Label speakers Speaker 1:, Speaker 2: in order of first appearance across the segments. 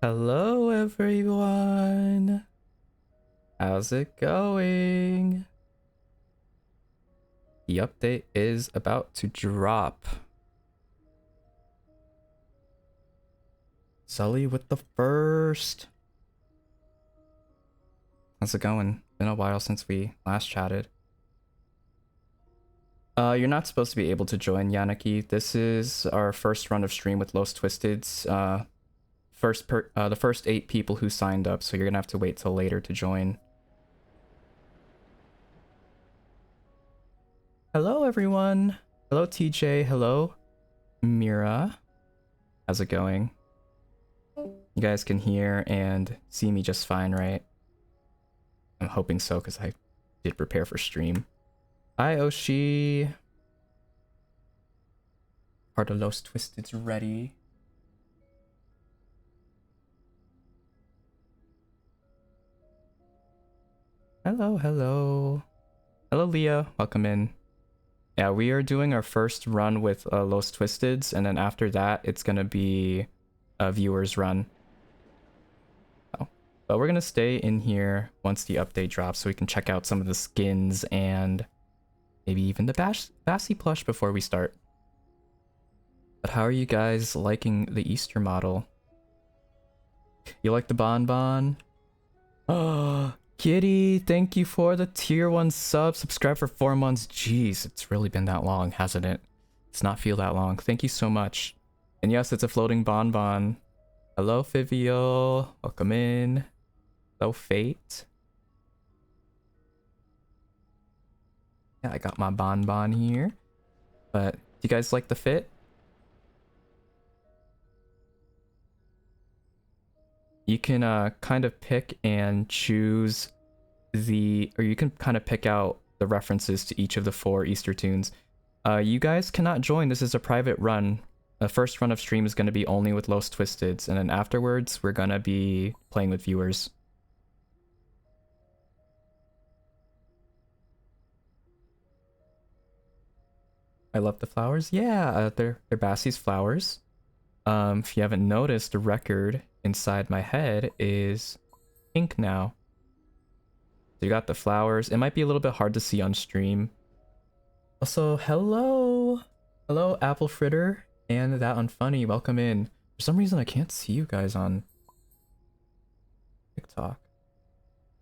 Speaker 1: Hello, everyone. How's it going? The update is about to drop. Sully with the first. How's it going? Been a while since we last chatted. You're not supposed to be able to join, Yaniki. This is our first run of stream with Los Twisteds. The first 8 people who signed up, so you're gonna have to wait till later to join. Hello, everyone. Hello, TJ. Hello, Mira. How's it going? You guys can hear and see me just fine, right? I'm hoping so, because I did prepare for stream. Hi, Oshi. Are the Los Twisteds ready? Hello, hello. Hello, Leah. Welcome in. Yeah, we are doing our first run with Los Twisteds, and then after that, it's gonna be a viewer's run. But we're gonna stay in here once the update drops so we can check out some of the skins and maybe even the Bassi plush before we start. But how are you guys liking the Easter model? You like the bonbon? Oh, Kitty, thank you for the tier 1 sub. Subscribe for 4 months. Jeez, it's really been that long, hasn't it? It's not feel that long. Thank you so much. And yes, it's a floating bonbon. Hello, Fivial. Welcome in. Hello, Fate. Yeah, I got my bonbon here. But do you guys like the fit? You can kind of pick and choose or you can kind of pick out the references to each of the 4 Easter tunes. You guys cannot join. This is a private run. The first run of stream is going to be only with Los Twisteds, and then afterwards we're going to be playing with viewers. I love the flowers. Yeah, they're Bassie's flowers. If you haven't noticed, the record inside my head is pink now. So you got the flowers. It might be a little bit hard to see on stream. Also, hello! Hello, Apple Fritter and That Unfunny. Welcome in. For some reason, I can't see you guys on TikTok.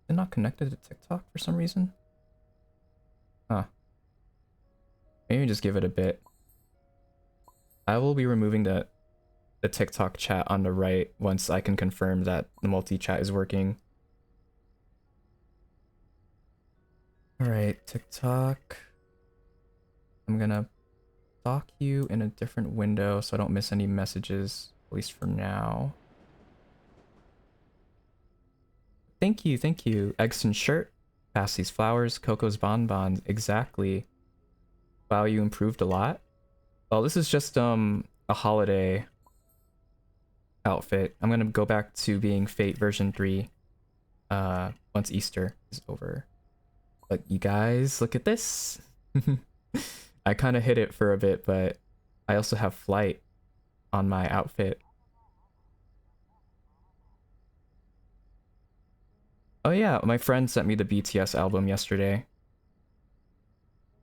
Speaker 1: They're not connected to TikTok for some reason? Huh. Maybe just give it a bit. I will be removing the TikTok chat on the right once I can confirm that the multi-chat is working. Alright, TikTok. I'm gonna stalk you in a different window so I don't miss any messages, at least for now. Thank you, thank you. Egson shirt, Bassie's flowers, Coco's bonbons, exactly. Wow, you improved a lot. Well, this is just a holiday outfit. I'm gonna go back to being Fate version 3 once Easter is over. But you guys, look at this. I kind of hid it for a bit, but I also have flight on my outfit. Oh yeah, my friend sent me the BTS album yesterday.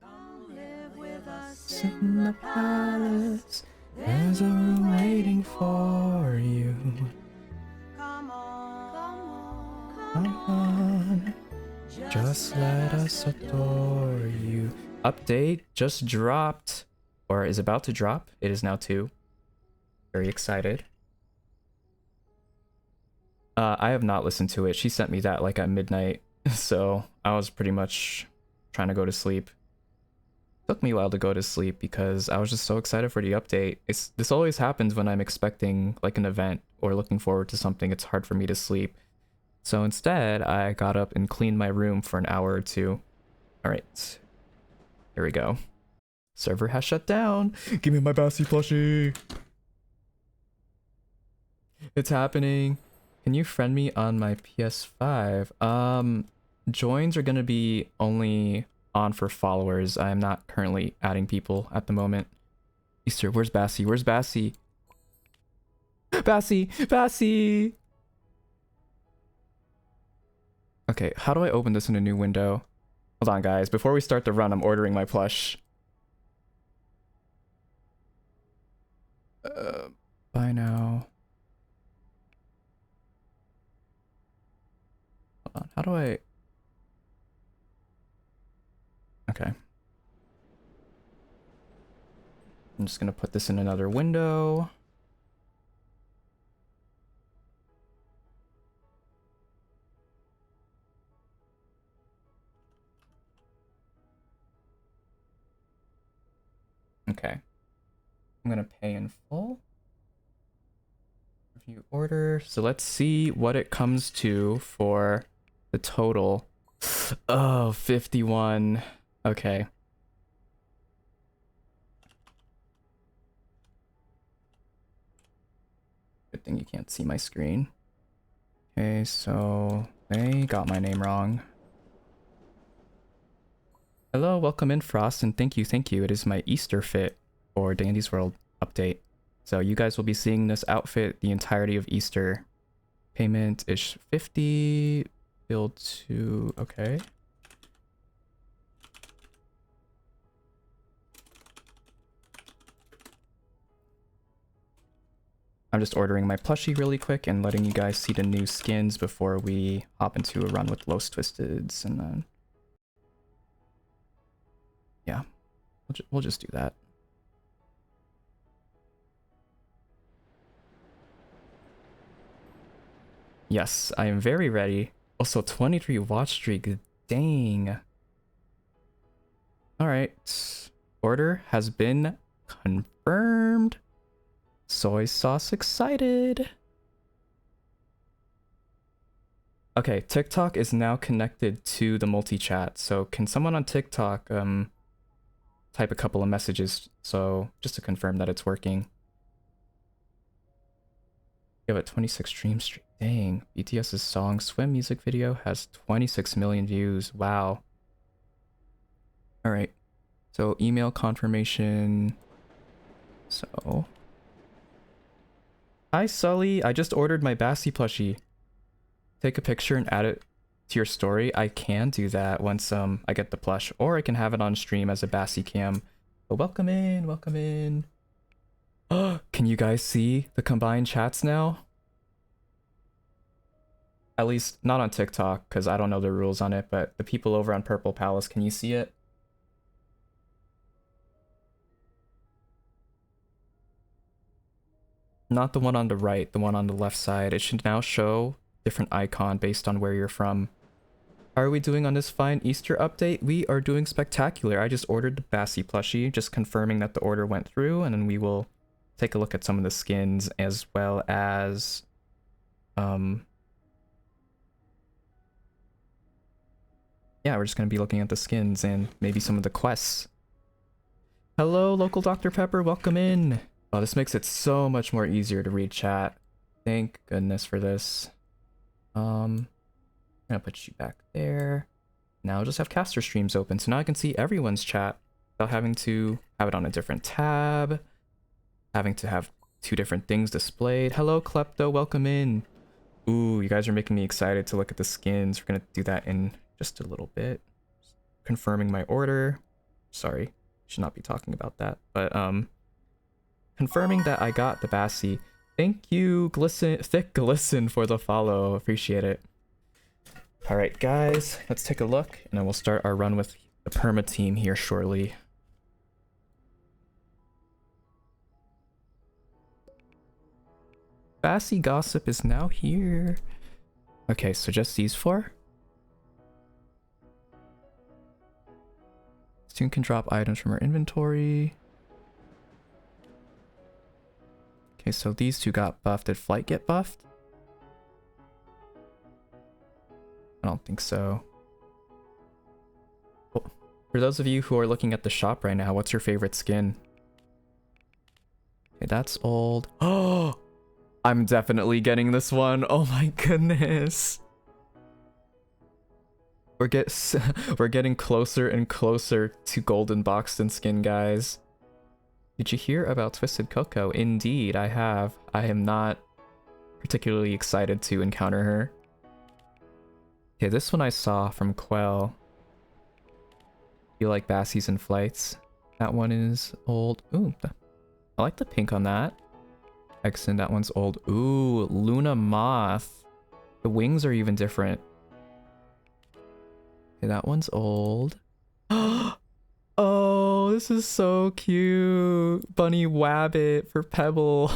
Speaker 1: Come live with us in the palace. There's a room waiting for you. Come on. Just let us adore you. Update just dropped, or is about to drop. It is now 2. Very excited. I have not listened to it. She sent me that like at midnight, so I was pretty much trying to go to sleep. Took me a while to go to sleep because I was just so excited for the update. This always happens when I'm expecting like an event or looking forward to something. It's hard for me to sleep. So instead, I got up and cleaned my room for an hour or 2. All right, here we go. Server has shut down. Give me my Bassie plushie. It's happening. Can you friend me on my PS5? Joins are gonna be only on for followers. I am not currently adding people at the moment. Easter, where's Bassie? Where's Bassie? Bassie! Bassie! Okay, how do I open this in a new window? Hold on, guys. Before we start the run, I'm ordering my plush. Bye now. Hold on. How do I... Okay. I'm just gonna put this in another window. Okay. I'm gonna pay in full. Review order. So let's see what it comes to for the total. Oh, 51. Okay. Good thing you can't see my screen. Okay, so they got my name wrong. Hello, welcome in, Frost, and thank you. It is my Easter fit for Dandy's World update. So you guys will be seeing this outfit the entirety of Easter. Payment is 50. Bill to... okay. I'm just ordering my plushie really quick and letting you guys see the new skins before we hop into a run with Los Twisteds, and then... yeah, we'll just do that. Yes, I am very ready. Also, 23 watch streak, dang. Alright, order has been confirmed. Soy sauce excited. Okay, TikTok is now connected to the multi-chat, so can someone on TikTok type a couple of messages so just to confirm that it's working? You have a 26 stream streak. Dang, BTS's song Swim music video has 26 million views. Wow. Alright, so email confirmation. So... hi Sully, I just ordered my Bassy plushie. Take a picture and add it to your story. I can do that once I get the plush, or I can have it on stream as a Bassy cam. But welcome in, welcome in. Oh, can you guys see the combined chats now? At least not on TikTok, because I don't know the rules on it, but the people over on Purple Palace, can you see it? Not the one on the right, the one on the left side. It should now show different icon based on where you're from. How are we doing on this fine Easter update? We are doing spectacular. I just ordered the Bassy plushie, just confirming that the order went through, and then we will take a look at some of the skins as well as yeah, we're just going to be looking at the skins and maybe some of the quests. Hello, local Dr. Pepper, welcome in. Oh, this makes it so much more easier to read chat. Thank goodness for this. I'm gonna put you back there. Now I'll just have caster streams open, so now I can see everyone's chat without having to have it on a different tab, having to have two different things displayed. Hello, Klepto, welcome in. Ooh, you guys are making me excited to look at the skins. We're gonna do that in just a little bit. Confirming my order. Sorry, should not be talking about that, but confirming that I got the Bassy. Thank you, Thick Glisten, for the follow. Appreciate it. Alright, guys, let's take a look, and then we'll start our run with the Perma team here shortly. Bassy Gossip is now here. Okay, so just these four. Soon can drop items from our inventory. Okay, so these two got buffed. Did Flight get buffed? I don't think so. Well, for those of you who are looking at the shop right now, what's your favorite skin? Okay, that's old. Oh, I'm definitely getting this one. Oh my goodness. We're getting closer and closer to Golden Boxton skin, guys. Did you hear about Twisted Coco? Indeed, I have. I am not particularly excited to encounter her. Okay, this one I saw from Quell. You like Bassies and Flights? That one is old. Ooh, I like the pink on that. Exon, that one's old. Ooh, Luna Moth. The wings are even different. Okay, that one's old. Oh, this is so cute. Bunny Wabbit for Pebble.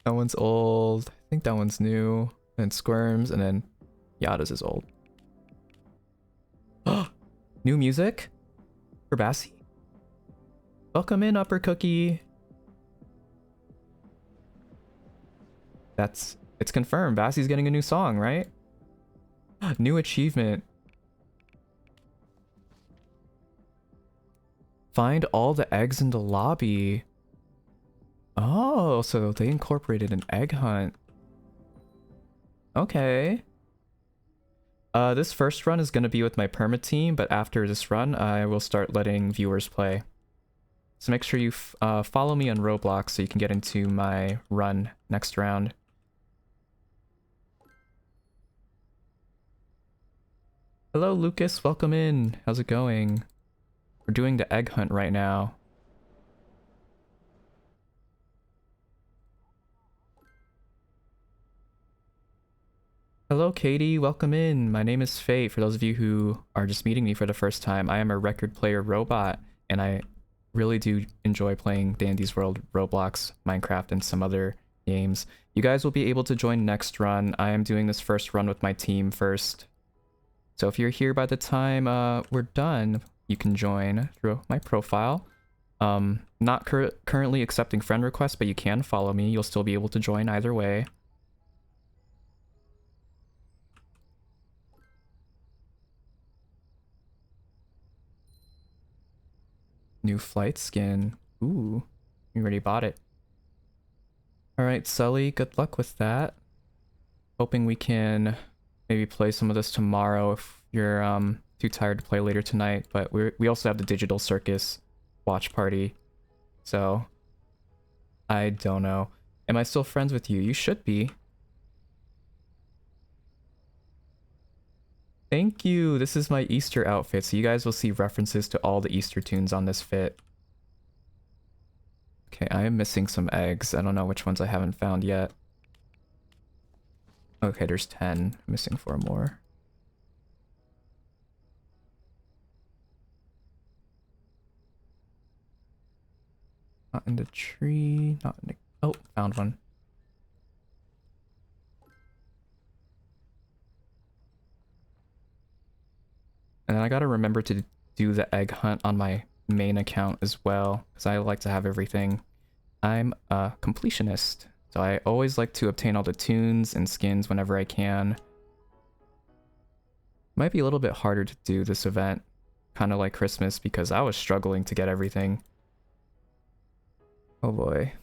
Speaker 1: That one's old. I think that one's new. And Squirms, and then Yada's is old. New music for Bassie. Welcome in, Upper Cookie. It's confirmed. Bassie's getting a new song, right? New achievement. Find all the eggs in the lobby. Oh, so they incorporated an egg hunt. Okay. This first run is going to be with my perma team, but after this run, I will start letting viewers play. So make sure you follow me on Roblox so you can get into my run next round. Hello, Lucas. Welcome in. How's it going? We're doing the egg hunt right now. Hello, Katie. Welcome in. My name is Faye. For those of you who are just meeting me for the first time, I am a record player robot, and I really do enjoy playing Dandy's World, Roblox, Minecraft, and some other games. You guys will be able to join next run. I am doing this first run with my team first. So if you're here by the time we're done, you can join through my profile. Not currently accepting friend requests, but you can follow me. You'll still be able to join either way. New flight skin. Ooh, you already bought it. Alright, Sully, good luck with that. Hoping we can maybe play some of this tomorrow if you're too tired to play later tonight. But we also have the Digital Circus watch party. So, I don't know. Am I still friends with you? You should be. Thank you. This is my Easter outfit, so you guys will see references to all the Easter tunes on this fit. Okay, I am missing some eggs. I don't know which ones I haven't found yet. Okay, there's 10. I'm missing 4 more. Not in the tree. Not in the... Oh, found one. And then I gotta remember to do the egg hunt on my main account as well, because I like to have everything. I'm a completionist, so I always like to obtain all the tunes and skins whenever I can. Might be a little bit harder to do this event, kind of like Christmas, because I was struggling to get everything. Oh boy.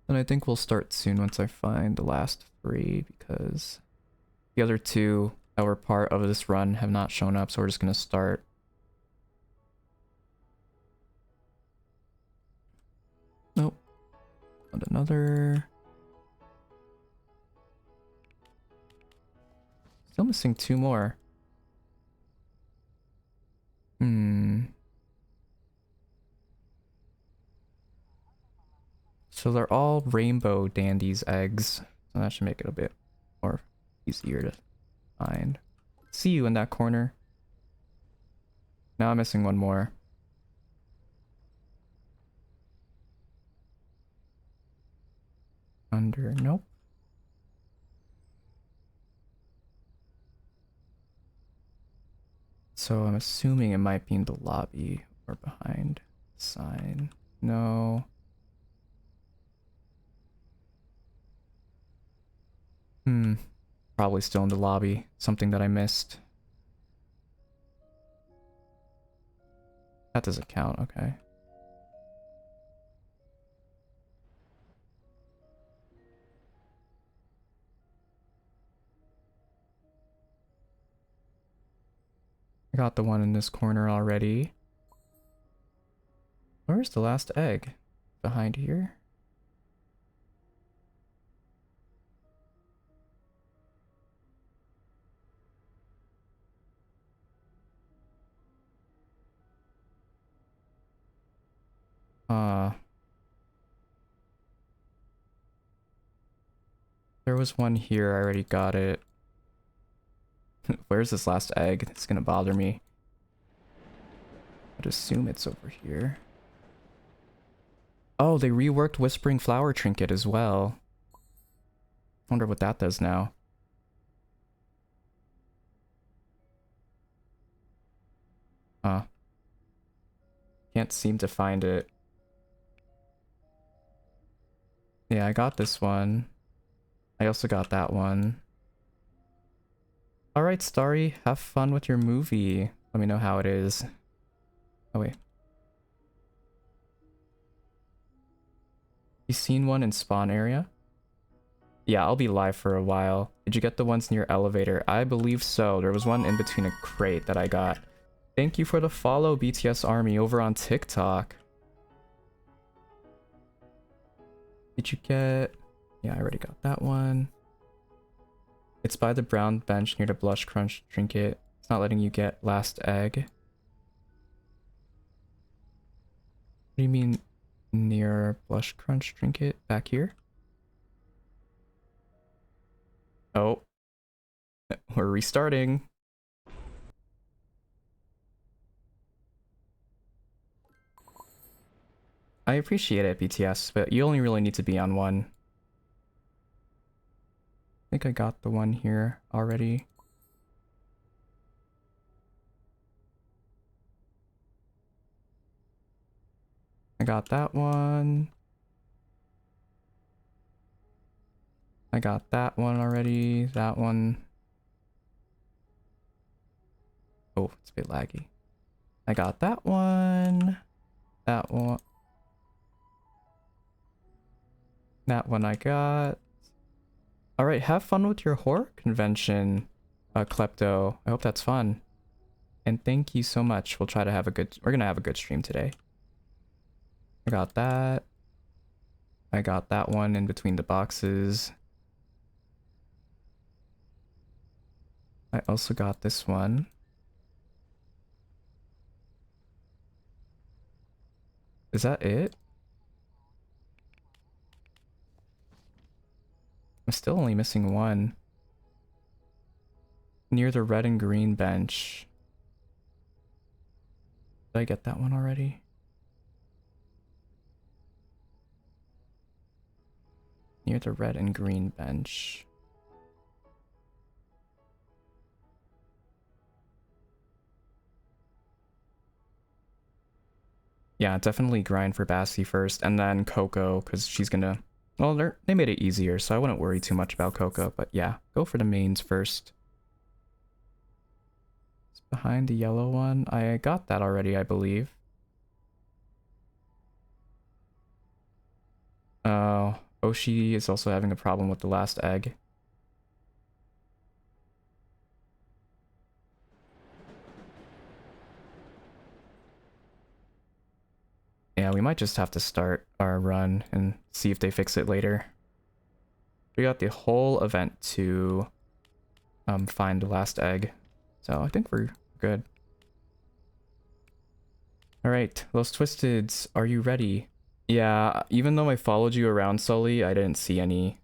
Speaker 1: And I think we'll start soon once I find the last 3, because the other 2 that were part of this run have not shown up, so we're just gonna start. Nope. And another. Still missing 2 more. So they're all rainbow Dandy's eggs. So that should make it a bit more easier to find. See you in that corner. Now I'm missing 1 more. Under, nope. So I'm assuming it might be in the lobby or behind the sign. No. Probably still in the lobby. Something that I missed. That doesn't count, okay. I got the one in this corner already. Where's the last egg? Behind here? There was one here, I already got it. Where's this last egg? It's gonna bother me. I'd assume it's over here. Oh, they reworked Whispering Flower Trinket as well. Wonder what that does now. Huh. Can't seem to find it. Yeah, I got this one. I also got that one. Alright, Starry, have fun with your movie. Let me know how it is. Oh, wait. You seen one in spawn area? Yeah, I'll be live for a while. Did you get the ones near elevator? I believe so. There was one in between a crate that I got. Thank you for the follow, BTS Army, over on TikTok. Did you get... Yeah, I already got that one. It's by the brown bench near the Blush Crunch trinket. It's not letting you get last egg. What do you mean near Blush Crunch trinket? Back here? Oh. We're restarting. I appreciate it, BTS, but you only really need to be on one. I think I got the one here already. I got that one. I got that one already. That one. Oh, it's a bit laggy. I got that one. That one. That one I got. Alright, have fun with your horror convention, Klepto. I hope that's fun. And thank you so much. We'll try to have a good... We're gonna have a good stream today. I got that. I got that one in between the boxes. I also got this one. Is that it? I'm still only missing one. Near the red and green bench. Did I get that one already? Near the red and green bench. Yeah, definitely grind for Bassie first, and then Coco, because she's gonna... Well, they made it easier, so I wouldn't worry too much about Coco, but yeah, go for the mains first. It's behind the yellow one. I got that already, I believe. Oh, Oshi is also having a problem with the last egg. Yeah, we might just have to start our run and see if they fix it later. We got the whole event to find the last egg, so I think we're good. Alright, Los Twisteds, are you ready? Yeah, even though I followed you around, Sully, I didn't see any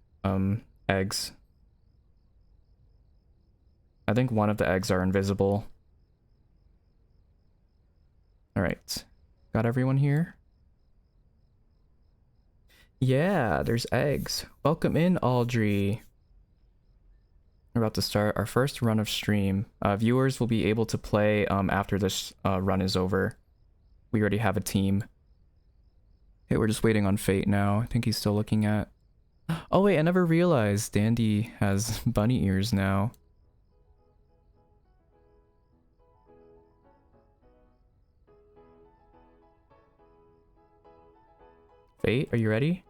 Speaker 1: eggs. I think one of the eggs are invisible. Alright, got everyone here? Yeah, there's eggs. Welcome in, Audrey. We're about to start our first run of stream. Viewers will be able to play after this run is over. We already have a team. Okay, we're just waiting on Fate now. I think he's still looking at... Oh wait, I never realized Dandy has bunny ears now. Fate, are you ready?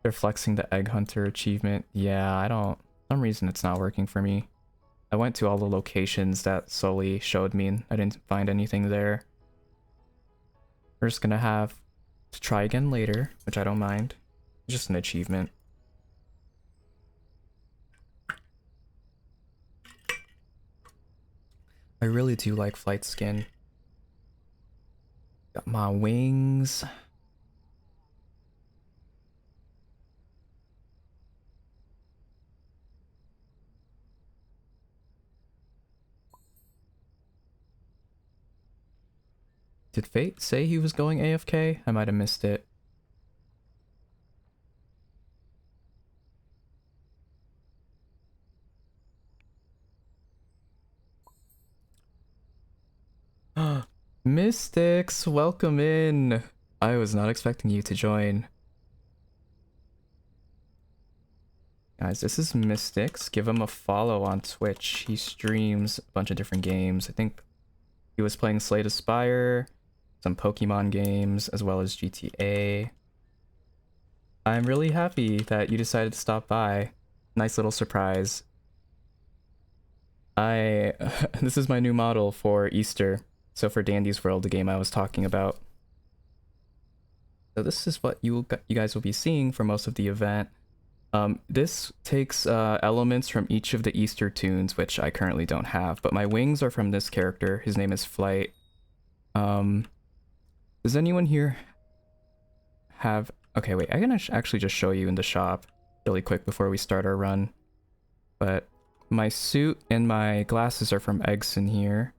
Speaker 1: They're flexing the Egg Hunter achievement. Yeah, I don't... For some reason it's not working for me. I went to all the locations that Sully showed me and I didn't find anything there. We're just gonna have to try again later, which I don't mind. It's just an achievement. I really do like Flight Skin. Got my wings. Did Fate say he was going AFK? I might have missed it. Mystics, welcome in. I was not expecting you to join. Guys, this is Mystics. Give him a follow on Twitch. He streams a bunch of different games. I think he was playing Slay the Spire, some Pokemon games, as well as GTA. I'm really happy that you decided to stop by. Nice little surprise. This is my new model for Easter. So for Dandy's World, the game I was talking about. So this is what you guys will be seeing for most of the event. This takes elements from each of the Easter tunes, which I currently don't have, but my wings are from this character. His name is Flight. Does anyone here have... Okay, wait, I'm gonna actually just show you in the shop really quick before we start our run. But my suit and my glasses are from Eggson here.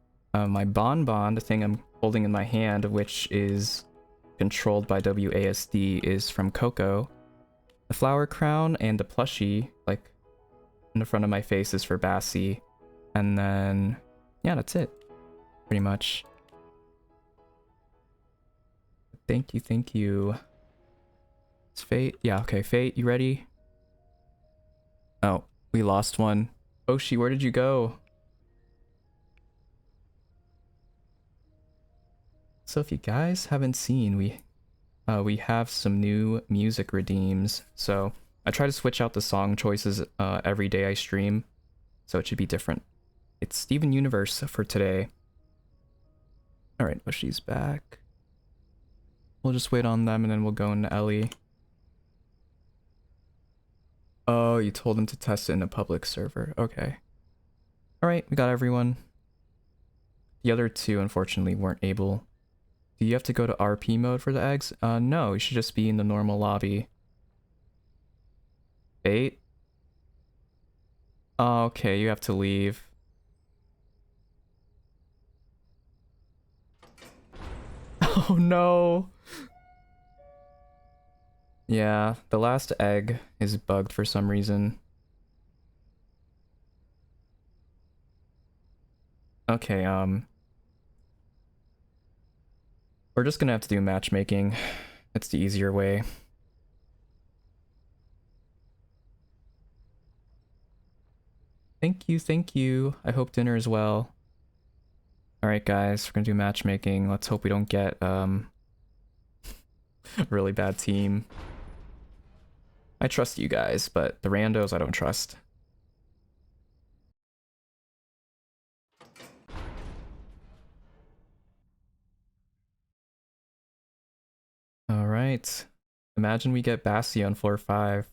Speaker 1: My bonbon, the thing I'm holding in my hand, which is controlled by WASD, is from Coco. The flower crown and the plushie, like, in the front of my face is for Bassie. And then, yeah, that's it. Pretty much. Thank you, thank you. It's Fate. Yeah, okay, Fate, you ready? Oh, we lost one. Oshi, where did you go? So if you guys haven't seen, we have some new music redeems. So I try to switch out the song choices every day I stream, so it should be different. It's Steven Universe for today. All right, Oshi's back. We'll just wait on them and then we'll go into Ellie. Oh, you told him to test it in a public server. Okay. All right, we got everyone. The other two, unfortunately, weren't able. Do you have to go to RP mode for the eggs? No, you should just be in the normal lobby. 8? Oh, okay, you have to leave. Oh no! Yeah, the last egg is bugged for some reason. Okay, we're just gonna have to do matchmaking. It's the easier way. Thank you, thank you. I hope dinner is well. Alright guys, we're gonna do matchmaking. Let's hope we don't get, a really bad team. I trust you guys, but the randos I don't trust. Alright. Imagine we get Bassie on floor 5.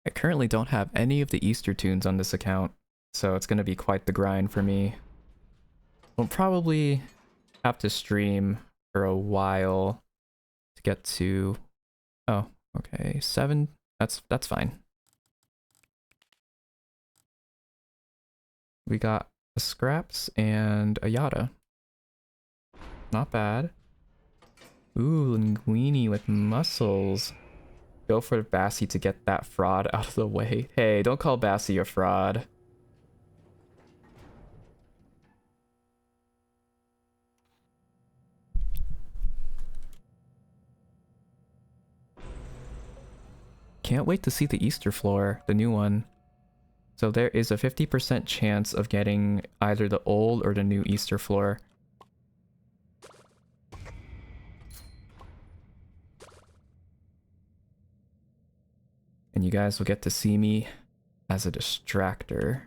Speaker 1: I currently don't have any of the Easter tunes on this account, so it's gonna be quite the grind for me. We'll probably have to stream for a while to get to... Oh, okay, 7. That's fine. We got a Scraps and a Yada. Not bad. Ooh, Linguini with muscles. Go for Bassie to get that fraud out of the way. Hey, don't call Bassie a fraud. Can't wait to see the Easter floor, the new one. So there is a 50% chance of getting either the old or the new Easter floor. And you guys will get to see me as a distractor.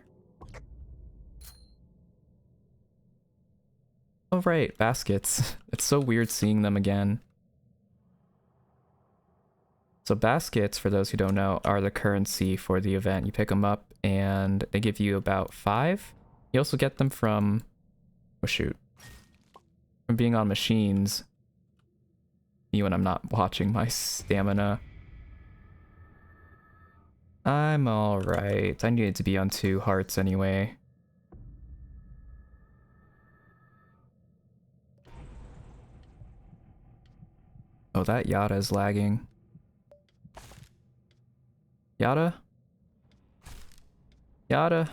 Speaker 1: Oh right, baskets. It's so weird seeing them again. So baskets, for those who don't know, are the currency for the event. You pick them up and they give you about 5. You also get them from... Oh shoot. from being on machines. Me when I'm not watching my stamina. I'm alright. I needed to be on 2 hearts anyway. Oh, that Yada is lagging. Yada? Yada?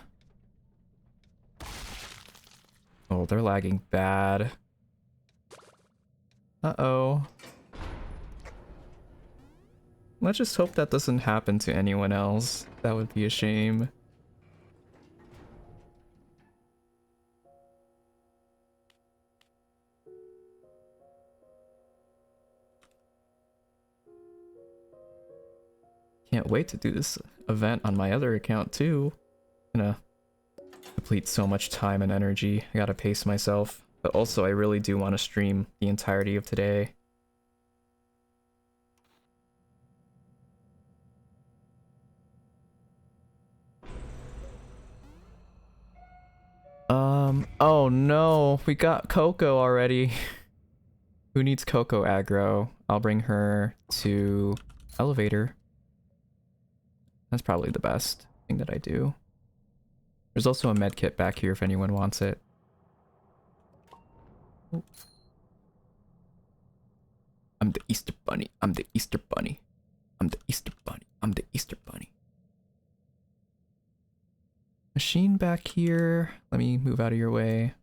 Speaker 1: Oh, they're lagging bad. Uh-oh. Let's just hope that doesn't happen to anyone else. That would be a shame. Can't wait to do this event on my other account too. Gonna deplete so much time and energy. I gotta pace myself. But also I really do want to stream the entirety of today. Oh no, we got Coco already. Who needs Coco aggro? I'll bring her to elevator. That's probably the best thing that I do. There's also a med kit back here if anyone wants it. Oh. I'm the Easter Bunny. I'm the Easter Bunny. I'm the Easter Bunny. I'm the Easter Bunny. Machine back here. Let me move out of your way.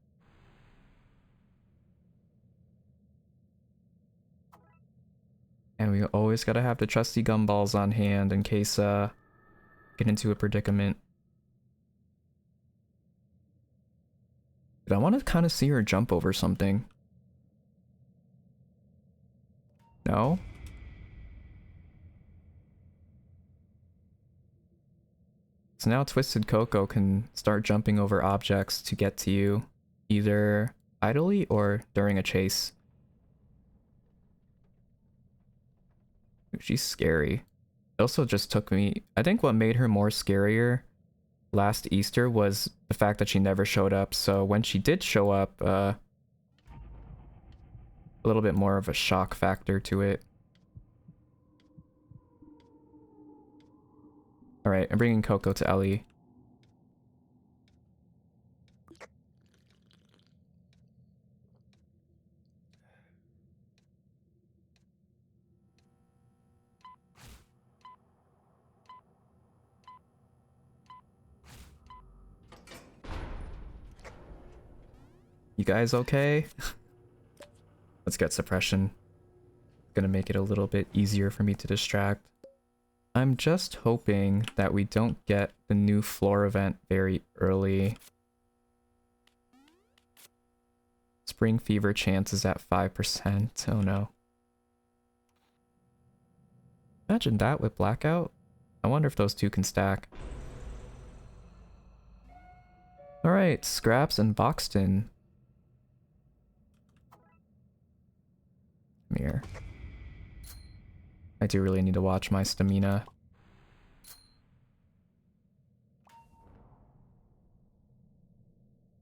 Speaker 1: And we always gotta have the trusty gumballs on hand in case get into a predicament. But I want to kind of see her jump over something. No? So now Twisted Coco can start jumping over objects to get to you, either idly or during a chase. Ooh, she's scary. It also just took me... I think what made her more scarier last Easter was the fact that she never showed up, so when she did show up, a little bit more of a shock factor to it. Alright, I'm bringing Coco to Ellie. You guys okay? Let's get suppression. Gonna make it a little bit easier for me to distract. I'm just hoping that we don't get the new floor event very early. Spring fever chance is at 5%. Oh no. Imagine that with blackout. I wonder if those two can stack. Alright, Scraps and Boxton. Come here. I do really need to watch my stamina.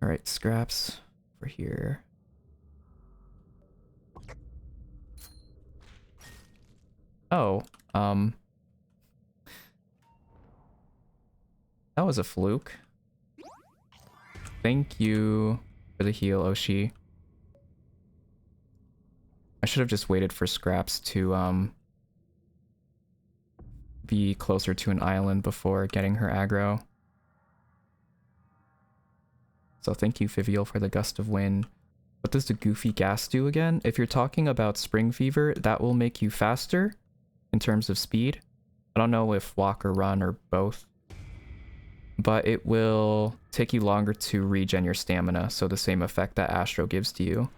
Speaker 1: Alright, Scraps over here. Oh, that was a fluke. Thank you for the heal, Oshi. I should have just waited for Scraps to, be closer to an island before getting her aggro. So thank you, Fivial, for the gust of wind. What does the goofy gas do again? If you're talking about spring fever, that will make you faster in terms of speed. I don't know if walk or run or both. But it will take you longer to regen your stamina, so the same effect that Astro gives to you.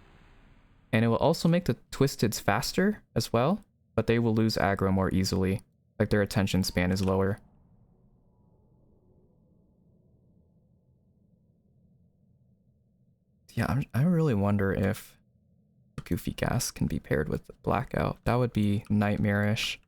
Speaker 1: And it will also make the Twisteds faster as well, but they will lose aggro more easily. Like their attention span is lower. Yeah, I really wonder if Goofy Gas can be paired with Blackout. That would be nightmarish.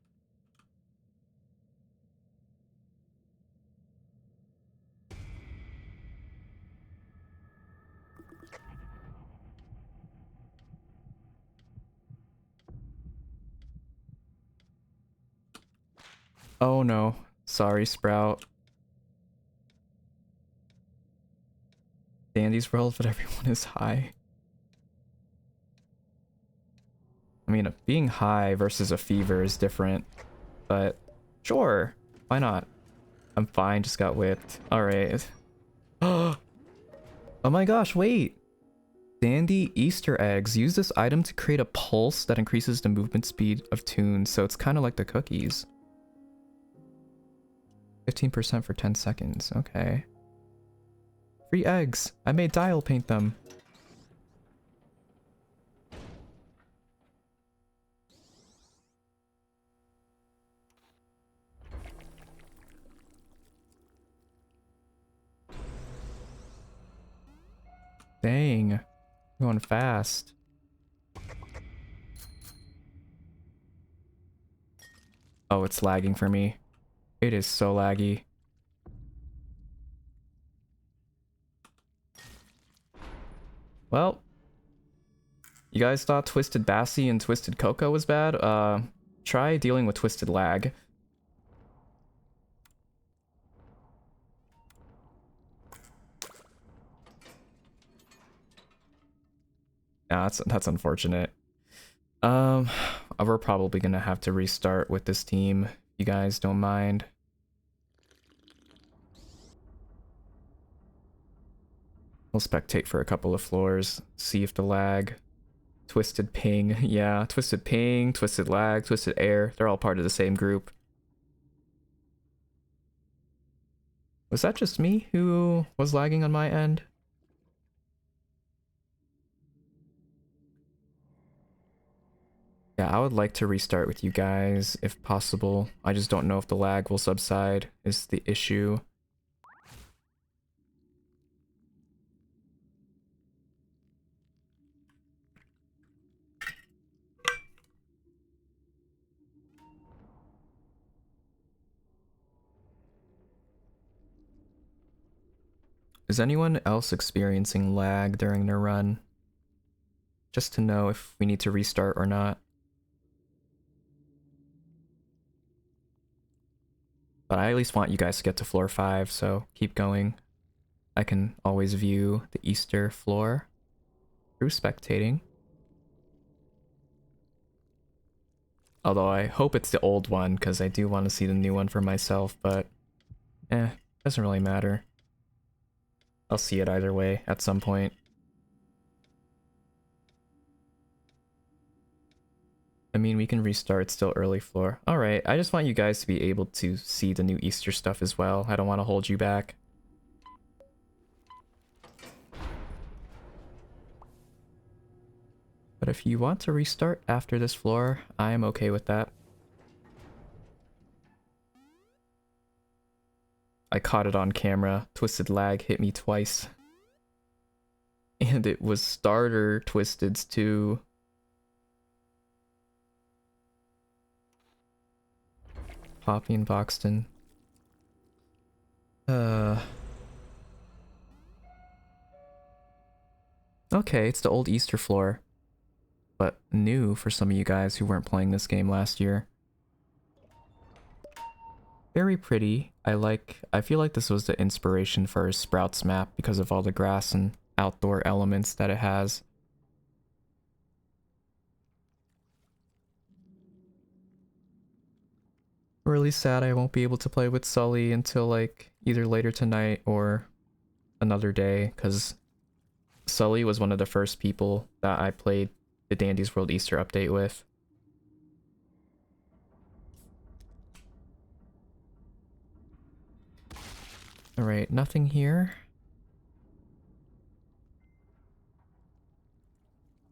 Speaker 1: Oh no. Sorry, Sprout. Dandy's World, but everyone is high. I mean, being high versus a fever is different, but sure, why not? I'm fine, just got whipped. Alright. Oh my gosh, wait! Dandy Easter eggs. Use this item to create a pulse that increases the movement speed of tunes, so it's kind of like the cookies. 15% for 10 seconds, okay. Free eggs! I made dial paint them. Dang. Going fast. Oh, it's lagging for me. It is so laggy. Well, you guys thought Twisted Bassy and Twisted Coco was bad? Try dealing with Twisted Lag. Yeah, that's unfortunate. We're probably gonna have to restart with this team, if you guys don't mind. We'll spectate for a couple of floors, see if the lag. Twisted Ping, yeah, Twisted Ping, Twisted Lag, Twisted Air, they're all part of the same group. Was that just me who was lagging on my end? Yeah, I would like to restart with you guys if possible. I just don't know if the lag will subside is the issue. Is anyone else experiencing lag during their run? Just to know if we need to restart or not. But I at least want you guys to get to floor 5, so keep going. I can always view the Easter floor through spectating. Although I hope it's the old one, because I do want to see the new one for myself, but doesn't really matter. I'll see it either way at some point. I mean, we can restart, still early floor. Alright, I just want you guys to be able to see the new Easter stuff as well. I don't want to hold you back. But if you want to restart after this floor, I am okay with that. I caught it on camera. Twisted Lag hit me twice. And it was starter Twisteds too. Poppy and Boxton. Okay, it's the old Easter floor. But new for some of you guys who weren't playing this game last year. Very pretty. I feel like this was the inspiration for Sprouts map because of all the grass and outdoor elements that it has. Really sad I won't be able to play with Sully until like either later tonight or another day, because Sully was one of the first people that I played the Dandy's World Easter update with. Alright, nothing here.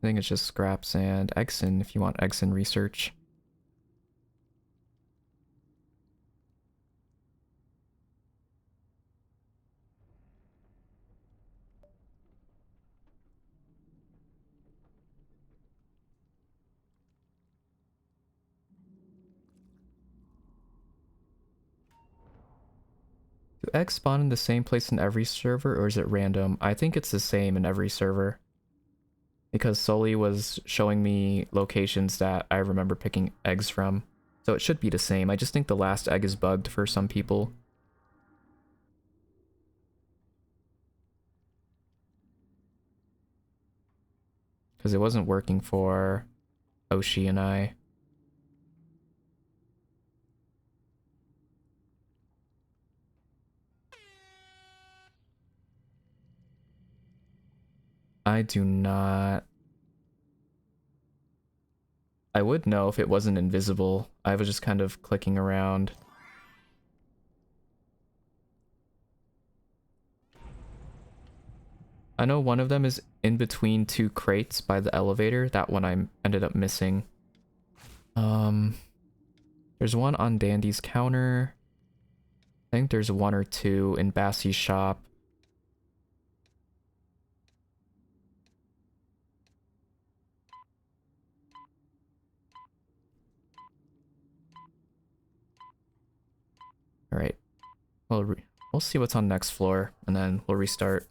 Speaker 1: I think it's just scraps and Exen if you want Exen research. Do eggs spawn in the same place in every server, or is it random? I think it's the same in every server. Because Sully was showing me locations that I remember picking eggs from. So it should be the same. I just think the last egg is bugged for some people. Because it wasn't working for Oshi and I. I do not... I would know if it wasn't invisible. I was just kind of clicking around. I know one of them is in between two crates by the elevator. That one I ended up missing. There's one on Dandy's counter. I think there's one or two in Bassie's shop. All right. Well, we'll see what's on next floor, and then we'll restart.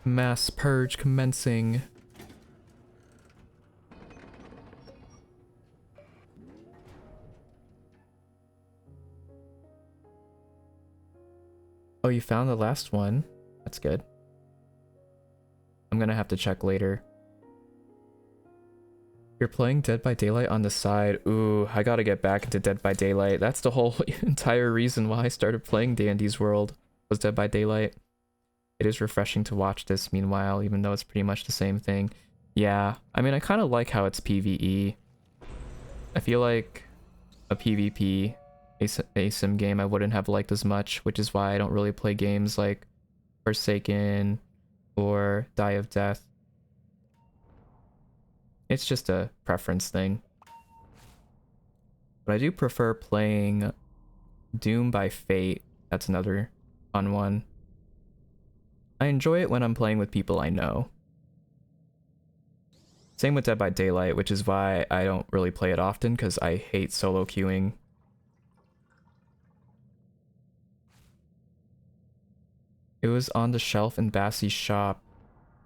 Speaker 1: Mass purge commencing. Oh, you found the last one. That's good. I'm gonna have to check later. You're playing Dead by Daylight on the side. Ooh, I gotta get back into Dead by Daylight. That's the whole entire reason why I started playing Dandy's World, was Dead by Daylight. It is refreshing to watch this meanwhile, even though it's pretty much the same thing. Yeah, I mean, I kind of like how it's PvE. I feel like a PvP ASIM game I wouldn't have liked as much, which is why I don't really play games like Forsaken or Die of Death. It's just a preference thing. But I do prefer playing Doom by Fate. That's another fun one. I enjoy it when I'm playing with people I know. Same with Dead by Daylight, which is why I don't really play it often, because I hate solo queuing. It was on the shelf in Bassie's shop.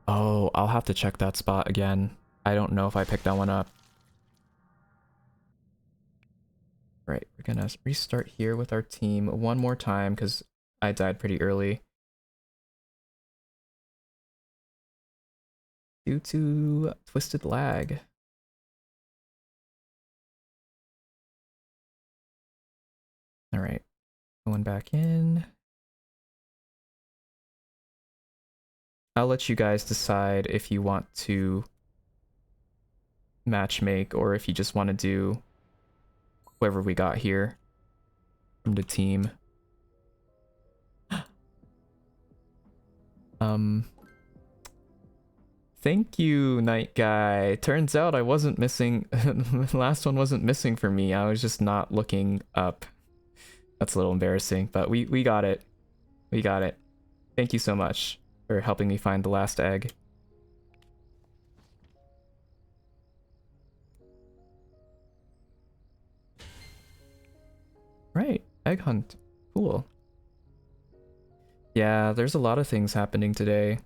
Speaker 1: Oh, I'll have to check that spot again. I don't know if I picked that one up. Right, we're gonna restart here with our team one more time because I died pretty early. Due to twisted lag. Alright, going back in. I'll let you guys decide if you want to matchmake or if you just want to do whoever we got here from the team. Thank you, Night Guy. Turns out I wasn't missing. The last one wasn't missing for me. I was just not looking up. That's a little embarrassing, but we got it. We got it. Thank you so much for helping me find the last egg. Right, egg hunt. Cool. Yeah, there's a lot of things happening today.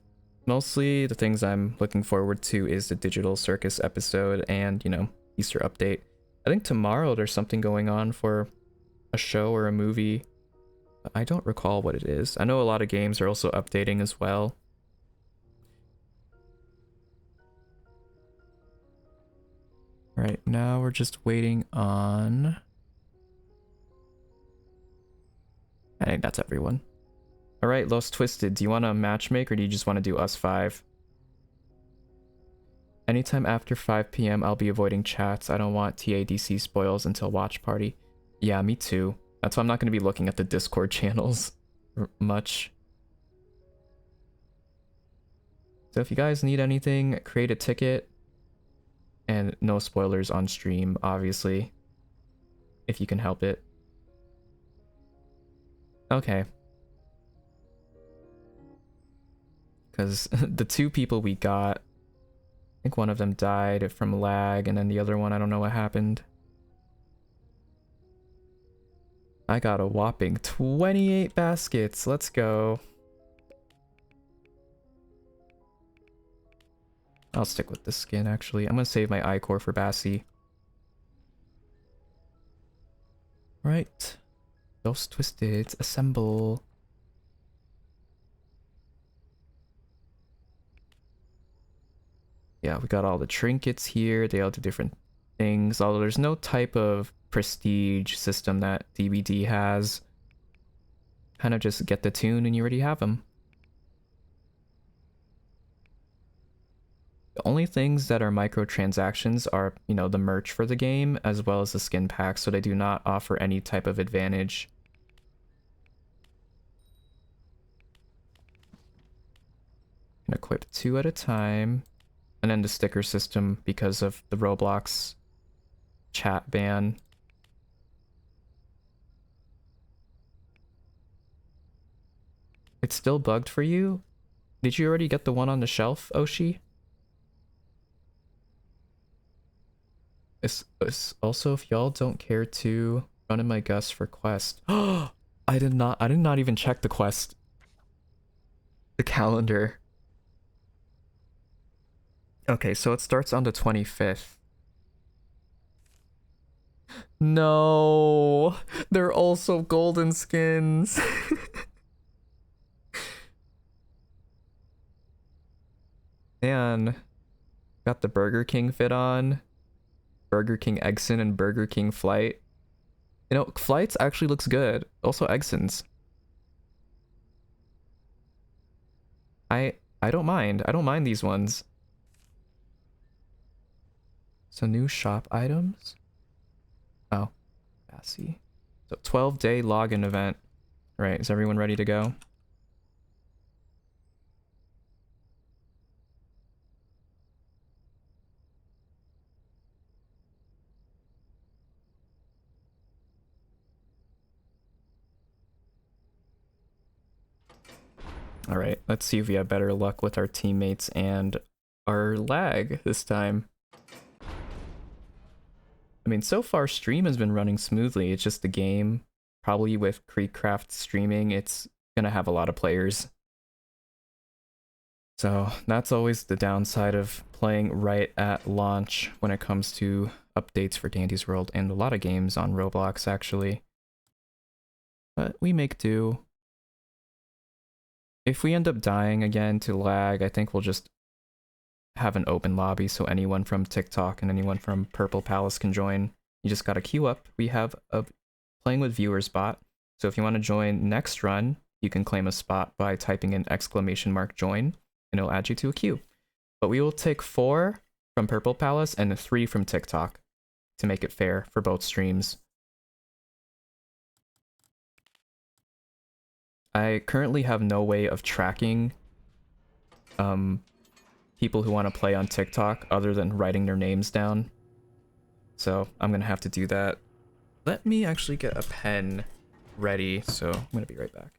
Speaker 1: Mostly the things I'm looking forward to is the Digital Circus episode and, you know, Easter update. I think tomorrow there's something going on for a show or a movie. But I don't recall what it is. I know a lot of games are also updating as well. Right, now we're just waiting on... I think that's everyone. Alright, Los Twisted, do you want to matchmake or do you just want to do us 5? Anytime after 5 p.m. I'll be avoiding chats. I don't want TADC spoils until watch party. Yeah, me too. That's why I'm not going to be looking at the Discord channels much. So if you guys need anything, create a ticket. And no spoilers on stream, obviously. If you can help it. Okay. Because the 2 people we got, I think one of them died from lag, and then the other one, I don't know what happened. I got a whopping 28 baskets. Let's go. I'll stick with the skin, actually. I'm gonna save my iCore for Bassie. Right. Those twisted. Assemble. Yeah, we got all the trinkets here. They all do different things. Although there's no type of prestige system that DBD has. Kind of just get the tune and you already have them. The only things that are microtransactions are, you know, the merch for the game as well as the skin packs, so they do not offer any type of advantage. Can equip 2 at a time. And then the sticker system because of the Roblox chat ban. It's still bugged for you? Did you already get the one on the shelf, Oshi? It's also, if y'all don't care to run in my Gus for quest. Oh, I did not even check the quest. The calendar. Okay, so it starts on the 25th. No, they're also golden skins. And got the Burger King fit on. Burger King Eggson and Burger King Flight. You know, Flights actually looks good. Also Eggsons. I don't mind. I don't mind these ones. So new shop items. Oh, Bassy. So 12-day login event. Right, is everyone ready to go? All right, let's see if we have better luck with our teammates and our lag this time. I mean, so far stream has been running smoothly. It's just the game, probably with Creekcraft streaming, it's gonna have a lot of players. So that's always the downside of playing right at launch when it comes to updates for Dandy's World and a lot of games on Roblox actually. But we make do. If we end up dying again to lag, I think we'll just have an open lobby so anyone from TikTok and anyone from Purple Palace can join. You just gotta queue up. We have a playing with viewers bot. So if you want to join next run, you can claim a spot by typing in !join and it'll add you to a queue. But we will take 4 from Purple Palace and 3 from TikTok to make it fair for both streams. I currently have no way of tracking people who want to play on TikTok other than writing their names down. So I'm gonna have to do that. Let me actually get a pen ready, so I'm gonna be right back.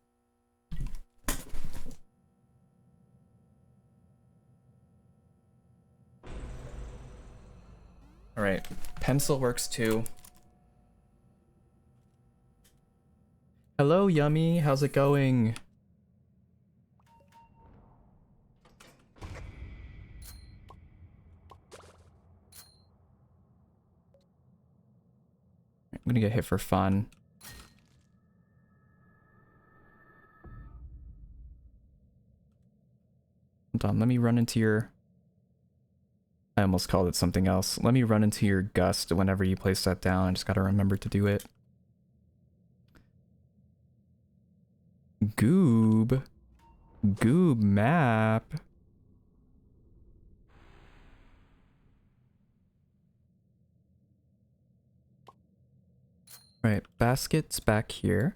Speaker 1: All right, pencil works too. Hello, Yummy, how's it going? I'm gonna get hit for fun. Hold on, let me run into your... I almost called it something else. Let me run into your gust whenever you place that down. I just gotta remember to do it. Goob. Goob map. Right, basket's back here.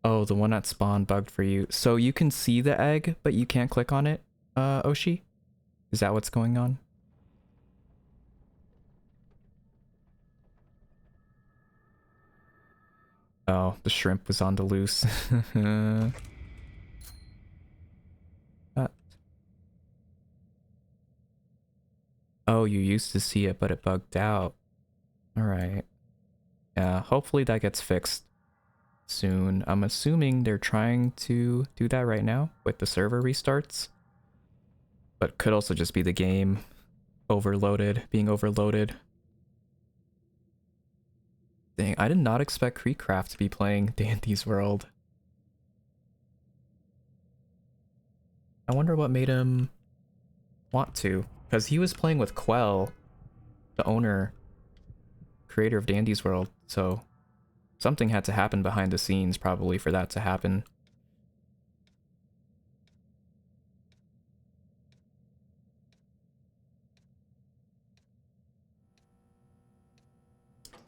Speaker 1: Oh, the one that spawned bugged for you. So you can see the egg, but you can't click on it, Oshi? Is that what's going on? Oh, the shrimp was on the loose. Oh, you used to see it, but it bugged out. Alright. Yeah, hopefully that gets fixed soon. I'm assuming they're trying to do that right now with the server restarts. But could also just be the game. being overloaded. Dang, I did not expect Creekcraft to be playing Dandy's World. I wonder what made him want to, because he was playing with Quell, the owner, creator of Dandy's World, so something had to happen behind the scenes probably for that to happen.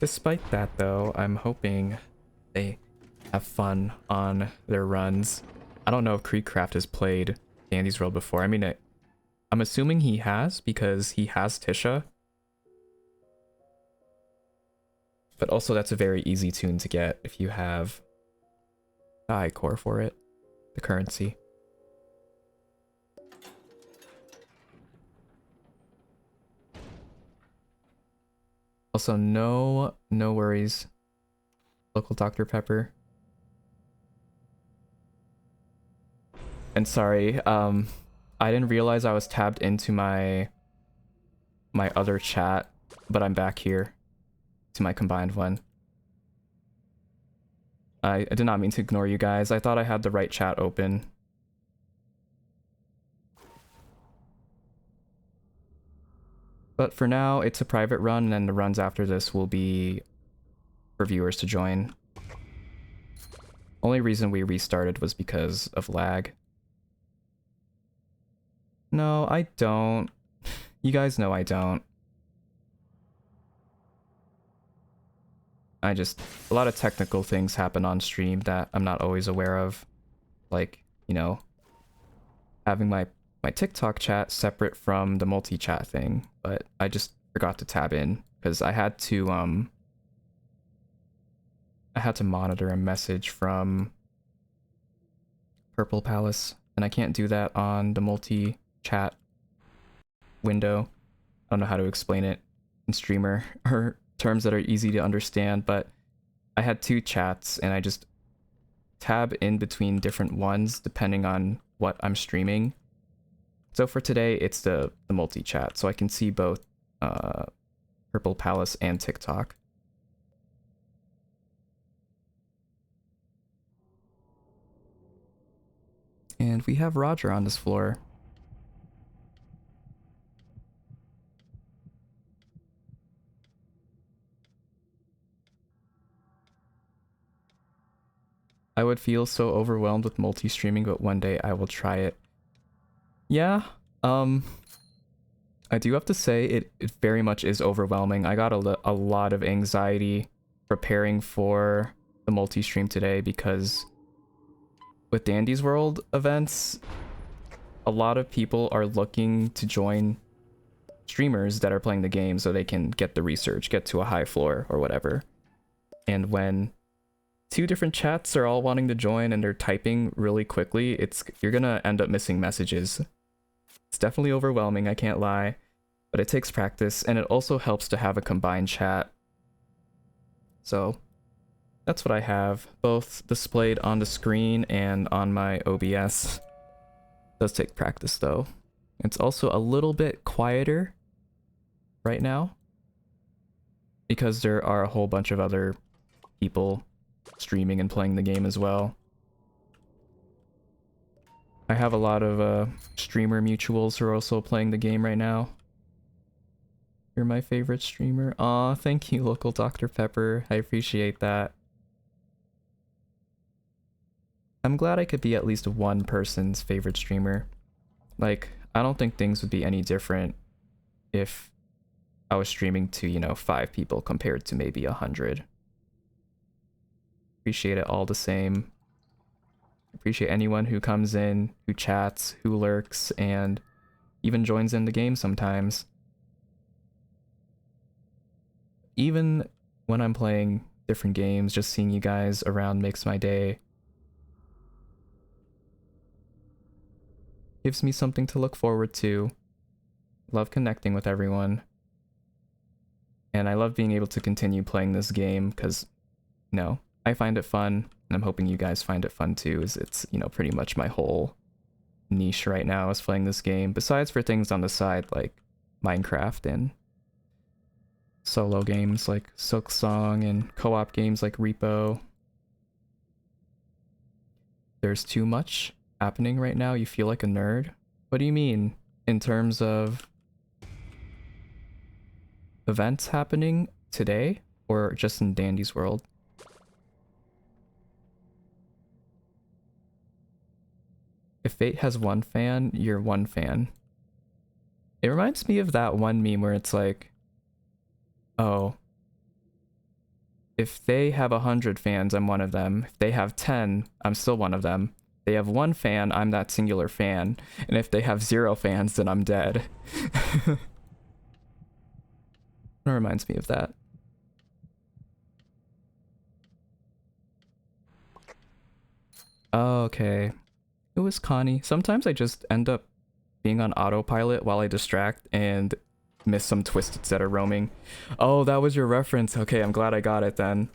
Speaker 1: Despite that though, I'm hoping they have fun on their runs. I don't know if Creekcraft has played Dandy's World before. I mean, I'm assuming he has because he has Tisha. But also that's a very easy tune to get if you have the high core for it, the currency. Also, no worries, local Dr. Pepper. And sorry, I didn't realize I was tabbed into my other chat, but I'm back here to my combined one. I did not mean to ignore you guys. I thought I had the right chat open. But for now, it's a private run, and then the runs after this will be for viewers to join. Only reason we restarted was because of lag. No, I don't. You guys know I don't. A lot of technical things happen on stream that I'm not always aware of. Like, you know, having my TikTok chat separate from the multi-chat thing, but I just forgot to tab in because I had to monitor a message from Purple Palace, and I can't do that on the multi-chat window. I don't know how to explain it in streamer or terms that are easy to understand, but I had two chats and I just tab in between different ones depending on what I'm streaming. So for today, it's the multi-chat, so I can see both Purple Palace and TikTok. And we have Roger on this floor. I would feel so overwhelmed with multi-streaming, but one day I will try it. Yeah, I do have to say it very much is overwhelming. I got a lot of anxiety preparing for the multi-stream today because with Dandy's World events, a lot of people are looking to join streamers that are playing the game so they can get the research, get to a high floor or whatever. And when two different chats are all wanting to join and they're typing really quickly, you're gonna end up missing messages. It's definitely overwhelming, I can't lie, but it takes practice, and it also helps to have a combined chat. So that's what I have, both displayed on the screen and on my OBS. It does take practice though. It's also a little bit quieter right now because there are a whole bunch of other people streaming and playing the game as well. I have a lot of streamer mutuals who are also playing the game right now. You're my favorite streamer. Aw, thank you, local Dr. Pepper. I appreciate that. I'm glad I could be at least one person's favorite streamer. Like, I don't think things would be any different if I was streaming to, you know, 5 people compared to maybe 100. Appreciate it all the same. Appreciate anyone who comes in, who chats, who lurks, and even joins in the game sometimes. Even when I'm playing different games, just seeing you guys around makes my day. Gives me something to look forward to. Love connecting with everyone. And I love being able to continue playing this game because, you know, I find it fun, and I'm hoping you guys find it fun too, as it's, you know, pretty much my whole niche right now is playing this game, besides for things on the side like Minecraft and solo games like Silksong and co-op games like Repo. There's too much happening right now. You feel like a nerd? What do you mean? In terms of events happening today or just in Dandy's world? If Fate has one fan, you're one fan. It reminds me of that one meme where it's like, oh, if they have 100 fans, I'm one of them. If they have 10, I'm still one of them. If they have one fan, I'm that singular fan. And if they have 0 fans, then I'm dead. It reminds me of that. Oh, okay. It was Connie. Sometimes I just end up being on autopilot while I distract and miss some twists that are roaming. Oh, that was your reference. Okay, I'm glad I got it then.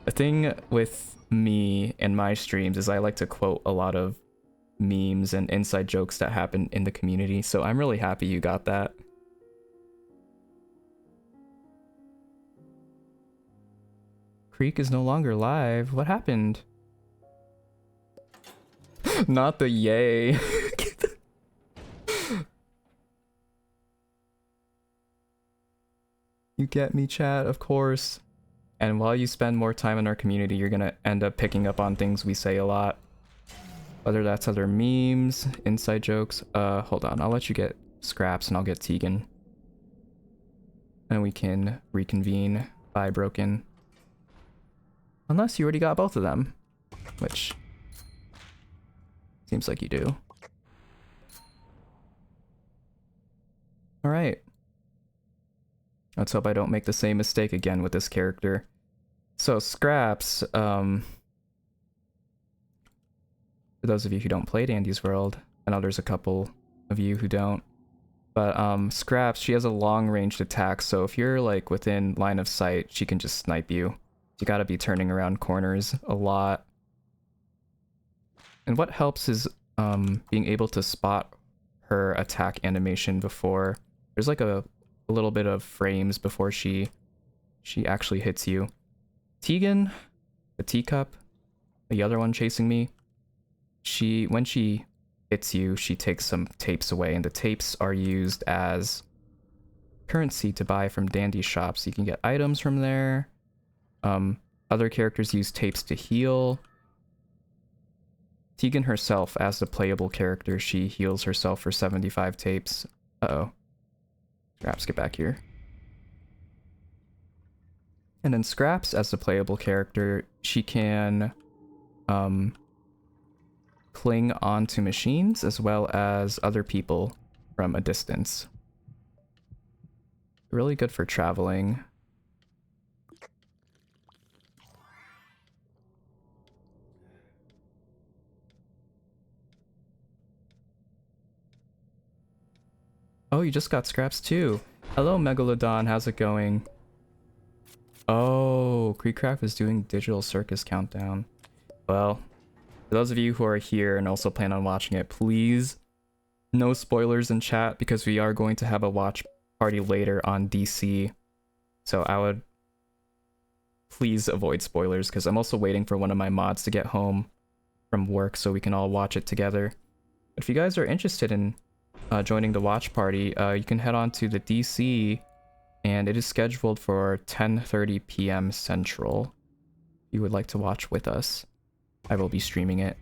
Speaker 1: The thing with me and my streams is I like to quote a lot of memes and inside jokes that happen in the community, so I'm really happy you got that. Creek is no longer live. What happened? Not the yay. You get me, chat, of course. And while you spend more time in our community, you're gonna end up picking up on things we say a lot. Whether that's other memes, inside jokes. Hold on, I'll let you get Scraps and I'll get Tegan. And we can reconvene by Broken. Unless you already got both of them, which seems like you do. All right. Let's hope I don't make the same mistake again with this character. So Scraps, for those of you who don't play Dandy's World, I know there's a couple of you who don't, but Scraps, she has a long-ranged attack, so if you're like within line of sight, she can just snipe you. You gotta be turning around corners a lot. And what helps is being able to spot her attack animation before. There's like a little bit of frames before she actually hits you. Tegan, the teacup, the other one chasing me, when she hits you, she takes some tapes away, and the tapes are used as currency to buy from Dandy shops. You can get items from there. Other characters use tapes to heal. Tegan herself, as the playable character, she heals herself for 75 tapes. Uh-oh. Scraps, get back here. And then Scraps, as the playable character, she can cling onto machines as well as other people from a distance. Really good for traveling. Oh, you just got Scraps too. Hello, Megalodon. How's it going? Oh, Creekcraft is doing Digital Circus Countdown. Well, for those of you who are here and also plan on watching it, please, no spoilers in chat because we are going to have a watch party later on DC. So I would please avoid spoilers because I'm also waiting for one of my mods to get home from work so we can all watch it together. But if you guys are interested in joining the watch party, you can head on to the DC, and it is scheduled for 10:30 p.m. Central. If you would like to watch with us, I will be streaming it.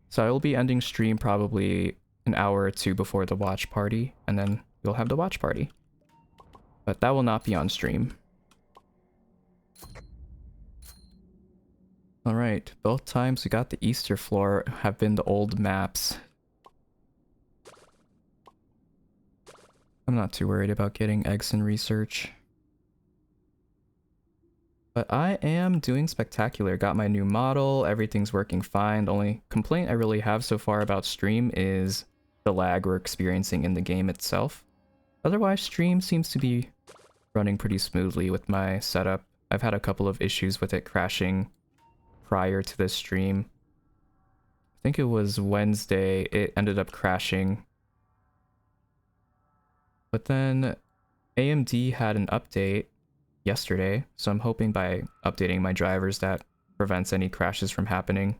Speaker 1: So I will be ending stream probably an hour or two before the watch party, and then we'll have the watch party. But that will not be on stream. Alright, both times we got the Easter floor have been the old maps. I'm not too worried about getting eggs in research. But I am doing spectacular. Got my new model, everything's working fine. The only complaint I really have so far about stream is the lag we're experiencing in the game itself. Otherwise, stream seems to be running pretty smoothly with my setup. I've had a couple of issues with it crashing prior to this stream. I think it was Wednesday, it ended up crashing. But then AMD had an update yesterday, so I'm hoping by updating my drivers that prevents any crashes from happening.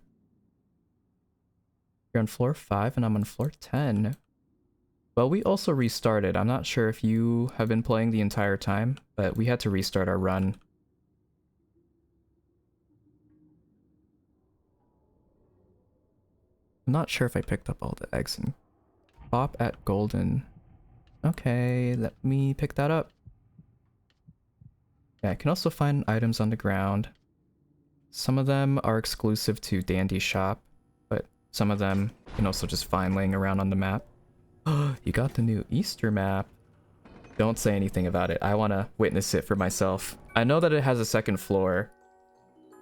Speaker 1: You're on floor 5 and I'm on floor 10. Well, we also restarted. I'm not sure if you have been playing the entire time, but we had to restart our run. I'm not sure if I picked up all the eggs and pop at golden. Okay, let me pick that up. Yeah, I can also find items on the ground. Some of them are exclusive to Dandy's shop, but some of them you can also just find laying around on the map. You got the new Easter map. Don't say anything about it. I want to witness it for myself. I know that it has a second floor,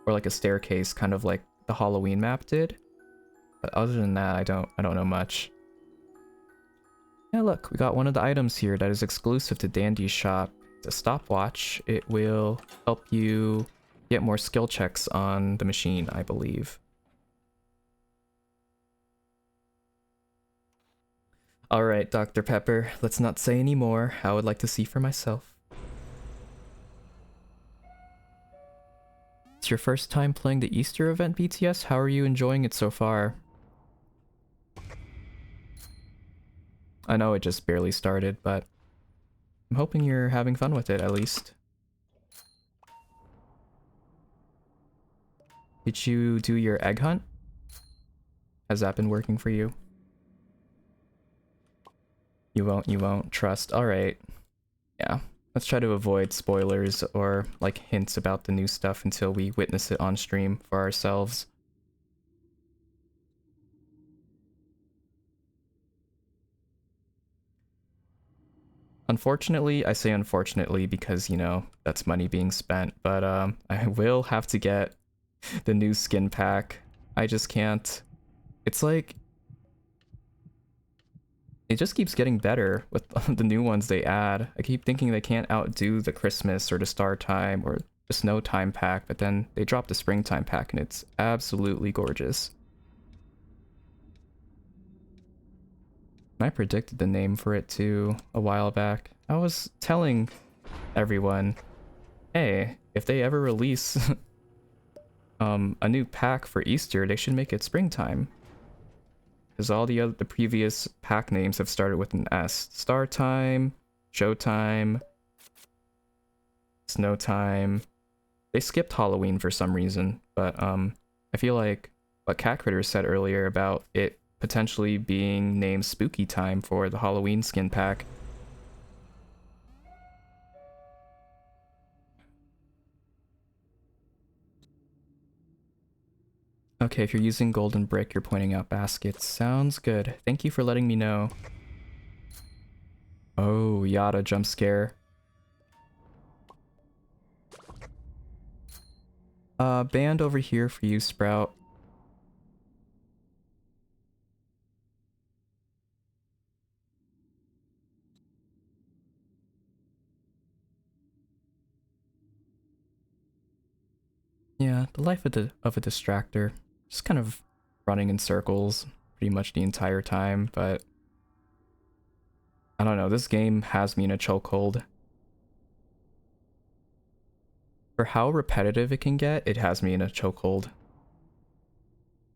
Speaker 1: or like a staircase, kind of like the Halloween map did. But other than that, I don't know much. Yeah, look, we got one of the items here that is exclusive to Dandy's shop. It's a stopwatch. It will help you get more skill checks on the machine, I believe. Alright, Dr. Pepper, let's not say any more. I would like to see for myself. It's your first time playing the Easter event, BTS? How are you enjoying it so far? I know it just barely started, but I'm hoping you're having fun with it, at least. Did you do your egg hunt? Has that been working for you? You won't trust. Alright. Yeah. Let's try to avoid spoilers or like hints about the new stuff until we witness it on stream for ourselves. Unfortunately, I say unfortunately because, you know, that's money being spent, but I will have to get the new skin pack. I just can't. It's like it just keeps getting better with the new ones they add. I keep thinking they can't outdo the Christmas or the Star Time or the Snow Time pack, but then they drop the Springtime pack and it's absolutely gorgeous. I predicted the name for it too a while back. I was telling everyone, hey, if they ever release a new pack for Easter, they should make it Springtime. Because all the previous pack names have started with an S. Star Time, Showtime, Snow Time. They skipped Halloween for some reason, but I feel like what Cat Critter said earlier about it potentially being named Spooky Time for the Halloween skin pack. Okay, if you're using Golden Brick, you're pointing out baskets. Sounds good. Thank you for letting me know. Oh, Yada jump scare. Band over here for you, Sprout. Yeah, the life of a distractor. Just kind of running in circles pretty much the entire time, but I don't know, this game has me in a chokehold. For how repetitive it can get, it has me in a chokehold.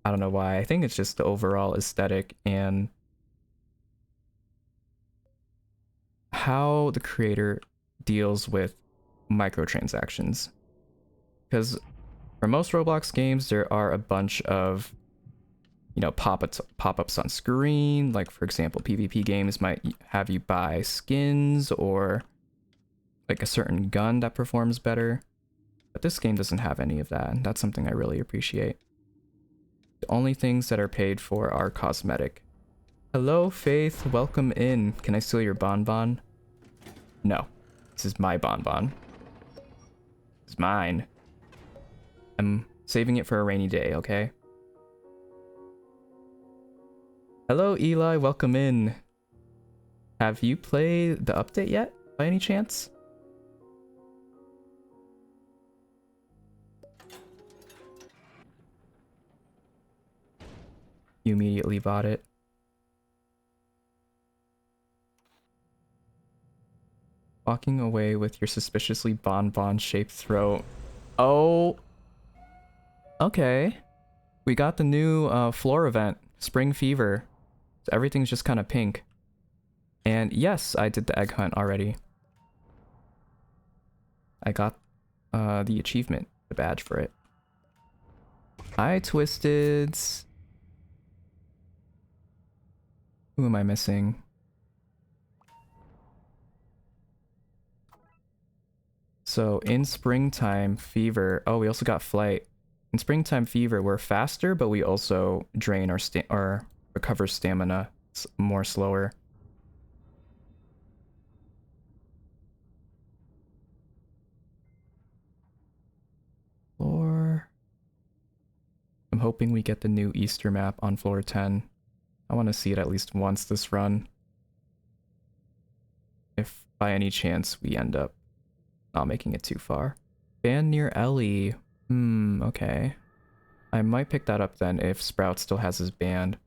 Speaker 1: I don't know why. I think it's just the overall aesthetic and how the creator deals with microtransactions. Because for most Roblox games, there are a bunch of, you know, pop-ups on screen. Like, for example, PvP games might have you buy skins or like a certain gun that performs better. But this game doesn't have any of that, and that's something I really appreciate. The only things that are paid for are cosmetic. Hello, Faith. Welcome in. Can I steal your bonbon? No. This is my bonbon. It's mine. I'm saving it for a rainy day, okay? Hello, Eli. Welcome in. Have you played the update yet, by any chance? You immediately bought it. Walking away with your suspiciously bonbon shaped throat. Oh. Okay. We got the new floor event, Spring Fever. So everything's just kind of pink. And yes, I did the egg hunt already. I got the achievement, the badge for it. Hi, Twisteds. Who am I missing? So in Springtime Fever, oh, we also got Flight. In Springtime Fever, we're faster, but we also drain our recover stamina more slower. Floor. I'm hoping we get the new Easter map on floor 10. I want to see it at least once this run. If by any chance we end up not making it too far. Band near Ellie. Okay. I might pick that up then if Sprout still has his band.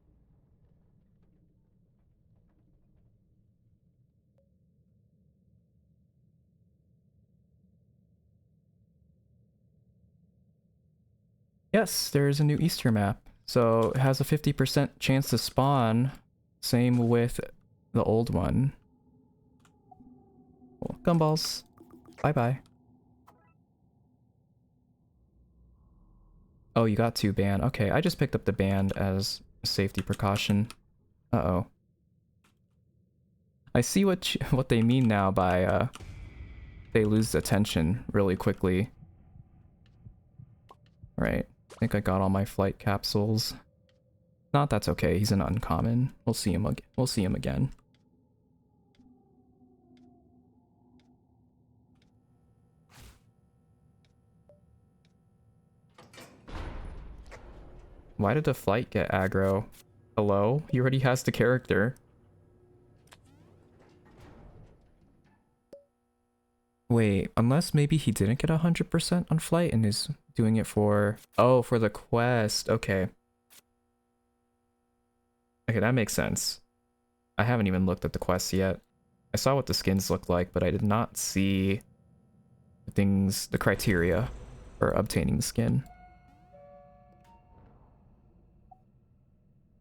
Speaker 1: Yes, there's a new Easter map. So it has a 50% chance to spawn. Same with the old one. Cool. Gumballs. Bye-bye. Oh, you got 2 band. Okay, I just picked up the band as a safety precaution. Uh-oh. I see what they mean now by they lose attention really quickly. Right. I think I got all my flight capsules. Not that's okay. He's an uncommon. We'll see him again. Why did the flight get aggro? Hello? He already has the character. Wait, unless maybe he didn't get 100% on flight and is doing it for... Oh, for the quest. Okay. Okay, that makes sense. I haven't even looked at the quests yet. I saw what the skins look like, but I did not see the criteria for obtaining the skin.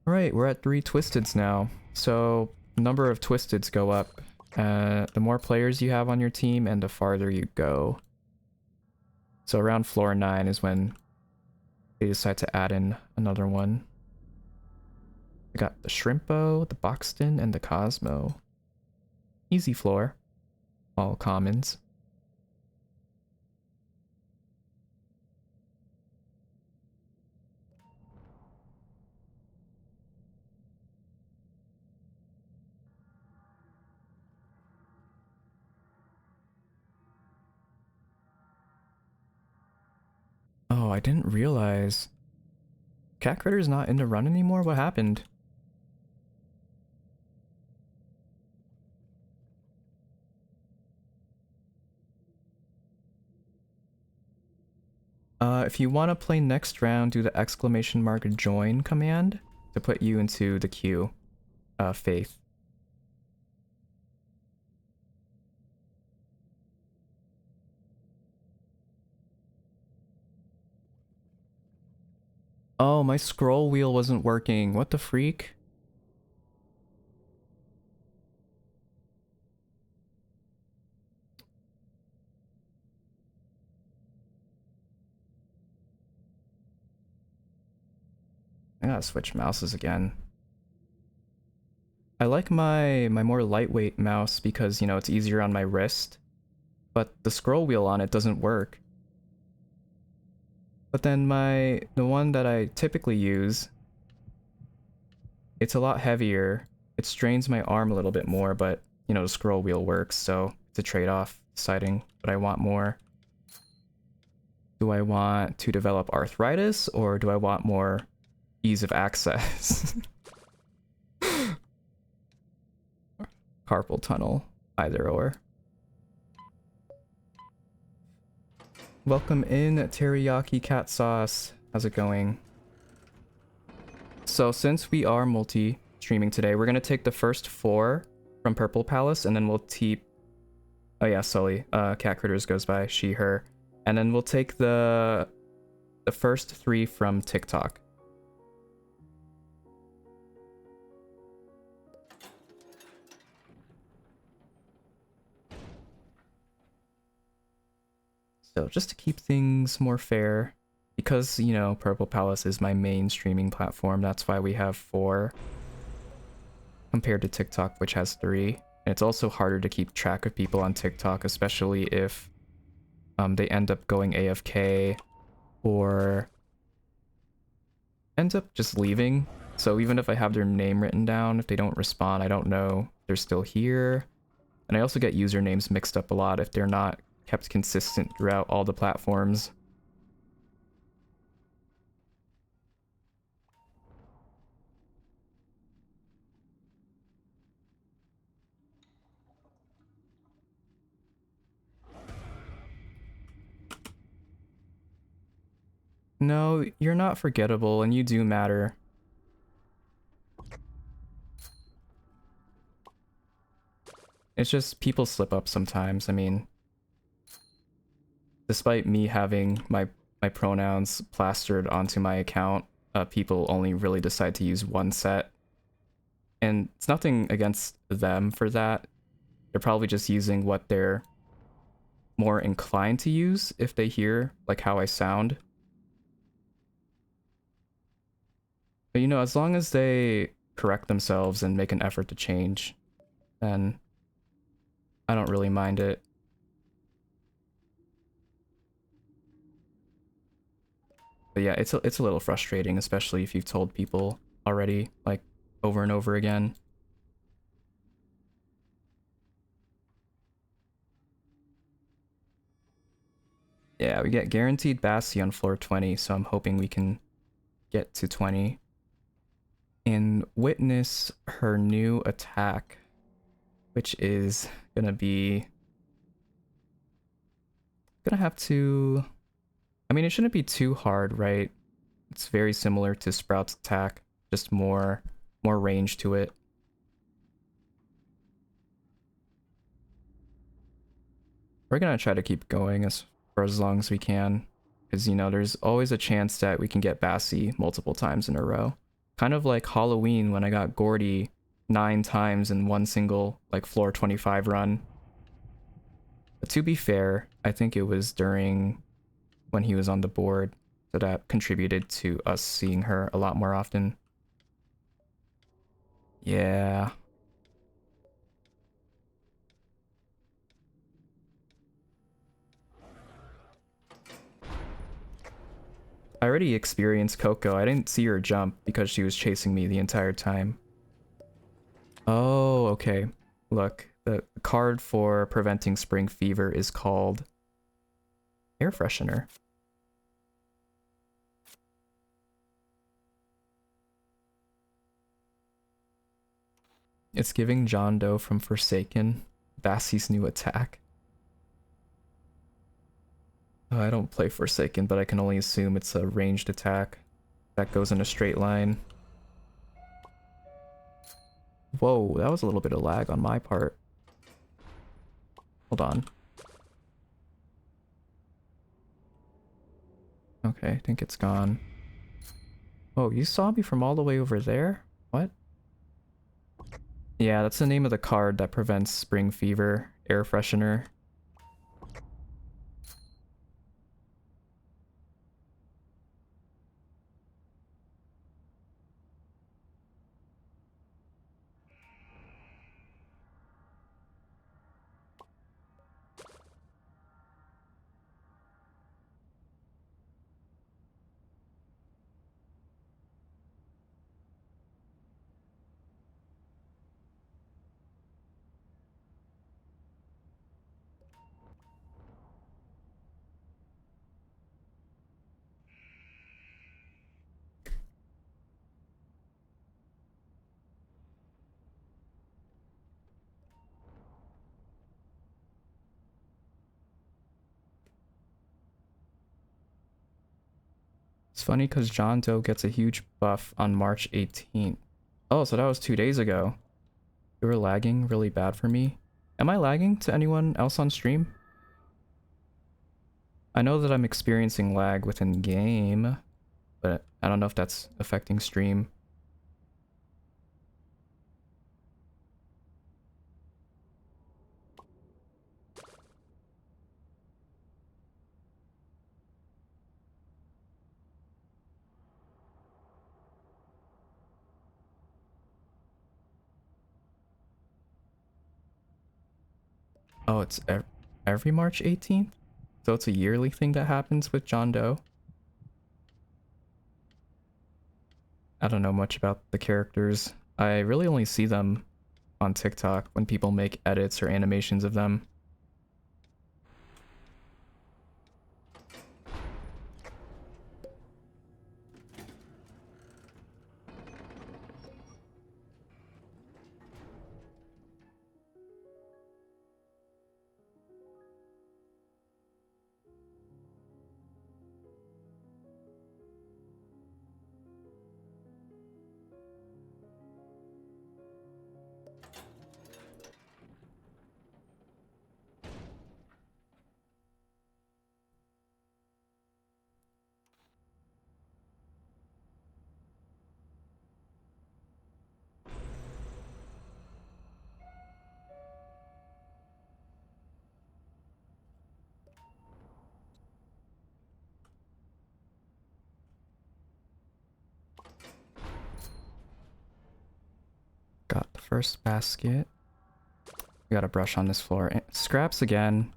Speaker 1: Alright, we're at 3 Twisteds now. So, number of Twisteds go up. The more players you have on your team and the farther you go. So around floor 9 is when they decide to add in another one. We got the Shrimpo, the Boxton, and the Cosmo. Easy floor. All commons. Oh, I didn't realize. Cat Critter's not in the run anymore? What happened? If you want to play next round, do the exclamation mark join command to put you into the queue. Faith. Oh, my scroll wheel wasn't working. What the freak? I gotta switch mouses again. I like my more lightweight mouse because, you know, it's easier on my wrist. But the scroll wheel on it doesn't work. But then the one that I typically use, it's a lot heavier. It strains my arm a little bit more, but, you know, the scroll wheel works, so it's a trade-off deciding what I want more. Do I want to develop arthritis, or do I want more ease of access? Carpal tunnel, either or. Welcome in, Teriyaki Cat Sauce. How's it going? So since we are multi-streaming today, we're gonna take the first 4 from Purple Palace, and then we'll keep Oh yeah, Sully. Cat Critters goes by she, her. And then we'll take the first 3 from TikTok. So just to keep things more fair, because, you know, Purple Palace is my main streaming platform, that's why we have 4 compared to TikTok, which has 3. And it's also harder to keep track of people on TikTok, especially if they end up going AFK or end up just leaving. So even if I have their name written down, if they don't respond, I don't know they're still here. And I also get usernames mixed up a lot if they're not kept consistent throughout all the platforms. No, you're not forgettable and you do matter. It's just people slip up sometimes. I mean, despite me having my pronouns plastered onto my account, people only really decide to use one set. And it's nothing against them for that. They're probably just using what they're more inclined to use if they hear like how I sound. But you know, as long as they correct themselves and make an effort to change, then I don't really mind it. But yeah, it's a little frustrating, especially if you've told people already, like, over and over again. Yeah, we get guaranteed Bassi on floor 20, so I'm hoping we can get to 20. And witness her new attack, which is gonna be... Gonna have to... I mean, it shouldn't be too hard, right? It's very similar to Sprout's attack, just more range to it. We're gonna try to keep going for as long as we can, because, you know, there's always a chance that we can get Bassi multiple times in a row. Kind of like Halloween when I got Gordy 9 times in one single, like, floor 25 run. But to be fair, I think it was during when he was on the board, so that contributed to us seeing her a lot more often. Yeah. I already experienced Coco. I didn't see her jump because she was chasing me the entire time. Oh, okay. Look, the card for preventing spring fever is called Air Freshener. It's giving John Doe from Forsaken, Bassie's new attack. Oh, I don't play Forsaken, but I can only assume it's a ranged attack that goes in a straight line. Whoa, that was a little bit of lag on my part. Hold on. Okay, I think it's gone. Oh, you saw me from all the way over there? What? Yeah, that's the name of the card that prevents spring fever, Air Freshener. It's funny because John Doe gets a huge buff on March 18th. Oh, so that was 2 days ago. You were lagging really bad for me. Am I lagging to anyone else on stream? I know that I'm experiencing lag within game, but I don't know if that's affecting stream. Oh, it's every March 18th? So it's a yearly thing that happens with John Doe? I don't know much about the characters. I really only see them on TikTok when people make edits or animations of them. Got the first basket. We got a brush on this floor. Scraps again.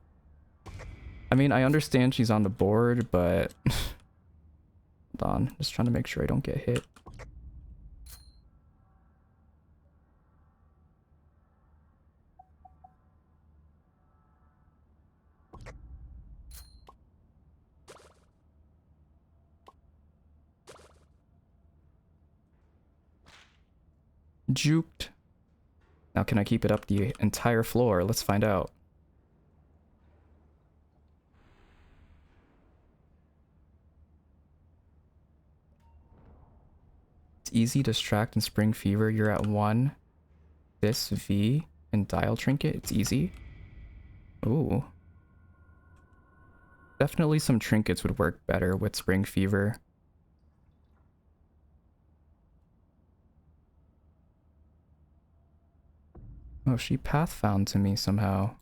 Speaker 1: I mean, I understand she's on the board, but... Hold on. Just trying to make sure I don't get hit. Juked. Now can I keep it up the entire floor? Let's find out. It's easy, distract, and spring fever. You're at 1. This V and dial trinket. It's easy. Ooh. Definitely some trinkets would work better with spring fever. Oh, she path found to me somehow.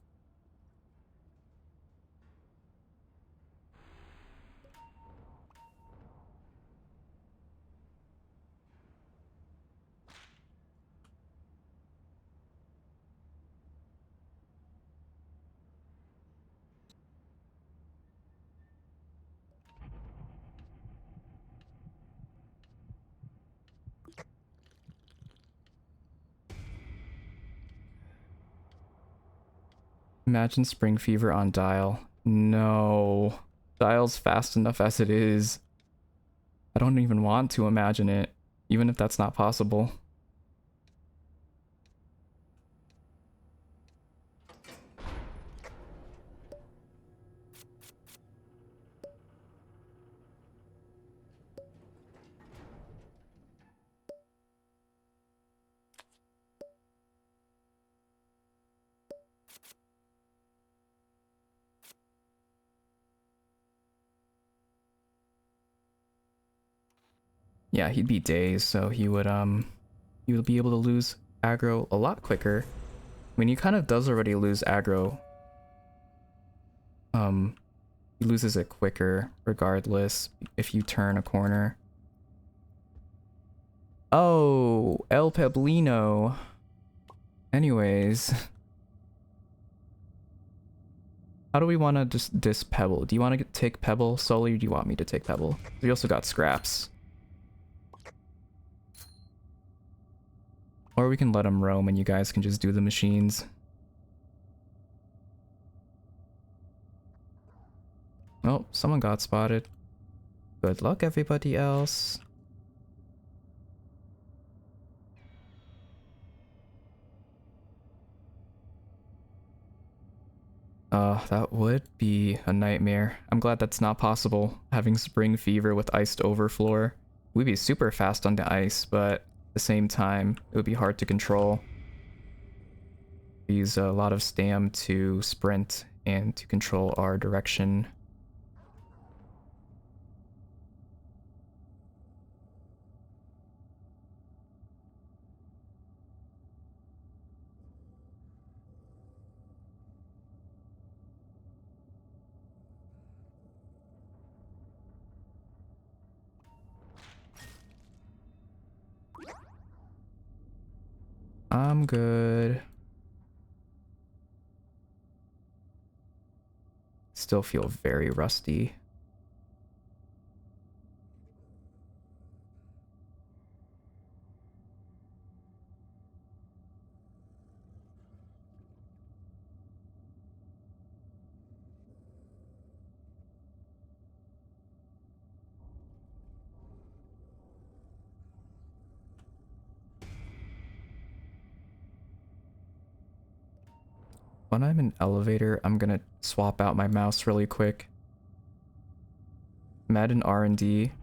Speaker 1: Imagine spring fever on dial. No. Dial's fast enough as it is. I don't even want to imagine it, even if that's not possible. Yeah, he'd be dazed, so he would be able to lose aggro a lot quicker. I mean, he kind of does already lose aggro. He loses it quicker regardless if you turn a corner. Oh, El Peblino. Anyways. How do we want to just diss Pebble? Do you want to take Pebble solely, or do you want me to take Pebble? We also got Scraps. Or we can let him roam and you guys can just do the machines. Oh, someone got spotted. Good luck, everybody else. That would be a nightmare. I'm glad that's not possible, having spring fever with iced over floor. We'd be super fast on the ice, but at the same time, it would be hard to control. We use a lot of stam to sprint and to control our direction. I'm good. Still feel very rusty. When I'm in elevator, I'm gonna swap out my mouse really quick. Med and R&D.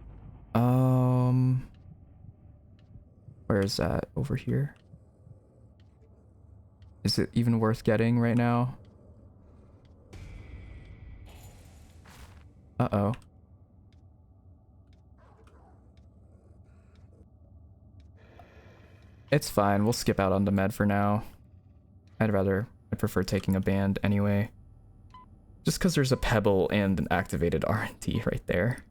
Speaker 1: Where is that? Over here? Is it even worth getting right now? Uh-oh. It's fine, we'll skip out on the med for now. I prefer taking a band anyway. Just because there's a pebble and an activated R&D right there.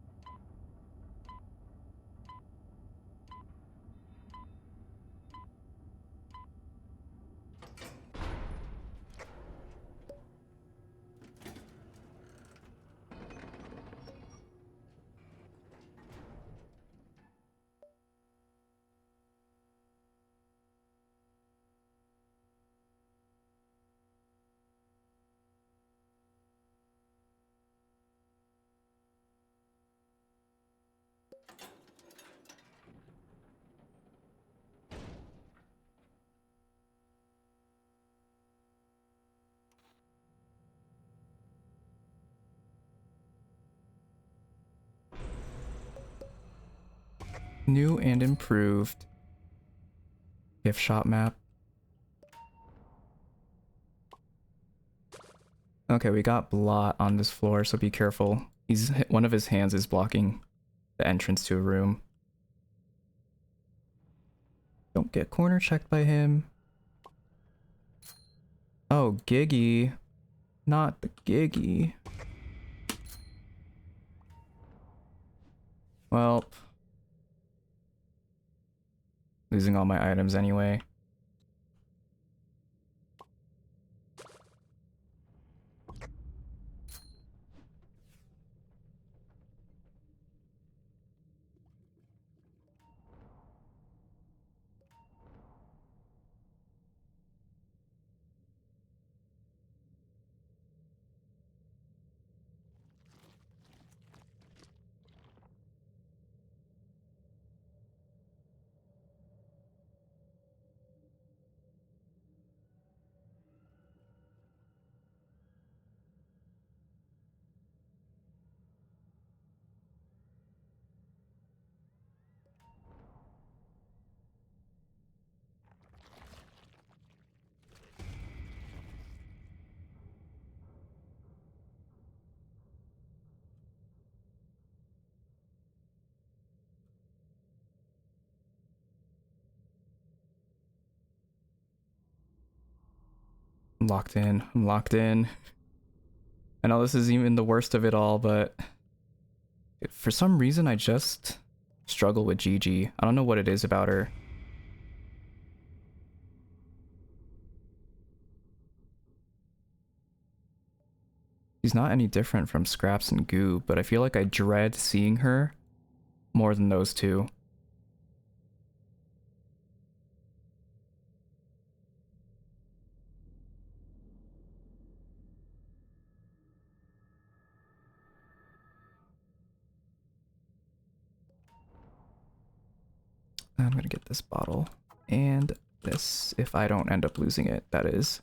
Speaker 1: New and improved gift shop map. Okay, we got Blot on this floor, so be careful. One of his hands is blocking the entrance to a room. Don't get corner checked by him. Oh, Giggy. Not the Giggy. Well, losing all my items anyway. I'm locked in. I'm locked in. I know this is even the worst of it all, but for some reason I just struggle with Gigi. I don't know what it is about her. She's not any different from Scraps and Goo, but I feel like I dread seeing her more than those two. I'm gonna get this bottle and this if I don't end up losing it, that is.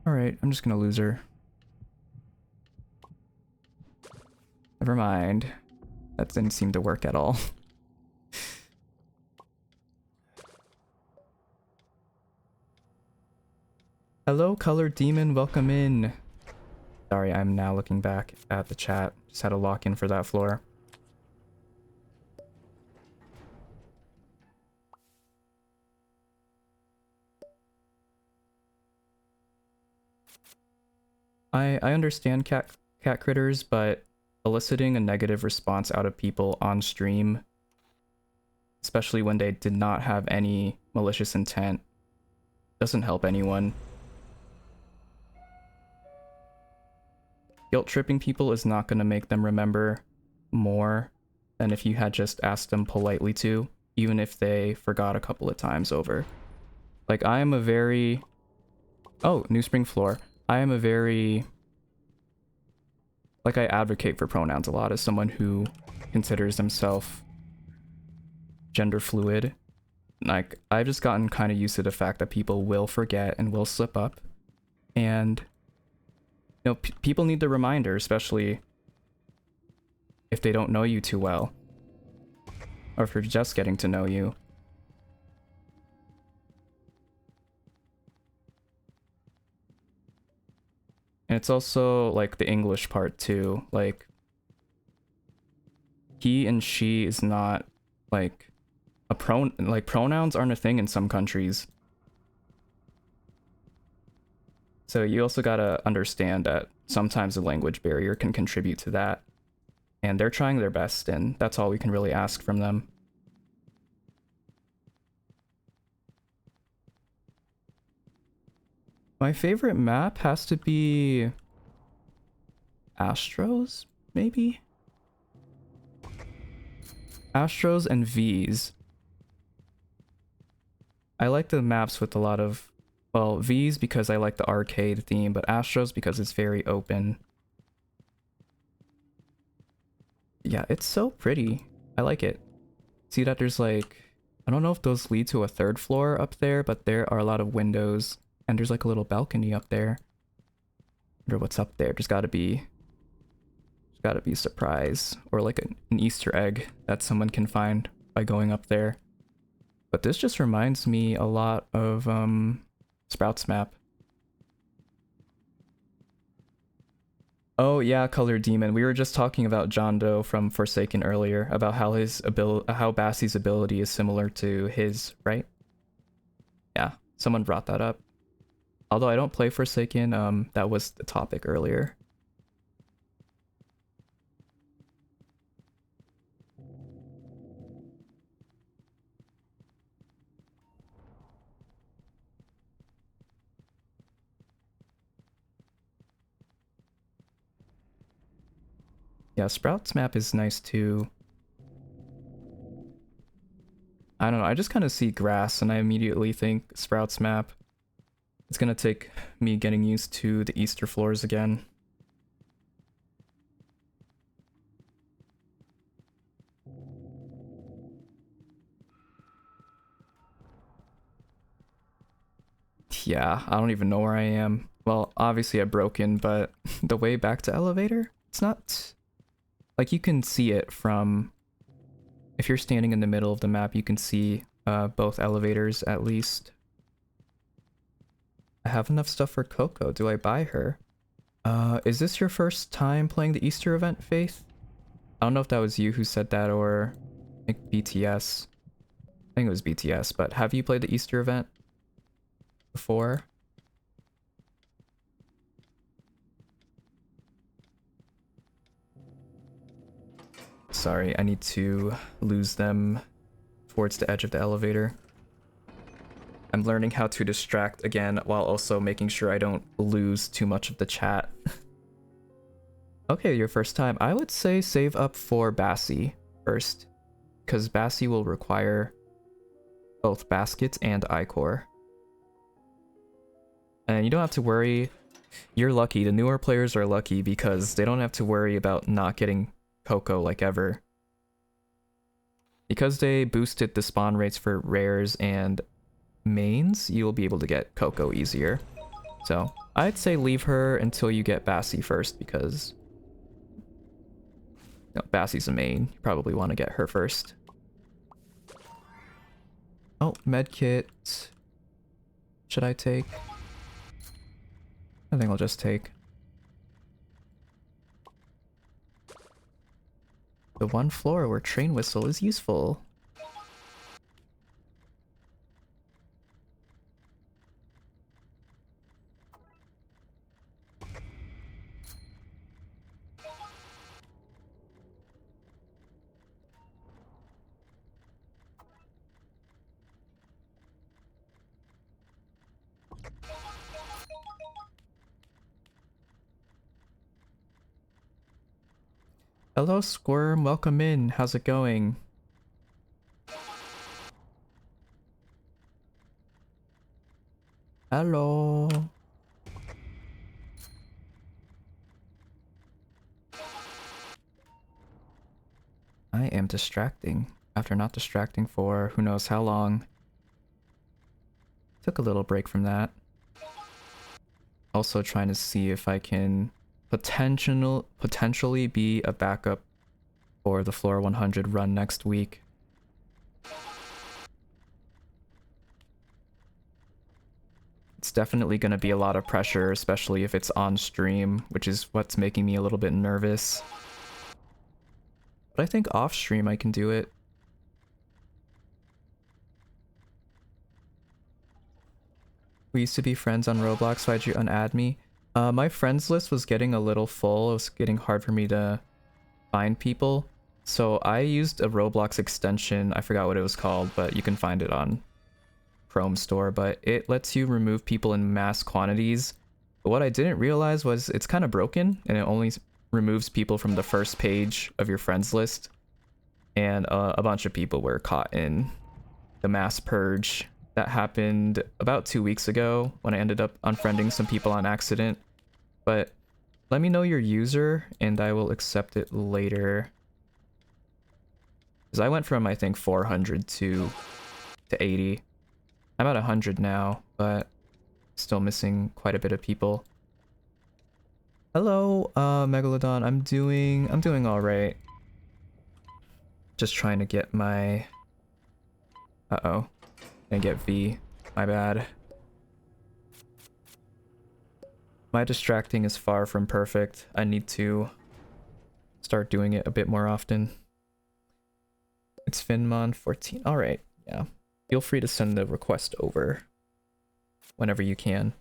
Speaker 1: Alright, I'm just gonna lose her. Never mind. That didn't seem to work at all. Hello, Colored Demon, welcome in. Sorry, I'm now looking back at the chat. Just had to lock in for that floor. I understand cat critters, but eliciting a negative response out of people on stream, especially when they did not have any malicious intent, doesn't help anyone. Guilt tripping people is not going to make them remember more than if you had just asked them politely to, even if they forgot a couple of times over. Like, I am a very... Oh, New Spring Floor. I am a very... Like, I advocate for pronouns a lot as someone who considers themselves gender fluid. Like, I've just gotten kind of used to the fact that people will forget and will slip up. And, you know, people need the reminder, especially if they don't know you too well. Or if you're just getting to know you. And it's also, like, the English part, too. Like, he and she is not, like, a pronouns aren't a thing in some countries. So you also gotta understand that sometimes the language barrier can contribute to that. And they're trying their best, and that's all we can really ask from them. My favorite map has to be Astros, maybe? Astros and V's. I like the maps with a lot of, well, V's because I like the arcade theme, but Astros because it's very open. Yeah, it's so pretty. I like it. See that there's like, I don't know if those lead to a third floor up there, but there are a lot of windows. And there's like a little balcony up there. I wonder what's up there. There's gotta be a surprise. Or like an Easter egg that someone can find by going up there. But this just reminds me a lot of Sprouts map. Oh yeah, Colored Demon. We were just talking about John Doe from Forsaken earlier, about how how Bassie's ability is similar to his, right? Yeah, someone brought that up. Although I don't play Forsaken, that was the topic earlier. Yeah, Sprouts map is nice too. I don't know, I just kind of see grass and I immediately think Sprouts map. It's gonna take me getting used to the Easter floors again. Yeah, I don't even know where I am. Well, obviously I broke in, but the way back to elevator? It's not... Like, you can see it from... If you're standing in the middle of the map, you can see both elevators at least. I have enough stuff for Coco. Do I buy her? Is this your first time playing the Easter event, Faith? I don't know if that was you who said that or I think BTS. I think it was BTS, but have you played the Easter event before? Sorry, I need to lose them towards the edge of the elevator. I'm learning how to distract again while also making sure I don't lose too much of the chat. Okay, your first time. I would say save up for Bassie first, because Bassie will require both baskets and Ichor. And you don't have to worry. You're lucky. The newer players are lucky because they don't have to worry about not getting Coco like ever. Because they boosted the spawn rates for rares and mains, you'll be able to get Coco easier. So I'd say leave her until you get Bassie first because Bassie's a main. You probably want to get her first. Oh, medkit. Should I take? I think I'll just take the one floor where train whistle is useful. Hello, Squirm. Welcome in. How's it going? Hello. I am distracting after not distracting for who knows how long. Took a little break from that. Also trying to see if I can potentially be a backup for the floor 100 run next week. It's definitely going to be a lot of pressure, especially if it's on stream, which is what's making me a little bit nervous. But I think off stream I can do it. We used to be friends on Roblox. Why'd you unadd me? My friends list was getting a little full. It was getting hard for me to find people. So I used a Roblox extension. I forgot what it was called, but you can find it on Chrome store. But it lets you remove people in mass quantities. But what I didn't realize was it's kind of broken, and it only removes people from the first page of your friends list. And a bunch of people were caught in the mass purge. That happened about 2 weeks ago when I ended up unfriending some people on accident. But let me know your user and I will accept it later. Because I went from, I think, 400 to 80. I'm at 100 now, but still missing quite a bit of people. Hello, Megalodon. I'm doing all right. Just trying to get my... Uh-oh. I get V. My bad. My distracting is far from perfect. I need to start doing it a bit more often. It's Finmon14. Alright, yeah. Feel free to send the request over whenever you can.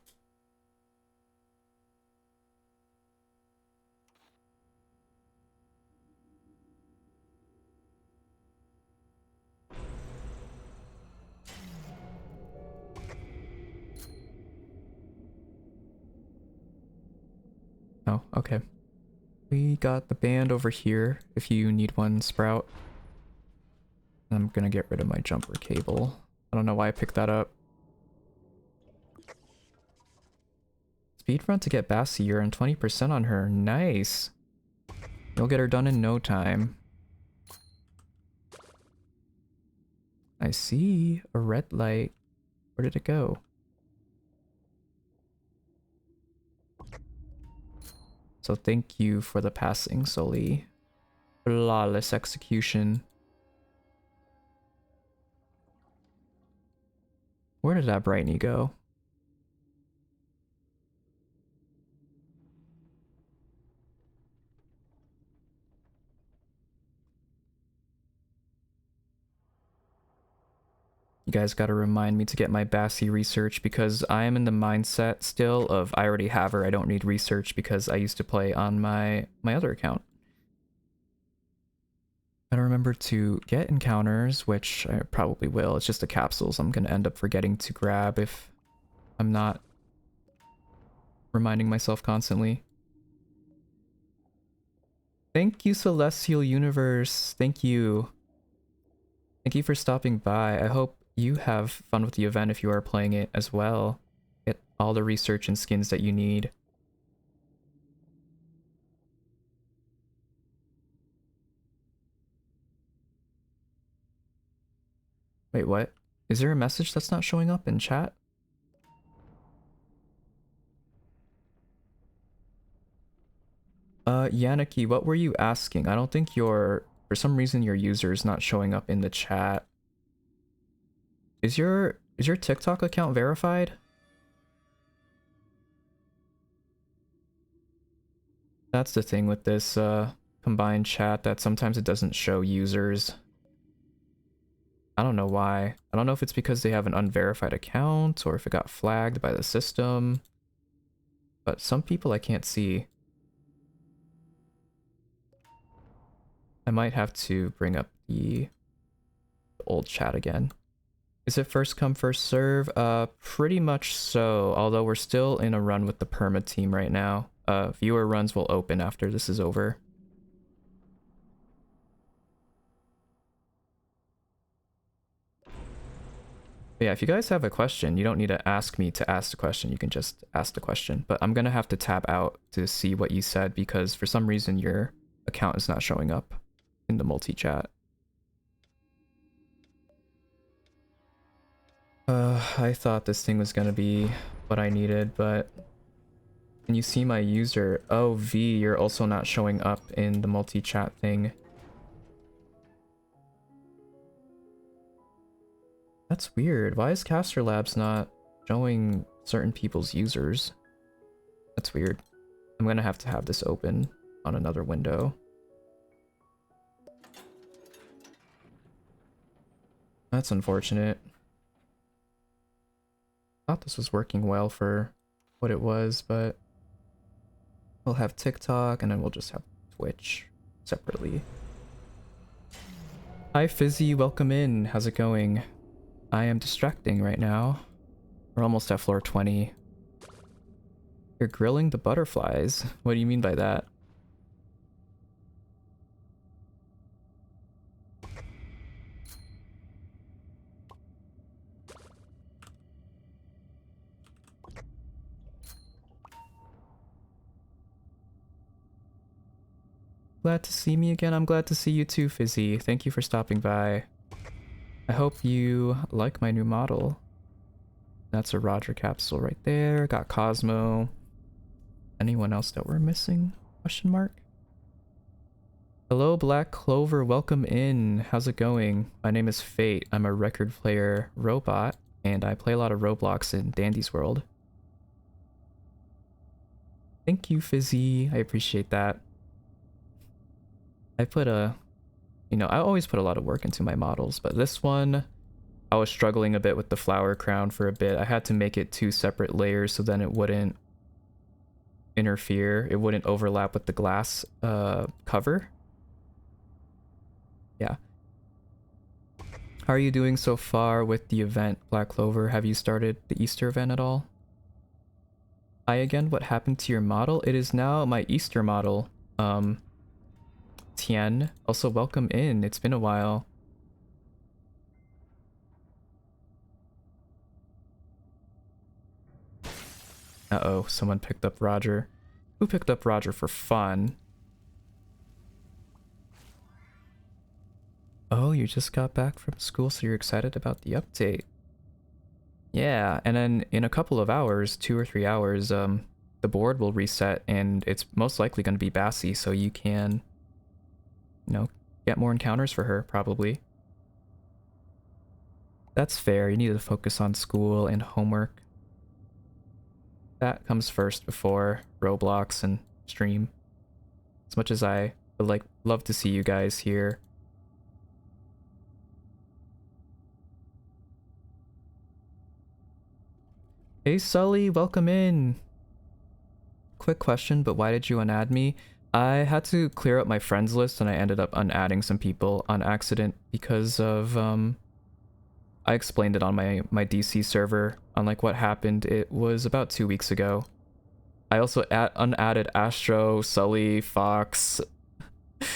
Speaker 1: Oh, okay. We got the band over here if you need one, Sprout. I'm gonna get rid of my jumper cable. I don't know why I picked that up. Speedrun to get Bassie, you're in 20% on her. Nice. You'll get her done in no time. I see a red light. Where did it go? So thank you for the passing, Sully. Flawless execution. Where did that Brightney go? You guys gotta remind me to get my Bassie research because I am in the mindset still of I already have her, I don't need research because I used to play on my other account. Gotta remember to get encounters, which I probably will. It's just the capsules I'm gonna end up forgetting to grab if I'm not reminding myself constantly. Thank you, Celestial Universe. Thank you. Thank you for stopping by. I hope you have fun with the event if you are playing it as well. Get all the research and skins that you need. Wait, what? Is there a message that's not showing up in chat? Yaniki, what were you asking? I don't think for some reason your user is not showing up in the chat. Is your TikTok account verified? That's the thing with this combined chat, that sometimes it doesn't show users. I don't know why. I don't know if it's because they have an unverified account or if it got flagged by the system. But some people I can't see. I might have to bring up the old chat again. Is it first come, first serve? Pretty much so, although we're still in a run with the perma team right now. Viewer runs will open after this is over. But yeah, if you guys have a question, you don't need to ask me to ask the question. You can just ask the question. But I'm gonna have to tab out to see what you said because for some reason your account is not showing up in the multi-chat. I thought this thing was gonna be what I needed, but can you see my user? Oh, V, you're also not showing up in the multi-chat thing. That's weird. Why is Caster Labs not showing certain people's users? That's weird. I'm gonna have to have this open on another window. That's unfortunate. Thought this was working well for what it was, but we'll have TikTok and then we'll just have Twitch separately. Hi Fizzy, welcome in. How's it going? I am distracting right now. We're almost at floor 20. You're grilling the butterflies? What do you mean by that? Glad to see me again. I'm glad to see you too, Fizzy. Thank you for stopping by. I hope you like my new model. That's a Roger capsule right there. Got Cosmo. Anyone else that we're missing? Question mark? Hello, Black Clover. Welcome in. How's it going? My name is Fate. I'm a record player robot, and I play a lot of Roblox in Dandy's World. Thank you, Fizzy. I appreciate that. I put a... You know, I always put a lot of work into my models, but this one, I was struggling a bit with the flower crown for a bit. I had to make it 2 separate layers so then it wouldn't interfere. It wouldn't overlap with the glass cover. Yeah. How are you doing so far with the event, Black Clover? Have you started the Easter event at all? Hi again, what happened to your model? It is now my Easter model. Tien, also welcome in. It's been a while. Uh-oh, someone picked up Roger. Who picked up Roger for fun? Oh, you just got back from school, so you're excited about the update. Yeah, and then in a couple of hours, 2 or 3 hours, the board will reset and it's most likely going to be Bassie, so you can, you know, get more encounters for her, probably. That's fair, you need to focus on school and homework. That comes first before Roblox and stream. As much as I would love to see you guys here. Hey Sully, welcome in. Quick question, but why did you unadd me? I had to clear up my friends list and I ended up unadding some people on accident because of I explained it on my DC server on like what happened. It was about 2 weeks ago. I also unadded Astro, Sully, Fox. It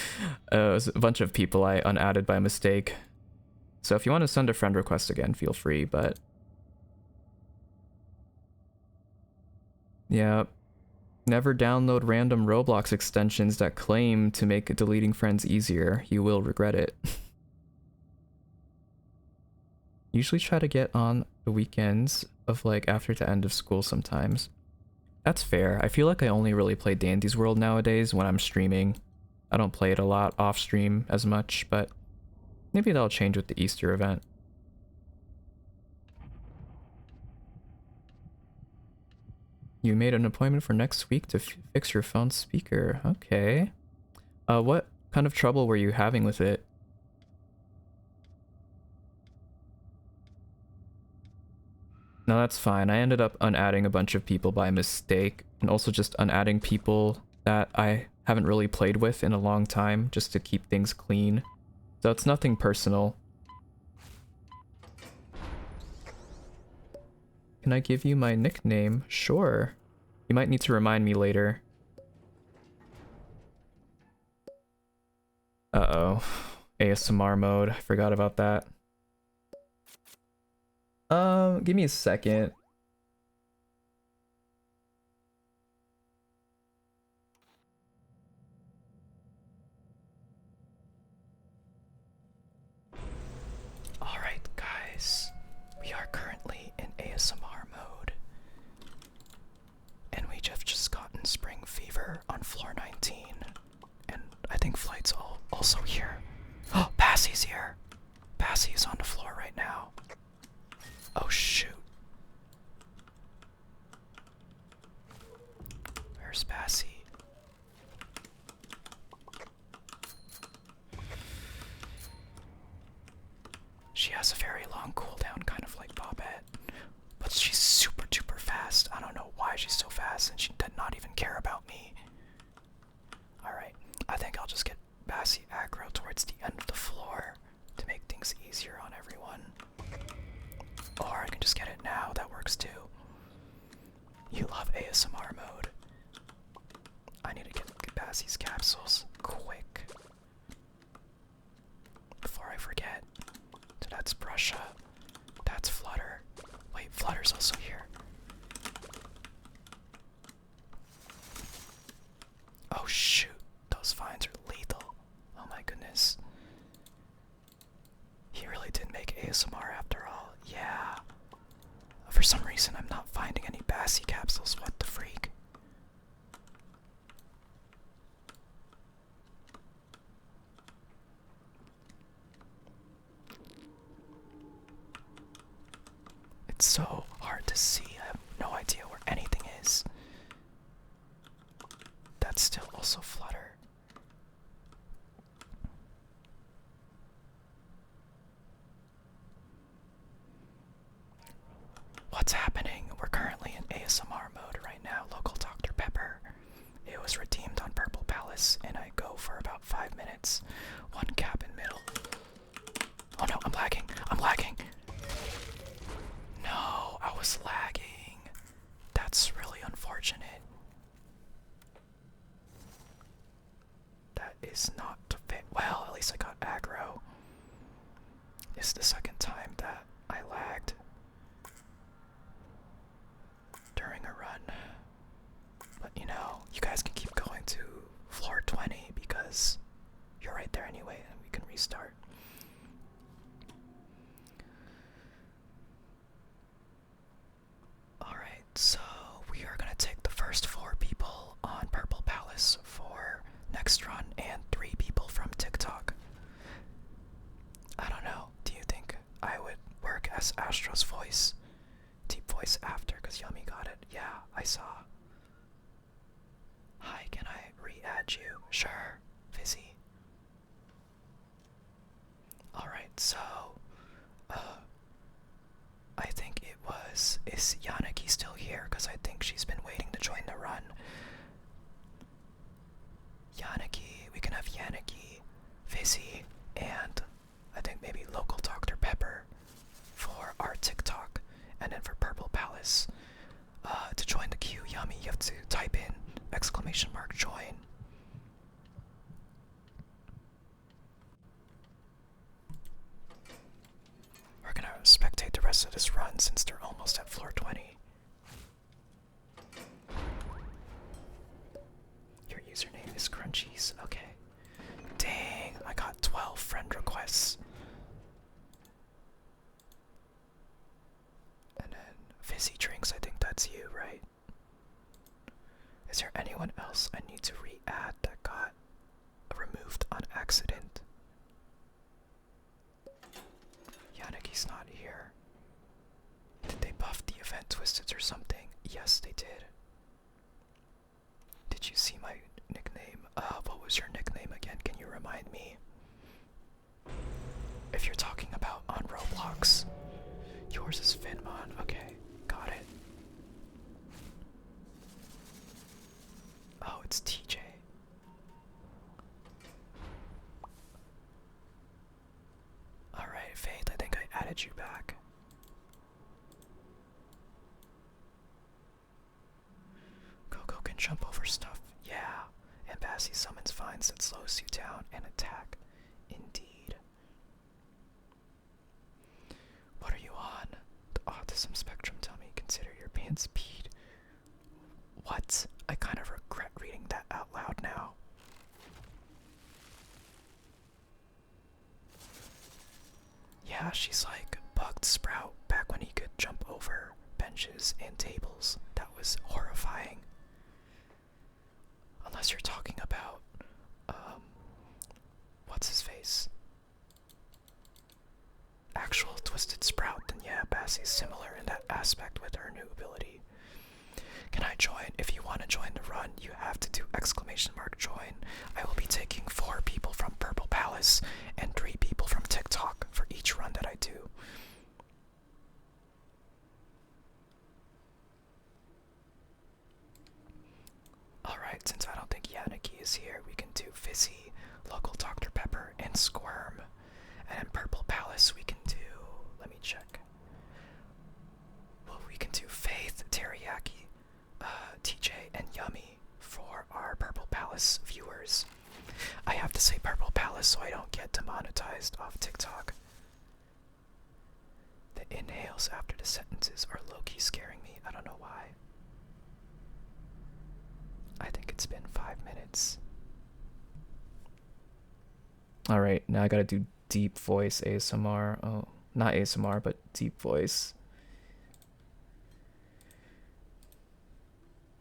Speaker 1: was a bunch of people I unadded by mistake. So if you want to send a friend request again, feel free, but... Yeah. Never download random Roblox extensions that claim to make deleting friends easier. You will regret it. Usually try to get on the weekends of like after the end of school sometimes. That's fair. I feel like I only really play Dandy's World nowadays when I'm streaming. I don't play it a lot off stream as much, but maybe that'll change with the Easter event. You made an appointment for next week to fix your phone speaker. Okay. What kind of trouble were you having with it? No, that's fine. I ended up unadding a bunch of people by mistake, and also just unadding people that I haven't really played with in a long time, just to keep things clean. So it's nothing personal. Can I give you my nickname? Sure. You might need to remind me later. Uh-oh. ASMR mode. I forgot about that. Give me a second. Alright, guys. We are currently in ASMR mode. And we have just gotten spring fever on floor 19. And I think Flight's also here. Oh, Bassy's here. Passy is on the floor right now. Oh, shoot. Where's Passy? She has a very long cooldown, kind of like Bobette. But she's super duper fast. I don't know why she's so fast, and she did not even care about me. Alright, I think I'll just get Passy aggro towards the end of the floor to make things easier on everyone. Or I can just get it now, that works too. You love ASMR mode. I need to get Passy's capsules quick. Before I forget. So that's Brusha. That's Flutter. Wait, Flutter's also here. Oh shoot, those vines are lethal. Oh my goodness. He really did make ASMR after all. Yeah. For some reason, I'm not finding any Passy capsules. What the freak? It's so hard to see. I have no idea where anything is. That's still also Flutter. What's happening? We're currently in ASMR mode right now. Local Dr. Pepper. It was redeemed on Purple Palace, and I go for about 5 minutes. One cap in middle. Oh no, I'm lagging. I'm lagging. No, I was lagging. That's really unfortunate. That is not fit. Well, at least I got aggro. It's the second time that I lagged during a run. But you know, you guys can keep going to floor 20 because you're right there anyway and we can restart. Alright, so we are gonna take the first 4 people on Purple Palace for next run and 3 people from TikTok. I don't know, do you think I would work as Astro's voice? Deep voice after, because Yummy got it. Yeah, I saw. Hi, can I re-add you? Sure, Fizzy. Alright, so, I think it was, is Yaniki still here? Because I think she's been waiting to join the run. Yaniki, we can have Yaniki, Fizzy, and I think maybe local Dr. Pepper for our TikTok. And then for Purple Palace, to join the queue, Yummy, you have to type in !join. We're gonna spectate the rest of this run since they're almost at floor 20. Your username is Crunchies. Okay. Dang, I got 12 friend requests. And then Fizzy Drinks, I think that's you, right? Is there anyone else I need to re-add that got removed on accident? Yaniki's not here. Did they buff the event Twisted or something? Yes, they did. What was your nickname again? Can you remind me? If you're talking about on Roblox, yours is Finmon. Okay, got it. Oh, it's TJ. Alright, Faith, I think I added you back. Coco can jump over stuff. Yeah. And Bassy summons vines that slows you down and attack. Indeed. What are you on? The autism spectrum tummy. Consider your pants peed. What? I kind of regret reading that out loud now. Yeah, she's like bugged Sprout back when he could jump over benches and tables. That was horrifying. Unless you're talking about, what's his face? Actual Twisted Sprout, then yeah, Bassy's similar in that aspect with her new ability. Can I join? If you want to join the run, you have to do !join. I will be taking 4 people from Purple Palace and 3 people from TikTok for each run that I do. Alright, since I don't think Yannicki is here, we can do Fizzy, Local Dr. Pepper, and Squirm. And in Purple Palace we can do, let me check. Well, we can do Faith, Teriyaki, TJ, and Yummy for our Purple Palace viewers. I have to say Purple Palace so I don't get demonetized off TikTok. The inhales after the sentences are low-key scaring me. I don't know why. I think it's been 5 minutes. Alright, now I gotta do deep voice ASMR. Oh, not ASMR, but deep voice.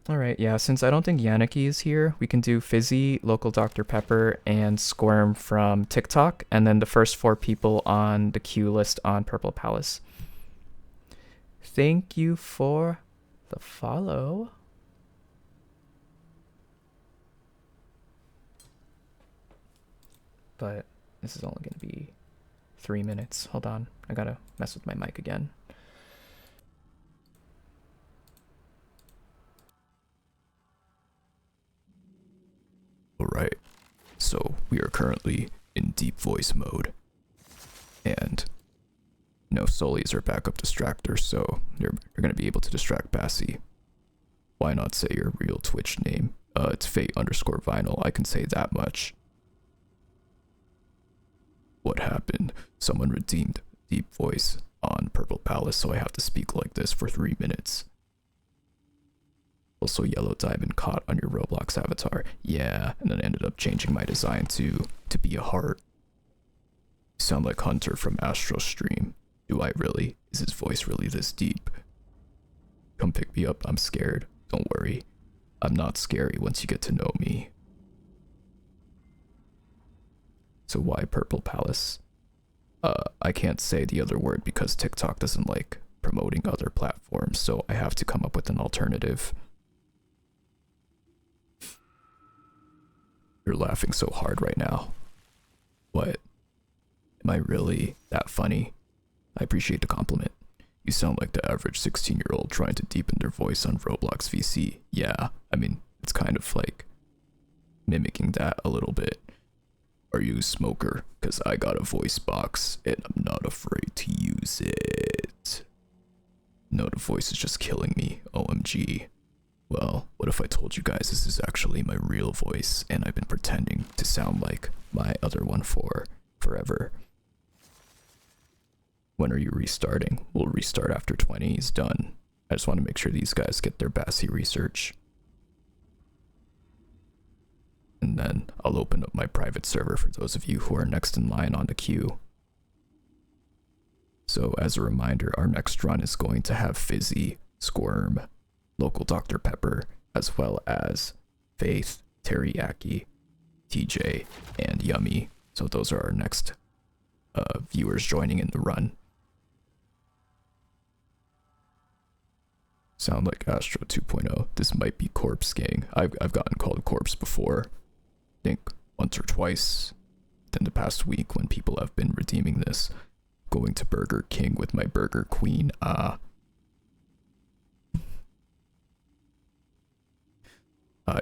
Speaker 1: Alright, yeah, since I don't think Yannicki is here, we can do Fizzy, Local Dr. Pepper, and Squirm from TikTok, and then the first 4 people on the queue list on Purple Palace. Thank you for the follow. But this is only going to be 3 minutes. Hold on, I gotta mess with my mic again. Alright, so we are currently in deep voice mode. And no Solis are backup distractors, so you're going to be able to distract Bassy. Why not say your real Twitch name? It's Fate_Vinyl, I can say that much. What happened? Someone redeemed deep voice on Purple Palace, so I have to speak like this for 3 minutes. Also, Yellow Diamond caught on your Roblox avatar. Yeah, and then ended up changing my design to be a heart. You sound like Hunter from Astro Stream. Do I really? Is his voice really this deep? Come pick me up, I'm scared. Don't worry. I'm not scary once you get to know me. So why Purple Palace? I can't say the other word because TikTok doesn't like promoting other platforms, so I have to come up with an alternative. You're laughing so hard right now. What? Am I really that funny? I appreciate the compliment. You sound like the average 16-year-old trying to deepen their voice on Roblox VC. Yeah, I mean, it's kind of like mimicking that a little bit. Are you a smoker? Cause I got a voice box and I'm not afraid to use it. No, the voice is just killing me. OMG. Well, what if I told you guys this is actually my real voice and I've been pretending to sound like my other one for forever? When are you restarting? We'll restart after 20 is done. I just want to make sure these guys get their Bassy research. And then I'll open up my private server for those of you who are next in line on the queue. So as a reminder, our next run is going to have Fizzy, Squirm, Local Dr. Pepper, as well as Faith, Teriyaki, TJ, and Yummy. So those are our next viewers joining in the run. Sound like Astro 2.0. This might be Corpse Gang. I've gotten called Corpse before. think once or twice in the past week when people have been redeeming this. Going to Burger King with my Burger Queen. Hi,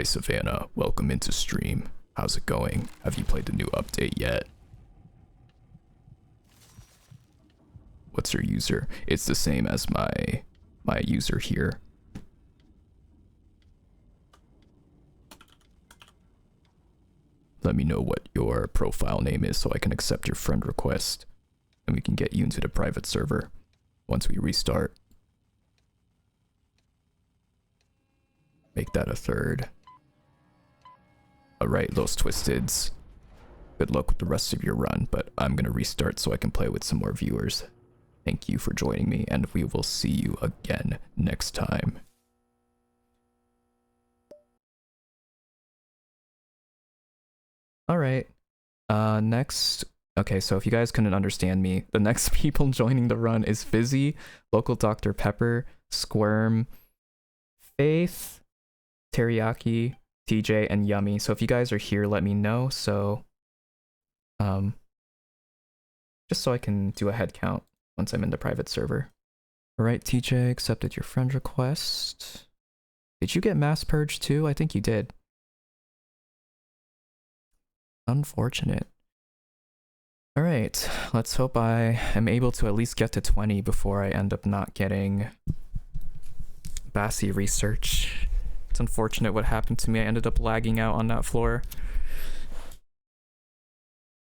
Speaker 1: Savannah. Welcome into stream. How's it going? Have you played the new update yet? What's your user? It's the same as my user here. Let me know what your profile name is so I can accept your friend request. And we can get you into the private server once we restart. Make that a third. Alright, Los Twisteds. Good luck with the rest of your run, but I'm gonna restart so I can play with some more viewers. Thank you for joining me, and we will see you again next time. Alright. Next. Okay, so if you guys couldn't understand me, the next people joining the run is Fizzy, Local Dr. Pepper, Squirm, Faith, Teriyaki, TJ, and Yummy. So if you guys are here, let me know. So, just so I can do a head count once I'm in the private server. Alright, TJ, accepted your friend request. Did you get mass purge too? I think you did. Unfortunate. Alright, let's hope I am able to at least get to 20 before I end up not getting Bassi research. It's unfortunate what happened to me. I ended up lagging out on that floor.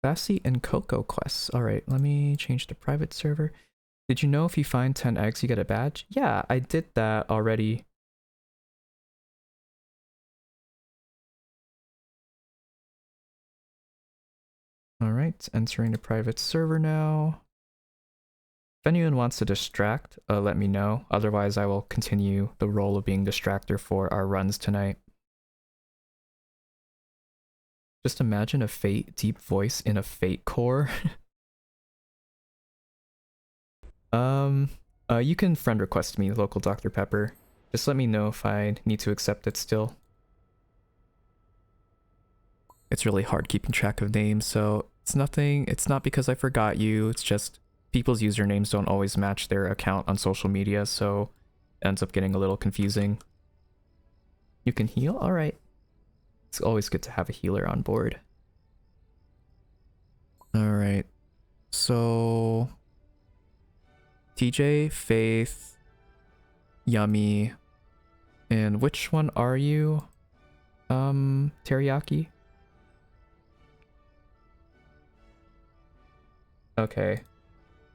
Speaker 1: Bassi and Coco quests. Alright, let me change to private server. Did you know if you find 10 eggs you get a badge? Yeah, I did that already. Alright, entering the private server now. If anyone wants to distract, let me know. Otherwise, I will continue the role of being distractor for our runs tonight. Just imagine a Fate deep voice in a Fate core. You can friend request me, Local Dr. Pepper. Just let me know if I need to accept it still. It's really hard keeping track of names, so it's not because I forgot you, it's just people's usernames don't always match their account on social media, so it ends up getting a little confusing. You can heal? Alright. It's always good to have a healer on board. Alright. So TJ, Faith, Yummy, and which one are you? Teriyaki? Okay.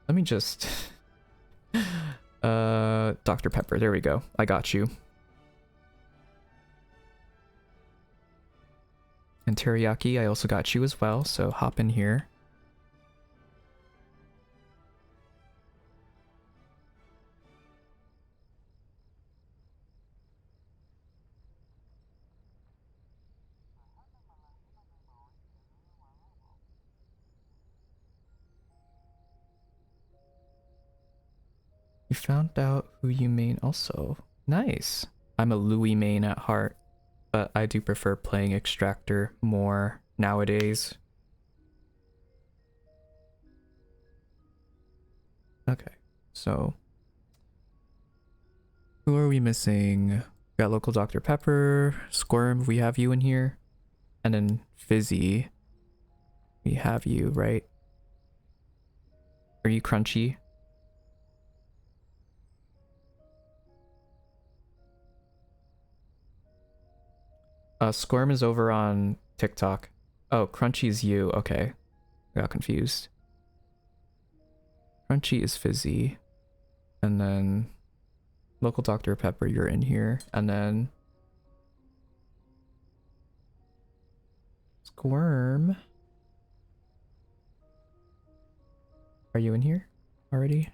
Speaker 1: Let me just... Dr. Pepper, there we go. I got you. And Teriyaki, I also got you as well, so hop in here. You found out who you main also. Nice. I'm a Louis main at heart, but I do prefer playing Extractor more nowadays. Okay, so who are we missing? We got Local Dr. Pepper, Squirm, we have you in here, and then Fizzy, we have you, right? Are you Crunchy? Squirm is over on TikTok. Oh, Crunchy's you. Okay. I got confused. Crunchy is Fizzy. And then Local Dr. Pepper, you're in here. And then Squirm. Are you in here already?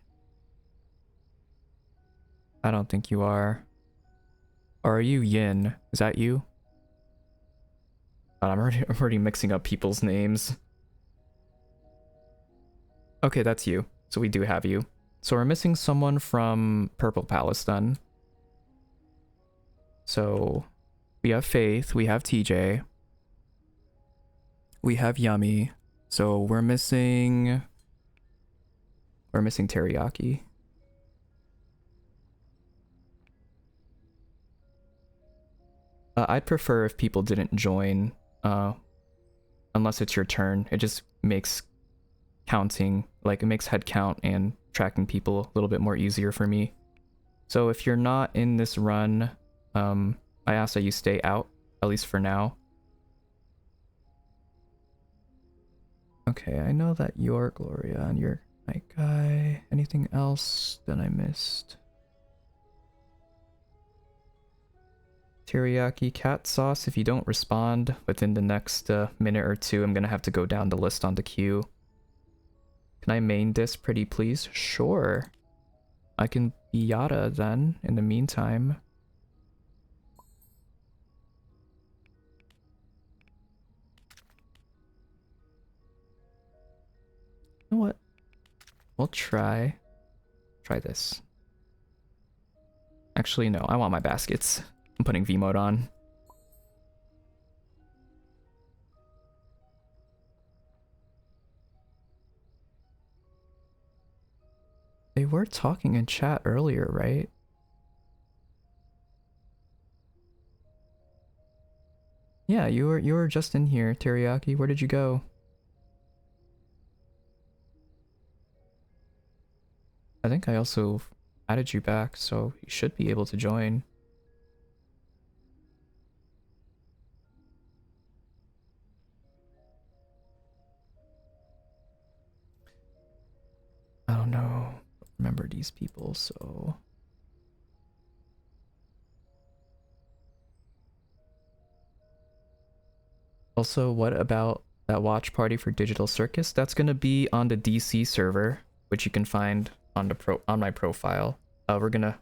Speaker 1: I don't think you are. Or are you Yin? Is that you? I'm already mixing up people's names. Okay, that's you. So we do have you. So we're missing someone from Purple Palace then. So we have Faith, we have TJ. we have yummy. So we're missing teriyaki. I'd prefer if people didn't join, unless it's your turn. It just makes counting, like it makes head count and tracking people a little bit more easier for me. So if you're not in this run, I ask that you stay out, at least for now. Okay, I know that you're Gloria and you're Night Guy. Anything else that I missed? Teriyaki cat sauce. If you don't respond within the next minute or two, I'm gonna have to go down the list on the queue. Can I main this pretty please? Sure. I can be Yada then, in the meantime. You know what? We'll try this. Actually, no, I want my baskets. I'm putting V mode on. They were talking in chat earlier, right? Yeah, you were just in here, Teriyaki. Where did you go? I think I also added you back, so you should be able to join. I don't know. Remember these people, so also, what about that watch party for Digital Circus? That's gonna be on the DC server, which you can find on the on my profile. We're gonna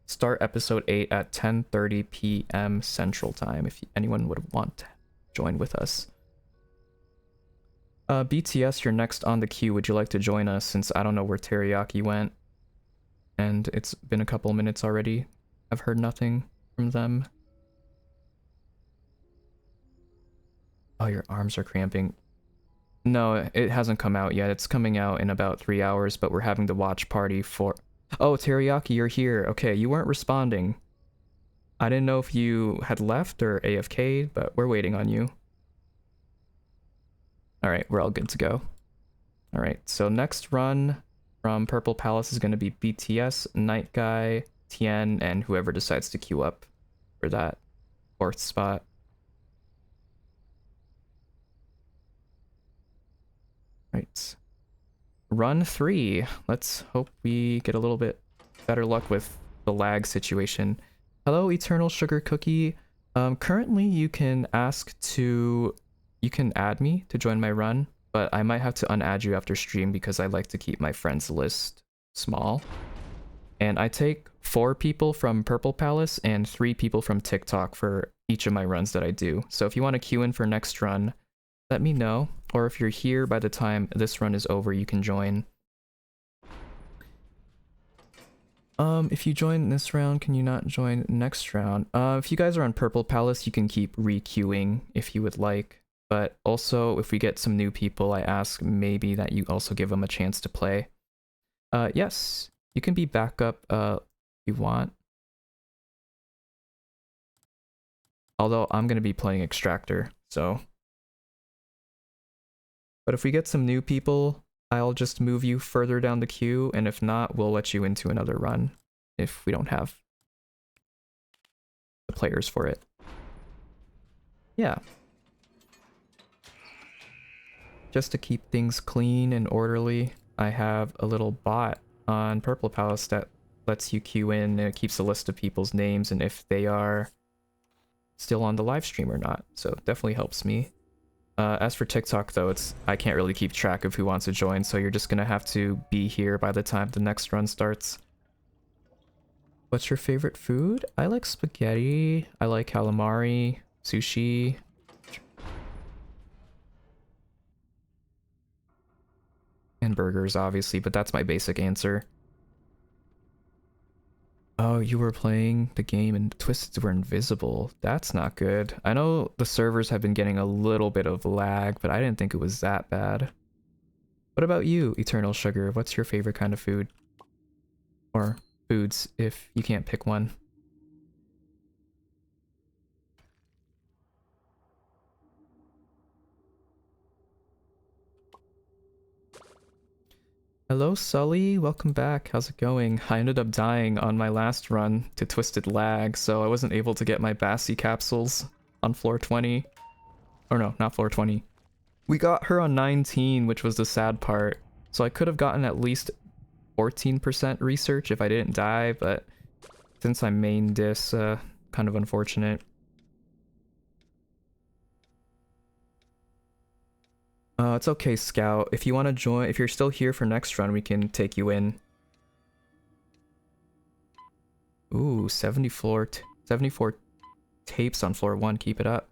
Speaker 1: start episode 8 at 10:30 p.m. Central Time. If anyone would want to join with us. BTS, you're next on the queue. Would you like to join us? Since I don't know where Teriyaki went, and it's been a couple minutes already. I've heard nothing from them. Oh, your arms are cramping. No, it hasn't come out yet. It's coming out in about 3 hours, but we're having the watch party for... Oh, Teriyaki, you're here. Okay, you weren't responding. I didn't know if you had left or AFK'd, but we're waiting on you. Alright, we're all good to go. Alright, so next run from Purple Palace is going to be BTS, Night Guy, Tien, and whoever decides to queue up for that 4th spot. Right. Run 3. Let's hope we get a little bit better luck with the lag situation. Hello, Eternal Sugar Cookie. Currently you can add me to join my run, but I might have to unadd you after stream because I like to keep my friends list small. And I take 4 people from Purple Palace and 3 people from TikTok for each of my runs that I do. So if you want to queue in for next run, let me know. Or if you're here by the time this run is over, you can join. If you join this round, can you not join next round? If you guys are on Purple Palace, you can keep re-queuing if you would like. But also, if we get some new people, I ask maybe that you also give them a chance to play. Yes, you can be backup if you want. Although I'm going to be playing Extractor, so... But if we get some new people, I'll just move you further down the queue, and if not, we'll let you into another run if we don't have the players for it. Yeah. Just to keep things clean and orderly, I have a little bot on Purple Palace that lets you queue in, and it keeps a list of people's names and if they are still on the live stream or not, so it definitely helps me. As for TikTok, though, I can't really keep track of who wants to join, so you're just gonna have to be here by the time the next run starts. What's your favorite food? I like spaghetti, I like calamari, sushi. And burgers, obviously, but that's my basic answer. Oh, you were playing the game and the Twisteds were invisible. That's not good. I know the servers have been getting a little bit of lag, but I didn't think it was that bad. What about you, Eternal Sugar? What's your favorite kind of food? Or foods, if you can't pick one. Hello, Sully. Welcome back. How's it going? I ended up dying on my last run to Twisted Lag, so I wasn't able to get my Bassi capsules on floor 20. Or no, not floor 20. We got her on 19, which was the sad part. So I could have gotten at least 14% research if I didn't die, but since I mained this, kind of unfortunate. It's okay, Scout. If you want to join, if you're still here for next run, we can take you in. Ooh, 74 tapes on floor 1. Keep it up.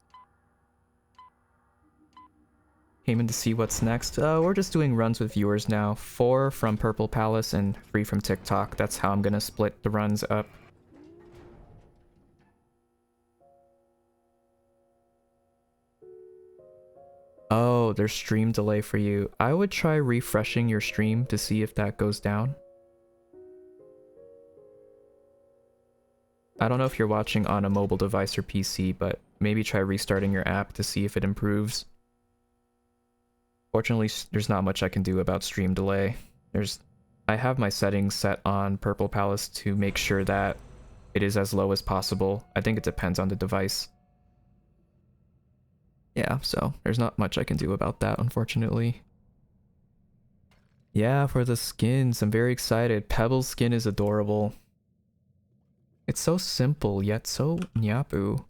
Speaker 1: Came in to see what's next. We're just doing runs with viewers now. 4 from Purple Palace and 3 from TikTok. That's how I'm gonna split the runs up. Oh, there's stream delay for you. I would try refreshing your stream to see if that goes down. I don't know if you're watching on a mobile device or PC, but maybe try restarting your app to see if it improves. Fortunately, there's not much I can do about stream delay. I have my settings set on Purple Palace to make sure that it is as low as possible. I think it depends on the device. Yeah, so there's not much I can do about that, unfortunately. Yeah, for the skins, I'm very excited. Pebble's skin is adorable. It's so simple, yet so nyapu.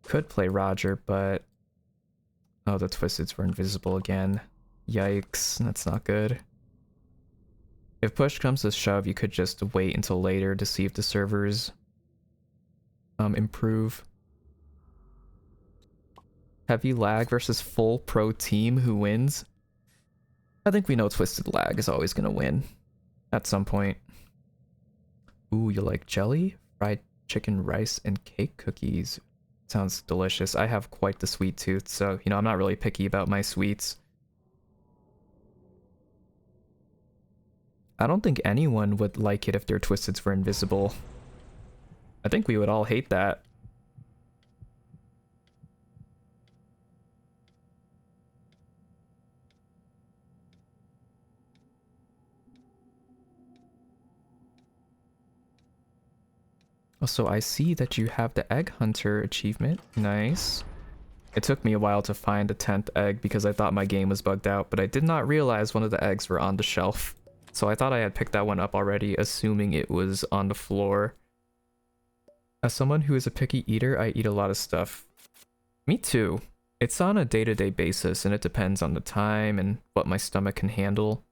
Speaker 1: Could play Roger, but... Oh, the Twisteds were invisible again. Yikes, that's not good. If push comes to shove, you could just wait until later to see if the servers improve. Heavy lag versus full pro team, who wins? I think we know Twisted Lag is always gonna win at some point. Ooh, you like jelly? Fried chicken, rice, and cake cookies. Sounds delicious. I have quite the sweet tooth, so, you know, I'm not really picky about my sweets. I don't think anyone would like it if their Twisteds were invisible. I think we would all hate that. Also, I see that you have the Egg Hunter achievement. Nice. It took me a while to find the 10th egg because I thought my game was bugged out, but I did not realize one of the eggs were on the shelf. So I thought I had picked that one up already, assuming it was on the floor. As someone who is a picky eater, I eat a lot of stuff. Me too. It's on a day-to-day basis, and it depends on the time and what my stomach can handle.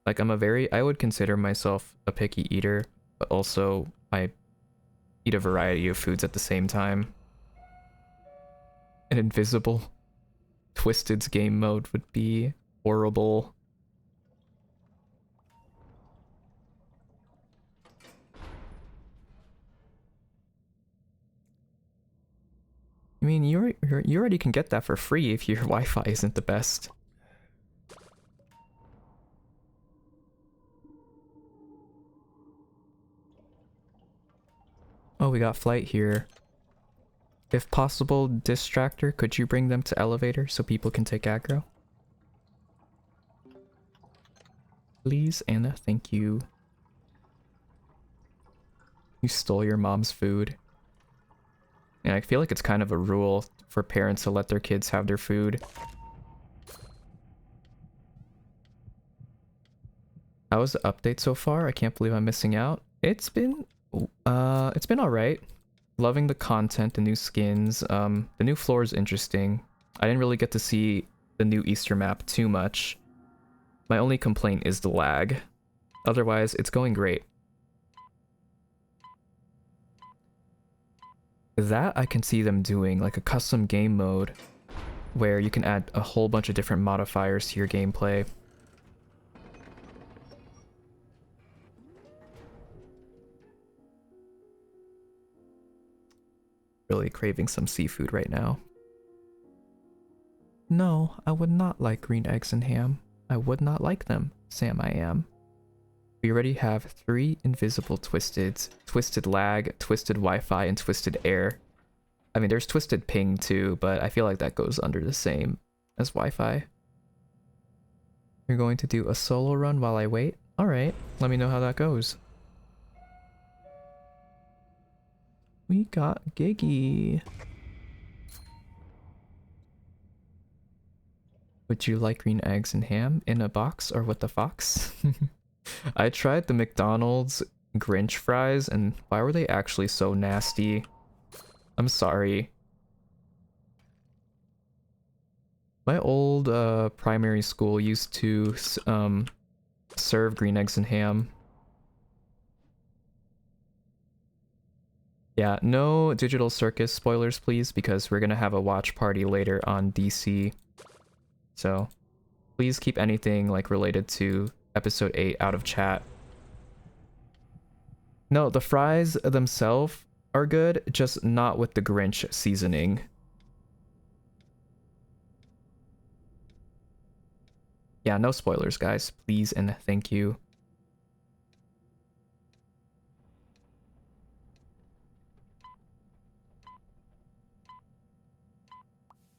Speaker 1: Like, I would consider myself a picky eater, but also I eat a variety of foods at the same time. An invisible Twisted's game mode would be horrible. I mean, you already can get that for free if your Wi-Fi isn't the best. Oh, we got flight here. If possible, Distractor, could you bring them to elevator so people can take aggro? Please, Anna, thank you. You stole your mom's food. And I feel like it's kind of a rule for parents to let their kids have their food. How was the update so far? I can't believe I'm missing out. It's been alright. Loving the content, the new skins. The new floor is interesting. I didn't really get to see the new Easter map too much. My only complaint is the lag. Otherwise, it's going great. That I can see them doing, like a custom game mode. where you can add a whole bunch of different modifiers to your gameplay. Really craving some seafood right now. No, I would not like green eggs and ham. I would not like them, Sam I am. We already have 3 invisible twisteds. Twisted lag, twisted Wi-Fi, and twisted air. I mean, there's twisted ping too, but I feel like that goes under the same as Wi-Fi. You're going to do a solo run while I wait? Alright, let me know how that goes. We got Giggy. Would you like green eggs and ham in a box or with the fox? I tried the McDonald's Grinch fries and why were they actually so nasty? I'm sorry. My old primary school used to serve green eggs and ham. Yeah, no Digital Circus spoilers please, because we're gonna have a watch party later on DC. So please keep anything like related to episode 8 out of chat. No, the fries themselves are good, just not with the Grinch seasoning. Yeah, no spoilers, guys. Please and thank you.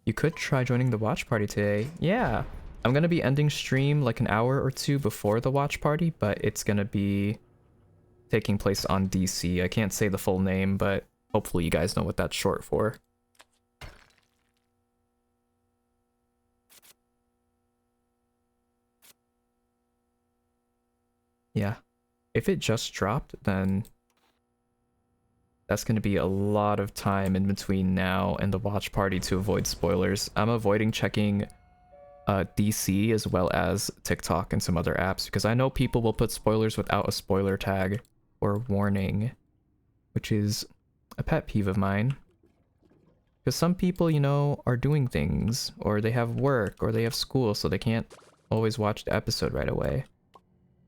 Speaker 1: You could try joining the watch party today. Yeah, I'm gonna be ending stream like an hour or 2 before the watch party, but it's gonna be taking place on DC. I can't say the full name, but hopefully you guys know what that's short for. Yeah, if it just dropped, then that's going to be a lot of time in between now and the watch party to avoid spoilers. I'm avoiding checking DC as well as TikTok and some other apps because I know people will put spoilers without a spoiler tag or warning, which is a pet peeve of mine. Because some people, you know, are doing things, or they have work, or they have school, so they can't always watch the episode right away.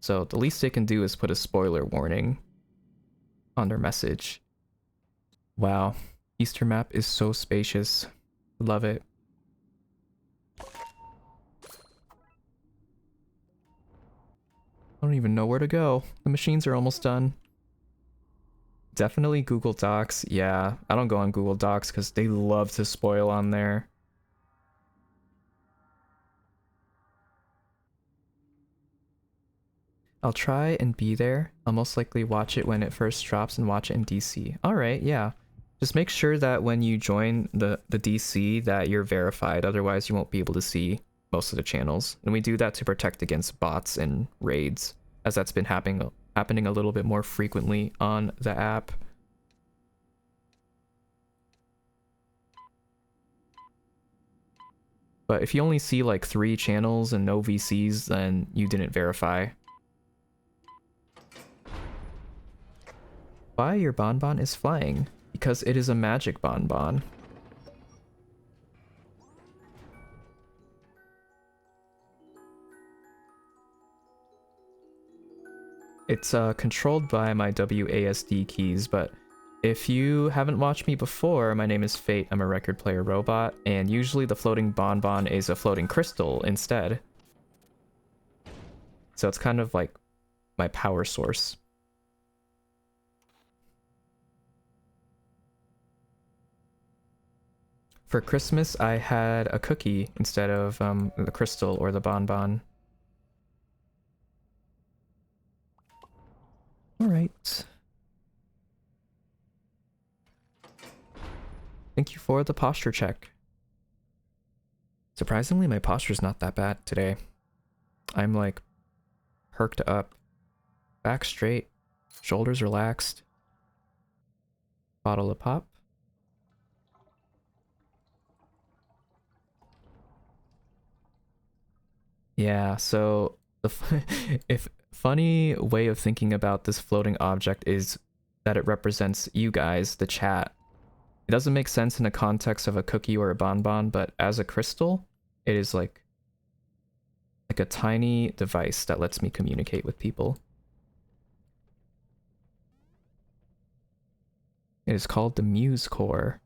Speaker 1: So the least they can do is put a spoiler warning on their message. Wow, Easter map is so spacious. Love it. I don't even know where to go. The machines are almost done. Definitely Google Docs. Yeah, I don't go on Google Docs because they love to spoil on there. I'll try and be there. I'll most likely watch it when it first drops and watch it in DC. Alright, yeah. Just make sure that when you join the DC that you're verified, otherwise you won't be able to see most of the channels. And we do that to protect against bots and raids, as that's been happening a little bit more frequently on the app. But if you only see like 3 channels and no VCs, then you didn't verify. Why your bonbon is flying? Because it is a magic bonbon. It's controlled by my WASD keys, but if you haven't watched me before, my name is Fate, I'm a record player robot, and usually the floating bonbon is a floating crystal instead. So it's kind of like my power source. For Christmas, I had a cookie instead of the crystal or the bonbon. Alright. Thank you for the posture check. Surprisingly, my posture's not that bad today. I'm like perked up, back straight, shoulders relaxed. Bottle of pop. Yeah, so the if funny way of thinking about this floating object is that it represents you guys, the chat. It doesn't make sense in the context of a cookie or a bonbon, but as a crystal, it is like a tiny device that lets me communicate with people. It is called the Muse Core.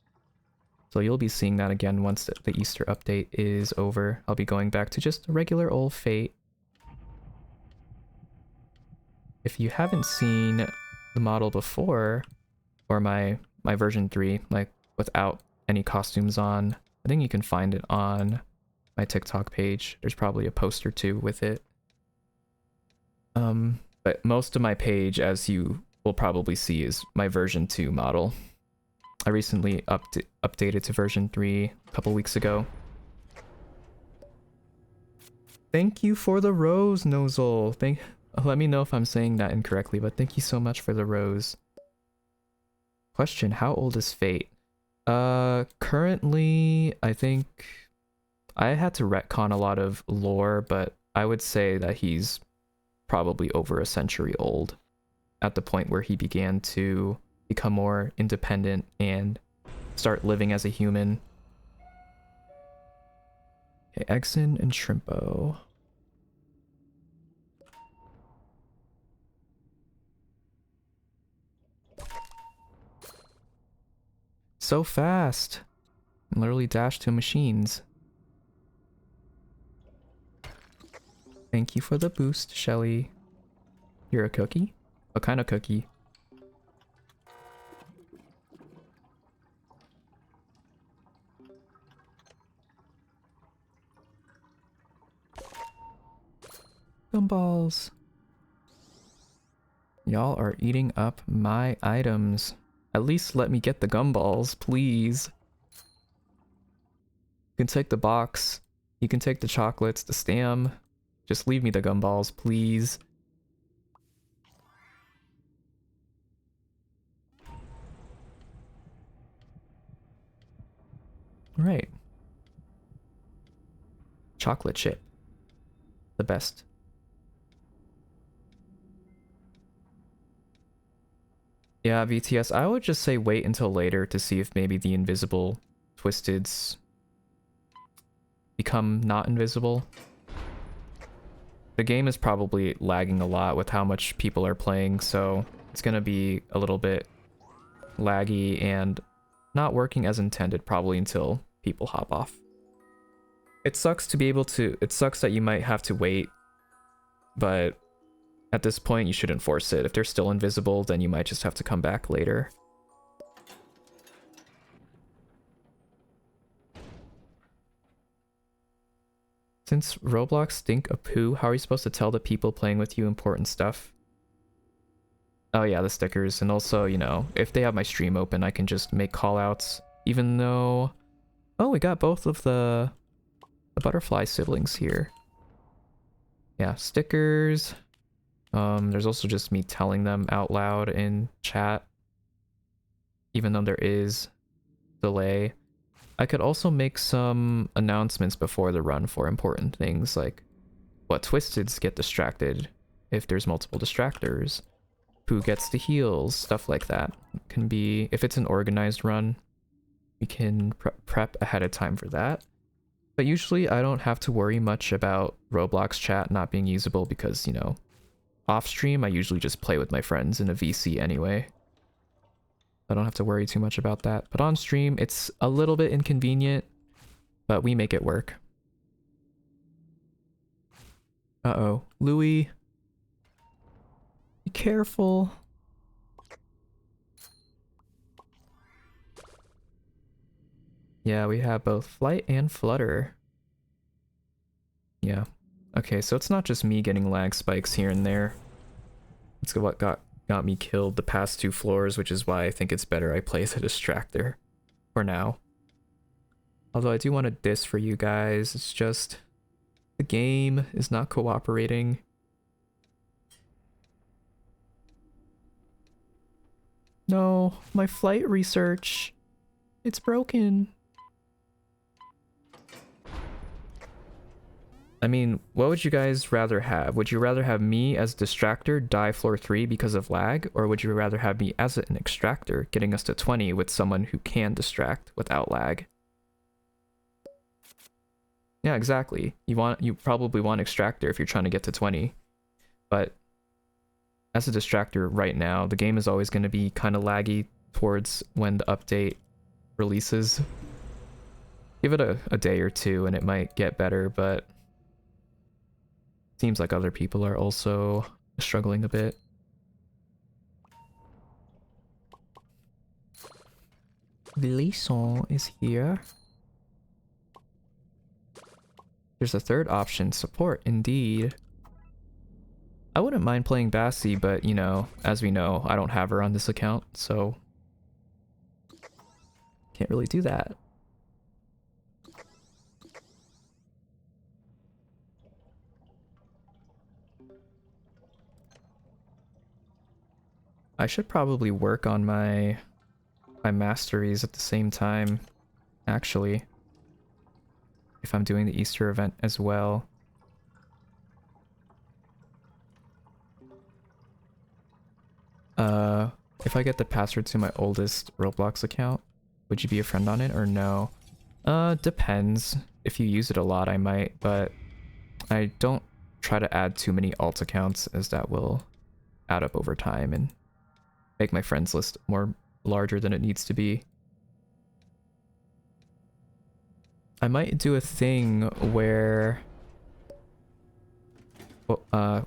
Speaker 1: So you'll be seeing that again once the Easter update is over. I'll be going back to just a regular old Fate. If you haven't seen the model before, or my version 3, like without any costumes on, I think you can find it on my TikTok page. There's probably a post or two with it. But most of my page, as you will probably see, is my version 2 model. I recently updated to version 3 a couple weeks ago. Thank you for the rose, Nozzle. Let me know if I'm saying that incorrectly, but thank you so much for the rose. Question, how old is Fate? Currently, I think I had to retcon a lot of lore, but I would say that he's probably over a century old at the point where he began to become more independent and start living as a human. Okay, Exon and Shrimpo. So fast! Literally dashed to machines. Thank you for the boost, Shelly. You're a cookie? What kind of cookie? Gumballs. Y'all are eating up my items. At least let me get the gumballs, please. You can take the box. You can take the chocolates, the stam. Just leave me the gumballs, please. Right. Chocolate chip. The best. Yeah, VTS, I would just say wait until later to see if maybe the invisible Twisteds become not invisible. The game is probably lagging a lot with how much people are playing, so it's gonna be a little bit laggy and not working as intended probably until people hop off. It sucks that you might have to wait, but at this point you shouldn't force it. If they're still invisible, then you might just have to come back later. Since Roblox stink of poo, how are you supposed to tell the people playing with you important stuff? Oh yeah, the stickers, and also, you know, if they have my stream open, I can just make callouts, even though... Oh, we got both of the butterfly siblings here. Yeah, stickers. There's also just me telling them out loud in chat, even though there is delay. I could also make some announcements before the run for important things, like what Twisteds get distracted if there's multiple distractors, who gets the heals, stuff like that. It can be, if it's an organized run, we can prep ahead of time for that. But usually I don't have to worry much about Roblox chat not being usable because, you know, off stream I usually just play with my friends in a VC anyway. I don't have to worry too much about that. But on stream, it's a little bit inconvenient, but we make it work. Uh-oh. Louis. Be careful. Yeah, we have both Flight and Flutter. Yeah. Okay, so it's not just me getting lag spikes here and there. It's what got me killed the past 2 floors, which is why I think it's better I play as a distractor for now. Although I do want a diss for you guys, it's just the game is not cooperating. No, my flight research. It's broken. I mean, what would you guys rather have? Would you rather have me as distractor die floor 3 because of lag, or would you rather have me as an extractor getting us to 20 with someone who can distract without lag? Yeah, exactly. You probably want extractor if you're trying to get to 20. But as a distractor right now, the game is always going to be kind of laggy towards when the update releases. Give it a day or two and it might get better, but seems like other people are also struggling a bit. Glisson is here. There's a third option, support, indeed. I wouldn't mind playing Bassi, but you know, as we know, I don't have her on this account, so can't really do that. I should probably work on my masteries at the same time, actually, if I'm doing the Easter event as well. If I get the password to my oldest Roblox account, would you be a friend on it or no? Depends. If you use it a lot, I might, but I don't try to add too many alt accounts, as that will add up over time and make my friends list more larger than it needs to be. I might do a thing where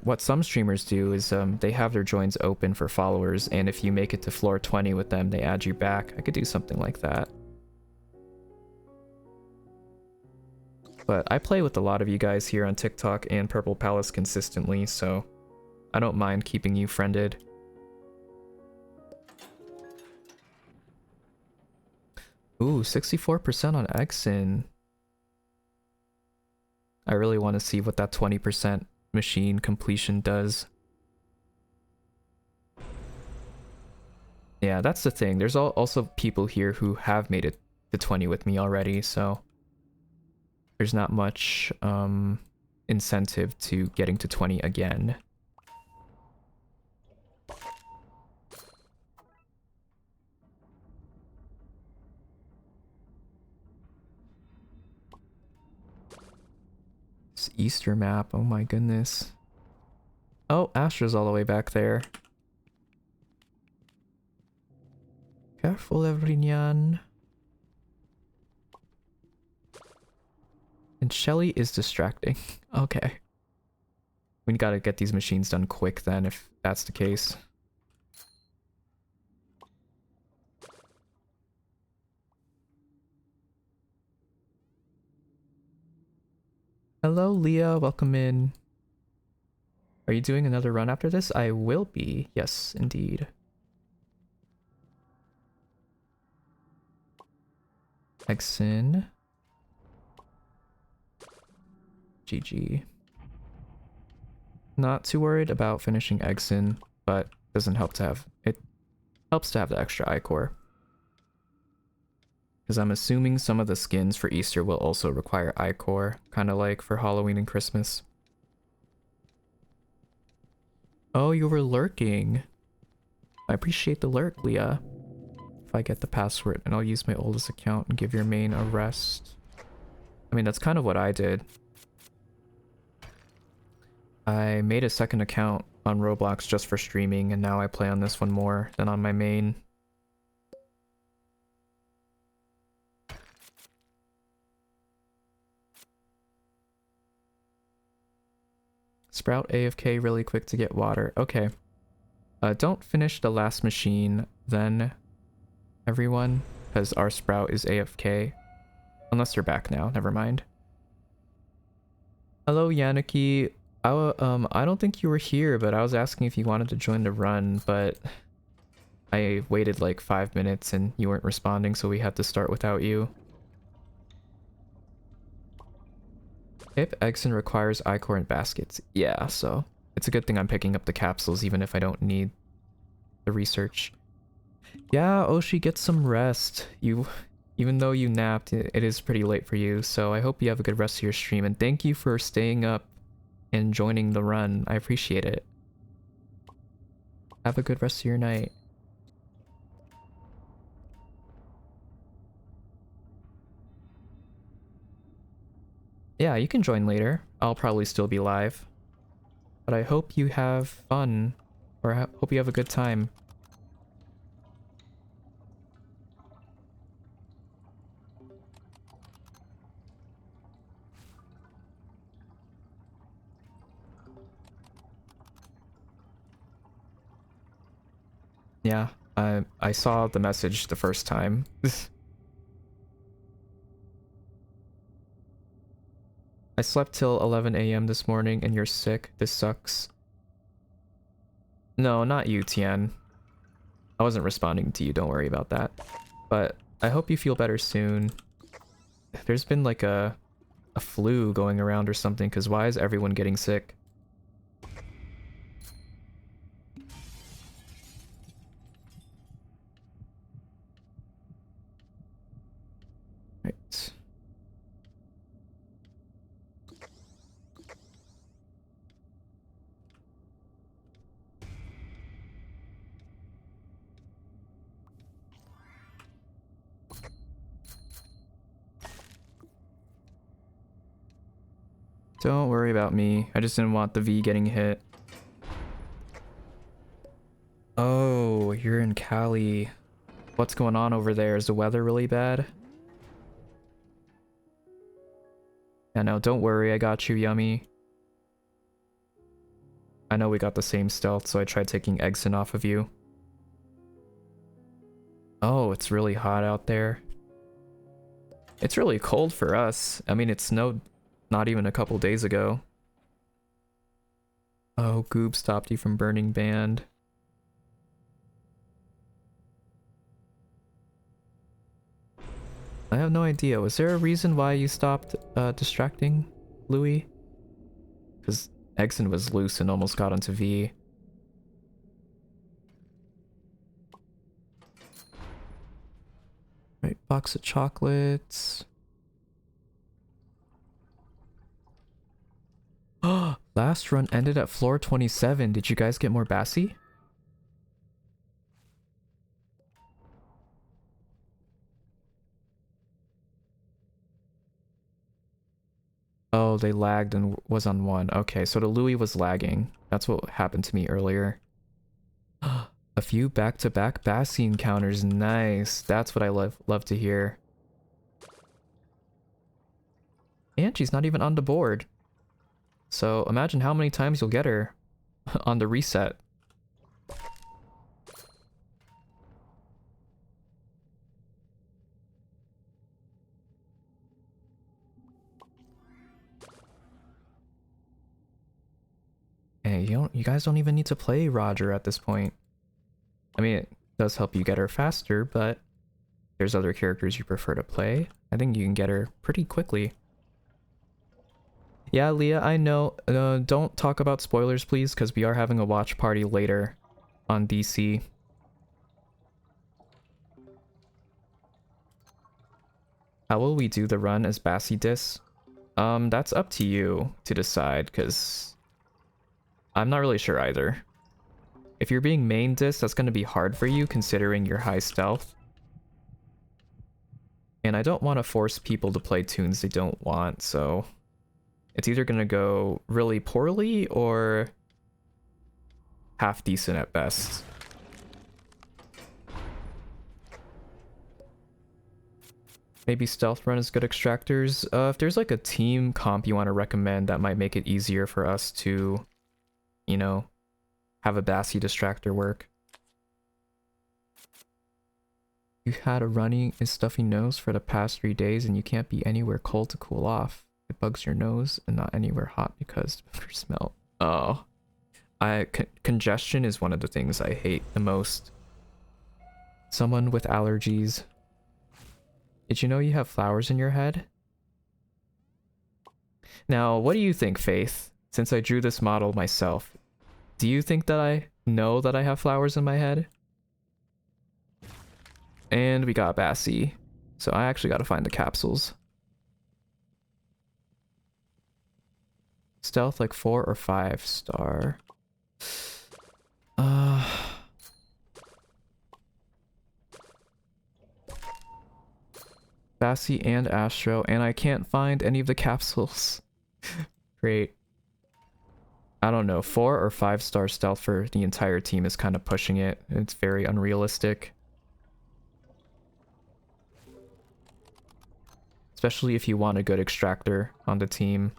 Speaker 1: what some streamers do is they have their joins open for followers, and if you make it to floor 20 with them, they add you back. I could do something like that. But I play with a lot of you guys here on TikTok and Purple Palace consistently, so I don't mind keeping you friended. Ooh, 64% on Exin. I really want to see what that 20% machine completion does. Yeah, that's the thing. There's also people here who have made it to 20 with me already, so there's not much incentive to getting to 20 again. This Easter map, oh my goodness. Oh, Astra's all the way back there. Careful, Evrinian. And Shelly is distracting. Okay. We gotta get these machines done quick then, if that's the case. Hello, Leah. Welcome in. Are you doing another run after this? I will be. Yes, indeed. Exin. GG. Not too worried about finishing Exin, but doesn't help to have it. Helps to have the extra iCore. Because I'm assuming some of the skins for Easter will also require iCore, kind of like for Halloween and Christmas. Oh, you were lurking. I appreciate the lurk, Leah. If I get the password, and I'll use my oldest account and give your main a rest. I mean, that's kind of what I did. I made a second account on Roblox just for streaming, and now I play on this one more than on my main. Sprout AFK really quick to get water. Okay. Don't finish the last machine then, everyone, because our Sprout is AFK. Unless you're back now, never mind. Hello, Yannicky. I don't think you were here, but I was asking if you wanted to join the run, but I waited like 5 minutes and you weren't responding, so we had to start without you. If Exin requires iCore and baskets. Yeah, so it's a good thing I'm picking up the capsules even if I don't need the research. Yeah, Oshi, get some rest. You Even though you napped, it is pretty late for you, so I hope you have a good rest of your stream, and thank you for staying up and joining the run. I appreciate it. Have a good rest of your night. Yeah, you can join later. I'll probably still be live. But I hope you have fun, or hope you have a good time. Yeah, I saw the message the first time. I slept till 11 a.m. this morning and you're sick. This sucks. No, not you, Tian. I wasn't responding to you, don't worry about that. But I hope you feel better soon. There's been like a flu going around or something, because why is everyone getting sick? Right. Don't worry about me. I just didn't want the V getting hit. Oh, you're in Cali. What's going on over there? Is the weather really bad? Yeah, no, don't worry. I got you, Yummy. I know we got the same stealth, so I tried taking Exen off of you. Oh, it's really hot out there. It's really cold for us. I mean, it snowed not even a couple days ago. Oh, Goob stopped you from Burning Band. I have no idea. Was there a reason why you stopped distracting Louis? Because Exen was loose and almost got onto V. Right, box of chocolates. Last run ended at floor 27. Did you guys get more Bassi? Oh, they lagged and was on 1. Okay, so the Louis was lagging. That's what happened to me earlier. A few back-to-back Bassi encounters. Nice. That's what I love to hear. And she's not even on the board. So imagine how many times you'll get her on the reset. Hey, you guys don't even need to play Roger at this point. I mean, it does help you get her faster, but there's other characters you prefer to play. I think you can get her pretty quickly. Yeah, Leah, I know. Don't talk about spoilers, please, because we are having a watch party later on DC. How will we do the run as Bassi Dis? That's up to you to decide, because I'm not really sure either. If you're being main Dis, that's going to be hard for you, considering your high stealth. And I don't want to force people to play tunes they don't want, so it's either going to go really poorly or half decent at best. Maybe stealth run is good extractors. If there's like a team comp you want to recommend that might make it easier for us to, you know, have a Bassi distractor work. You had a runny and stuffy nose for the past 3 days and you can't be anywhere cold to cool off. It bugs your nose and not anywhere hot because of your smell. Oh. Congestion is one of the things I hate the most. Someone with allergies. Did you know you have flowers in your head? Now, what do you think, Faith? Since I drew this model myself, do you think that I know that I have flowers in my head? And we got Bassi. So I actually gotta find the capsules. Stealth like 4 or 5 star. Bassi and Astro, and I can't find any of the capsules. Great. I don't know, 4 or 5 star stealth for the entire team is kind of pushing it. It's very unrealistic. Especially if you want a good extractor on the team.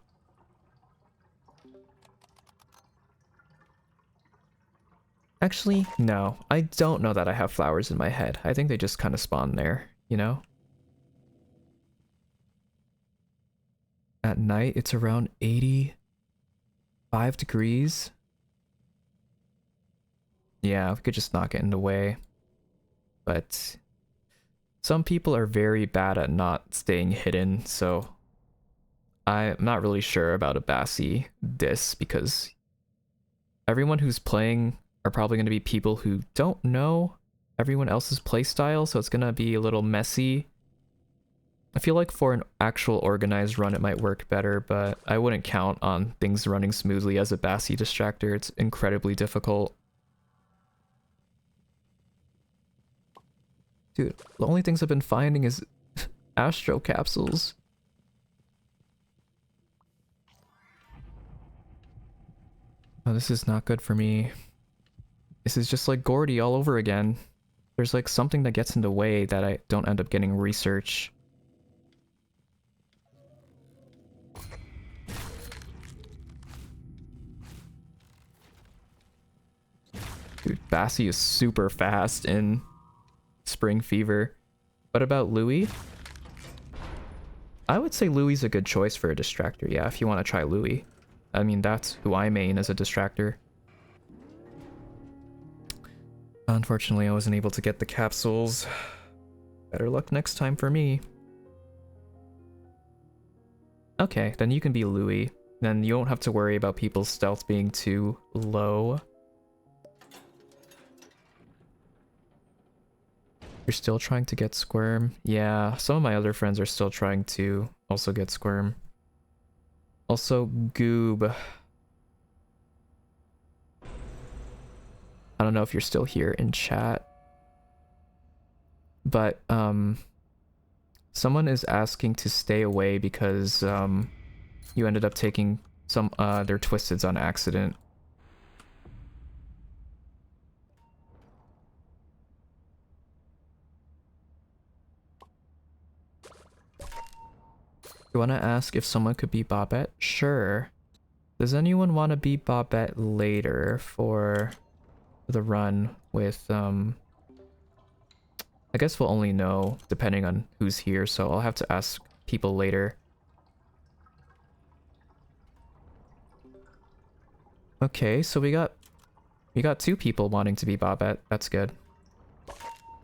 Speaker 1: Actually, no. I don't know that I have flowers in my head. I think they just kind of spawn there, you know? At night, it's around 85 degrees. Yeah, we could just not get in the way. But some people are very bad at not staying hidden, so I'm not really sure about a Bassi diss because everyone who's playing are probably going to be people who don't know everyone else's playstyle, so it's going to be a little messy. I feel like for an actual organized run it might work better, but I wouldn't count on things running smoothly as a Bassi distractor. It's incredibly difficult. Dude, the only things I've been finding is Astro capsules. Oh, this is not good for me. This is just like Gordy all over again. There's like something that gets in the way that I don't end up getting research. Dude, Bassi is super fast in Spring Fever. What about Louis? I would say Louis is a good choice for a distractor, yeah, if you want to try Louis. I mean, that's who I main as a distractor. Unfortunately, I wasn't able to get the capsules. Better luck next time for me. Okay, then you can be Louis. Then you won't have to worry about people's stealth being too low. You're still trying to get Squirm? Yeah, some of my other friends are still trying to also get Squirm. Also, Goob. I don't know if you're still here in chat. But, someone is asking to stay away because, you ended up taking some, their Twisteds on accident. You want to ask if someone could be Babette? Sure. Does anyone want to be Babette later for the run with, I guess we'll only know depending on who's here, so I'll have to ask people later. Okay, so we got 2 people wanting to be Babette. That's good.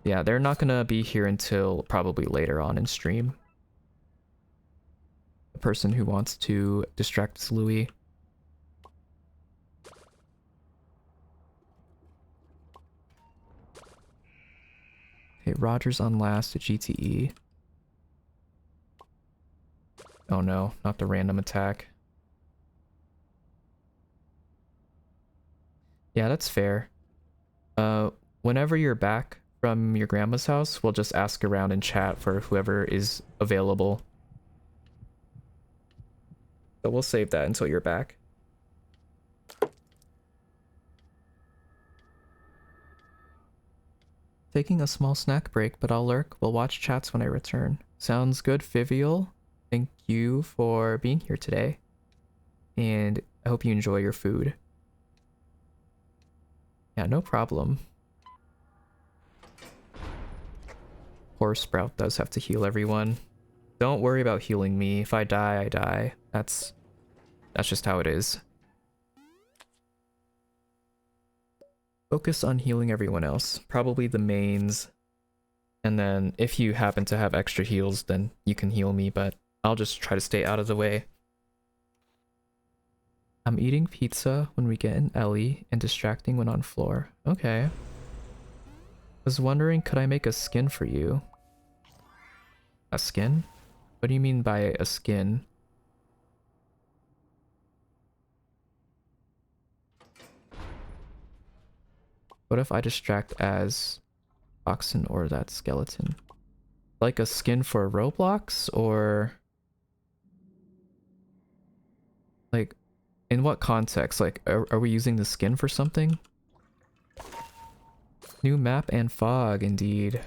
Speaker 1: Yeah, they're not gonna be here until probably later on in stream. The person who wants to distract is Louis. Okay, Roger's on last at GTE. Oh no, not the random attack. Yeah, that's fair. Whenever you're back from your grandma's house, we'll just ask around in chat for whoever is available. But we'll save that until you're back. Taking a small snack break, but I'll lurk. We'll watch chats when I return. Sounds good, Vivial. Thank you for being here today. And I hope you enjoy your food. Yeah, no problem. Poor Sprout does have to heal everyone. Don't worry about healing me. If I die, I die. That's just how it is. Focus on healing everyone else. Probably the mains. And then if you happen to have extra heals, then you can heal me, but I'll just try to stay out of the way. I'm eating pizza when we get in Ellie and distracting when on floor. Okay. Was wondering, could I make a skin for you? A skin? What do you mean by a skin? What if I distract as oxen or that skeleton? Like a skin for Roblox, or like in what context? Like are we using the skin for something? New map and fog, indeed.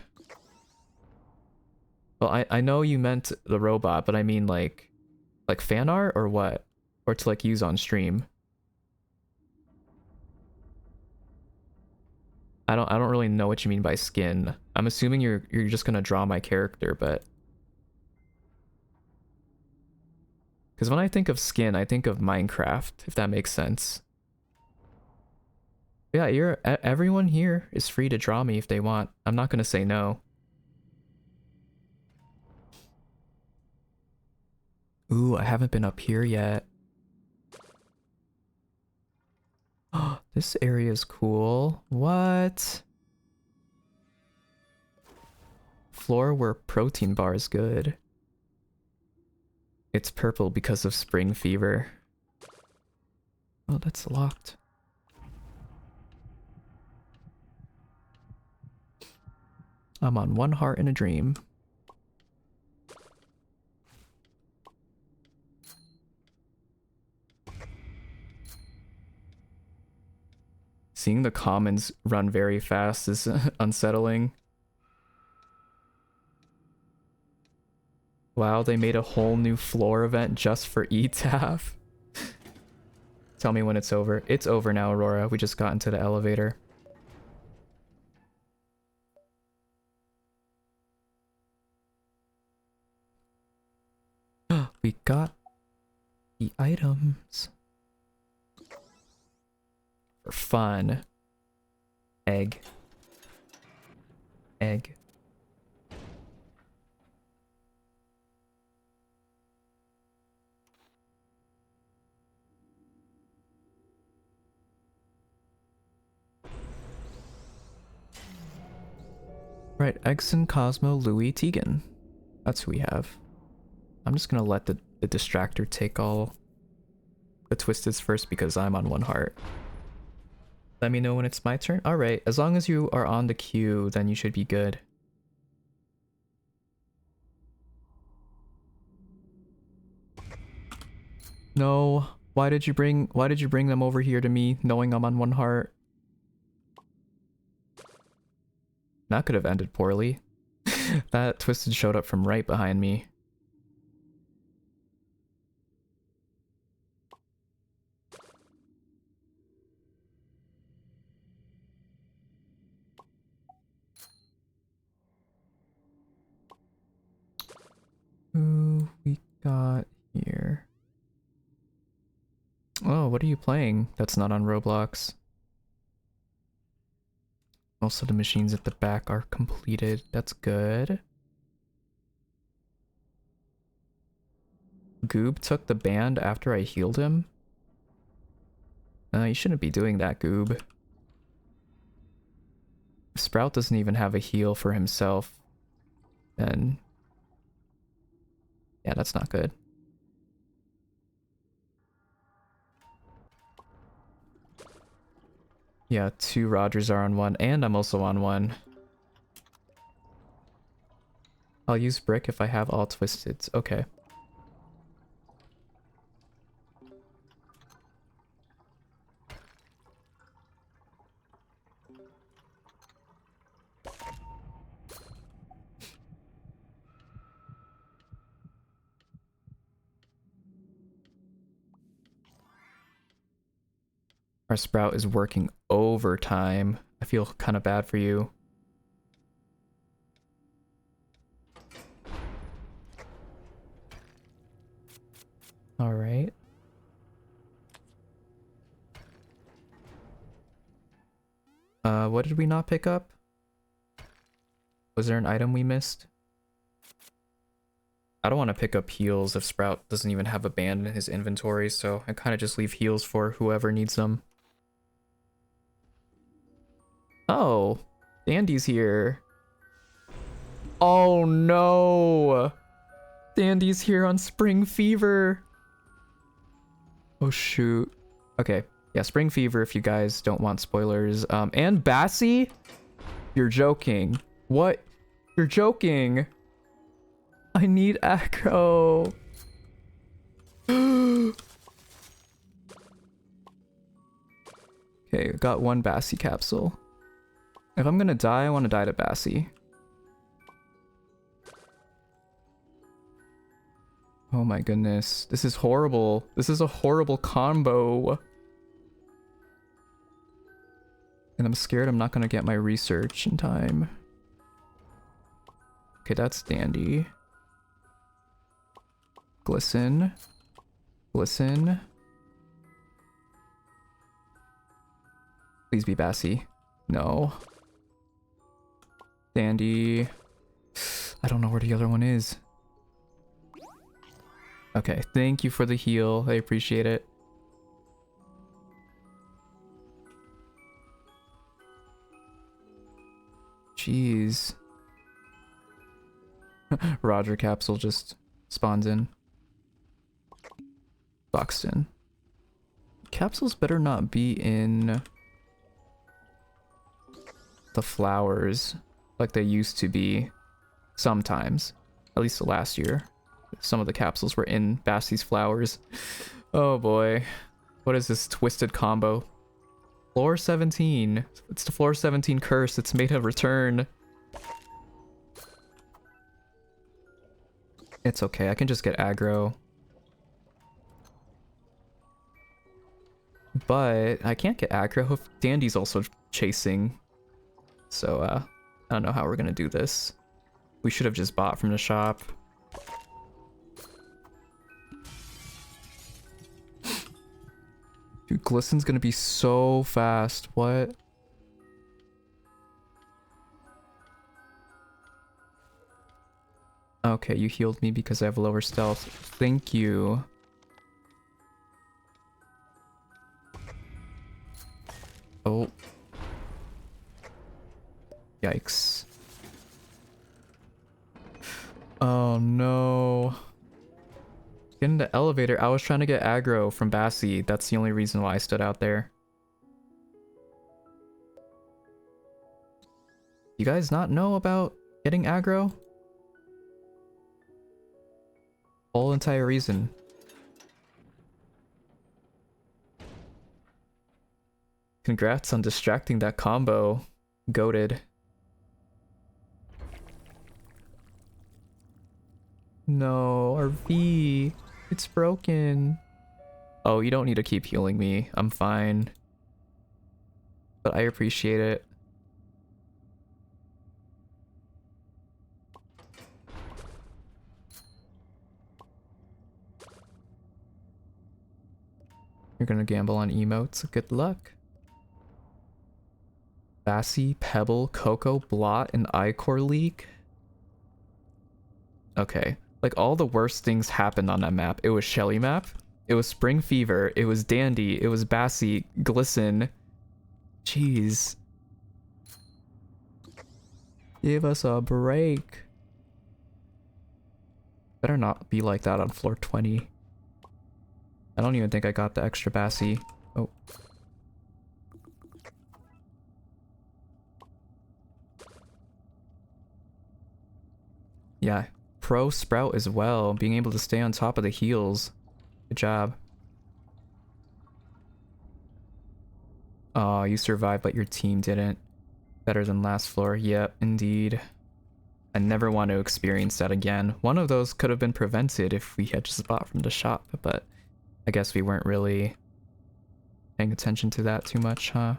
Speaker 1: Well, I know you meant the robot, but I mean like fan art or what? Or to like use on stream. I don't really know what you mean by skin. I'm assuming you're just gonna draw my character, but because when I think of skin, I think of Minecraft, if that makes sense. Yeah, everyone here is free to draw me if they want. I'm not gonna say no. Ooh, I haven't been up here yet. Oh, this area is cool. What? Floor where protein bar is good. It's purple because of spring fever. Oh, that's locked. I'm on one heart in a dream. Seeing the commons run very fast is unsettling. Wow, they made a whole new floor event just for ETAF. Tell me when it's over. It's over now, Aurora. We just got into the elevator. We got the items. For fun. Egg. Egg. Right, Exon, Cosmo, Louis, Tegan. That's who we have. I'm just gonna let the distractor take all the twisteds first because I'm on one heart. Let me know when it's my turn. Alright, as long as you are on the queue, then you should be good. No, why did you bring them over here to me knowing I'm on one heart? That could have ended poorly. That twisted showed up from right behind me. Who we got here? Oh, what are you playing? That's not on Roblox. Most of the machines at the back are completed. That's good. Goob took the band after I healed him? You shouldn't be doing that, Goob. If Sprout doesn't even have a heal for himself, then... yeah, that's not good. Yeah, 2 Rogers are on 1, and I'm also on 1. I'll use Brick if I have all twisted. Okay. Our Sprout is working overtime. I feel kind of bad for you. All right. What did we not pick up? Was there an item we missed? I don't want to pick up heals if Sprout doesn't even have a band in his inventory, so I kind of just leave heals for whoever needs them. Oh, Dandy's here. Oh no! Dandy's here on Spring Fever. Oh shoot. Okay. Yeah, Spring Fever if you guys don't want spoilers. And Bassie? You're joking. What? You're joking. I need aggro. Okay, got one Bassie capsule. If I'm gonna die, I want to die to Bassie. Oh my goodness. This is horrible. This is a horrible combo. And I'm scared I'm not gonna get my research in time. Okay, that's Dandy. Glisten. Glisten. Please be Bassie. No. Dandy. I don't know where the other one is. Okay, thank you for the heal. I appreciate it. Jeez. Roger capsule just spawns in. Buxton. Capsules better not be in the flowers like they used to be sometimes. At least the last year. Some of the capsules were in Bassie's flowers. Oh boy. What is this twisted combo? Floor 17. It's the floor 17 curse. It's made a return. It's okay. I can just get aggro. But I can't get aggro if Dandy's also chasing. So, I don't know how we're gonna do this. We should have just bought from the shop. Dude, Glisten's gonna be so fast. What? Okay, you healed me because I have lower stealth. Thank you. Oh. Yikes. Oh no. Get in the elevator. I was trying to get aggro from Bassie. That's the only reason why I stood out there. You guys not know about getting aggro? Whole entire reason. Congrats on distracting that combo. Goated. No, our V. It's broken. Oh, you don't need to keep healing me. I'm fine. But I appreciate it. You're gonna gamble on emotes. Good luck. Bassie, Pebble, Coco, Blot, and Ichor Leak. Okay. Like, all the worst things happened on that map. It was Shelly map. It was Spring Fever. It was Dandy. It was Bassie. Glisten. Jeez. Give us a break. Better not be like that on floor 20. I don't even think I got the extra Bassie. Oh. Yeah. Pro Sprout as well, being able to stay on top of the heals. Good job. Oh, you survived, but your team didn't. Better than last floor. Yep, indeed. I never want to experience that again. One of those could have been prevented if we had just bought from the shop, but I guess we weren't really paying attention to that too much, huh?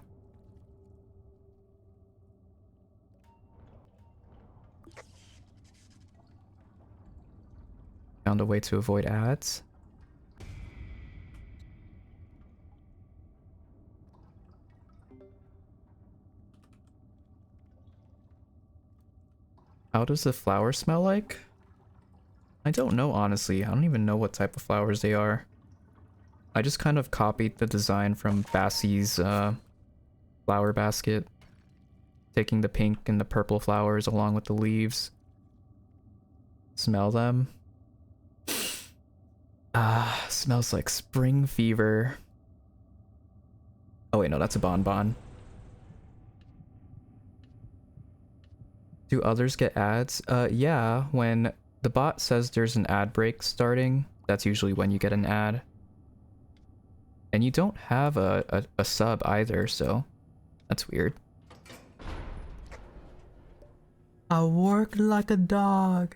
Speaker 1: Found a way to avoid ads. How does the flower smell like? I don't know, honestly. I don't even know what type of flowers they are. I just kind of copied the design from Bassie's flower basket. Taking the pink and the purple flowers along with the leaves. Smell them. Ah, smells like spring fever. Oh wait, no, that's a bonbon. Do others get ads? Yeah, when the bot says there's an ad break starting, that's usually when you get an ad. And you don't have a sub either, so that's weird. I work like a dog,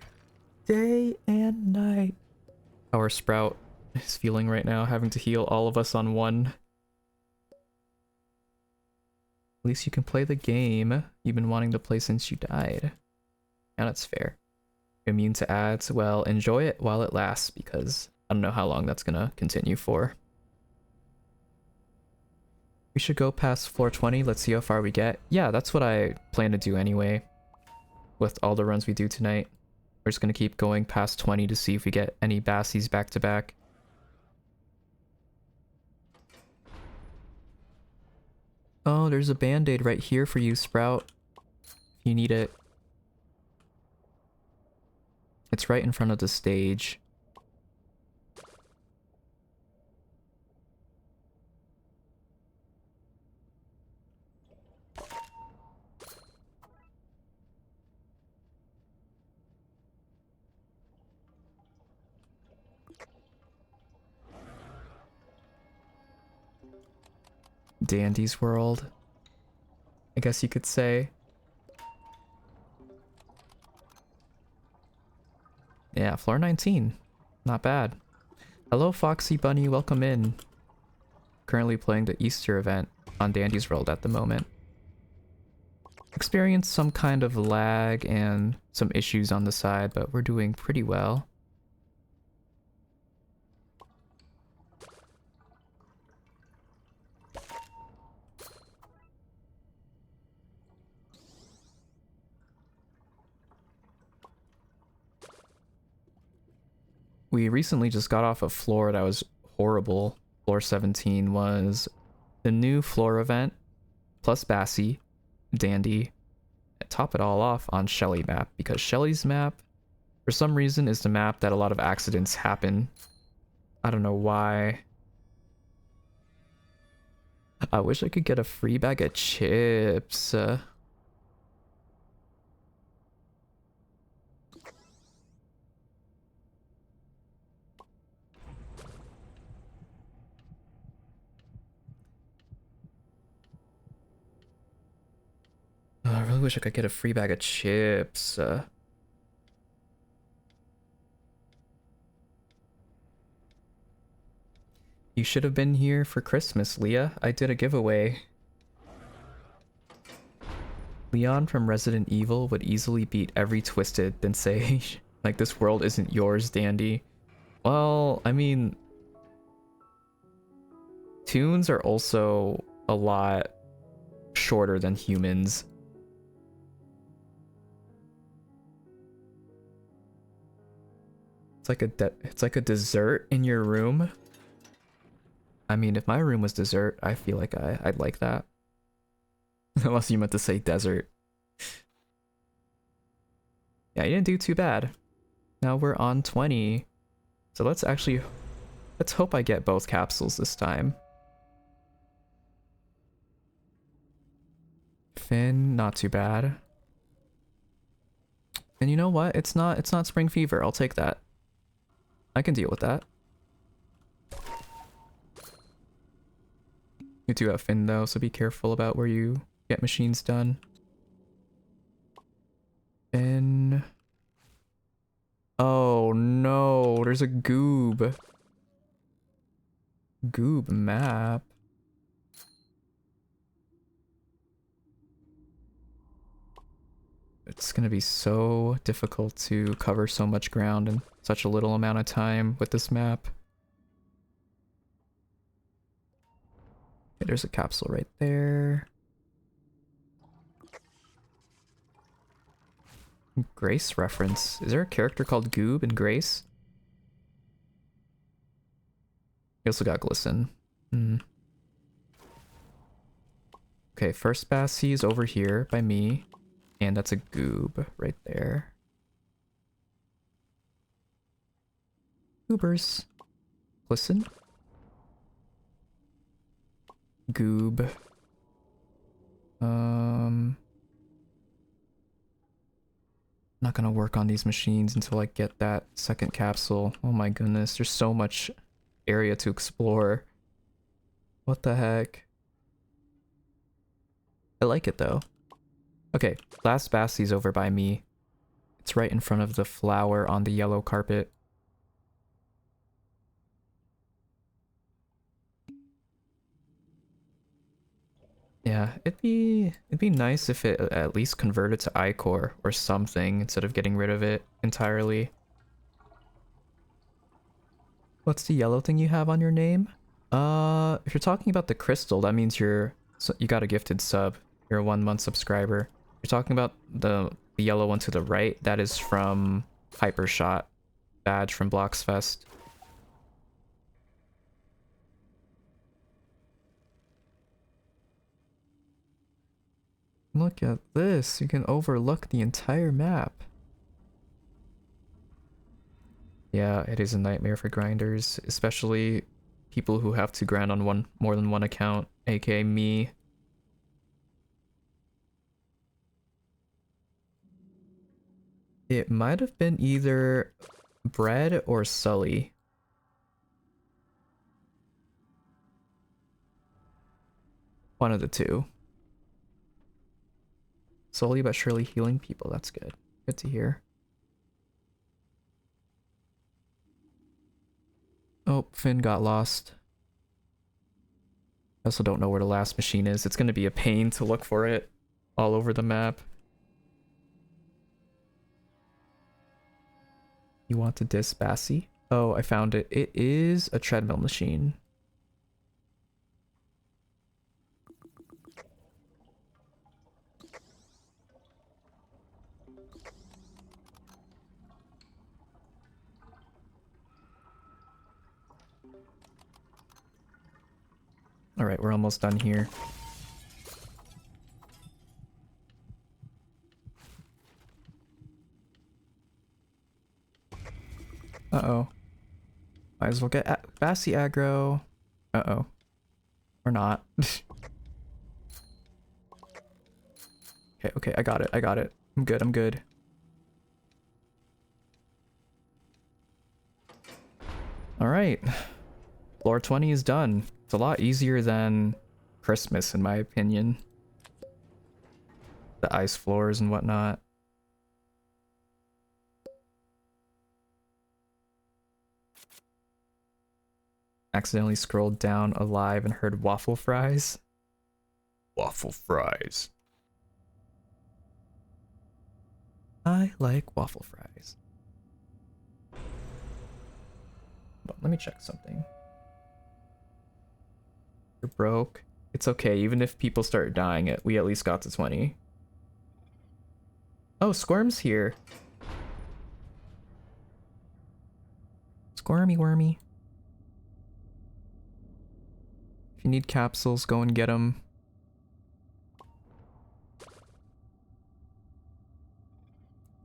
Speaker 1: day and night. How our Sprout is feeling right now, having to heal all of us on one. At least you can play the game you've been wanting to play since you died. Yeah, that's fair. Immune to ads, well, enjoy it while it lasts, because I don't know how long that's gonna continue for. We should go past floor 20, let's see how far we get. Yeah, that's what I plan to do anyway, with all the runs we do tonight. We're just gonna keep going past 20 to see if we get any Bassies back to back. Oh, there's a band-aid right here for you, Sprout. You need it. It's right in front of the stage. Dandy's World, I guess you could say. Yeah, floor 19. Not bad. Hello, Foxy Bunny, welcome in. Currently playing the Easter event on Dandy's World at the moment. Experienced some kind of lag and some issues on the side, but we're doing pretty well. We recently just got off a floor that was horrible. Floor 17 was the new floor event, plus Bassi, Dandy, top it all off on Shelly map, because Shelly's map, for some reason, is the map that a lot of accidents happen. I don't know why. I wish I could get a free bag of chips. I really wish I could get a free bag of chips. You should have been here for Christmas, Leah. I did a giveaway. Leon from Resident Evil would easily beat every Twisted, then say, like, this world isn't yours, Dandy. Well, I mean, Toons are also a lot shorter than humans. It's like a dessert in your room. I mean, if my room was dessert, I feel like I'd like that. Unless you meant to say desert. Yeah, you didn't do too bad. Now we're on 20. So let's hope I get both capsules this time. Finn, not too bad. And you know what? It's not spring fever. I'll take that. I can deal with that. You do have Finn though, so be careful about where you get machines done. Finn. Oh no, there's a goob. Goob map. It's gonna be so difficult to cover so much ground in such a little amount of time with this map. Okay, there's a capsule right there. Grace reference. Is there a character called Goob in Grace? We also got Glisten. Okay, first Bassi is over here by me. And that's a Goob right there. Goobers. Listen. Goob. Not gonna work on these machines until I get that second capsule. Oh my goodness, there's so much area to explore. What the heck? I like it though. Okay, last Bassie's over by me. It's right in front of the flower on the yellow carpet. Yeah, it'd be nice if it at least converted to Ichor or something instead of getting rid of it entirely. What's the yellow thing you have on your name? If you're talking about the crystal, that means you got a gifted sub. You're a 1-month subscriber. You're talking about the yellow one to the right, that is from Hypershot badge from Bloxfest. Look at this, you can overlook the entire map. Yeah, it is a nightmare for grinders, especially people who have to grind on more than one account, aka me. It might have been either Bread or Sully. One of the two. Slowly but surely healing people, that's good. Good to hear. Oh, Finn got lost. I also don't know where the last machine is. It's gonna be a pain to look for it all over the map. You want to diss Bassie? Oh, I found it. It is a treadmill machine. Alright, we're almost done here. Uh-oh. Might as well get Bassie aggro. Uh-oh. Or not. Okay, I got it, I got it. I'm good, I'm good. Alright. Floor 20 is done. It's a lot easier than Christmas, in my opinion. The ice floors and whatnot. Accidentally scrolled down alive and heard waffle fries. Waffle fries. I like waffle fries. But let me check something. You're broke. It's okay, even if people start dying, we at least got to 20. Oh, Squirm's here. Squirmy wormy. If you need capsules, go and get them.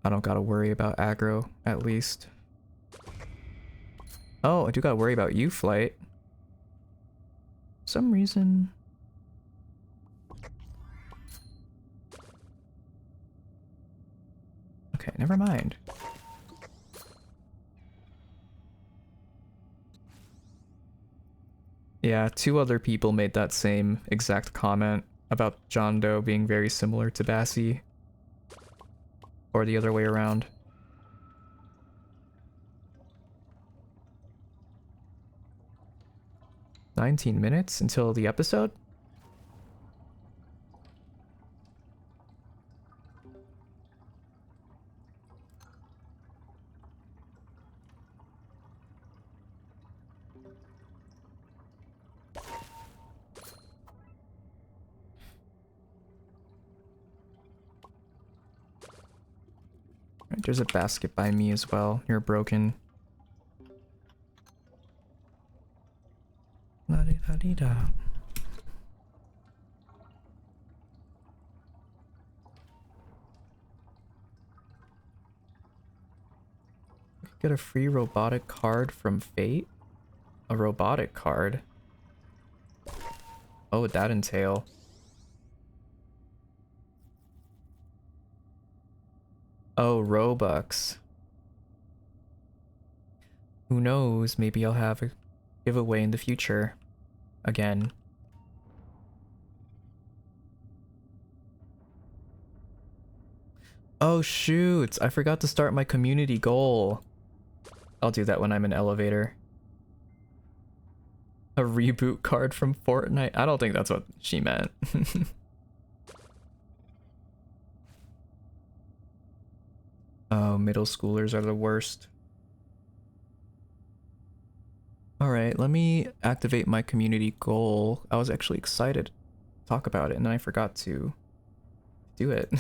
Speaker 1: I don't gotta worry about aggro, at least. Oh, I do gotta worry about you, Flight. For some reason... Okay, never mind. Yeah, 2 other people made that same exact comment about John Doe being very similar to Bassie. Or the other way around. "19 minutes until the episode?" Right, there's a basket by me as well. You're broken. La-di-da-di-da. Get a free robotic card from Fate? A robotic card? What would that entail? Oh, Robux. Who knows? Maybe I'll have a giveaway in the future. Again. Oh shoot, I forgot to start my community goal. I'll do that when I'm in elevator. A reboot card from Fortnite? I don't think that's what she meant. Oh, middle schoolers are the worst. Alright, let me activate my community goal. I was actually excited to talk about it and then I forgot to do it.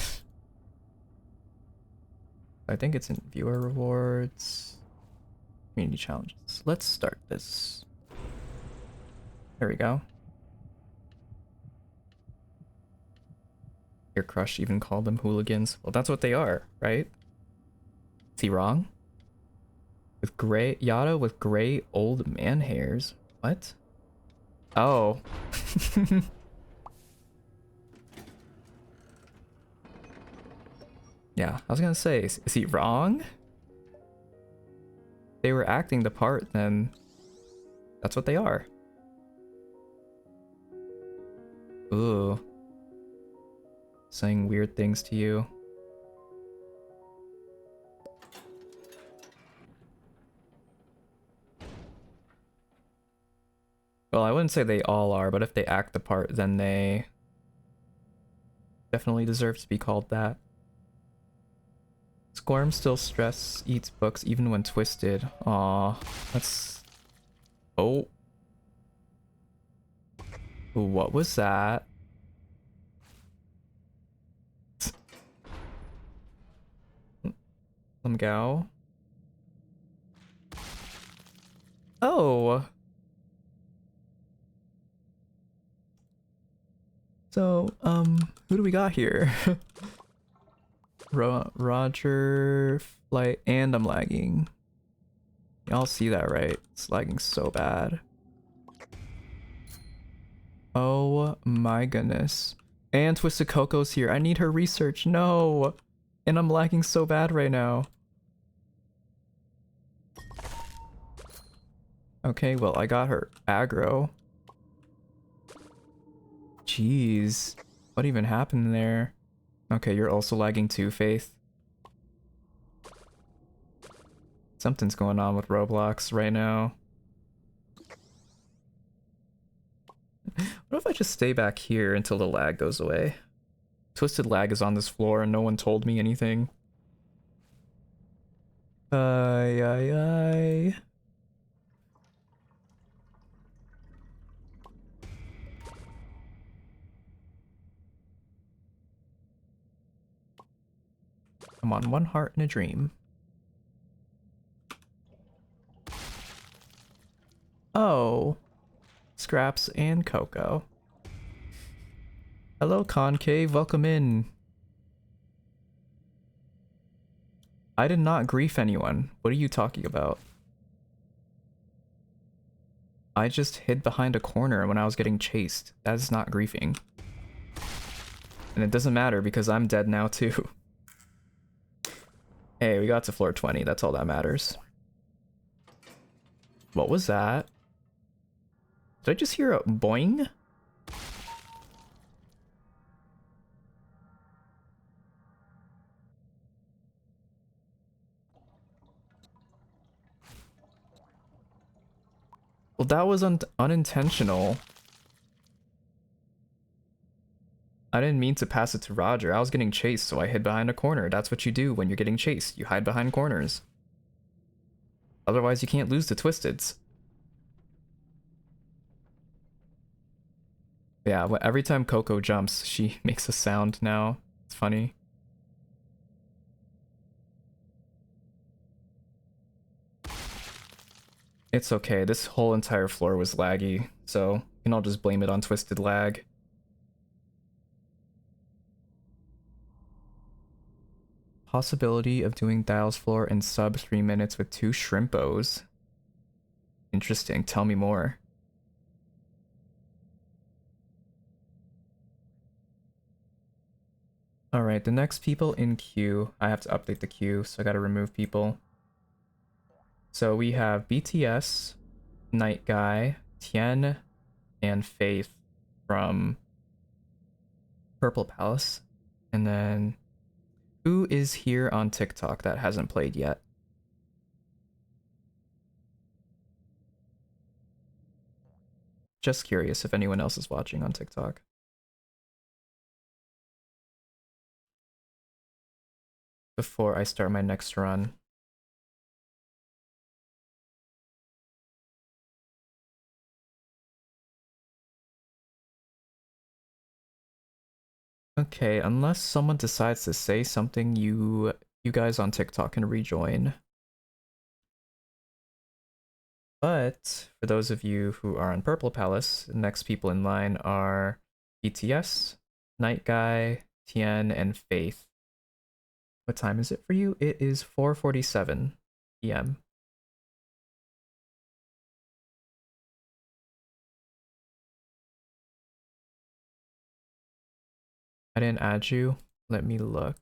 Speaker 1: I think it's in viewer rewards, community challenges. Let's start this. There we go. Your crush even called them hooligans. Well, that's what they are, right? Is he wrong? With gray Yada with gray old man hairs. What? Oh. Yeah, I was gonna say, is he wrong? They were acting the part, then that's what they are. Ooh. Saying weird things to you. Well, I wouldn't say they all are, but if they act the part, then they definitely deserve to be called that. Squirm still stress eats books even when twisted. Aw, that's... Oh. What was that? Go. Oh. So, who do we got here? Roger, Flight, and I'm lagging. Y'all see that, right? It's lagging so bad. Oh my goodness. And Twisted Coco's here. I need her research. No. And I'm lagging so bad right now. Okay, well, I got her aggro. Jeez. What even happened there? Okay, you're also lagging too, Faith. Something's going on with Roblox right now. What if I just stay back here until the lag goes away? Twisted lag is on this floor and no one told me anything. Ay. I'm on one heart in a dream. Oh. Scraps and Coco. Hello, Concave. Welcome in. I did not grief anyone. What are you talking about? I just hid behind a corner when I was getting chased. That is not griefing. And it doesn't matter because I'm dead now too. Hey, we got to floor 20. That's all that matters. What was that? Did I just hear a boing? Well, that was unintentional. I didn't mean to pass it to Roger. I was getting chased, so I hid behind a corner. That's what you do when you're getting chased. You hide behind corners. Otherwise, you can't lose to Twisteds. Yeah, every time Coco jumps, she makes a sound now. It's funny. It's okay. This whole entire floor was laggy, so you can all just blame it on Twisted lag. Possibility of doing Dial's floor in sub 3 minutes with 2 shrimpos. Interesting. Tell me more. Alright, the next people in queue. I have to update the queue, so I gotta remove people. So we have BTS, Night Guy, Tien, and Faith from Purple Palace. And then who is here on TikTok that hasn't played yet? Just curious if anyone else is watching on TikTok. Before I start my next run. Okay, unless someone decides to say something, you guys on TikTok can rejoin. But for those of you who are on Purple Palace, the next people in line are BTS, Night Guy, Tien, and Faith. What time is it for you? It is 4:47 p.m. I didn't add you. Let me look.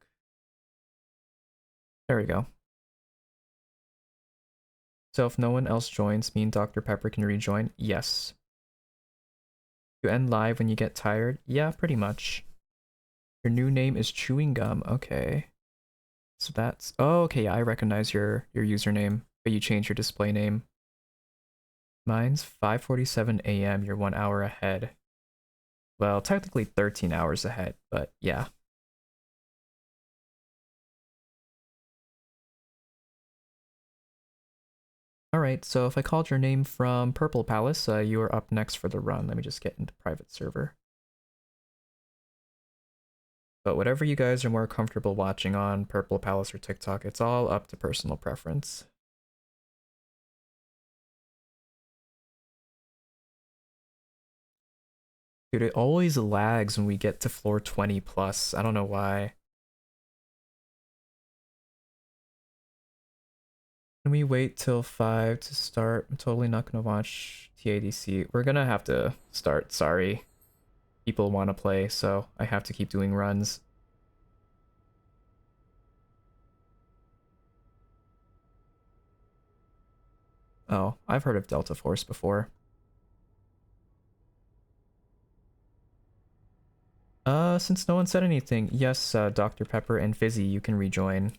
Speaker 1: There we go. So if no one else joins, me and Dr. Pepper can rejoin? Yes. You end live when you get tired? Yeah, pretty much. Your new name is Chewing Gum. Okay. So that's... Oh, okay, yeah, I recognize your username, but you changed your display name. Mine's 5:47 a.m. You're 1 hour ahead. Well, technically 13 hours ahead, but yeah. Alright, so if I called your name from Purple Palace, you are up next for the run. Let me just get into private server. But whatever you guys are more comfortable watching on Purple Palace or TikTok, it's all up to personal preference. Dude, it always lags when we get to floor 20 plus. I don't know why. Can we wait till 5 to start? I'm totally not gonna watch TADC. We're gonna have to start, sorry. People want to play, so I have to keep doing runs. Oh, I've heard of Delta Force before. Since no one said anything, yes, Dr. Pepper and Fizzy, you can rejoin.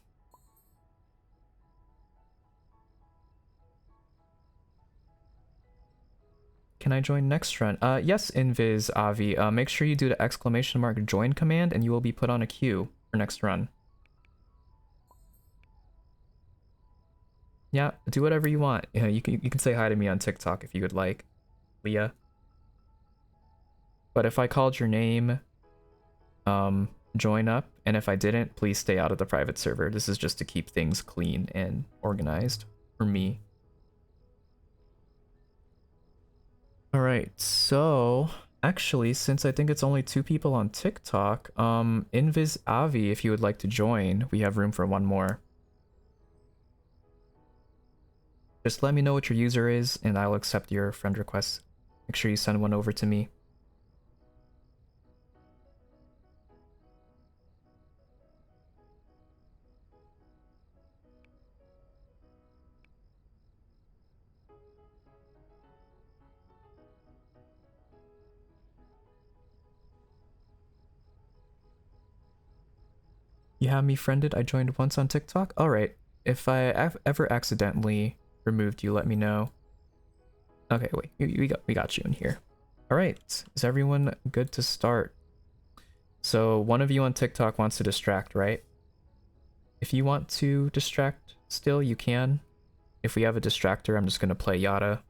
Speaker 1: Can I join next run? Yes, Invis, Avi. Make sure you do the exclamation mark join command and you will be put on a queue for next run. Yeah, do whatever you want. Yeah, you can say hi to me on TikTok if you would like, Leah. But if I called your name, join up, and if I didn't, please stay out of the private server. This is just to keep things clean and organized for me. Alright, so actually, since I think it's only 2 people on TikTok, Invis Avi, if you would like to join, we have room for 1 more. Just let me know what your user is, and I'll accept your friend request. Make sure you send one over to me. You have me friended. I joined once on TikTok. Alright. If I ever accidentally removed you, let me know. Okay, wait. We got you in here. Alright. Is everyone good to start? So one of you on TikTok wants to distract, right? If you want to distract still, you can. If we have a distractor, I'm just going to play Yada.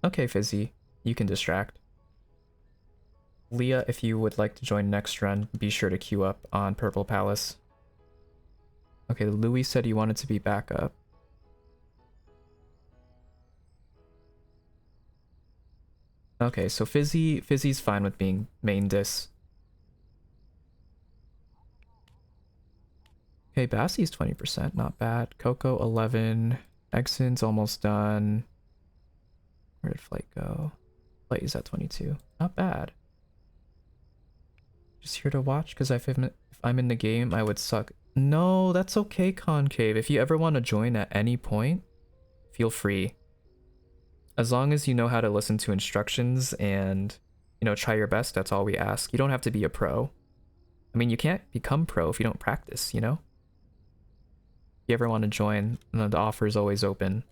Speaker 1: Okay, Fizzy. You can distract. Leah, if you would like to join next run, be sure to queue up on Purple Palace. Okay, Louis said he wanted to be backup. Okay, so Fizzy's fine with being main dis. Okay, Bassie's 20%, not bad. Coco 11. Exon's almost done. Where did Flight go? Flight is at 22. Not bad. Just here to watch because if I'm in the game, I would suck. No, that's okay, Concave. If you ever want to join at any point, feel free. As long as you know how to listen to instructions and, you know, try your best, that's all we ask. You don't have to be a pro. I mean, you can't become pro if you don't practice, you know? If you ever want to join, the offer is always open.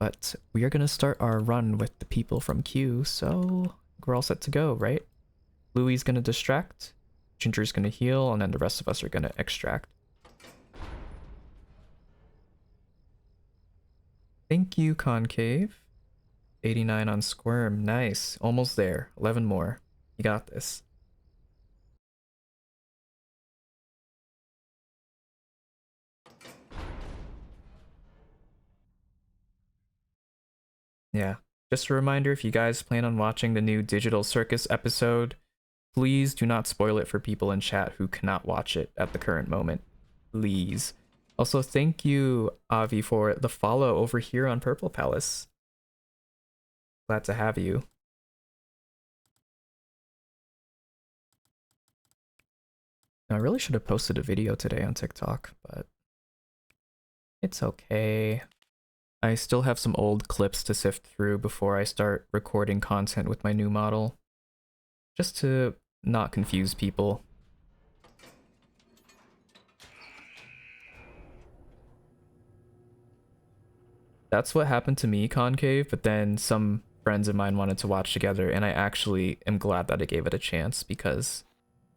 Speaker 1: But we are going to start our run with the people from Q, so we're all set to go, right? Louie's going to distract, Ginger's going to heal, and then the rest of us are going to extract. Thank you, Concave. 89 on Squirm. Nice. Almost there. 11 more. You got this. Yeah. Just a reminder, if you guys plan on watching the new Digital Circus episode, please do not spoil it for people in chat who cannot watch it at the current moment. Please. Also, thank you, Avi, for the follow over here on Purple Palace. Glad to have you. I really should have posted a video today on TikTok, but it's okay. I still have some old clips to sift through before I start recording content with my new model. Just to not confuse people. That's what happened to me, Concave, but then some friends of mine wanted to watch together, and I actually am glad that I gave it a chance because,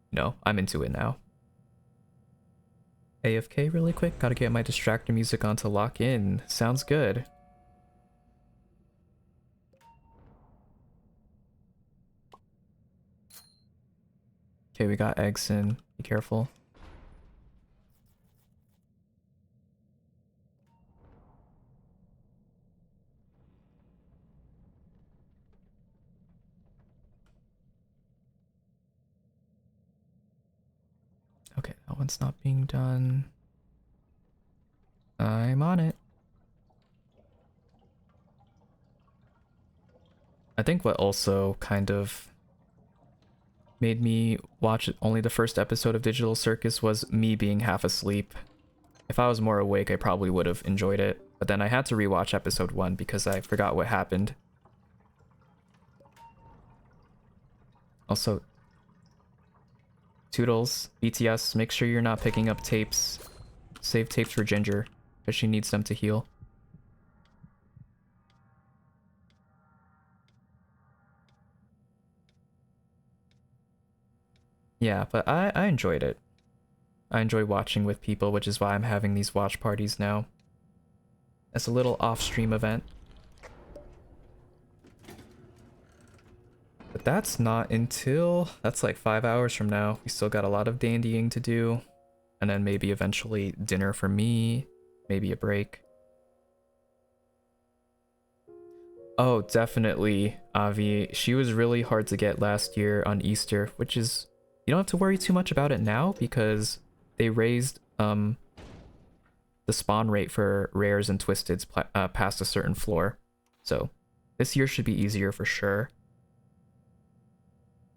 Speaker 1: you know, I'm into it now. AFK really quick, gotta get my distractor music on to lock in. Sounds good. Okay, we got Exon. Be careful. Okay, that one's not being done. I'm on it. I think what also kind of made me watch only the first episode of Digital Circus was me being half asleep. If I was more awake, I probably would have enjoyed it. But then I had to rewatch episode 1 because I forgot what happened. Also, Toodles, BTS, make sure you're not picking up tapes. Save tapes for Ginger, because she needs them to heal. Yeah, but I enjoyed it. I enjoy watching with people, which is why I'm having these watch parties now. As a little off-stream event. But that's not until... That's like 5 hours from now. We still got a lot of dandying to do. And then maybe eventually dinner for me. Maybe a break. Oh, definitely, Avi. She was really hard to get last year on Easter, which is... You don't have to worry too much about it now because they raised the spawn rate for rares and twisteds past a certain floor. So this year should be easier for sure.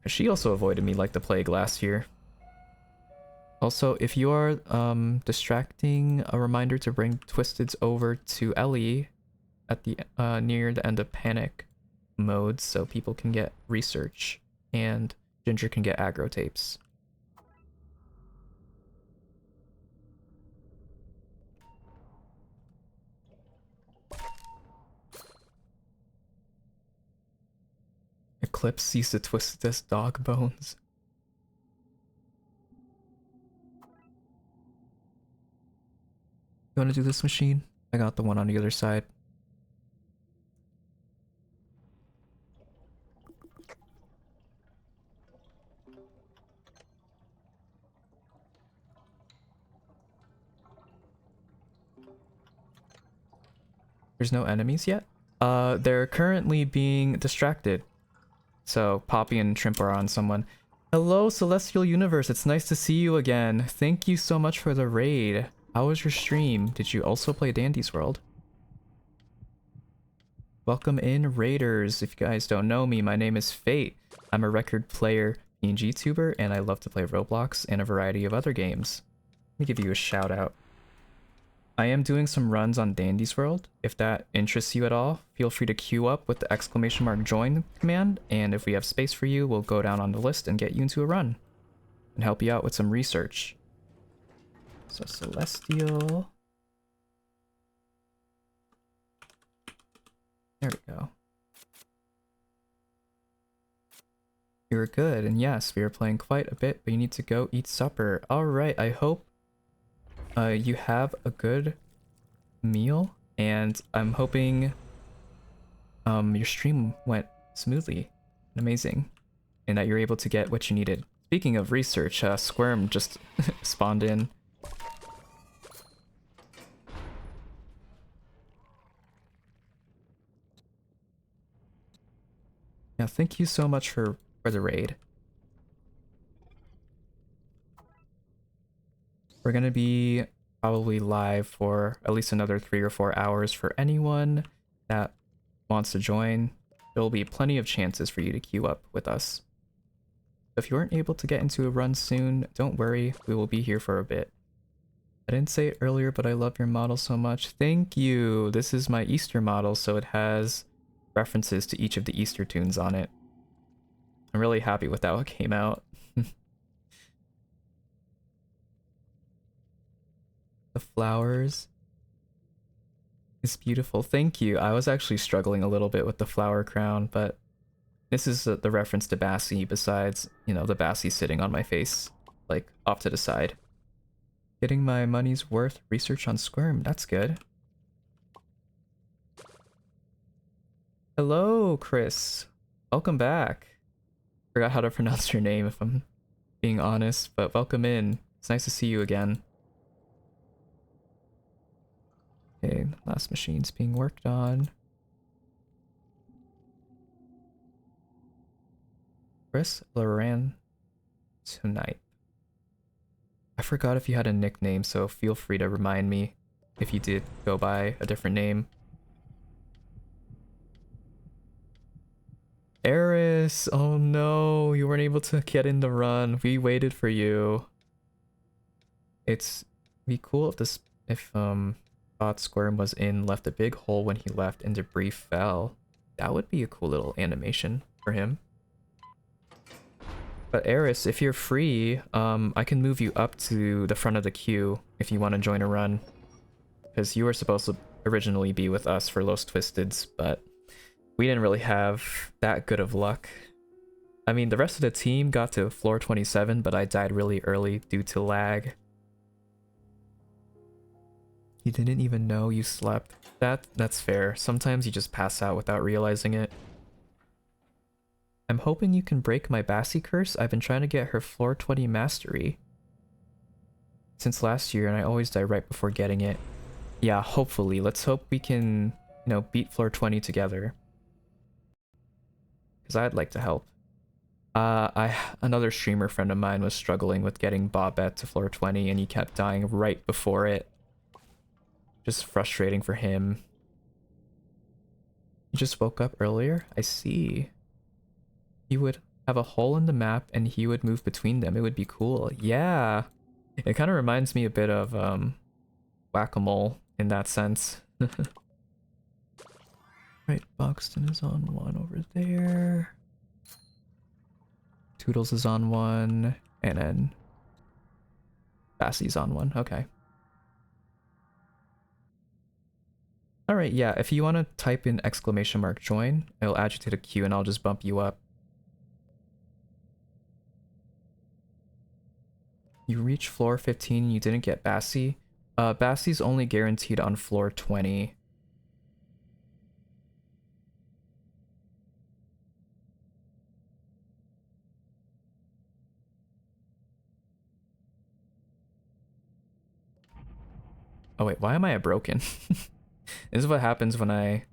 Speaker 1: She also avoided me like the plague last year. Also, if you are distracting, a reminder to bring twisteds over to Ellie at the near the end of panic mode so people can get research and Ginger can get aggro tapes. Eclipse sees the twistedest dog bones. You want to do this machine? I got the one on the other side. There's no enemies yet? They're currently being distracted. So Poppy and Trimp are on someone. Hello, Celestial Universe. It's nice to see you again. Thank you so much for the raid. How was your stream? Did you also play Dandy's World? Welcome in, Raiders. If you guys don't know me, my name is Fate. I'm a record player PNG tuber, and I love to play Roblox and a variety of other games. Let me give you a shout out. I am doing some runs on Dandy's World. If that interests you at all, feel free to queue up with the !join command, and if we have space for you, we'll go down on the list and get you into a run and help you out with some research. So Celestial. There we go. You're good, and yes, we are playing quite a bit, but you need to go eat supper. Alright, I hope you have a good meal, and I'm hoping your stream went smoothly and amazing, and that you're able to get what you needed. Speaking of research, Squirm just spawned in. Yeah, thank you so much for the raid. We're gonna be probably live for at least another 3 or 4 hours for anyone that wants to join. There'll be plenty of chances for you to queue up with us. If you weren't able to get into a run soon, don't worry, we will be here for a bit. I didn't say it earlier, but I love your model so much. Thank you! This is my Easter model, so it has references to each of the Easter tunes on it. I'm really happy with how it came out. The flowers is beautiful. Thank you. I was actually struggling a little bit with the flower crown, but this is the reference to Bassie besides, you know, the Bassie sitting on my face, like off to the side. Getting my money's worth research on Squirm. That's good. Hello, Chris. Welcome back. Forgot how to pronounce your name if I'm being honest, but welcome in. It's nice to see you again. Okay, last machine's being worked on. Chris Loran tonight. I forgot if you had a nickname, so feel free to remind me if you did go by a different name. Eris! Oh no, you weren't able to get in the run. We waited for you. It's be cool if Thought Squirm was in, left a big hole when he left, and debris fell. That would be a cool little animation for him. But Eris, if you're free, I can move you up to the front of the queue if you want to join a run. Because you were supposed to originally be with us for Los Twisteds, but we didn't really have that good of luck. I mean, the rest of the team got to floor 27, but I died really early due to lag. You didn't even know you slept. That's fair. Sometimes you just pass out without realizing it. I'm hoping you can break my Bassie curse. I've been trying to get her floor 20 mastery since last year, and I always die right before getting it. Yeah, hopefully. Let's hope we can, you know, beat floor 20 together. Because I'd like to help. Another streamer friend of mine was struggling with getting Bobette to floor 20, and he kept dying right before it. Just frustrating for him. You just woke up earlier? I see. He would have a hole in the map and he would move between them. It would be cool. Yeah. It kind of reminds me a bit of Whack-A-Mole in that sense. Right, Boxton is on one over there. Toodles is on one, and then Bassie's on one. Okay. Alright, yeah, if you want to type in !join, it'll add you to the queue and I'll just bump you up. You reach floor 15, you didn't get Bassie. Bassie's only guaranteed on floor 20. Oh wait, why am I broken? This is what happens when I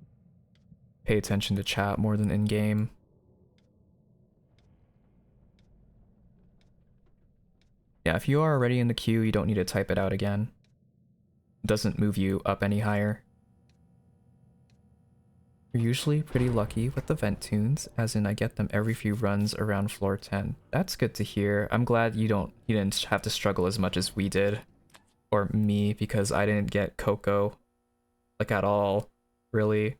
Speaker 1: pay attention to chat more than in-game. Yeah, if you are already in the queue, you don't need to type it out again. doesn't move you up any higher. You're usually pretty lucky with the vent tunes, as in I get them every few runs around floor 10. That's good to hear. I'm glad you didn't have to struggle as much as we did. Or me, because I didn't get Coco, like, at all, really. It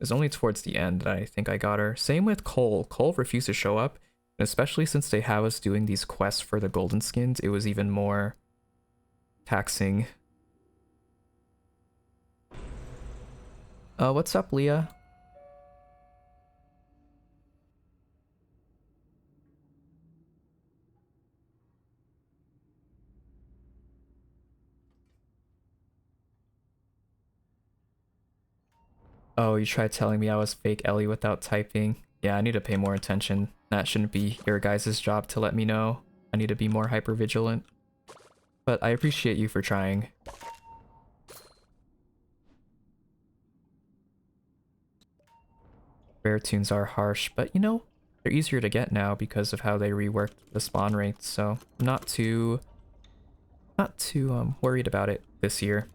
Speaker 1: was only towards the end that I think I got her. Same with Cole. Cole refused to show up, and especially since they have us doing these quests for the golden skins, it was even more taxing. What's up, Leah? Oh, you tried telling me I was fake Ellie without typing. Yeah, I need to pay more attention. That shouldn't be your guys' job to let me know. I need to be more hyper vigilant. But I appreciate you for trying. Rare tunes are harsh, but you know, they're easier to get now because of how they reworked the spawn rates, so I'm not too worried about it this year.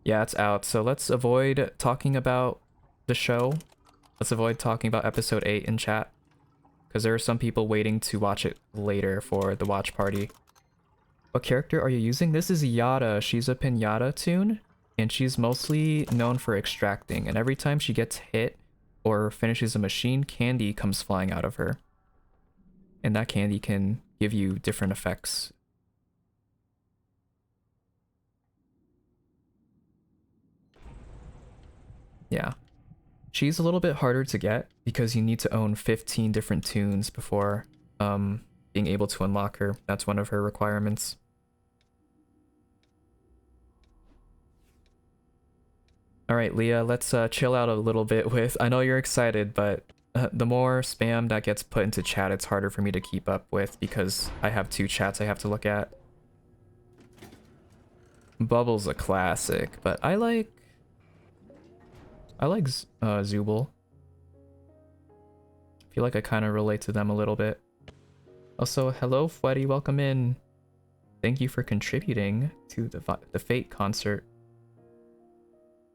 Speaker 1: Yeah, it's out, so let's avoid talking about the show. Let's avoid talking about episode 8 in chat, because there are some people waiting to watch it later for the watch party. What character are you using? This is Yada. She's a Pinata tune, and she's mostly known for extracting, and every time she gets hit or finishes a machine, candy comes flying out of her. And that candy can give you different effects. Yeah. She's a little bit harder to get because you need to own 15 different tunes before being able to unlock her. That's one of her requirements. Alright, Leah, let's chill out a little bit with... I know you're excited, but the more spam that gets put into chat, it's harder for me to keep up with because I have 2 chats I have to look at. Bubble's a classic, but I like Zooble. I feel like I kind of relate to them a little bit. Also, hello, Freddy, welcome in. Thank you for contributing to the Fate concert.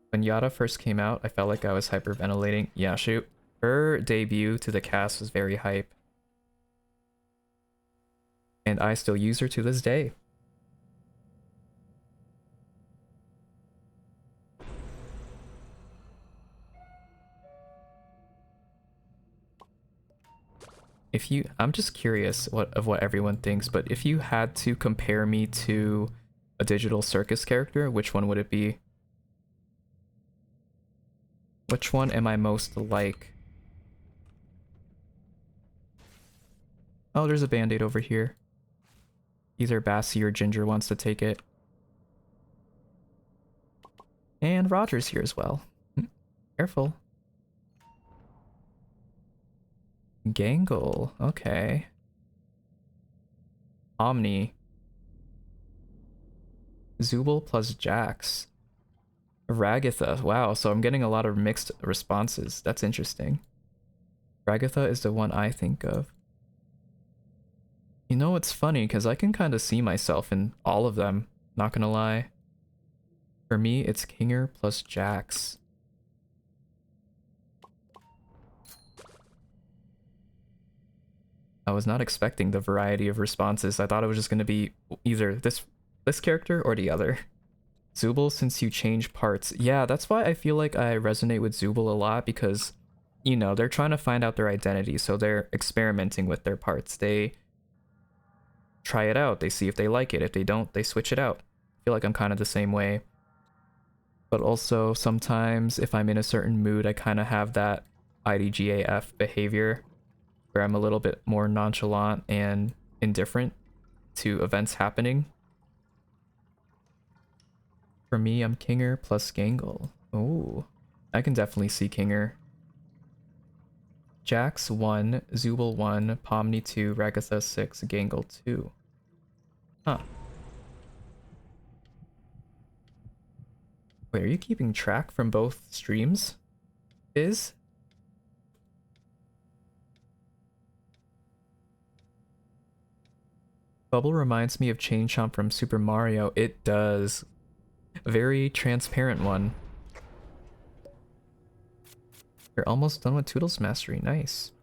Speaker 1: When Yada first came out, I felt like I was hyperventilating. Yeah, shoot. Her debut to the cast was very hype. And I still use her to this day. I'm just curious of what everyone thinks, but if you had to compare me to a digital circus character, which one would it be? Which one am I most like? Oh, there's a band-aid over here. Either Bassie or Ginger wants to take it. And Roger's here as well. Careful. Gangle, okay. Omni. Zooble plus Jax. Ragatha, wow, so I'm getting a lot of mixed responses. That's interesting. Ragatha is the one I think of. You know, it's funny, because I can kind of see myself in all of them, not gonna lie. For me, it's Kinger plus Jax. I was not expecting the variety of responses. I thought it was just gonna be either this character or the other. Zooble, since you change parts. Yeah, that's why I feel like I resonate with Zooble a lot, because, you know, they're trying to find out their identity, so they're experimenting with their parts. They try it out, they see if they like it. If they don't, they switch it out. I feel like I'm kind of the same way. But also, sometimes if I'm in a certain mood, I kind of have that IDGAF behavior, where I'm a little bit more nonchalant and indifferent to events happening. For me, I'm Kinger plus Gangle. Oh, I can definitely see Kinger. Jax 1, Zooble 1, Pomni 2, Ragatha 6, Gangle 2. Huh. Wait, are you keeping track from both streams? Is? Bubble reminds me of Chain Chomp from Super Mario. It does. A very transparent one. You're almost done with Toodles Mastery. Nice.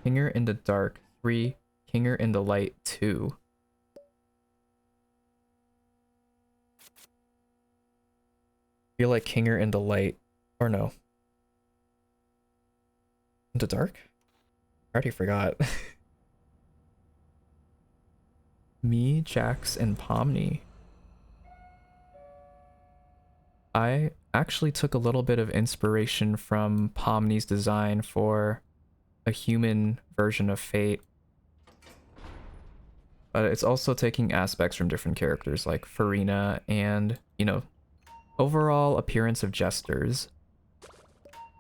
Speaker 1: Kinger in the Dark 3. Kinger in the Light 2. I feel like Kinger in the Light, or no. In the Dark? I already forgot. Me, Jax, and Pomni. I actually took a little bit of inspiration from Pomni's design for a human version of Fate. But it's also taking aspects from different characters like Farina and, you know, overall appearance of Jesters.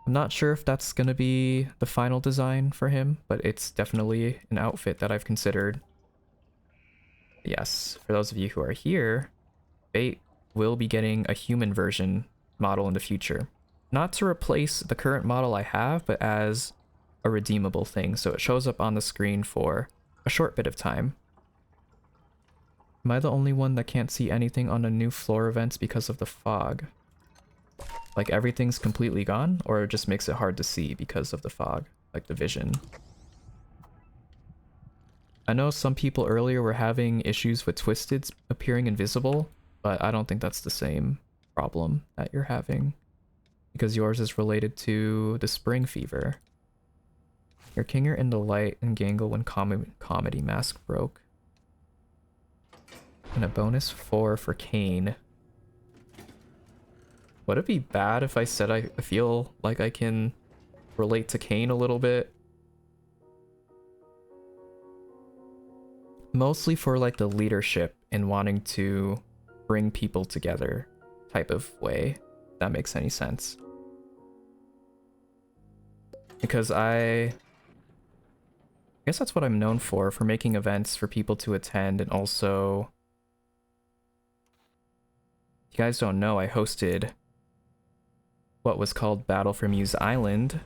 Speaker 1: I'm not sure if that's gonna be the final design for him, but it's definitely an outfit that I've considered. Yes, for those of you who are here, Fate will be getting a human version model in the future. Not to replace the current model I have, but as a redeemable thing, so it shows up on the screen for a short bit of time. Am I the only one that can't see anything on the new floor events because of the fog? Like everything's completely gone, or it just makes it hard to see because of the fog, like the vision? I know some people earlier were having issues with Twisteds appearing invisible, but I don't think that's the same problem that you're having, because yours is related to the spring fever. Your Kinger in the Light and Gangle when Comedy Mask broke. And a bonus 4 for Kane. Would it be bad if I said I feel like I can relate to Kane a little bit? Mostly for like the leadership and wanting to bring people together type of way, if that makes any sense. Because I guess that's what I'm known for making events for people to attend, and also, if you guys don't know, I hosted what was called Battle for Muse Island,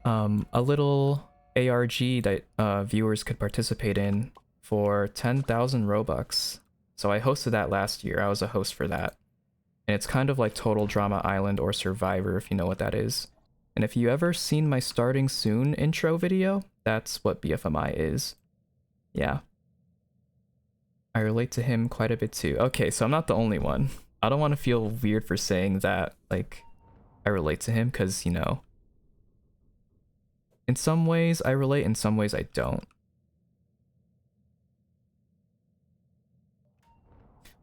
Speaker 1: a little ARG that viewers could participate in for 10,000 Robux. So I hosted that last year. I was a host for that. And it's kind of like Total Drama Island or Survivor, if you know what that is. And if you ever seen my Starting Soon intro video, that's what BFMI is. Yeah. I relate to him quite a bit too. Okay, so I'm not the only one. I don't want to feel weird for saying that, like, I relate to him, because, you know, in some ways I relate, in some ways I don't.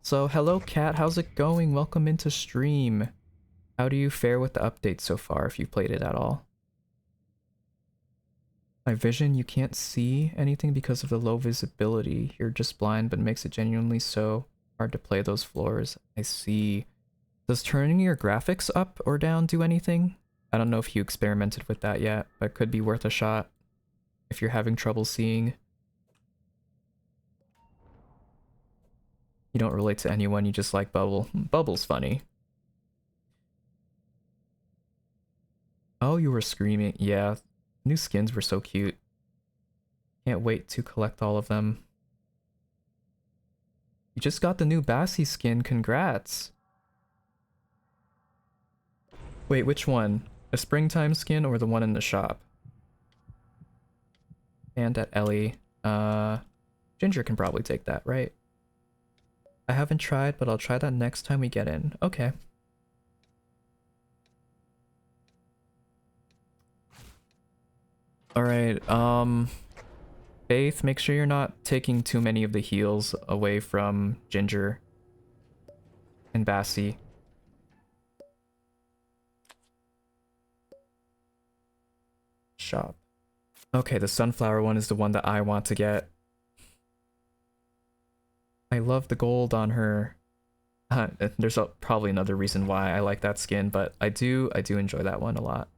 Speaker 1: So, hello Kat, how's it going? Welcome into stream. How do you fare with the update so far, if you've played it at all? My vision, you can't see anything because of the low visibility. You're just blind, but it makes it genuinely so hard to play those floors. I see. Does turning your graphics up or down do anything? I don't know if you experimented with that yet, but it could be worth a shot if you're having trouble seeing. You don't relate to anyone, you just like Bubble. Bubble's funny. Oh, you were screaming. Yeah, new skins were so cute. Can't wait to collect all of them. You just got the new Bassi skin, congrats! Wait, which one? A springtime skin or the one in the shop? And at Ellie. Ginger can probably take that, right? I haven't tried, but I'll try that next time we get in. Okay. Alright, Faith, make sure you're not taking too many of the heals away from Ginger and Bassi. Shop. Okay, the sunflower one is the one that I want to get. I love the gold on her. There's probably another reason why I like that skin, but I do enjoy that one a lot.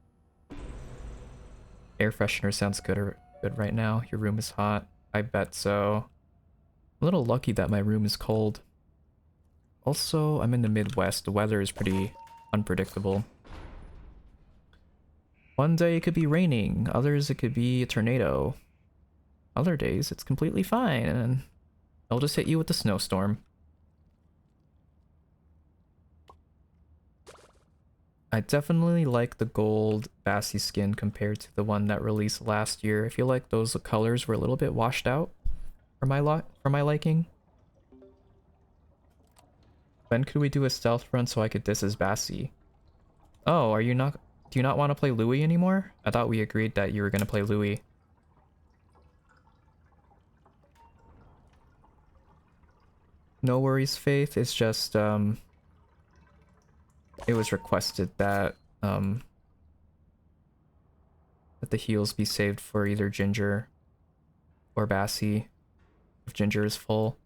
Speaker 1: Air freshener sounds good right now. Your room is hot. I bet so. I'm a little lucky that my room is cold. Also, I'm in the Midwest. The weather is pretty unpredictable. One day it could be raining, others it could be a tornado. other days it's completely fine, and I'll just hit you with the snowstorm. I definitely like the gold Bassi skin compared to the one that released last year. I feel like those colors were a little bit washed out for my liking. When could we do a stealth run so I could diss as Bassi? Oh, are you not? Do you not want to play Louis anymore? I thought we agreed that you were gonna play Louis. No worries, Faith. It's just it was requested that that the heals be saved for either Ginger or Bassi if Ginger is full.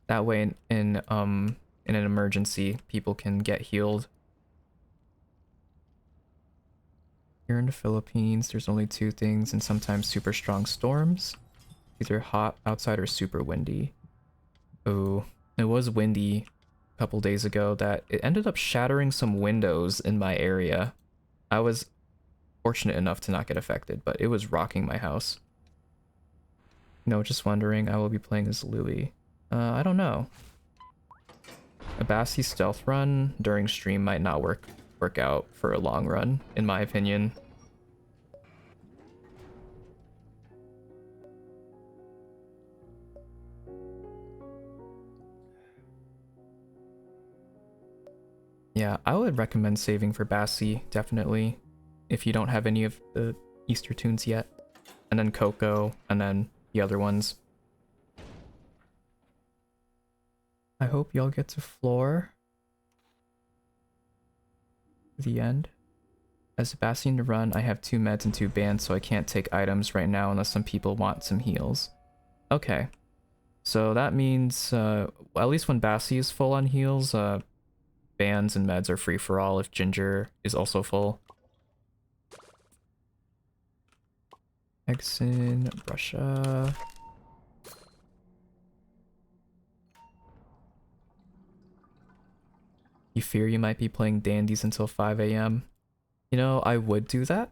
Speaker 1: That way in an emergency, people can get healed. Here in the Philippines, there's only two things and sometimes super strong storms. Either hot outside or super windy. Oh, it was windy a couple days ago that it ended up shattering some windows in my area. I was fortunate enough to not get affected, but it was rocking my house. No, just wondering, I will be playing as Louis. I don't know. A Bassi stealth run during stream might not work out for a long run, in my opinion. Yeah, I would recommend saving for Bassi, definitely, if you don't have any of the Easter tunes yet. And then Coco, and then the other ones. I hope y'all get to floor. The end. As Sebastian to run, I have 2 meds and 2 bands, so I can't take items right now unless some people want some heals. Okay. So that means, at least when Bassi is full on heals, bands and meds are free for all if Ginger is also full. Exin, Russia. You fear you might be playing dandies until 5 a.m. You know, I would do that,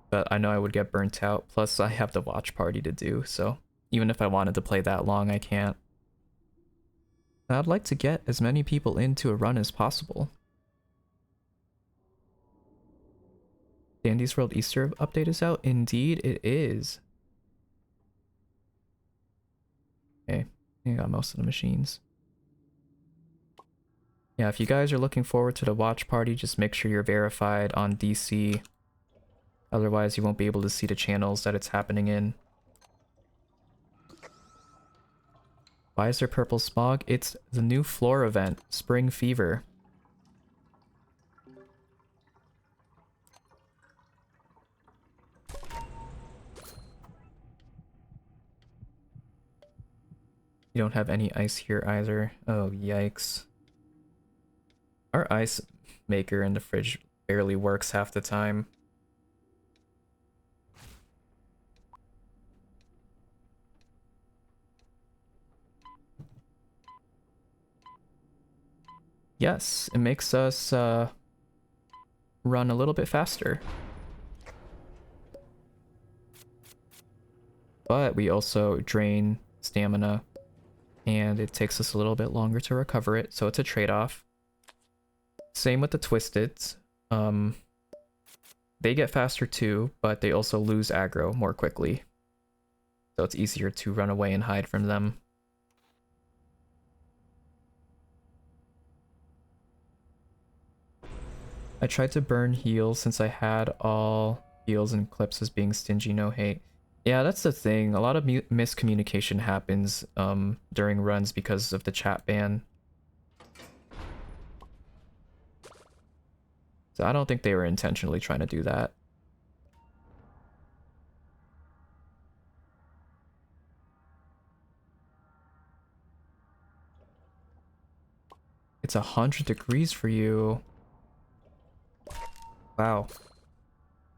Speaker 1: but I know I would get burnt out. Plus, I have the watch party to do, so even if I wanted to play that long, I can't. I'd like to get as many people into a run as possible. Dandy's World Easter update is out? Indeed, it is. Okay, I got most of the machines. Yeah, if you guys are looking forward to the watch party, just make sure you're verified on DC. Otherwise, you won't be able to see the channels that it's happening in. Why is there purple smog? It's the new floor event, Spring Fever. You don't have any ice here either. Oh, yikes. Our ice maker in the fridge barely works half the time. Yes, it makes us run a little bit faster. But we also drain stamina, and it takes us a little bit longer to recover it, so it's a trade-off. Same with the Twisteds. They get faster too, but they also lose aggro more quickly. So it's easier to run away and hide from them. I tried to burn heals since I had all heals and clips as being stingy, no hate. Yeah, that's the thing. A lot of miscommunication happens during runs because of the chat ban. So I don't think they were intentionally trying to do that. It's 100 degrees for you. Wow.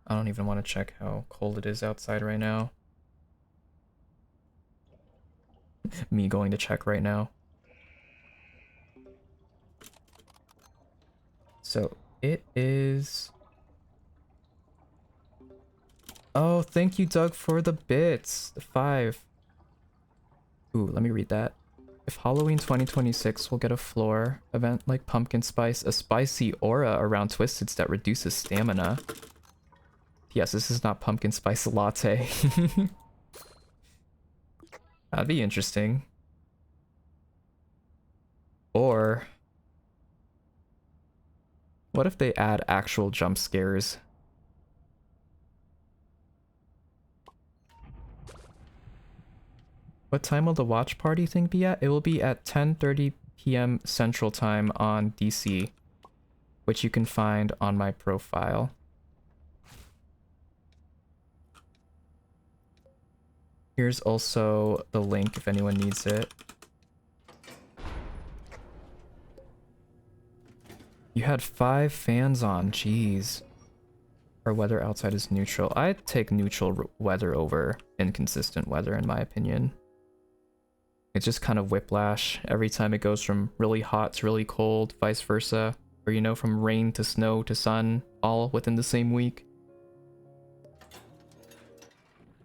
Speaker 1: I don't even want to check how cold it is outside right now. Me going to check right now. So it is Oh, thank you, Doug, for the bits. The 5. Ooh, let me read that. If Halloween 2026 will get a floor event like pumpkin spice, a spicy aura around Twisteds that reduces stamina. Yes, this is not pumpkin spice latte. That'd be interesting. Or what if they add actual jump scares? What time will the watch party thing be at? It will be at 10:30 p.m. Central Time on DC, which you can find on my profile. Here's also the link if anyone needs it. You had 5 fans on, jeez. Our weather outside is neutral. I'd take neutral weather over inconsistent weather in my opinion. It's just kind of whiplash every time it goes from really hot to really cold, vice versa. Or, you know, from rain to snow to sun, all within the same week.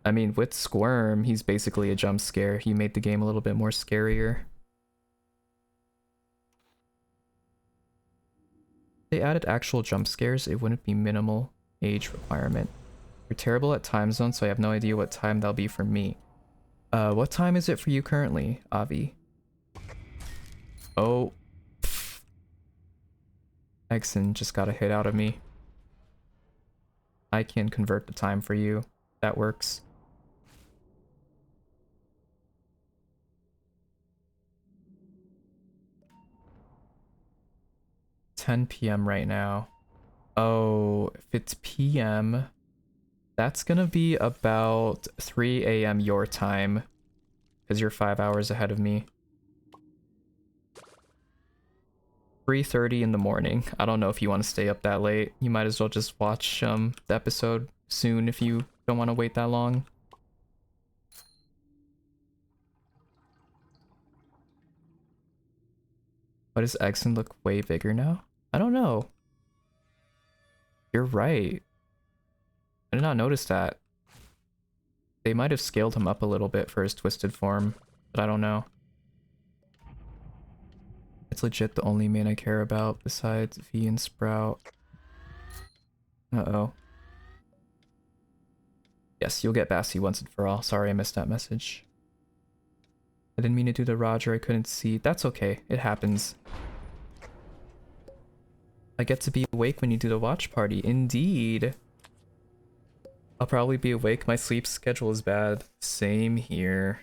Speaker 1: I mean, with Squirm, he's basically a jump scare. He made the game a little bit more scarier. If they added actual jump scares, it wouldn't be minimal age requirement. You're terrible at time zones, so I have no idea what time that'll be for me. What time is it for you currently, Avi? Oh. Exon just got a hit out of me. I can convert the time for you. That works. $10 p.m. right now. Oh, if it's p.m., that's gonna be about 3 a.m. your time, because you're 5 hours ahead of me. 3:30 in the morning. I don't know if you want to stay up that late. You might as well just watch the episode soon if you don't want to wait that long. Why does Exon look way bigger now? I don't know. You're right. I did not notice that. They might have scaled him up a little bit for his twisted form, but I don't know. It's legit the only main I care about besides V and Sprout. Uh-oh. Yes, you'll get Bassi once and for all. Sorry I missed that message. I didn't mean to do the Roger, I couldn't see. That's okay, it happens. I get to be awake when you do the watch party. Indeed. I'll probably be awake. My sleep schedule is bad. Same here.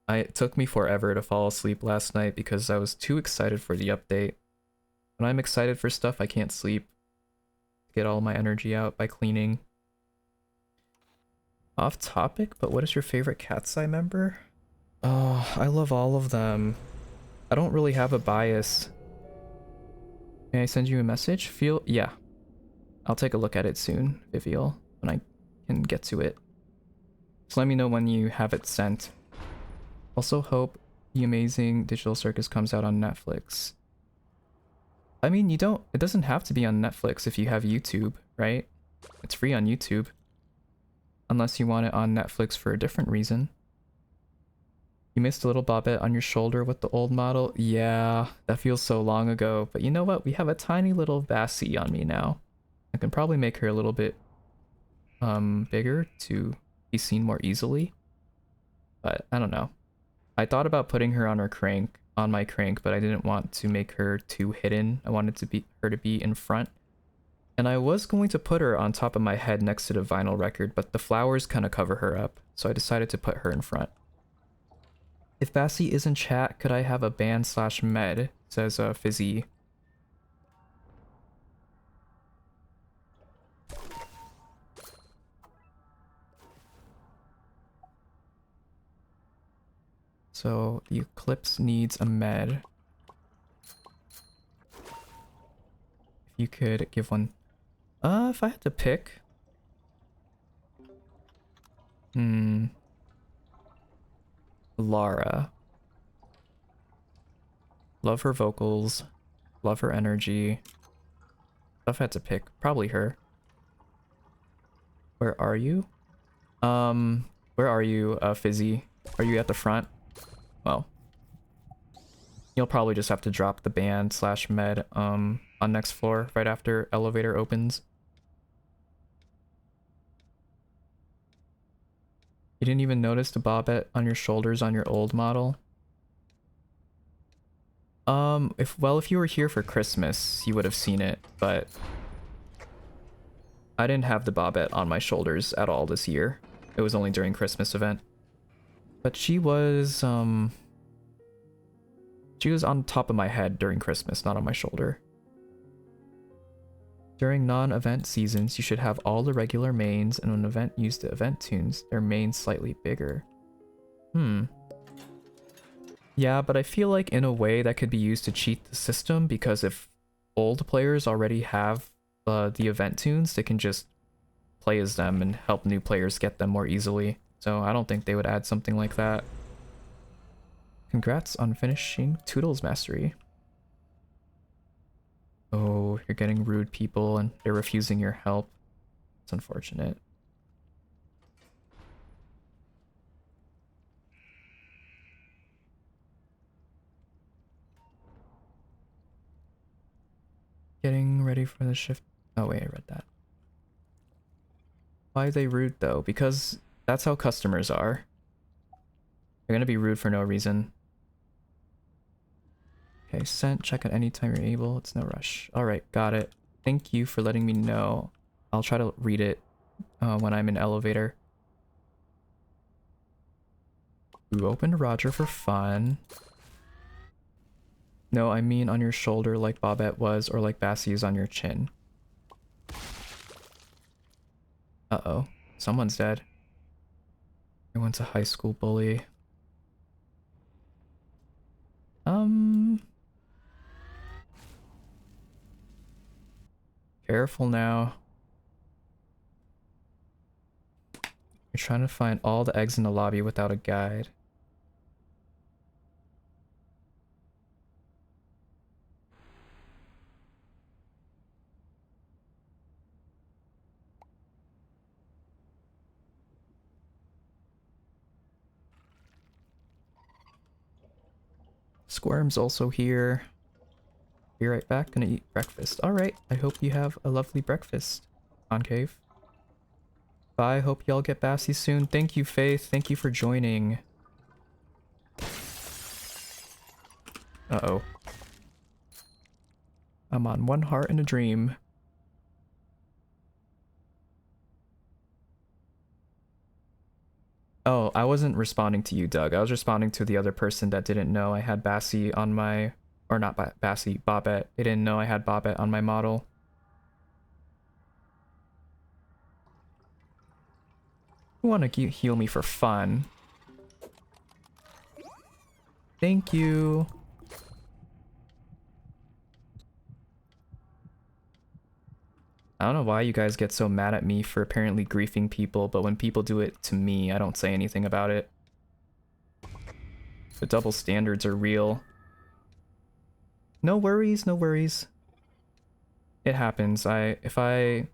Speaker 1: It took me forever to fall asleep last night because I was too excited for the update. When I'm excited for stuff, I can't sleep. Get all my energy out by cleaning. Off topic, but what is your favorite Cat's Eye member? Oh, I love all of them. I don't really have a bias. May I send you a message? Yeah. I'll take a look at it soon, Vivial, when I can get to it. Just let me know when you have it sent. Also hope The Amazing Digital Circus comes out on Netflix. I mean, it doesn't have to be on Netflix if you have YouTube, right? It's free on YouTube. Unless you want it on Netflix for a different reason. You missed a little bobbette on your shoulder with the old model? Yeah, that feels so long ago. But you know what? We have a tiny little Vassie on me now. I can probably make her a little bit bigger to be seen more easily. But I don't know. I thought about putting her on my crank, but I didn't want to make her too hidden. I wanted her to be in front. And I was going to put her on top of my head next to the vinyl record, but the flowers kind of cover her up, so I decided to put her in front. If Bassie is in chat, could I have a ban/med? Says Fizzy. So the Eclipse needs a med. If you could give one. If I had to pick. Lara. Love her vocals. Love her energy. If I had to pick, probably her. Where are you? Where are you, Fizzy? Are you at the front? Well, you'll probably just have to drop the band slash med, on next floor right after elevator opens. You didn't even notice the bobbette on your shoulders on your old model? If you were here for Christmas, you would have seen it, but I didn't have the bobbette on my shoulders at all this year. It was only during Christmas event. But she was on top of my head during Christmas, not on my shoulder. During non-event seasons, you should have all the regular mains, and when an event used the event tunes, their mains slightly bigger. Yeah, but I feel like in a way that could be used to cheat the system, because if old players already have the event tunes, they can just play as them and help new players get them more easily. So I don't think they would add something like that. Congrats on finishing Toodles Mastery. Oh, you're getting rude people and they're refusing your help. It's unfortunate. Getting ready for the shift. Oh wait, I read that. Why are they rude though? Because that's how customers are. They're gonna be rude for no reason. Okay, sent. Check out anytime you're able. It's no rush. Alright, got it. Thank you for letting me know. I'll try to read it when I'm in elevator. You opened Roger for fun. No, I mean on your shoulder like Bobbette was, or like Bassie is on your chin. Uh-oh. Someone's dead. I went to high school bully. Careful now. You're trying to find all the eggs in the lobby without a guide. Squirm's also here. Be right back, gonna eat breakfast. Alright, I hope you have a lovely breakfast, Concave. Bye, hope y'all get Bassie soon. Thank you, Faith. Thank you for joining. Uh-oh. I'm on one heart and a dream. Oh, I wasn't responding to you, Doug. I was responding to the other person that didn't know I had Bassie on my... Or not Bassie, Bobbette. They didn't know I had Bobbette on my model. You want to heal me for fun? Thank you. I don't know why you guys get so mad at me for apparently griefing people, but when people do it to me, I don't say anything about it. The double standards are real. No worries, no worries. It happens. If I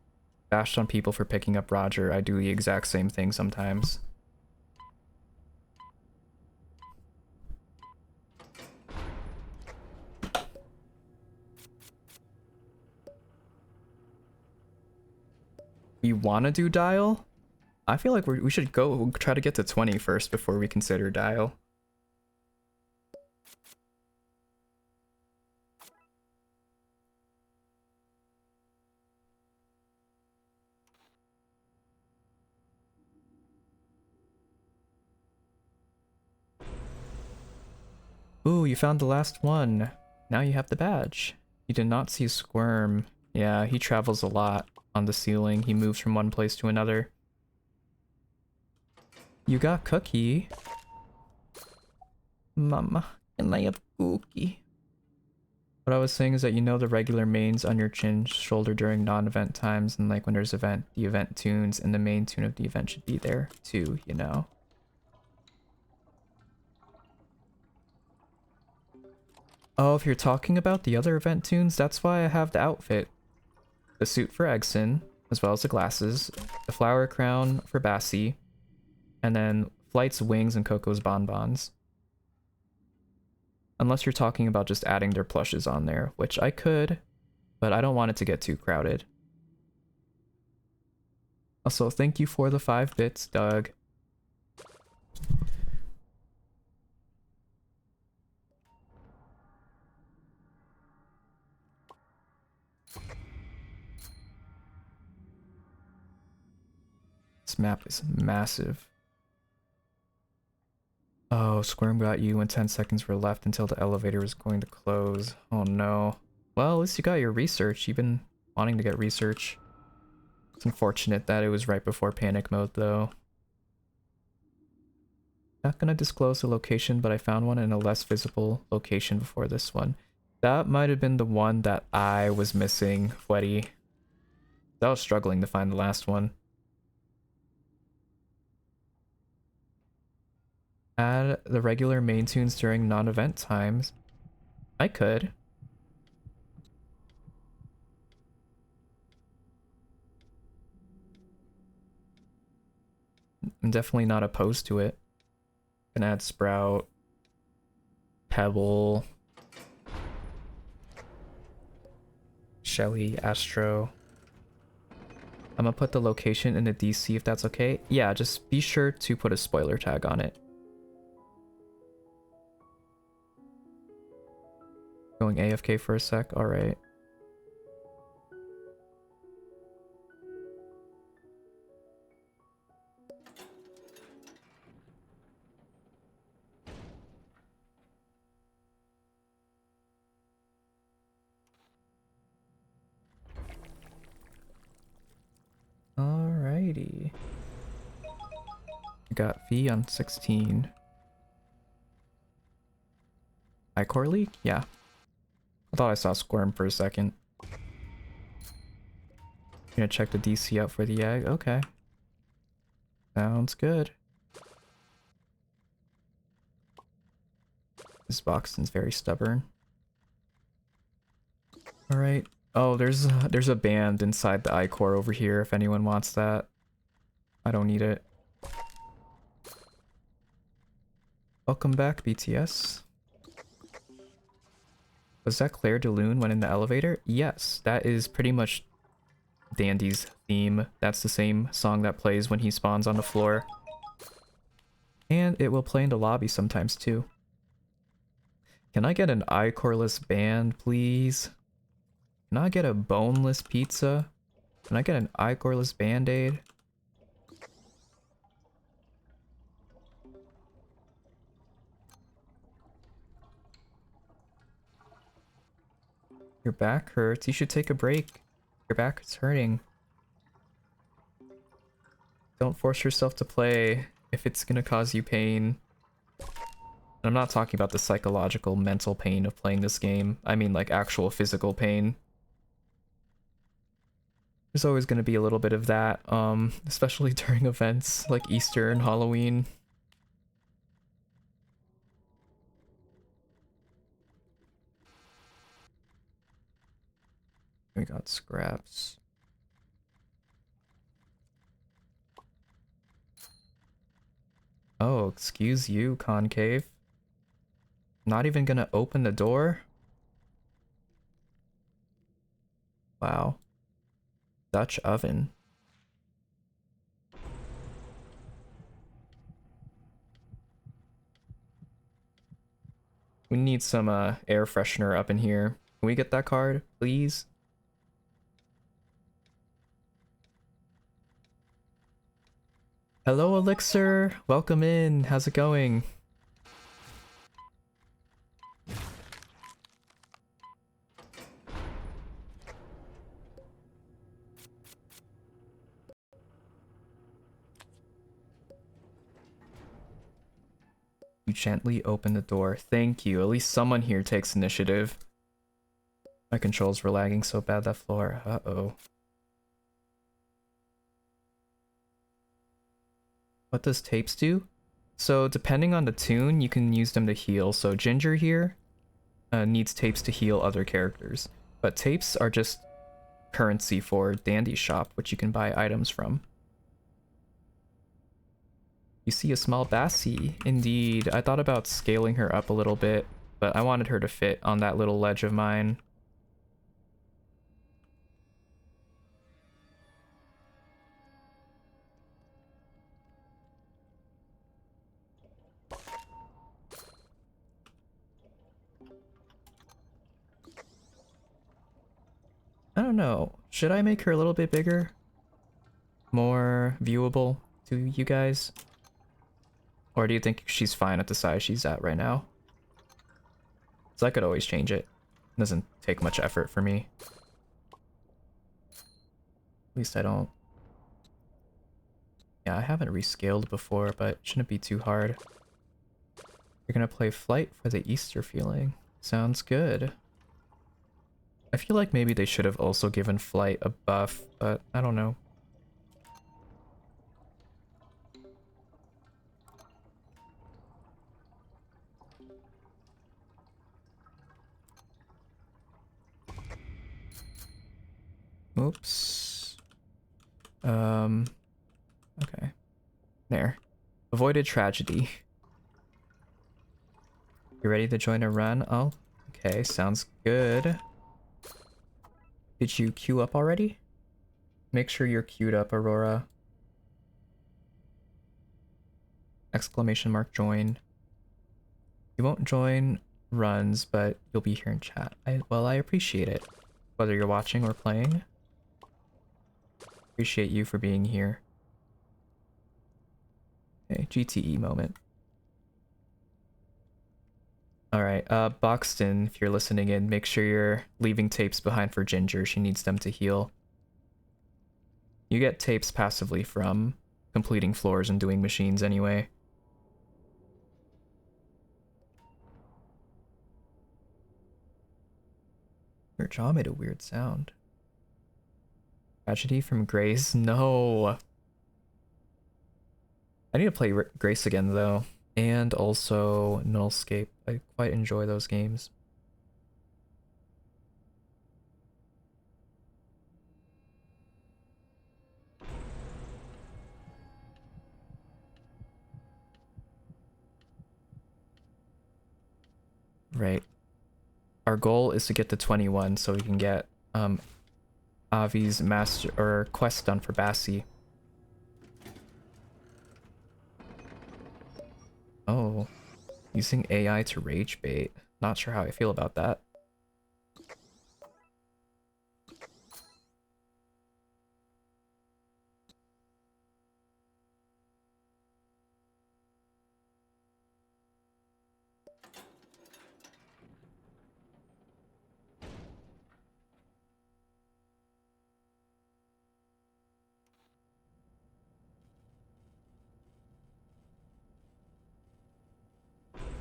Speaker 1: bashed on people for picking up Roger, I do the exact same thing sometimes. We want to do Dial? I feel like we should go try to get to 20 first before we consider Dial. Ooh, you found the last one. Now you have the badge. You did not see Squirm. Yeah, he travels a lot on the ceiling. He moves from one place to another. You got Cookie. Mama, can I have Cookie? What I was saying is that you know the regular mains on your chin, shoulder during non-event times, and like when there's event, the event tunes and the main tune of the event should be there too, you know? Oh, if you're talking about the other event tunes, that's why I have the outfit. The suit for Eggson, as well as the glasses, the flower crown for Bassie, And then Flight's wings and Coco's bonbons. Unless you're talking about just adding their plushes on there, which I could, but I don't want it to get too crowded. Also, thank you for the 5 bits, Doug. This map is massive. Oh, Squirm got you when 10 seconds were left until the elevator was going to close. Oh no. Well, at least you got your research. You've been wanting to get research. It's unfortunate that it was right before panic mode, though. Not gonna disclose the location, but I found one in a less visible location before this one. That might have been the one that I was missing, Fwetty. I was struggling to find the last one. Add the regular main tunes during non-event times. I could. I'm definitely not opposed to it. Can add Sprout, Pebble, Shelly, Astro. I'm gonna put the location in the DC if that's okay. Yeah, just be sure to put a spoiler tag on it. Going AFK for a sec, alright. Alrighty. I got V on 16. iCore leak? Yeah. I thought I saw Squirm for a second. Gonna check the DC out for the egg. Okay. Sounds good. This Boxton's very stubborn. Alright. Oh, there's a band inside the iCore over here if anyone wants that. I don't need it. Welcome back, BTS. Was that Claire de Lune when in the elevator? Yes, that is pretty much Dandy's theme. That's the same song that plays when he spawns on the floor. And it will play in the lobby sometimes too. Can I get an iCoreless band, please? Can I get a boneless pizza? Can I get an iCoreless band-aid? Your back hurts. You should take a break. Your back is hurting. Don't force yourself to play if it's gonna cause you pain. And I'm not talking about the psychological, mental pain of playing this game. I mean like actual physical pain. There's always gonna be a little bit of that, especially during events like Easter and Halloween. We got scraps. Oh, excuse you, Concave. Not even gonna open the door? Wow. Dutch oven. We need some air freshener up in here. Can we get that card, please? Hello, Elixir. Welcome in. How's it going? You gently open the door. Thank you. At least someone here takes initiative. My controls were lagging so bad that floor. Uh-oh. What does tapes do? So depending on the tune, you can use them to heal. So Ginger here needs tapes to heal other characters. But tapes are just currency for Dandy's shop, which you can buy items from. You see a small Bassie. Indeed. I thought about scaling her up a little bit, but I wanted her to fit on that little ledge of mine. I don't know. Should I make her a little bit bigger? More viewable to you guys? Or do you think she's fine at the size she's at right now? So I could always change it. It doesn't take much effort for me. At least I don't. Yeah, I haven't rescaled before, but it shouldn't be too hard. You're gonna play Flight for the Easter feeling. Sounds good. I feel like maybe they should have also given Flight a buff, but I don't know. Oops. Okay. There. Avoided tragedy. You ready to join a run? Oh, okay, sounds good. Did you queue up already? Make sure you're queued up, Aurora. Exclamation mark join. You won't join runs, but you'll be here in chat. Well, I appreciate it. Whether you're watching or playing. Appreciate you for being here. Okay, GTE moment. Alright, Boxton, if you're listening in, make sure you're leaving tapes behind for Ginger. She needs them to heal. You get tapes passively from completing floors and doing machines anyway. Your jaw made a weird sound. Tragedy from Grace? No! I need to play Grace again, though. And also Nullscape. I quite enjoy those games. Right. Our goal is to get to 21 so we can get Avi's master or quest done for Bassie. Oh, using AI to rage bait. Not sure how I feel about that.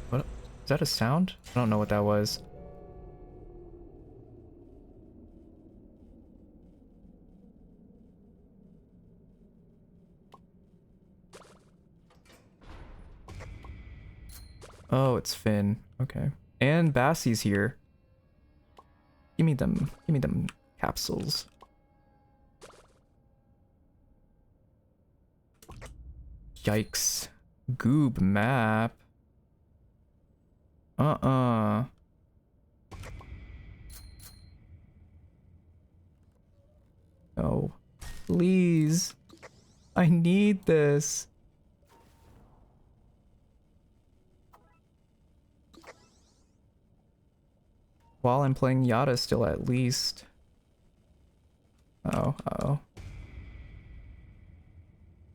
Speaker 1: What? Is that a sound? I don't know what that was. Oh, it's Finn. Okay. And Bassie's here. Give me them. Give me them capsules. Yikes. Goob map. No. Please. I need this. While I'm playing Yada still at least. Uh-oh.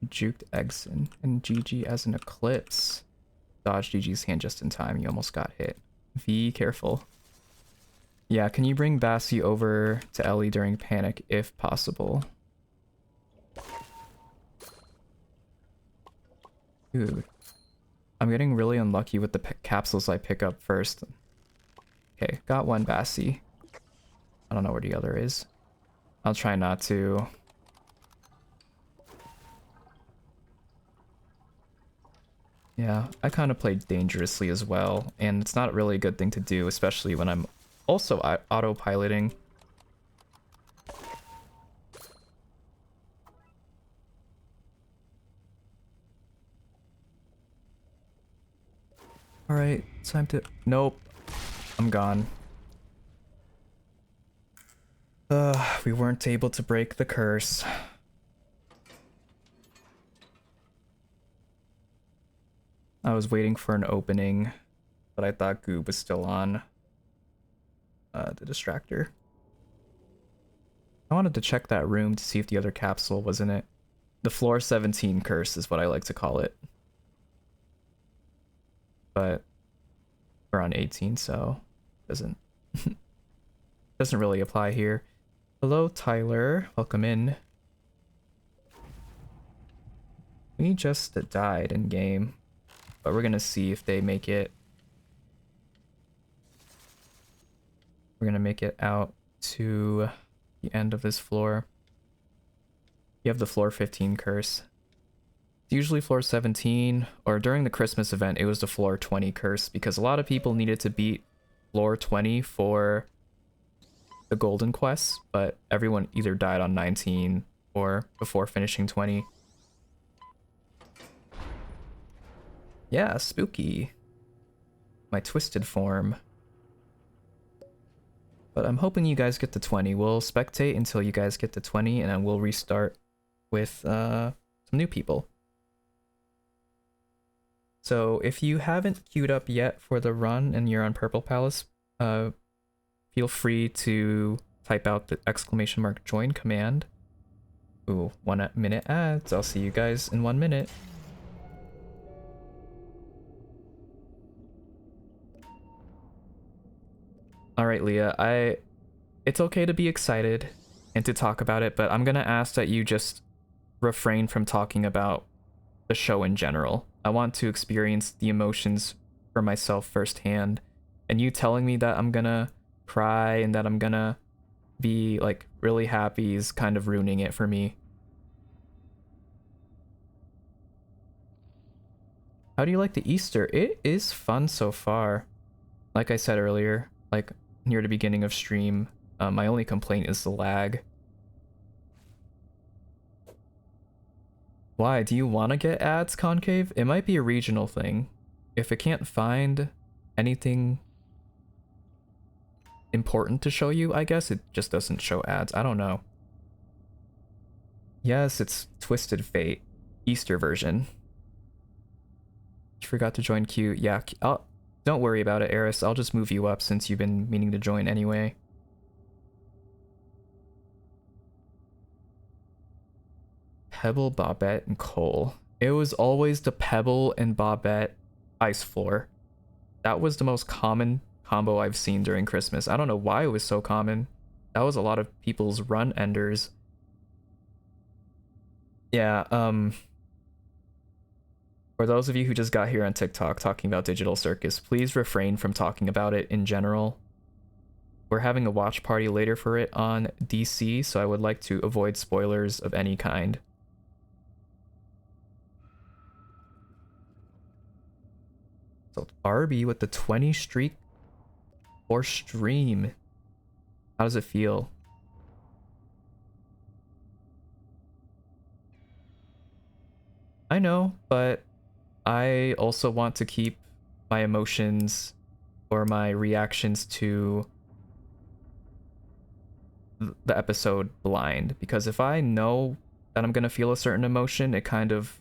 Speaker 1: Juked Eggson and GG as an Eclipse. Dodge GG's hand just in time. You almost got hit. Be careful. Yeah, can you bring Bassie over to Ellie during panic if possible? Dude. I'm getting really unlucky with the capsules I pick up first. Okay, got one Bassie. I don't know where the other is. I'll try not to. Yeah, I kind of played dangerously as well, and it's not really a good thing to do, especially when I'm also autopiloting. Alright, time to... Nope. I'm gone. We weren't able to break the curse. I was waiting for an opening, but I thought Goob was still on the distractor. I wanted to check that room to see if the other capsule was in it. The floor 17 curse is what I like to call it. But we're on 18, so doesn't really apply here. Hello, Tyler. Welcome in. We just died in game, but we're gonna see if they make it. We're gonna make it out to the end of this floor. You have the floor 15 curse. It's usually floor 17, or during the Christmas event, it was the floor 20 curse because a lot of people needed to beat floor 20 for the golden quests, but everyone either died on 19 or before finishing 20. Yeah, spooky. My twisted form. But I'm hoping you guys get to 20. We'll spectate until you guys get to 20, and then we'll restart with some new people. So if you haven't queued up yet for the run and you're on Purple Palace, feel free to type out the ! join command. Ooh, 1 minute ads. I'll see you guys in 1 minute. Alright, Leah, it's okay to be excited and to talk about it, but I'm gonna ask that you just refrain from talking about the show in general. I want to experience the emotions for myself firsthand, and you telling me that I'm gonna cry and that I'm gonna be like really happy is kind of ruining it for me. How do you like the Easter? It is fun so far. Like I said earlier, like near the beginning of stream, my only complaint is the lag. Why? Do you want to get ads, Concave? It might be a regional thing. If it can't find anything important to show you, I guess it just doesn't show ads. I don't know. Yes, it's Twisted Fate. Easter version. You forgot to join queue. Yeah, don't worry about it, Eris. I'll just move you up since you've been meaning to join anyway. Pebble, Bobette, and Cole. It was always the Pebble and Bobette ice floor. That was the most common combo I've seen during Christmas. I don't know why it was so common. That was a lot of people's run enders. Yeah, for those of you who just got here on TikTok talking about Digital Circus, please refrain from talking about it in general. We're having a watch party later for it on DC, so I would like to avoid spoilers of any kind. So Arby with the 20 streak or stream. How does it feel? I know, but I also want to keep my emotions or my reactions to the episode blind, because if I know that I'm gonna feel a certain emotion, it kind of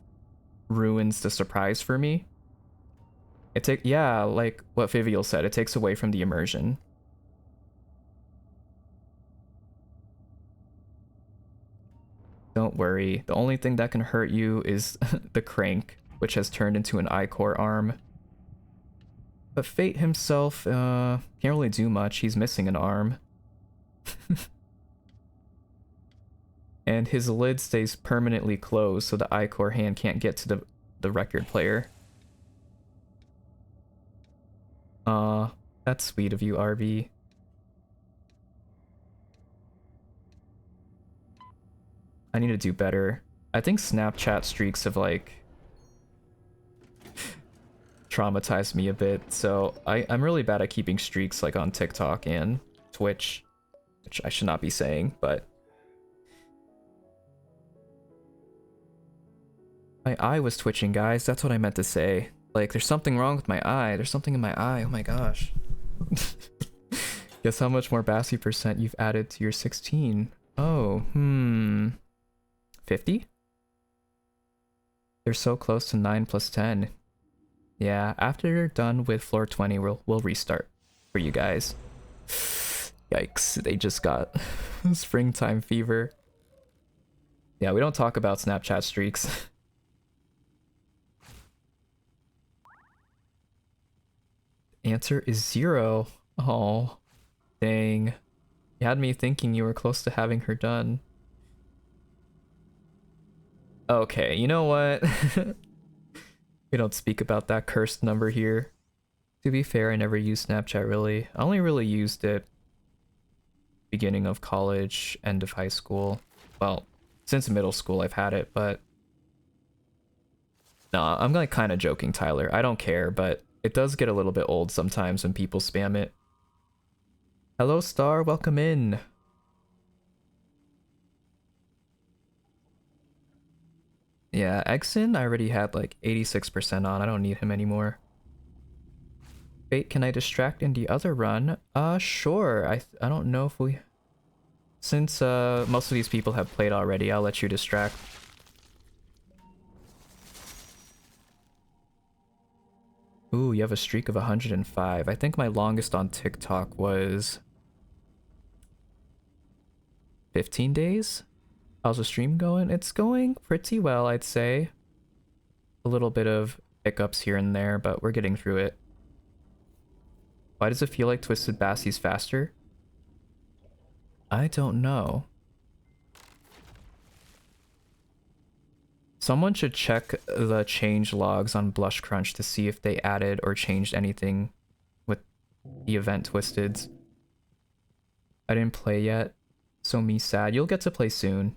Speaker 1: ruins the surprise for me. Yeah, like what Vivial said, it takes away from the immersion. Don't worry, the only thing that can hurt you is the crank, which has turned into an I-Core arm. But Fate himself, can't really do much, he's missing an arm. And his lid stays permanently closed, so the I-Core hand can't get to the record player. That's sweet of you, RB. I need to do better. I think Snapchat streaks have like traumatized me a bit, so I'm really bad at keeping streaks like on TikTok and Twitch, which I should not be saying, but my eye was twitching, guys. That's what I meant to say. Like, there's something wrong with my eye. There's something in my eye. Oh my gosh. Guess how much more Bassi percent you've added to your 16? Oh, 50? They're so close to 9 plus 10. Yeah, after you're done with floor 20, we'll restart for you guys. Yikes, they just got springtime fever. Yeah, we don't talk about Snapchat streaks. Answer is 0. Oh, dang. You had me thinking you were close to having her done. Okay, you know what? We don't speak about that cursed number here. To be fair, I never used Snapchat really. I only really used it beginning of college, end of high school. Well, since middle school I've had it, but no, I'm like kind of joking, Tyler. I don't care, but it does get a little bit old sometimes when people spam it. Hello, Star. Welcome in. Yeah, Exon, I already had like 86% on. I don't need him anymore. Wait, can I distract in the other run? Sure. I don't know if we... Since most of these people have played already, I'll let you distract. Ooh, you have a streak of 105. I think my longest on TikTok was 15 days? How's the stream going? It's going pretty well, I'd say. A little bit of hiccups here and there, but we're getting through it. Why does it feel like Twisted Bassie's faster? I don't know. Someone should check the change logs on Blush Crunch to see if they added or changed anything with the event Twisteds. I didn't play yet, so me sad. You'll get to play soon.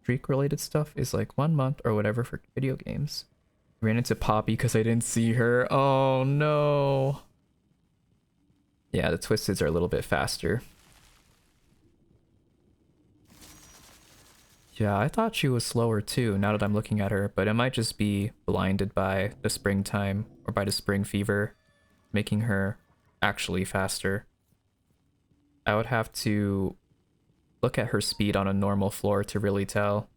Speaker 1: Streak related stuff is like 1 month or whatever for video games. Ran into Poppy because I didn't see her. Oh no. Yeah, the Twisteds are a little bit faster. Yeah, I thought she was slower too, now that I'm looking at her, but it might just be blinded by the springtime or by the spring fever, making her actually faster. I would have to look at her speed on a normal floor to really tell.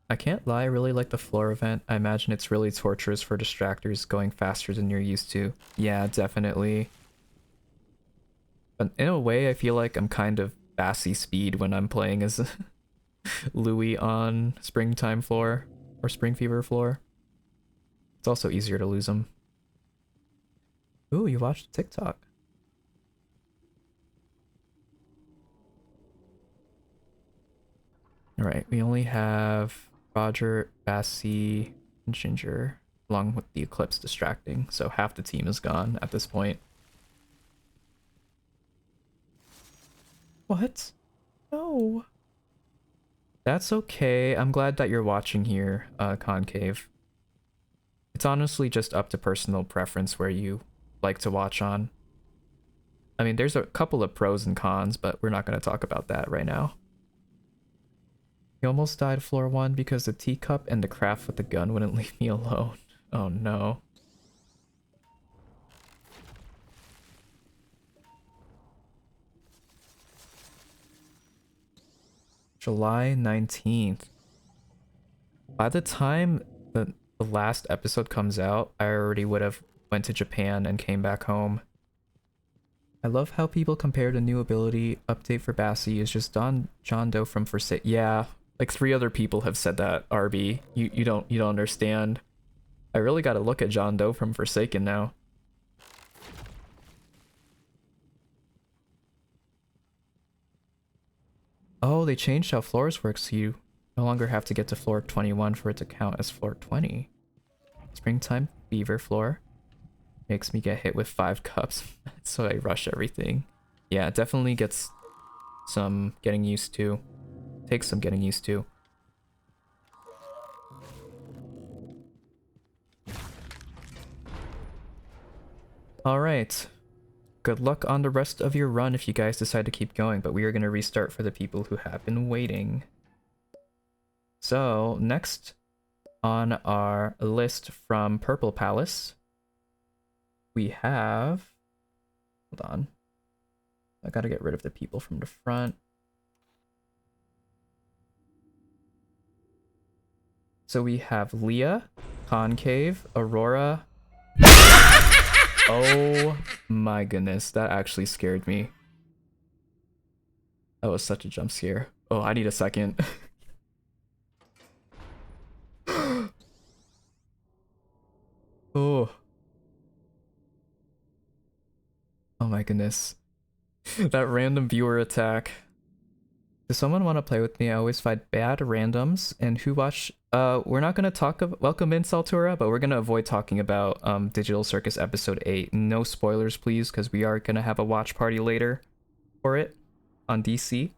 Speaker 1: I can't lie, I really like the floor event. I imagine it's really torturous for distractors going faster than you're used to. Yeah, definitely. But in a way, I feel like I'm kind of Bassie speed when I'm playing as Louis on springtime floor or spring fever floor. It's also easier to lose them. Ooh, you watched TikTok. Alright, we only have Roger, Bassie, and Ginger, along with the Eclipse distracting, so half the team is gone at this point. What? No. That's okay. I'm glad that you're watching here, Concave. It's honestly just up to personal preference where you like to watch on. I mean, there's a couple of pros and cons, but we're not going to talk about that right now. You almost died floor 1 because the teacup and the craft with the gun wouldn't leave me alone. Oh no. July 19th. By the time the last episode comes out, I already would have went to Japan and came back home. I love how people compare the new ability update for Bassie is just John Doe from Forsaken. Yeah, like 3 other people have said that, RB. You don't understand. I really gotta look at John Doe from Forsaken now. Oh, they changed how floors work, so you no longer have to get to floor 21 for it to count as floor 20. Springtime Fever floor makes me get hit with 5 cups, so I rush everything. Yeah, it definitely gets some getting used to. Takes some getting used to. Alright. good luck on the rest of your run if you guys decide to keep going, but we are going to restart for the people who have been waiting. So, next on our list from Purple Palace, we have... Hold on. I gotta get rid of the people from the front. So we have Leah, Concave, Aurora. Oh my goodness, that actually scared me. That was such a jump scare. Oh, I need a second. Oh. Oh my goodness. That random viewer attack. Does someone want to play with me? I always find bad randoms and who watch... we're not going to talk about... Welcome in, Saltura, but we're going to avoid talking about Digital Circus Episode 8. No spoilers, please, because we are going to have a watch party later for it on DC.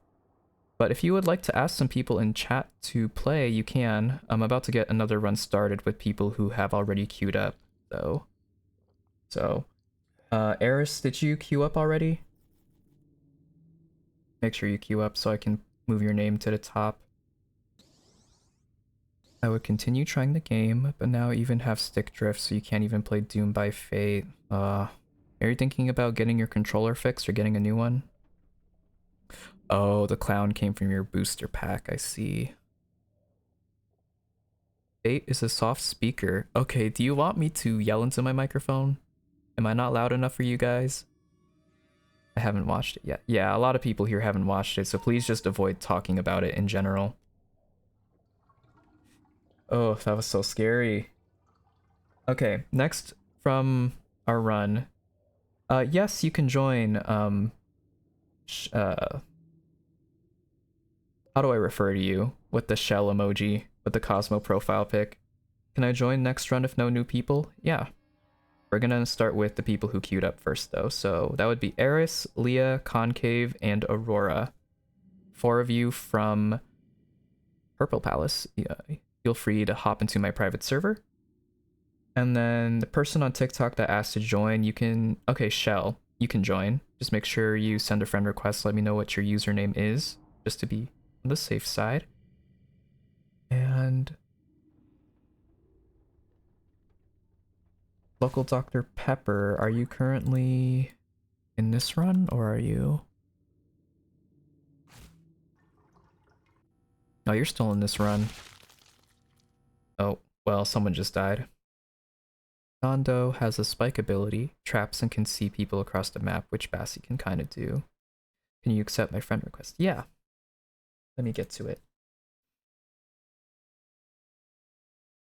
Speaker 1: But if you would like to ask some people in chat to play, you can. I'm about to get another run started with people who have already queued up, though. So, Eris, did you queue up already? Make sure you queue up so I can move your name to the top. I would continue trying the game, but now I even have stick drift, so you can't even play Doom by Fate. Are you thinking about getting your controller fixed or getting a new one? Oh, the clown came from your booster pack, I see. Fate is a soft speaker. Okay, do you want me to yell into my microphone? Am I not loud enough for you guys? I haven't watched it yet. Yeah, a lot of people here haven't watched it, so please just avoid talking about it in general. Oh, that was so scary. Okay, next from our run. Yes, you can join, how do I refer to you? With the shell emoji, with the Cosmo profile pic. Can I join next run if no new people? Yeah. We're gonna start with the people who queued up first, though. So that would be Eris, Leah, Concave, and Aurora. 4 of you from Purple Palace. Yeah, feel free to hop into my private server. And then the person on TikTok that asked to join, you can... Okay, Shell, you can join. Just make sure you send a friend request. Let me know what your username is, just to be on the safe side. And... Local Dr. Pepper, are you currently in this run, or are you... Oh, you're still in this run. Oh, well, someone just died. Dondo has a spike ability, traps and can see people across the map, which Bassi can kind of do. Can you accept my friend request? Yeah. Let me get to it.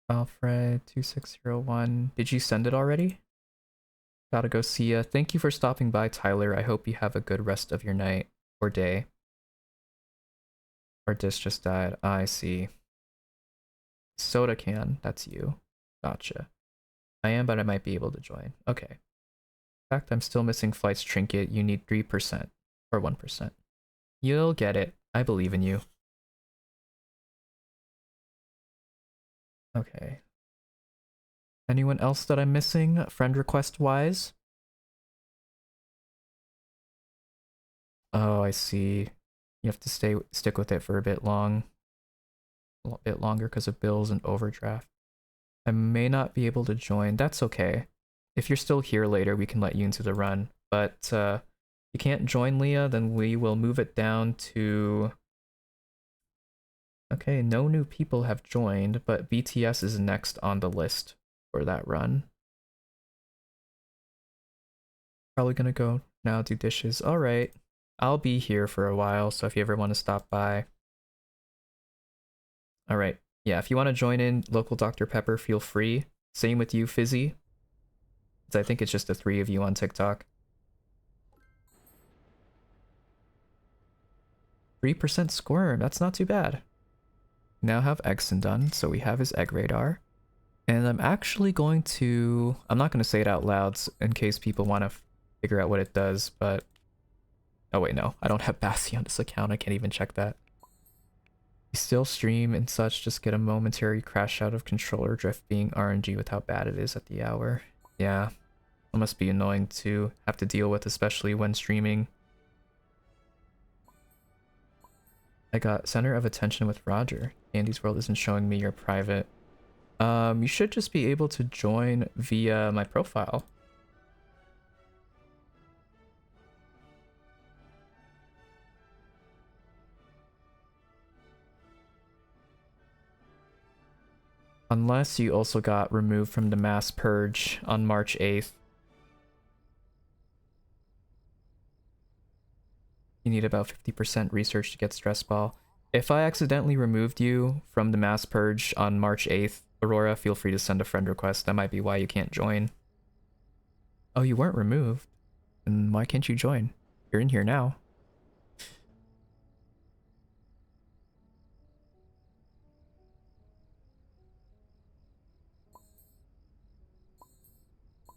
Speaker 1: Alfred 2601. Did you send it already? Gotta go see ya. Thank you for stopping by, Tyler. I hope you have a good rest of your night or day. Our disc just died. I see. Soda can. That's you. Gotcha. I am, but I might be able to join. Okay. In fact, I'm still missing Flight's trinket. You need 3% or 1%. You'll get it. I believe in you. Okay. Anyone else that I'm missing, friend request wise? Oh, I see. You have to stick with it for a bit longer because of bills and overdraft. I may not be able to join. That's okay. If you're still here later, we can let you into the run. But you can't join Leah, then we will move it down to... Okay, no new people have joined, but BTS is next on the list for that run. Probably gonna go now do dishes. Alright. I'll be here for a while, so if you ever want to stop by. Alright. Yeah, if you want to join in local Dr. Pepper, feel free. Same with you, Fizzy. I think it's just the 3 of you on TikTok. 3% Squirm, that's not too bad. Now have Exon done, so we have his egg radar. And I'm actually going to... I'm not going to say it out loud in case people want to figure out what it does, but... Oh wait, no. I don't have Bassi on this account, I can't even check that. We still stream and such, just get a momentary crash out of controller drift being RNG with how bad it is at the hour. Yeah. It must be annoying to have to deal with, especially when streaming. I got center of attention with Roger. Andy's World isn't showing me your private. You should just be able to join via my profile. Unless you also got removed from the mass purge on March 8th. You need about 50% research to get stress ball. If I accidentally removed you from the mass purge on March 8th, Aurora, feel free to send a friend request. That might be why you can't join. Oh, you weren't removed? Then why can't you join? You're in here now.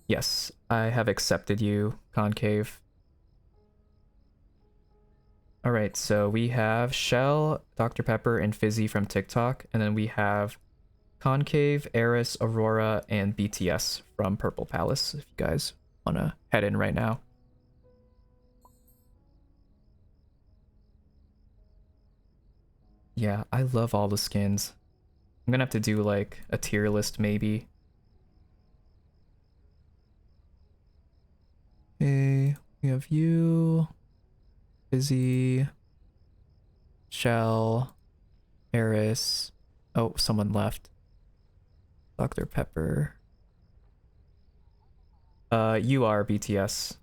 Speaker 1: Yes, I have accepted you, Concave. Alright, so we have Shell, Dr. Pepper, and Fizzy from TikTok, and then we have Concave, Eris, Aurora, and BTS from Purple Palace, if you guys want to head in right now. Yeah, I love all the skins. I'm gonna have to do like a tier list maybe. Okay, we have you, Fizzy, Shell, Eris. Oh, someone left. Dr. Pepper. You are BTS.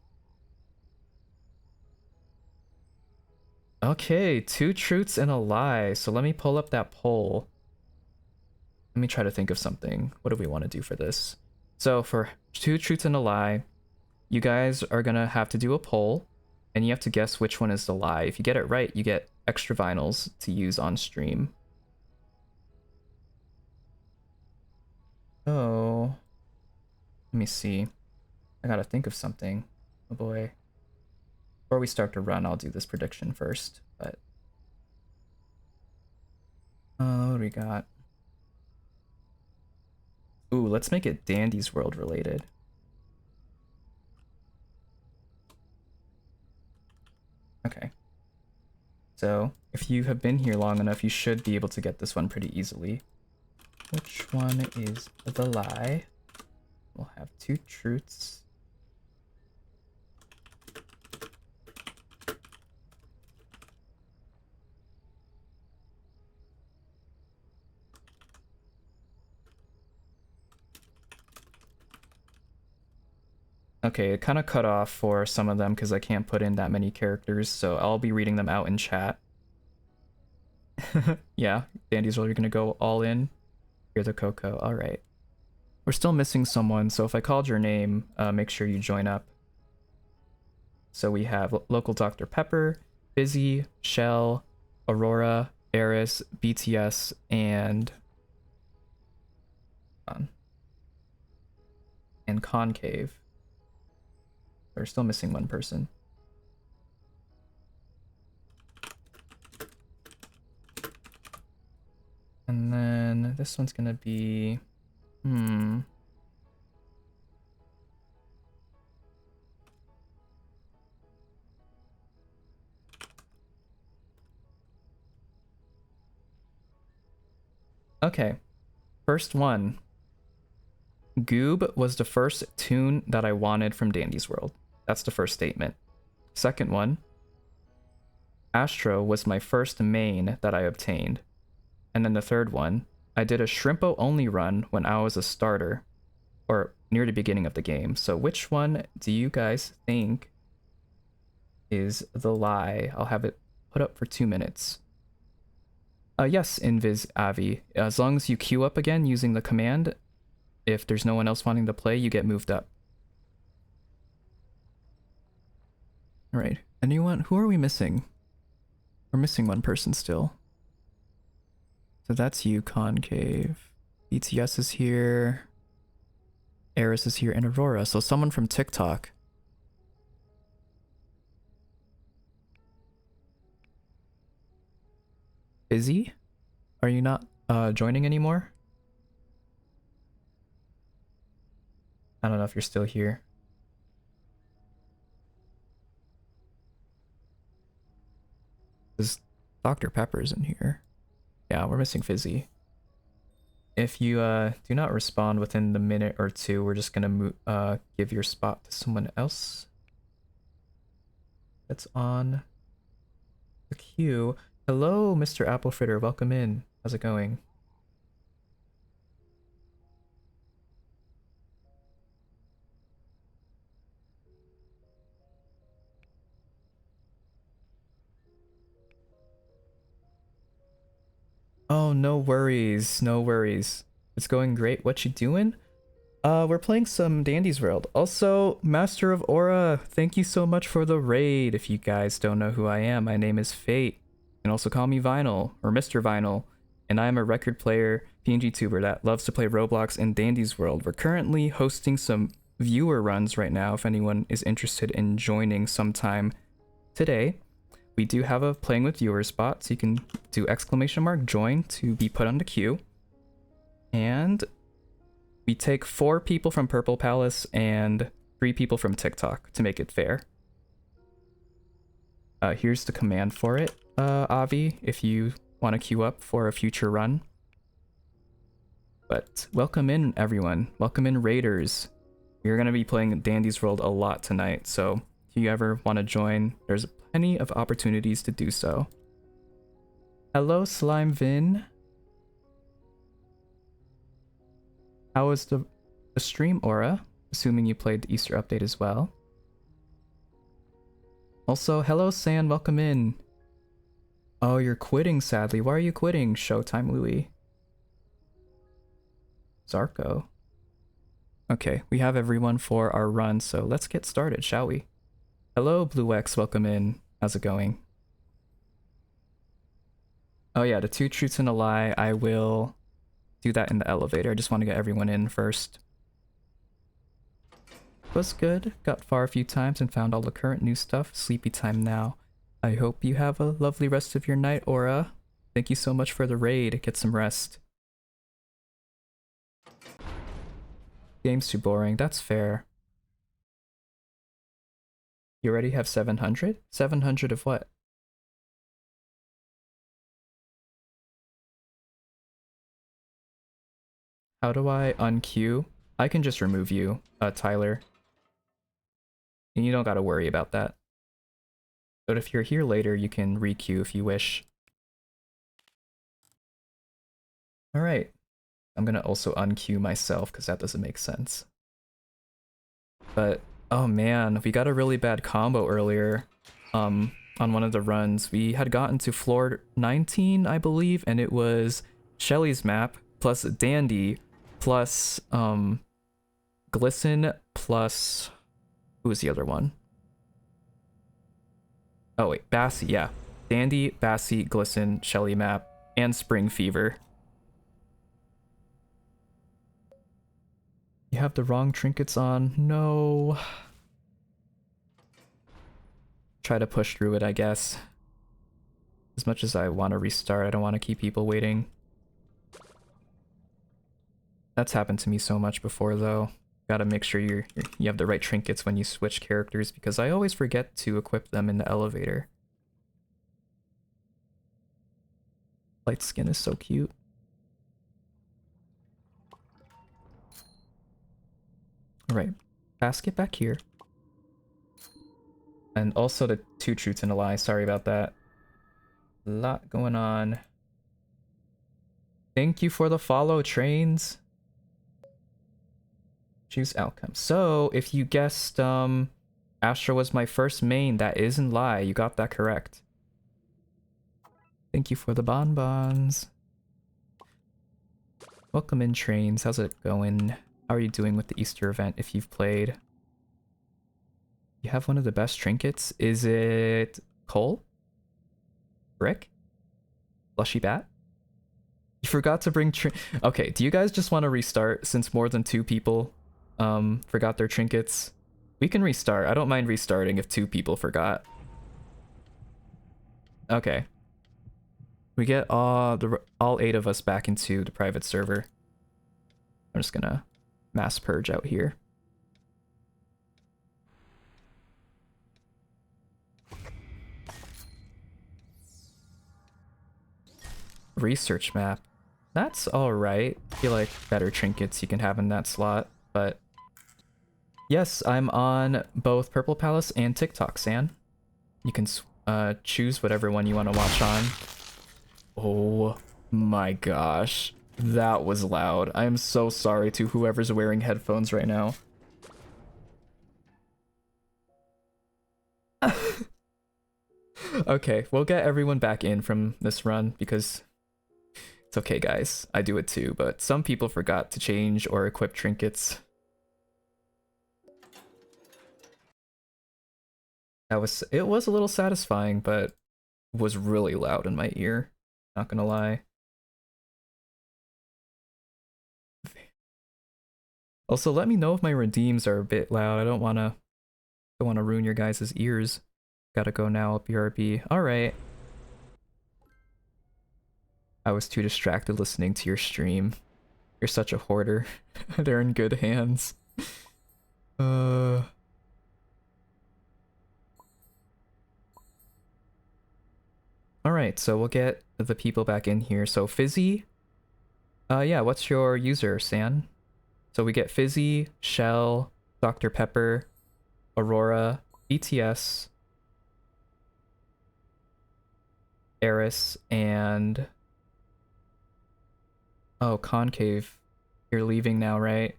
Speaker 1: Okay, 2 truths and a lie. So let me pull up that poll. Let me try to think of something. What do we want to do for this? So for 2 truths and a lie, you guys are gonna have to do a poll, and you have to guess which one is the lie. If you get it right, you get extra vinyls to use on stream. Oh, let me see. I gotta think of something. Oh boy. Before we start to run, I'll do this prediction first, but... what do we got? Ooh, let's make it Dandy's World related. Okay. So, if you have been here long enough, you should be able to get this one pretty easily. Which one is the lie? We'll have 2 truths. Okay, it kind of cut off for some of them because I can't put in that many characters, so I'll be reading them out in chat. Yeah, Dandy's World, you're gonna go all in. You're the Coco, alright. We're still missing someone, so if I called your name, make sure you join up. So we have local Dr. Pepper, Fizzy, Shell, Aurora, Eris, BTS, and Concave. We're still missing one person. And then this one's gonna be... Okay, first one. Goob was the first tune that I wanted from Dandy's World. That's the first statement. Second one. Astro was my first main that I obtained. And then the third one. I did a Shrimpo only run when I was a starter. Or near the beginning of the game. So which one do you guys think is the lie? I'll have it put up for 2 minutes. Yes, Invis Avi. As long as you queue up again using the command, if there's no one else wanting to play, you get moved up. Alright, anyone? Who are we missing? We're missing one person still. So that's you, Concave. BTS is here. Eris is here, and Aurora. So someone from TikTok. Fizzy? Are you not joining anymore? I don't know if you're still here. Dr. Pepper's in here. Yeah, we're missing Fizzy. If you do not respond within the minute or two, we're just gonna give your spot to someone else that's on the queue. Hello, Mr. Apple Fritter. Welcome in. How's it going? Oh, no worries. No worries. It's going great. What you doing? We're playing some Dandy's World. Also, Master of Aura, thank you so much for the raid. If you guys don't know who I am, my name is Fate. You can also call me Vinyl, or Mr. Vinyl, and I am a record player, PNG tuber that loves to play Roblox in Dandy's World. We're currently hosting some viewer runs right now if anyone is interested in joining sometime today. We do have a playing with viewers spot, so you can do !join to be put on the queue. And we take 4 people from Purple Palace and 3 people from TikTok to make it fair. Here's the command for it, Avi, if you want to queue up for a future run. But welcome in, everyone. Welcome in, Raiders. We're going to be playing Dandy's World a lot tonight, so if you ever want to join, there's plenty of opportunities to do so. Hello, Slime Vin. How was the stream, Aura? Assuming you played the Easter update as well. Also, hello, San. Welcome in. Oh, you're quitting, sadly. Why are you quitting, Showtime Louie? Zarko. Okay, we have everyone for our run, so let's get started, shall we? Hello, Blue X. Welcome in. How's it going? Oh yeah, the 2 truths and a lie. I will do that in the elevator. I just want to get everyone in first. Was good. Got far a few times and found all the current new stuff. Sleepy time now. I hope you have a lovely rest of your night, Aura. Thank you so much for the raid. Get some rest. Game's too boring. That's fair. You already have 700? 700 of what? How do I unqueue? I can just remove you, Tyler. And you don't gotta worry about that. But if you're here later, you can requeue if you wish. Alright. I'm gonna also unqueue myself because that doesn't make sense. But, oh man, we got a really bad combo earlier. On one of the runs. We had gotten to floor 19, I believe, and it was Shelly's map plus Dandy plus Glisten plus who was the other one? Oh wait, Bassy, yeah. Dandy, Bassy, Glisten, Shelly map, and Spring Fever. You have the wrong trinkets on. No. Try to push through it, I guess. As much as I want to restart, I don't want to keep people waiting. That's happened to me so much before, though. Gotta make sure you have the right trinkets when you switch characters, because I always forget to equip them in the elevator. Light skin is so cute. Alright, basket back here. And also the 2 truths and a lie, sorry about that. A lot going on. Thank you for the follow, Trains. Choose outcome. So, if you guessed Astra was my first main, that isn't lie. You got that correct. Thank you for the bonbons. Welcome in, Trains. How's it going? How are you doing with the Easter event if you've played? You have one of the best trinkets. Is it coal? Brick? Flushy bat? You forgot to bring okay, do you guys just want to restart since more than 2 people forgot their trinkets? We can restart. I don't mind restarting if 2 people forgot. Okay. We get all 8 of us back into the private server. I'm just gonna mass purge out here. research map. That's alright. I feel like better trinkets you can have in that slot, but yes, I'm on both Purple Palace and TikTok, San. You can choose whatever one you want to watch on. Oh my gosh. That was loud. I am so sorry to whoever's wearing headphones right now. Okay, we'll get everyone back in from this run because it's okay, guys. I do it too, but some people forgot to change or equip trinkets. It was a little satisfying, but was really loud in my ear. Not gonna lie. Also, let me know if my redeems are a bit loud. I don't wanna ruin your guys' ears. Gotta go now, BRB. Alright. I was too distracted listening to your stream. You're such a hoarder. They're in good hands. Alright, so we'll get the people back in here. So Fizzy. Yeah, what's your user, San? So we get Fizzy, Shell, Dr. Pepper, Aurora, BTS, Eris, and oh, Concave. You're leaving now, right?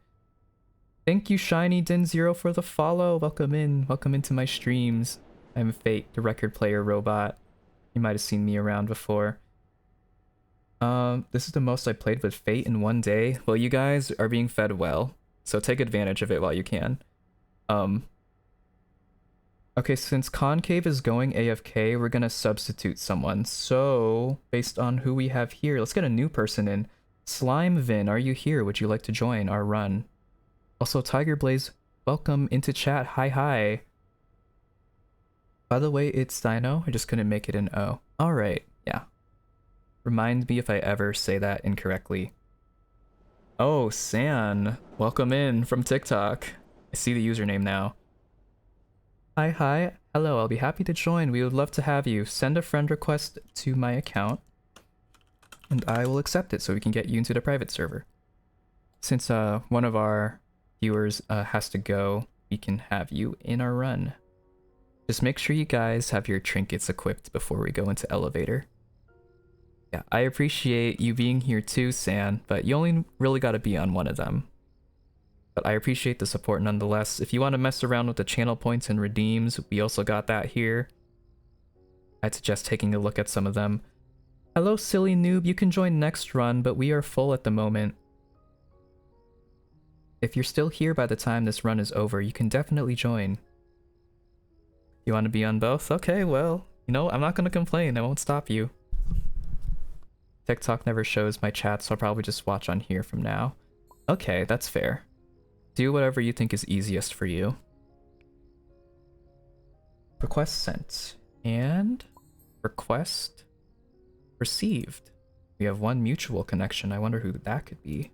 Speaker 1: Thank you, Shiny Din Zero, for the follow. Welcome in. Welcome into my streams. I'm Fate, the record player robot. You might have seen me around before. This is the most I played with Fate in one day. Well, you guys are being fed well, so take advantage of it while you can. Okay, since Concave is going AFK, we're gonna substitute someone. So, based on who we have here, let's get a new person in. Slime Vin, are you here? Would you like to join our run? Also, Tiger Blaze, welcome into chat. Hi, hi. By the way, it's Dino. I just couldn't make it an O. Alright, yeah. Remind me if I ever say that incorrectly. Oh, San. Welcome in from TikTok. I see the username now. Hi, hi. Hello, I'll be happy to join. We would love to have you. Send a friend request to my account, and I will accept it so we can get you into the private server. Since one of our viewers has to go, we can have you in our run. Just make sure you guys have your trinkets equipped before we go into elevator. Yeah, I appreciate you being here too, San, but you only really gotta be on one of them. But I appreciate the support nonetheless. If you want to mess around with the channel points and redeems, we also got that here. I'd suggest taking a look at some of them. Hello, silly noob. You can join next run, but we are full at the moment. If you're still here by the time this run is over, you can definitely join. You want to be on both? Okay, well, you know, I'm not going to complain. I won't stop you. TikTok never shows my chat, so I'll probably just watch on here from now. Okay, that's fair. Do whatever you think is easiest for you. Request sent. And request received. We have one mutual connection. I wonder who that could be.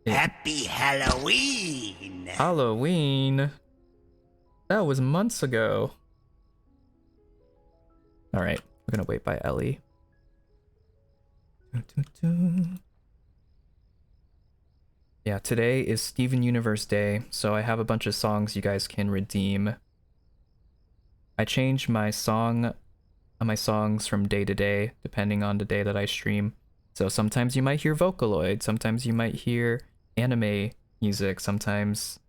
Speaker 2: Happy Halloween!
Speaker 1: Halloween? That was months ago. Alright, we're gonna wait by Ellie. Yeah, today is Steven Universe Day, so I have a bunch of songs you guys can redeem. I change my songs from day to day, depending on the day that I stream. So sometimes you might hear Vocaloid, sometimes you might hear anime music, sometimes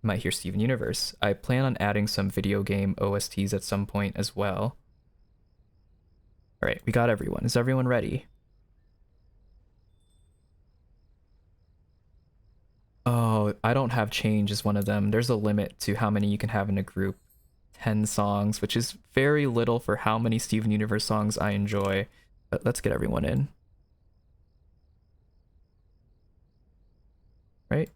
Speaker 1: you might hear Steven Universe. I plan on adding some video game OSTs at some point as well. Alright, we got everyone. Is everyone ready? Oh, I don't have change as one of them. There's a limit to how many you can have in a group. 10 songs, which is very little for how many Steven Universe songs I enjoy. But let's get everyone in. Right?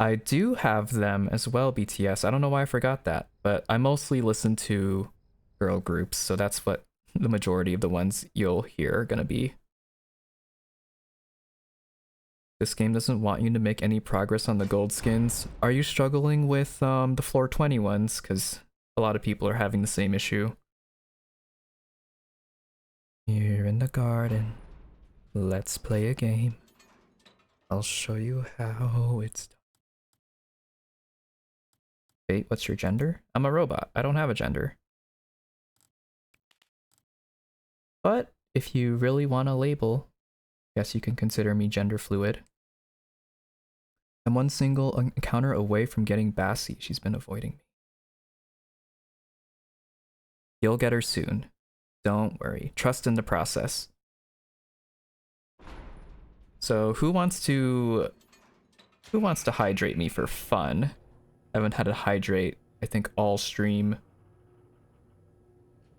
Speaker 1: I do have them as well, BTS. I don't know why I forgot that, but I mostly listen to girl groups, so that's what the majority of the ones you'll hear are gonna be. This game doesn't want you to make any progress on the gold skins. Are you struggling with the floor 20 ones? Because a lot of people are having the same issue. Here in the garden, let's play a game. I'll show you how it's done. Wait, what's your gender? I'm a robot. I don't have a gender. But if you really want a label, guess you can consider me gender fluid. I'm one single encounter away from getting Bassie. She's been avoiding me. You'll get her soon. Don't worry. Trust in the process. So who wants to hydrate me for fun? I haven't had a hydrate, I think, all stream.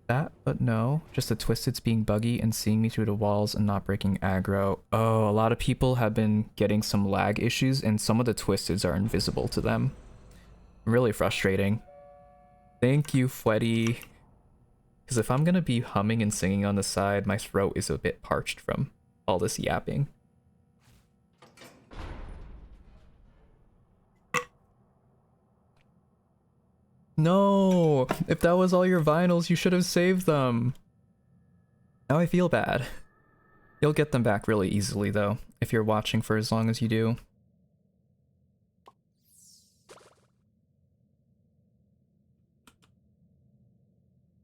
Speaker 1: That, but no. Just the Twisted's being buggy and seeing me through the walls and not breaking aggro. Oh, a lot of people have been getting some lag issues and some of the Twisteds are invisible to them. Really frustrating. Thank you, Fweddy. Because if I'm gonna be humming and singing on the side, my throat is a bit parched from all this yapping. No! If that was all your vinyls, you should have saved them. Now I feel bad. You'll get them back really easily though, if you're watching for as long as you do.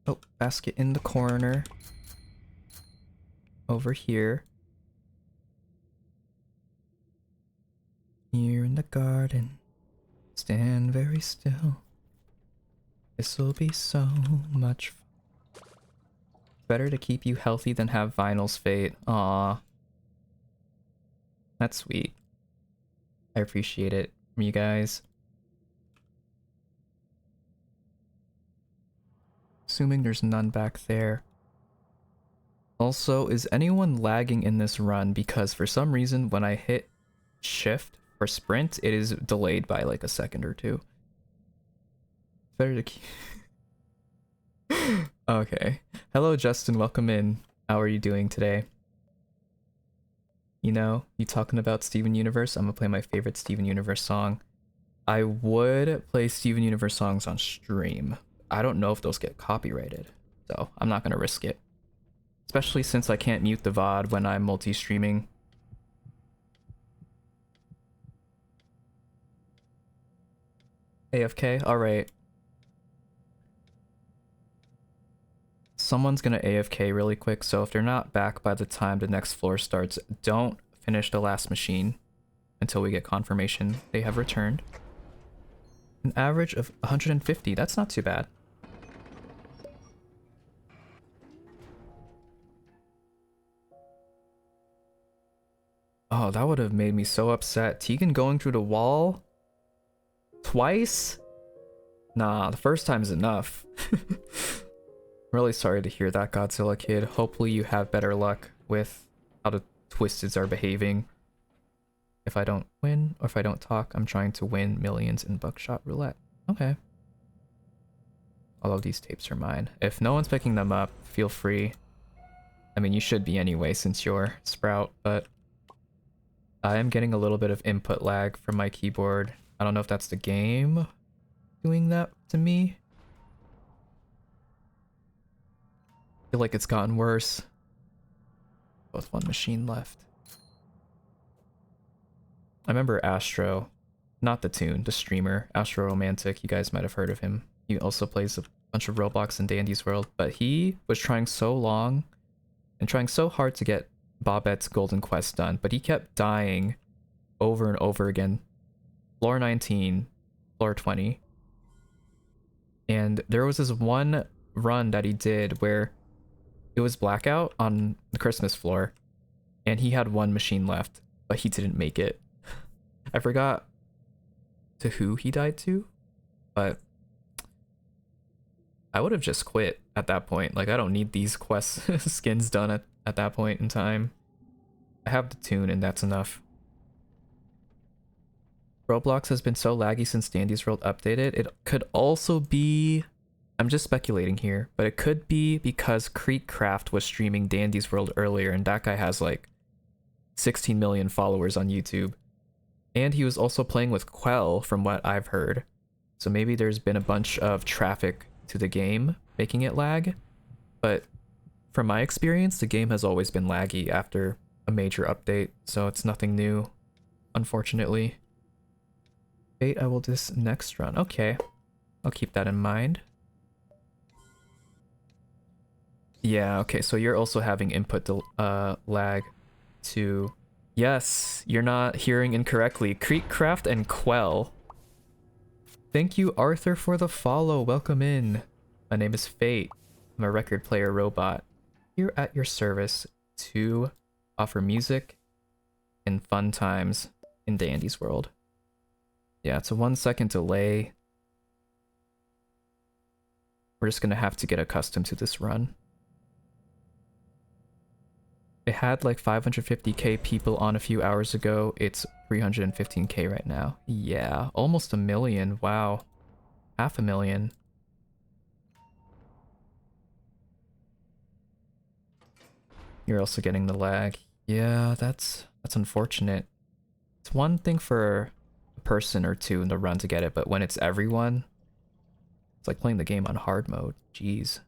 Speaker 1: Oh, basket in the corner. Over here. Here in the garden. Stand very still. This'll be so much fun. Better to keep you healthy than have vinyls fade. Aww. That's sweet. I appreciate it from you guys. Assuming there's none back there. Also, is anyone lagging in this run? Because for some reason, when I hit shift or sprint, it is delayed by like a second or two. Better to keep... Okay. Hello, Justin. Welcome in. How are you doing today? You know, you talking about Steven Universe? I'm gonna play my favorite Steven Universe song. I would play Steven Universe songs on stream. I don't know if those get copyrighted, so I'm not gonna risk it. Especially since I can't mute the VOD when I'm multi-streaming. AFK? Alright. Someone's gonna AFK really quick, so if they're not back by the time the next floor starts, don't finish the last machine until we get confirmation they have returned. An average of 150, that's not too bad. Oh, that would have made me so upset. Tegan going through the wall? Twice? Nah, the first time's enough. Really sorry to hear that, Godzilla kid. Hopefully you have better luck with how the Twisteds are behaving. If I don't win, or if I don't talk, I'm trying to win millions in buckshot roulette. Okay. All of these tapes are mine. If no one's picking them up, feel free. I mean, you should be anyway since you're Sprout, but I am getting a little bit of input lag from my keyboard. I don't know if that's the game doing that to me. I feel like it's gotten worse. Both one machine left. I remember Astro, not the tune, the streamer, Astro Romantic. You guys might have heard of him. He also plays a bunch of Roblox in Dandy's World, but he was trying so long and trying so hard to get Bobette's Golden Quest done, but he kept dying over and over again. Floor 19, floor 20. And there was this one run that he did where it was blackout on the Christmas floor, and he had one machine left, but he didn't make it. I forgot to who he died to, but I would have just quit at that point. Like, I don't need these quest skins done at that point in time. I have the tune and that's enough. Roblox has been so laggy since Dandy's World updated. It could also be... I'm just speculating here, but it could be because Creekcraft was streaming Dandy's World earlier and that guy has like 16 million followers on YouTube. And he was also playing with Quell from what I've heard. So maybe there's been a bunch of traffic to the game making it lag. But from my experience, the game has always been laggy after a major update. So it's nothing new, unfortunately. Fate, I will this next run. Okay, I'll keep that in mind. Yeah, okay, so you're also having input lag too. Yes, you're not hearing incorrectly. Creekcraft and Quell. Thank you, Arthur, for the follow. Welcome in. My name is Fate. I'm a record player robot. Here at your service to offer music and fun times in Dandy's world. Yeah, it's a 1 second delay. We're just gonna have to get accustomed to this run. It had like 550k people on a few hours ago. It's 315k right now. Yeah, almost a million. Wow. 500,000. You're also getting the lag. Yeah, that's unfortunate. It's one thing for a person or two in the run to get it, but when it's everyone, it's like playing the game on hard mode. Jeez.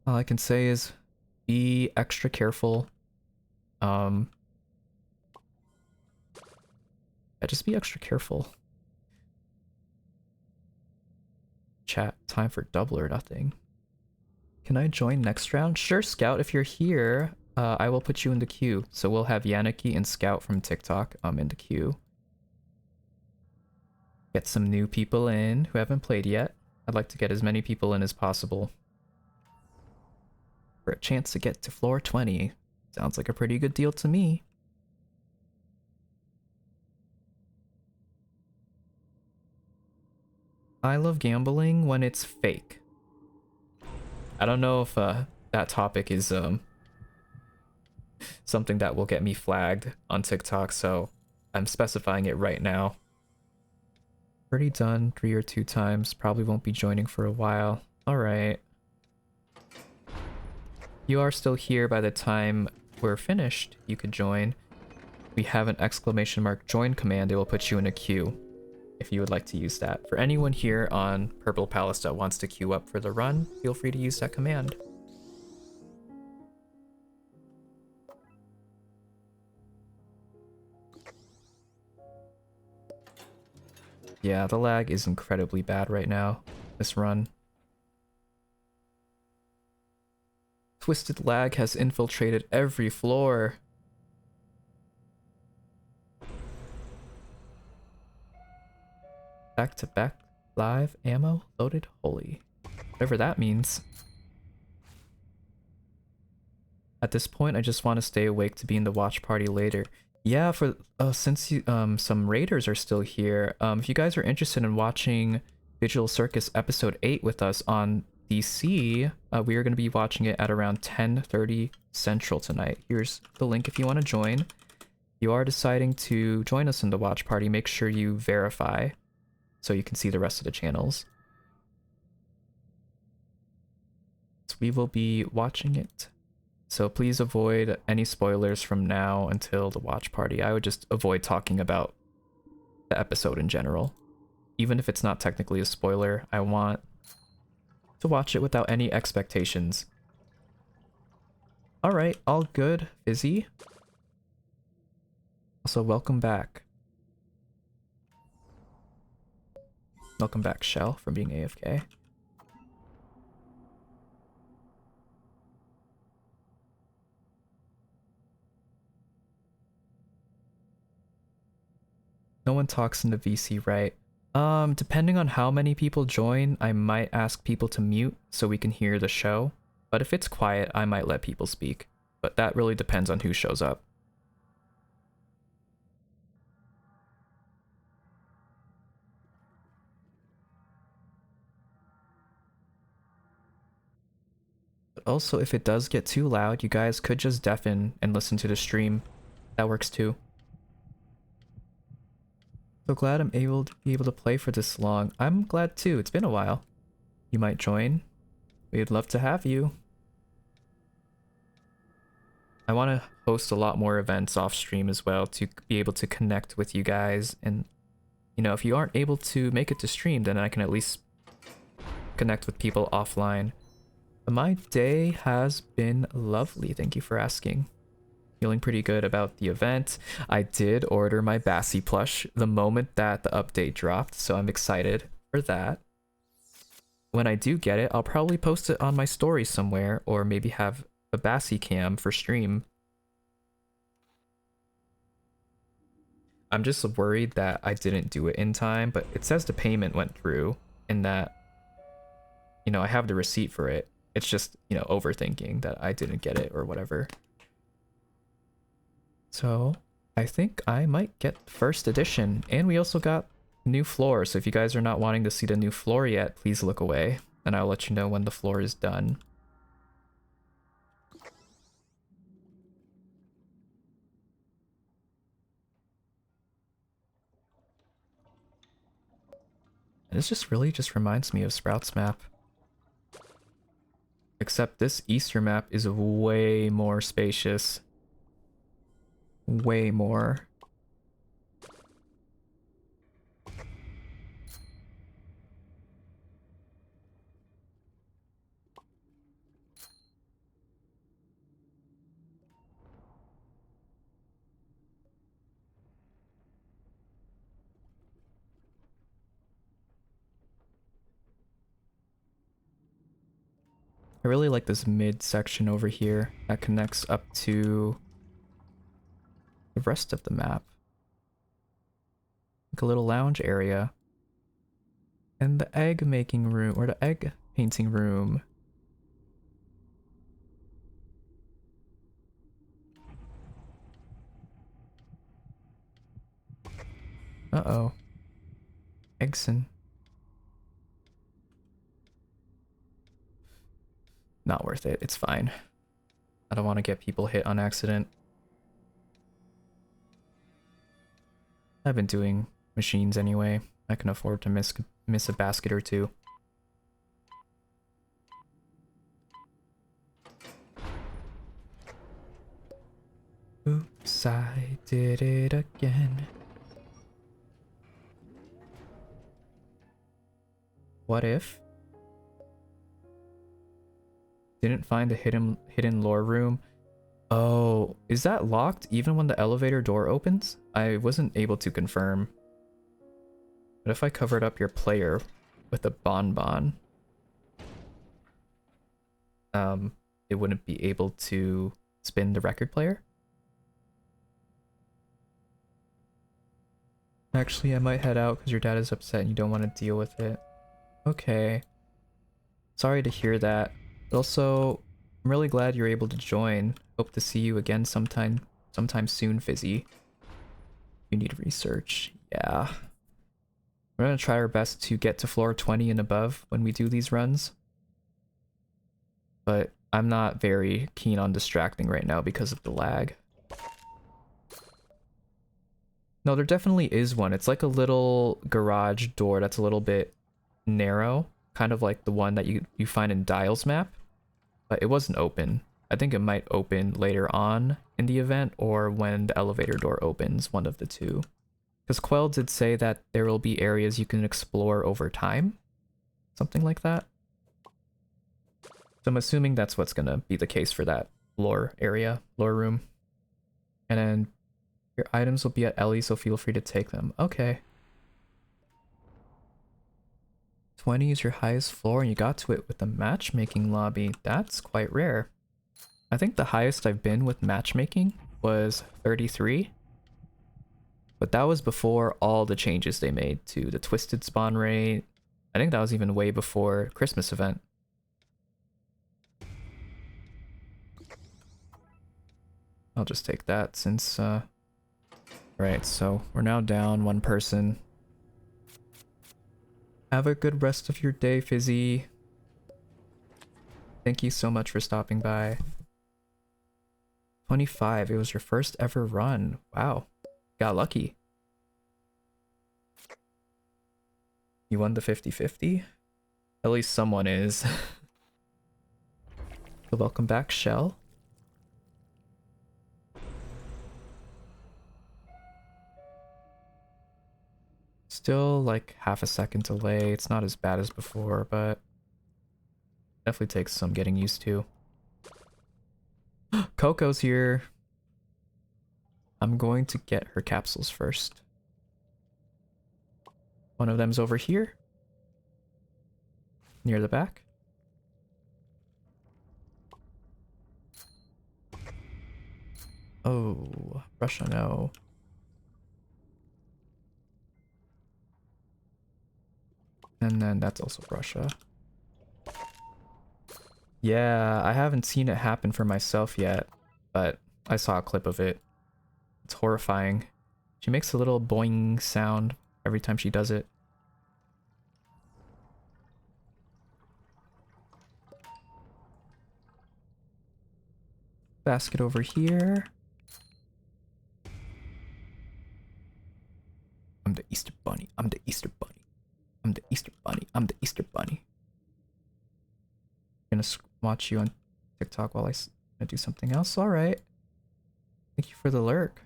Speaker 1: All I can say is be extra careful. Yeah, just be extra careful. Chat, time for double or nothing. Can I join next round? Sure, Scout, if you're here, I will put you in the queue. So we'll have Yannicky and Scout from TikTok in the queue. Get some new people in who haven't played yet. I'd like to get as many people in as possible. For a chance to get to floor 20. Sounds like a pretty good deal to me. I love gambling when it's fake. I don't know if that topic is something that will get me flagged on TikTok, so I'm specifying it right now. Already done 3 or 2 times. Probably won't be joining for a while. Alright. You are still here by the time we're finished. You could join. We have an !! join command. It will put you in a queue if you would like to use that. For anyone here on Purple Palace that wants to queue up for the run, feel free to use that command. Yeah, the lag is incredibly bad right now, this run. Twisted lag has infiltrated every floor. Back-to-back live ammo loaded holy. Whatever that means. At this point, I just want to stay awake to be in the watch party later. Yeah, for since you, some raiders are still here, if you guys are interested in watching Digital Circus episode 8 with us on DC, we are going to be watching it at around 10:30 Central tonight. Here's the link if you want to join. If you are deciding to join us in the watch party, make sure you verify so you can see the rest of the channels. So we will be watching it. So please avoid any spoilers from now until the watch party. I would just avoid talking about the episode in general. Even if it's not technically a spoiler, I want to watch it without any expectations. Alright, all good, Fizzy. Also, welcome back. Welcome back, Shell, from being AFK. No one talks in the VC, right? Depending on how many people join, I might ask people to mute so we can hear the show. But if it's quiet, I might let people speak. But that really depends on who shows up. But also, if it does get too loud, you guys could just deafen and listen to the stream. That works too. So glad I'm able to play for this long. I'm glad too. It's been a while. You might join. We'd love to have you. I want to host a lot more events off stream as well to be able to connect with you guys. And, you know, if you aren't able to make it to stream, then I can at least connect with people offline. But my day has been lovely. Thank you for asking. Feeling pretty good about the event. I did order my Bassi plush the moment that the update dropped, so I'm excited for that. When I do get it, I'll probably post it on my story somewhere, or maybe have a Bassi cam for stream. I'm just worried that I didn't do it in time, but it says the payment went through and that, you know, I have the receipt for it. It's just, you know, overthinking that I didn't get it or whatever. So I think I might get first edition, and we also got new floor. So if you guys are not wanting to see the new floor yet, please look away and I'll let you know when the floor is done. And this just really just reminds me of Sprout's map. Except this Easter map is way more spacious. Way more. I really like this mid section over here that connects up to the rest of the map. Like a little lounge area. And the egg making room, or the egg painting room. Uh-oh. Eggson. Not worth it, it's fine. I don't want to get people hit on accident. I've been doing machines anyway. I can afford to miss a basket or two. Oops, I did it again. What if? Didn't find the hidden lore room. Oh, is that locked even when the elevator door opens? I wasn't able to confirm. But if I covered up your player with a bonbon, it wouldn't be able to spin the record player? Actually, I might head out because your dad is upset and you don't want to deal with it. Okay. Sorry to hear that. But also, I'm really glad you're able to join. Hope to see you again sometime soon, Fizzy. You need research. Yeah. We're gonna try our best to get to floor 20 and above when we do these runs. But I'm not very keen on distracting right now because of the lag. No, there definitely is one. It's like a little garage door that's a little bit narrow, kind of like the one that you find in Dial's map, but it wasn't open. I think it might open later on in the event or when the elevator door opens, one of the two. Because Quell did say that there will be areas you can explore over time, something like that. So I'm assuming that's what's gonna be the case for that lore area, lore room. And then your items will be at Ellie, so feel free to take them. Okay. 20 is your highest floor and you got to it with the matchmaking lobby. That's quite rare. I think the highest I've been with matchmaking was 33. But that was before all the changes they made to the twisted spawn rate. I think that was even way before Christmas event. I'll just take that since, right, so we're now down one person. Have a good rest of your day, Fizzy. Thank you so much for stopping by. 25, it was your first ever run. Wow, got lucky. You won the 50-50? At least someone is. So welcome back, Shell. Still like half a second delay. It's not as bad as before, but definitely takes some getting used to. Coco's here. I'm going to get her capsules first. One of them's over here, near the back. Oh, Russia, no. And then that's also Russia. Yeah, I haven't seen it happen for myself yet, but I saw a clip of it. It's horrifying. She makes a little boing sound every time she does it. Basket over here. I'm the Easter Bunny. I'm the Easter Bunny. I'm the Easter Bunny. I'm the Easter Bunny. I'm gonna watch you on TikTok while I do something else. All right. Thank you for the lurk.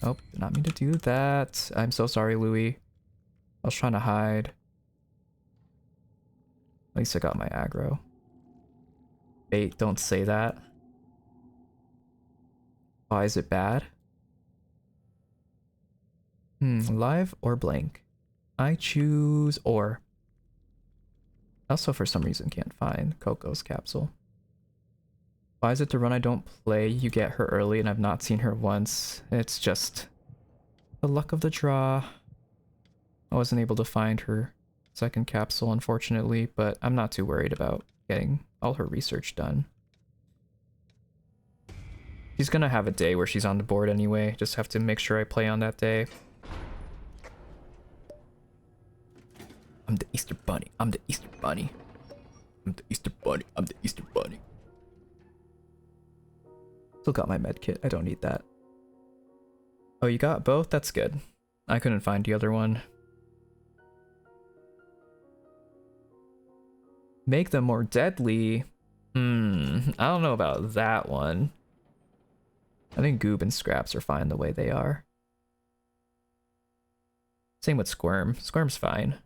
Speaker 1: Oh, did not mean to do that. I'm so sorry, Louis. I was trying to hide. At least I got my aggro. Bait, don't say that. Why is it bad? Live or blank? I choose or. I also for some reason can't find Coco's capsule. Why is it the run I don't play? You get her early and I've not seen her once. It's just the luck of the draw. I wasn't able to find her second capsule, unfortunately, but I'm not too worried about getting all her research done. She's gonna have a day where she's on the board anyway. Just have to make sure I play on that day. I'm the Easter Bunny. I'm the Easter Bunny. I'm the Easter Bunny. I'm the Easter Bunny. Still got my med kit. I don't need that. Oh, you got both? That's good. I couldn't find the other one. Make them more deadly. I don't know about that one. I think Goob and Scraps are fine the way they are. Same with Squirm. Squirm's fine.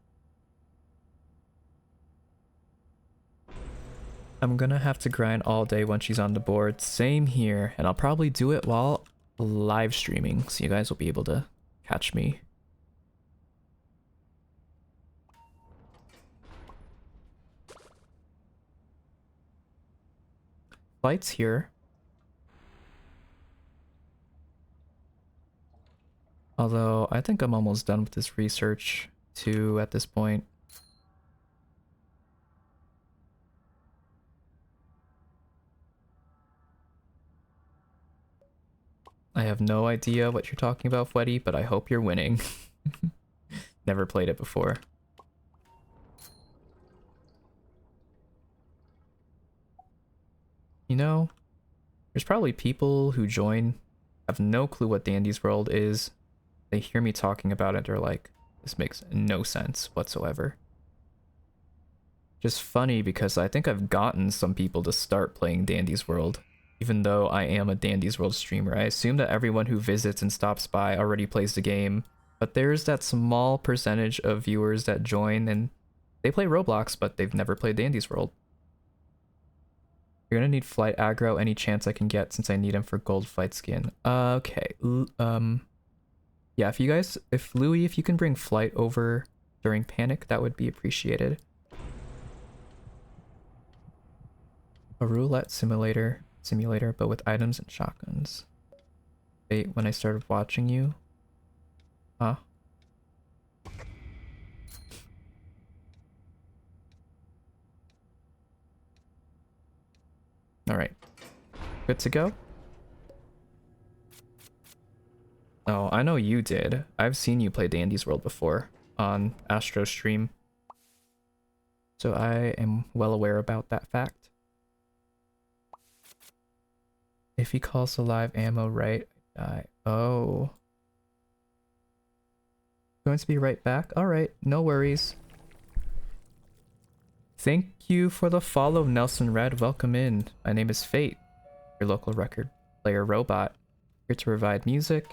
Speaker 1: I'm gonna have to grind all day when she's on the board. Same here. And I'll probably do it while live streaming, so you guys will be able to catch me. Flight's here. Although, I think I'm almost done with this research, too, at this point. I have no idea what you're talking about, Fweddy, but I hope you're winning. Never played it before. You know, there's probably people who join, have no clue what Dandy's World is. They hear me talking about it, they're like, this makes no sense whatsoever. Just funny because I think I've gotten some people to start playing Dandy's World, even though I am a Dandy's World streamer. I assume that everyone who visits and stops by already plays the game, but there's that small percentage of viewers that join and they play Roblox, but they've never played Dandy's World. You're gonna need flight aggro any chance I can get since I need him for gold flight skin. Okay. Yeah, if Louis, if you can bring flight over during panic, that would be appreciated. A roulette simulator, but with items and shotguns. Wait, when I started watching you? Huh? Alright. Good to go? Oh, I know you did. I've seen you play Dandy's World before on Astro stream. So I am well aware about that fact. If he calls the live ammo right, I die. Oh. Going to be right back? Alright, no worries. Thank you for the follow, Nelson Red. Welcome in. My name is Fate, your local record player robot. Here to provide music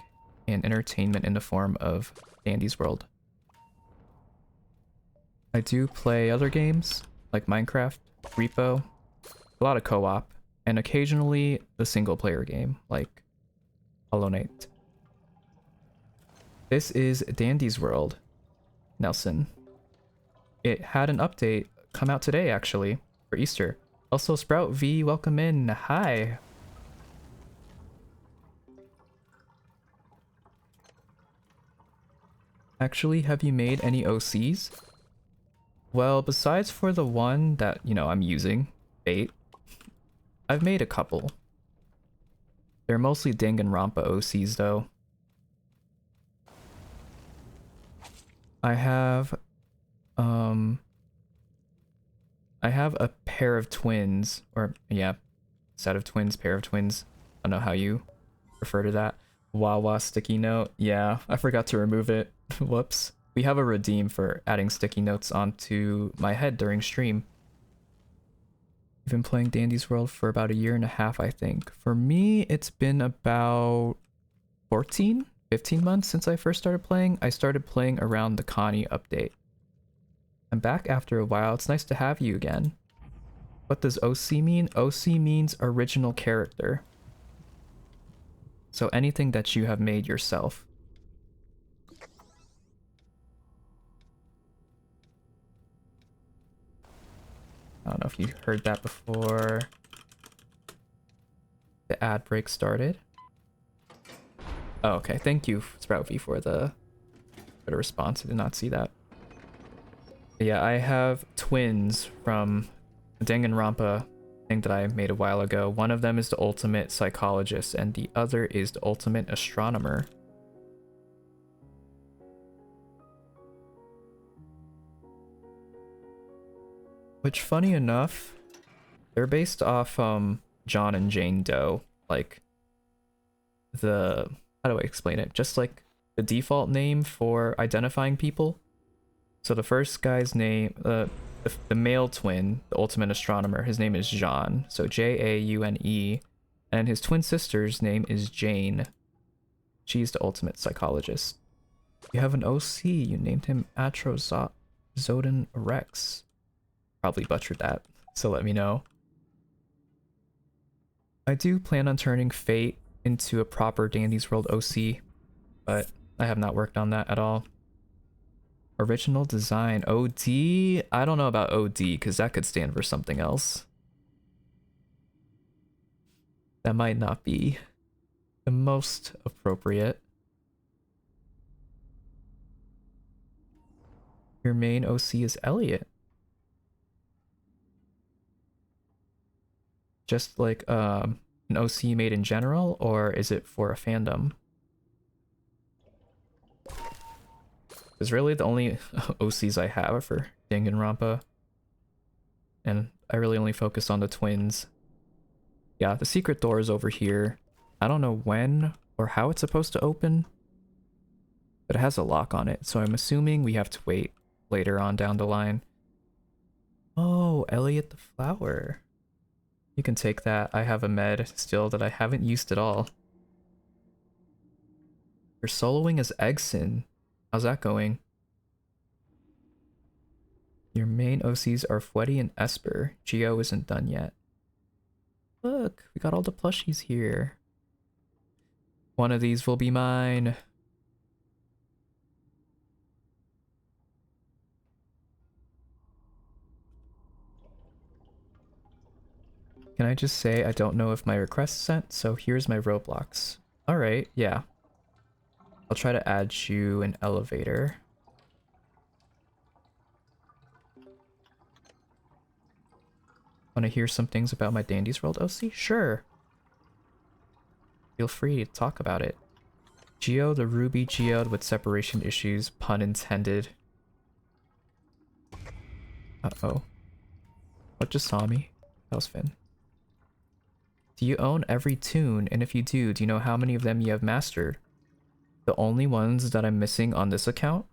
Speaker 1: and entertainment in the form of Dandy's World. I do play other games like Minecraft, Repo, a lot of co-op, and occasionally the single player game like Hollow Knight. This is Dandy's World, Nelson. It had an update come out today actually for Easter. Also, Sprout V, welcome in. Hi. Actually, have you made any OCs? Well, besides for the one that, you know, I'm using, Bait, I've made a couple. They're mostly Danganronpa OCs though. I have a pair of twins, or yeah, set of twins, pair of twins. I don't know how you refer to that. Wawa sticky note. Yeah, I forgot to remove it. Whoops. We have a redeem for adding sticky notes onto my head during stream. I've been playing Dandy's World for about 1.5 years, I think. For me, it's been about 14, 15 months since I first started playing. I started playing around the Connie update. I'm back after a while. It's nice to have you again. What does OC mean? OC means original character. So anything that you have made yourself. I don't know if you heard that before the ad break started. Oh, okay. Thank you, Sprout V, for the response. I did not see that. But yeah, I have twins from a Danganronpa thing that I made a while ago. One of them is the ultimate psychologist, and the other is the ultimate astronomer. Which, funny enough, they're based off John and Jane Doe. Like how do I explain it? Just like the default name for identifying people. So the first guy's name, the male twin, the ultimate astronomer, his name is Jean. So Jaune, and his twin sister's name is Jane. She's the ultimate psychologist. You have an OC. You named him Atrozodon Rex. Probably butchered that, so let me know. I do plan on turning Fate into a proper Dandy's World OC, but I have not worked on that at all. Original design, OD? I don't know about OD, because that could stand for something else. That might not be the most appropriate. Your main OC is Elliot. Just like an OC made in general, or is it for a fandom? Because really the only OCs I have are for Danganronpa, and I really only focus on the twins. Yeah, the secret door is over here. I don't know when or how it's supposed to open, but it has a lock on it, so I'm assuming we have to wait later on down the line. Oh, Elliot the flower. You can take that. I have a med still that I haven't used at all. You're soloing as Eggson. How's that going? Your main OCs are Fweddy and Esper. Geo isn't done yet. Look, we got all the plushies here. One of these will be mine. Can I just say I don't know if my request sent, so here's my Roblox. Alright, yeah. I'll try to add you an elevator. Want to hear some things about my Dandy's World OC? Sure. Feel free to talk about it. Geo the Ruby geode with separation issues, pun intended. Uh-oh. What just saw me? That was Finn. Do you own every tune? And if you do you know how many of them you have mastered? The only ones that I'm missing on this account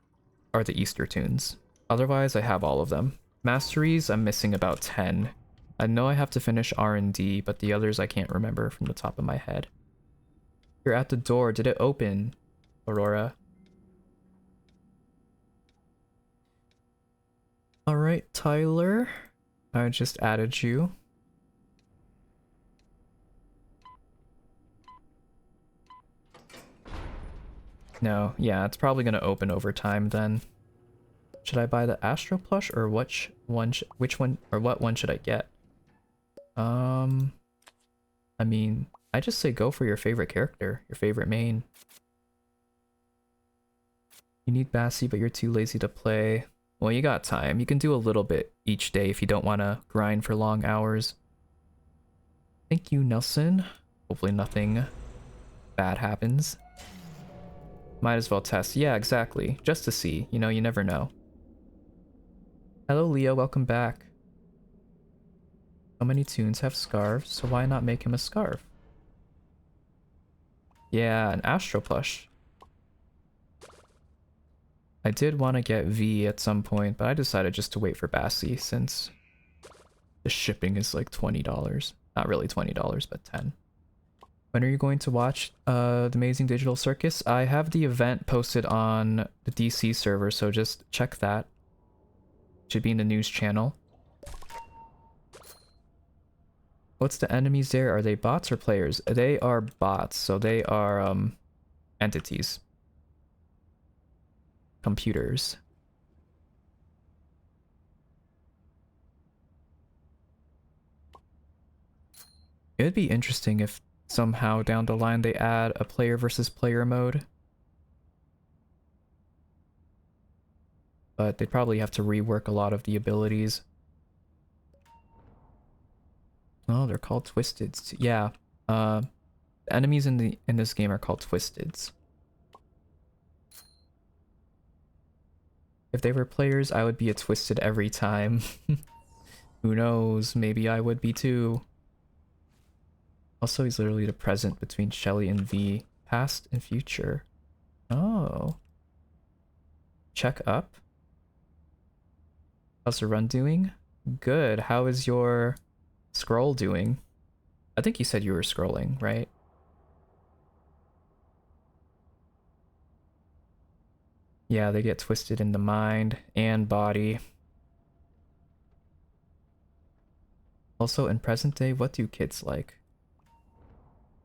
Speaker 1: are the Easter tunes. Otherwise, I have all of them. Masteries, I'm missing about 10. I know I have to finish R&D, but the others I can't remember from the top of my head. You're at the door. Did it open? Aurora. Alright, Tyler. I just added you. No, yeah, it's probably gonna open over time then. Should I buy the Astro plush or which one or what one should I get? I mean, I just say go for your favorite character, your favorite main. You need Bassi, but you're too lazy to play. Well, you got time. You can do a little bit each day if you don't want to grind for long hours. Thank you, Nelson. Hopefully nothing bad happens. Might as well test. Yeah, exactly. Just to see. You know, you never know. Hello, Leo. Welcome back. So many tunes have scarves, so why not make him a scarf? Yeah, an Astro plush. I did want to get V at some point, but I decided just to wait for Bassi since the shipping is like $20. Not really $20, but 10. When are you going to watch the Amazing Digital Circus? I have the event posted on the DC server, so just check that. Should be in the news channel. What's the enemies there? Are they bots or players? They are bots, so they are entities. Computers. It would be interesting if somehow down the line they add a player versus player mode. But they'd probably have to rework a lot of the abilities. Oh, they're called Twisteds. Yeah. Enemies in this game are called Twisteds. If they were players, I would be a Twisted every time. Who knows? Maybe I would be too. Also, he's literally the present between Shelly and V. Past and future. Oh. Check up. How's the run doing? Good. How is your scroll doing? I think you said you were scrolling, right? Yeah, they get twisted in the mind and body. Also, in present day, what do kids like?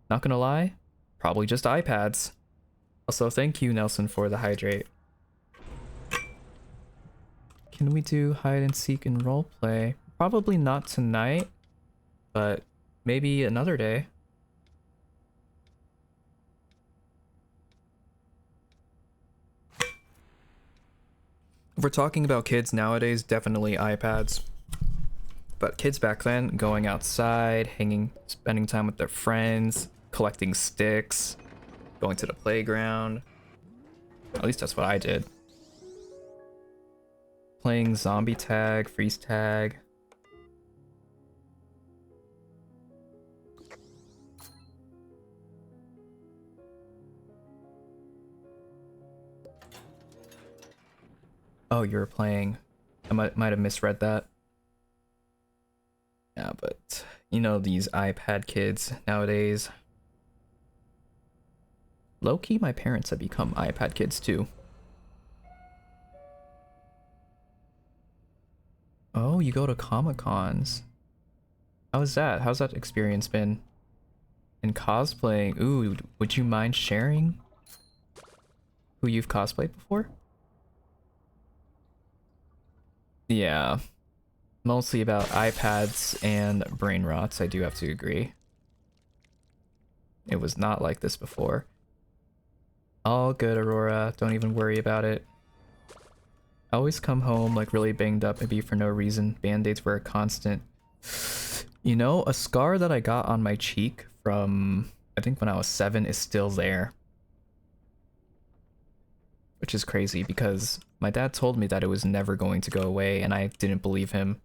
Speaker 1: Not gonna lie, probably just iPads. Also, thank you, Nelson, for the hydrate. Can we do hide and seek and roleplay? Probably not tonight, but maybe another day. If we're talking about kids nowadays, definitely iPads. But kids back then, going outside, spending time with their friends, collecting sticks, going to the playground. At least that's what I did. Playing zombie tag, freeze tag. Oh, you were playing. I might have misread that. Yeah, but you know these iPad kids nowadays. Low-key, my parents have become iPad kids too. Oh, you go to Comic-Cons. How's that? How's that experience been? And cosplaying, ooh, would you mind sharing who you've cosplayed before? Yeah, mostly about iPads and brain rots, I do have to agree. It was not like this before. All good, Aurora, don't even worry about it. I always come home like really banged up, maybe for no reason. Band-aids were a constant. You know, a scar that I got on my cheek from, I think when I was 7 is still there. Which is crazy because my dad told me that it was never going to go away and I didn't believe him.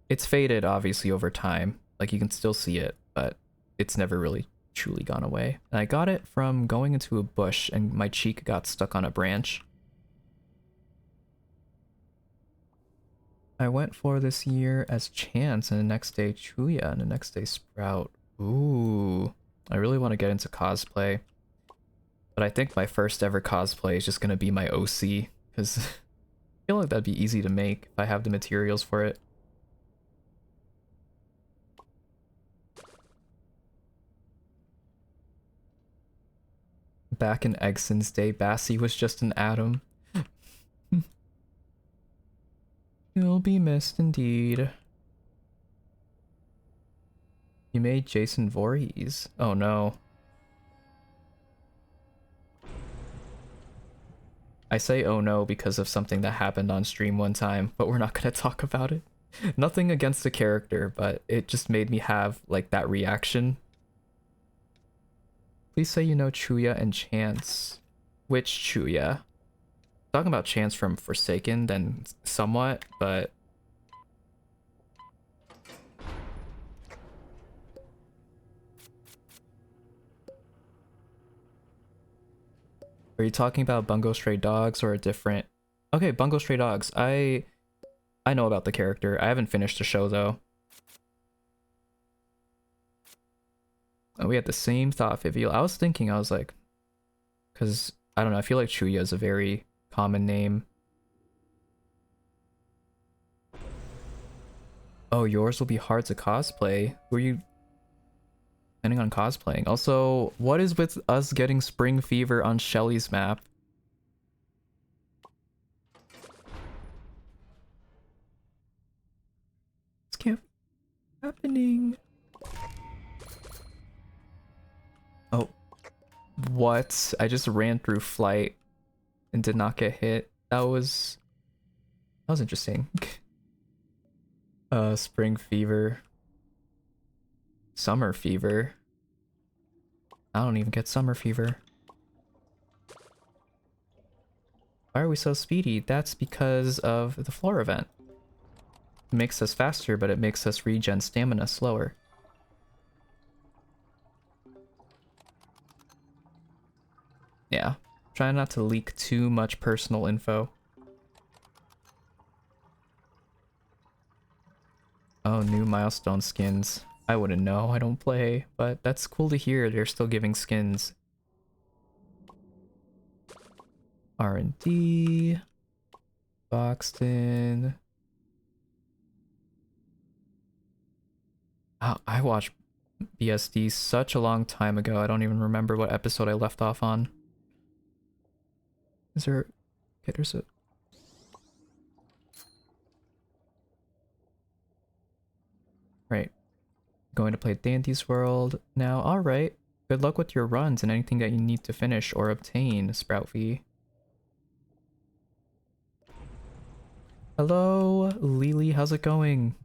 Speaker 1: It's faded obviously over time, like you can still see it, but it's never really truly gone away. And I got it from going into a bush and my cheek got stuck on a branch. I went for this year as Chance and the next day Chuya and the next day Sprout. Ooh, I really want to get into cosplay. But I think my first ever cosplay is just gonna be my OC, because I feel like that'd be easy to make if I have the materials for it. Back in Egson's day, Bassie was just an atom. You'll be missed indeed. You made Jason Voorhees. Oh no. I say oh no because of something that happened on stream one time, but we're not gonna talk about it. Nothing against the character, but it just made me have like that reaction. Please say you know Chuya and Chance. Which Chuya? Talking about Chance from Forsaken, then somewhat, but are you talking about Bungo Stray Dogs or a different? Okay, Bungo Stray Dogs. I know about the character. I haven't finished the show though. Oh, we had the same thought, Vivial. I was thinking, I was like, because I don't know, I feel like Chuya is a very common name. Oh, yours will be hard to cosplay. Who are you planning on cosplaying? Also, what is with us getting spring fever on Shelly's map? This can't be happening. Oh, what? I just ran through flight and did not get hit. That was interesting. Spring fever. Summer fever. I don't even get summer fever. Why are we so speedy? That's because of the floor event. It makes us faster, but it makes us regen stamina slower. Yeah, try not to leak too much personal info. Oh, new milestone skins. I wouldn't know, I don't play, but that's cool to hear they're still giving skins. R&D. Boxton. Oh, I watched BSD such a long time ago, I don't even remember what episode I left off on. Is there... Okay, there's a... Right. Going to play Dandy's World now. Alright. Good luck with your runs and anything that you need to finish or obtain, Sprout V. Hello, Lily, how's it going?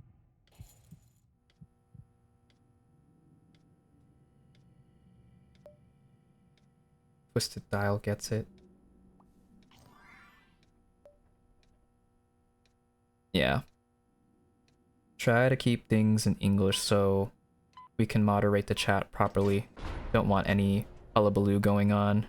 Speaker 1: Twisted Dial gets it. Yeah. Try to keep things in English so we can moderate the chat properly. Don't want any hullabaloo going on.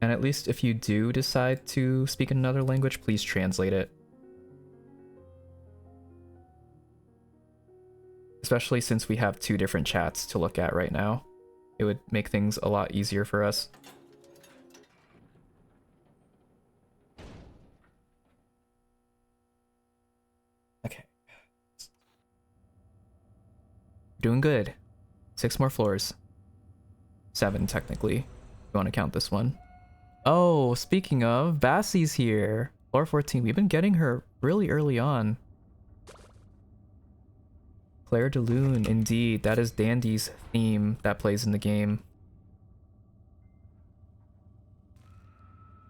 Speaker 1: And at least if you do decide to speak another language, please translate it. Especially since we have two different chats to look at right now. It would make things a lot easier for us. Okay. Doing good. 6 more floors. 7 technically. If you want to count this one. Oh, speaking of, Bassie's here. Floor 14. We've been getting her really early on. Claire de Lune, indeed. That is Dandy's theme that plays in the game.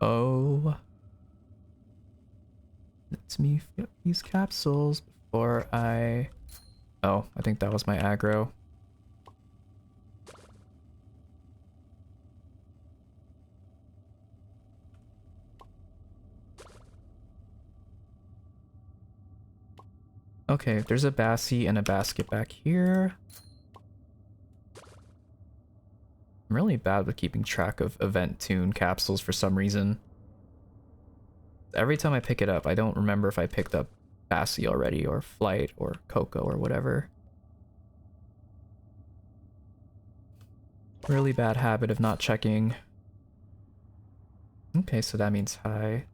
Speaker 1: Oh. Let me get these capsules before I... Oh, I think that was my aggro. Okay, there's a Bassie and a basket back here. I'm really bad with keeping track of event tune capsules for some reason. Every time I pick it up, I don't remember if I picked up Bassie already, or Flight, or Coco, or whatever. Really bad habit of not checking. Okay, so that means hi.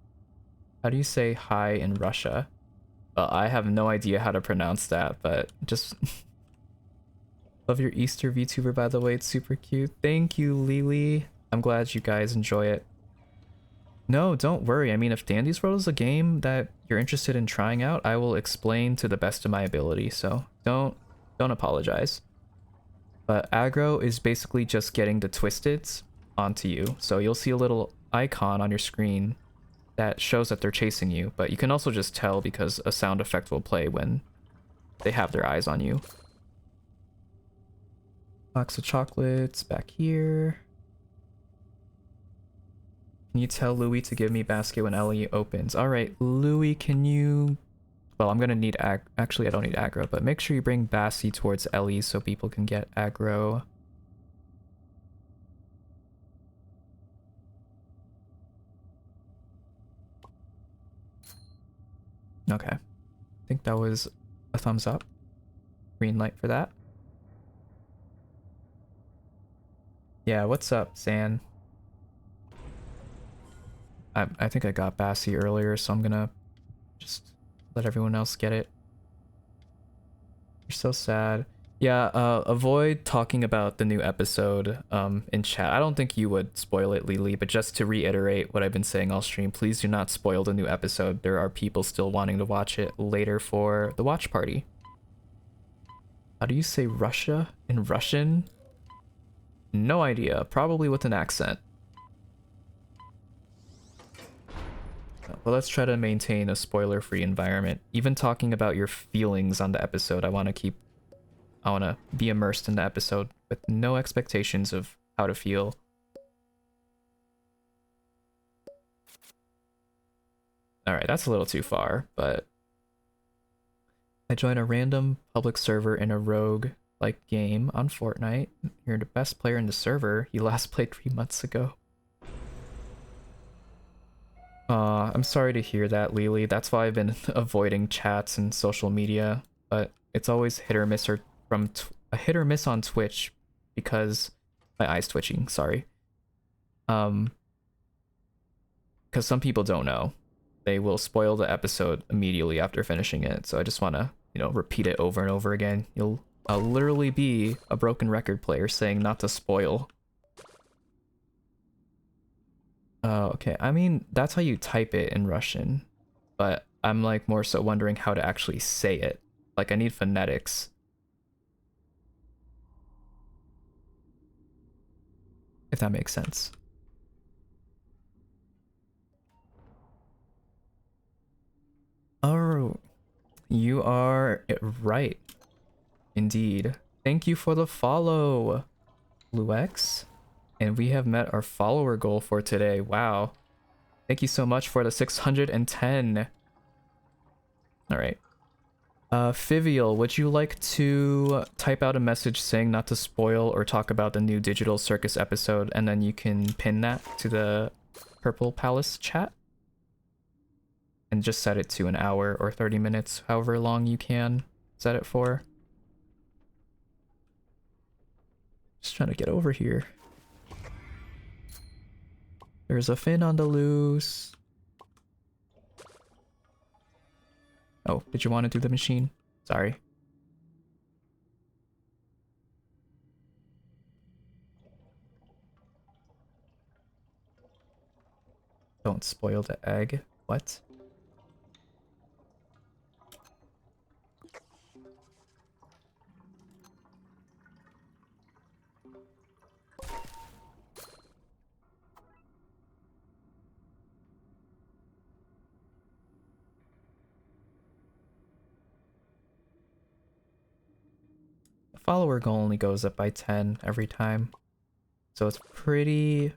Speaker 1: How do you say hi in Russia? Well, I have no idea how to pronounce that, but just love your Easter VTuber, by the way. It's super cute. Thank you, Lily. I'm glad you guys enjoy it. No, don't worry. I mean, if Dandy's World is a game that you're interested in trying out, I will explain to the best of my ability, so don't apologize. But aggro is basically just getting the Twisteds onto you. So you'll see a little icon on your screen that shows that they're chasing you, but you can also just tell because a sound effect will play when they have their eyes on you. Box of chocolates back here. Can you tell Louis to give me basket when Ellie opens? All right, Louis, can you... Well, I'm gonna need actually, I don't need aggro, but make sure you bring Bassie towards Ellie so people can get aggro. Okay. I think that was a thumbs up. Green light for that. Yeah, what's up, Zan? I think I got Bassie earlier, so I'm gonna just let everyone else get it. You're so sad. Yeah, avoid talking about the new episode in chat. I don't think you would spoil it, Lily, but just to reiterate what I've been saying all stream, please do not spoil the new episode. There are people still wanting to watch it later for the watch party. How do you say Russia in Russian? No idea. Probably with an accent. But let's try to maintain a spoiler-free environment. Even talking about your feelings on the episode, I want to be immersed in the episode with no expectations of how to feel. Alright, that's a little too far, but... I join a random public server in a rogue-like game on Fortnite. You're the best player in the server. You last played 3 months ago. I'm sorry to hear that, Lily. That's why I've been avoiding chats and social media, but it's always hit or miss a hit or miss on Twitch because my eye's twitching, sorry. Because some people don't know. They will spoil the episode immediately after finishing it, so I just want to, you know, repeat it over and over again. I'll literally be a broken record player saying not to spoil. Okay, I mean, that's how you type it in Russian, but I'm like more so wondering how to actually say it. Like, I need phonetics. If that makes sense. Oh, you are right. Indeed. Thank you for the follow, Luex. And we have met our follower goal for today. Wow. Thank you so much for the 610. All right. Fivial, would you like to type out a message saying not to spoil or talk about the new Digital Circus episode, and then you can pin that to the Purple Palace chat? And just set it to an hour or 30 minutes, however long you can set it for. Just trying to get over here. There's a fin on the loose. Oh, did you want to do the machine? Sorry. Don't spoil the egg. What? The follower goal only goes up by 10 every time. So it's pretty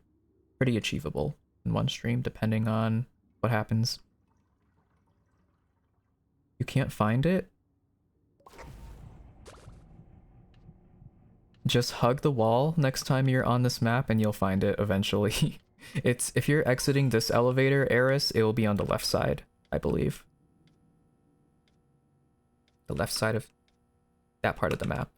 Speaker 1: achievable in one stream, depending on what happens. You can't find it? Just hug the wall next time you're on this map and you'll find it eventually. It's, if you're exiting this elevator, Eris, it will be on the left side, I believe. The left side of that part of the map.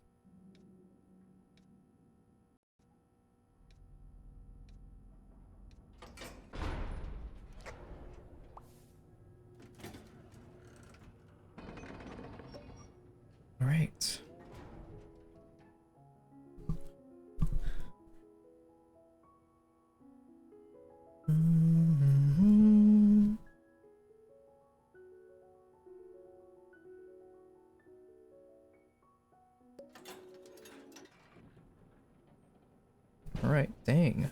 Speaker 1: right. All right, dang.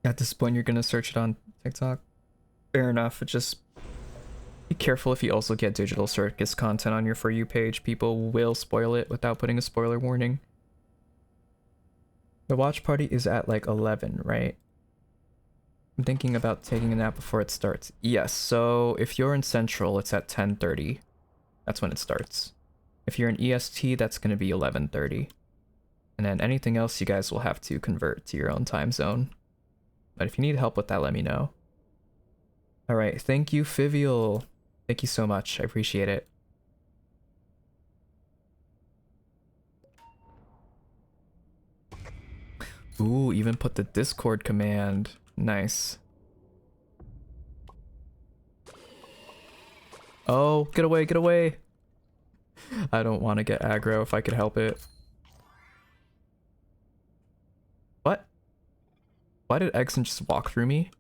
Speaker 1: At this point, you're gonna search it on TikTok. Fair enough. Just be careful if you also get Digital Circus content on your For You page. People will spoil it without putting a spoiler warning. The watch party is at like 11, right? I'm thinking about taking a nap before it starts. Yes, so if you're in Central, it's at 10:30. That's when it starts. If you're in EST, that's going to be 11:30. And then anything else you guys will have to convert to your own time zone. But if you need help with that, let me know. All right, thank you, Fivial. Thank you so much. I appreciate it. Ooh, even put the Discord command. Nice. Oh, get away, get away. I don't want to get aggro if I could help it. What? Why did Exon just walk through me?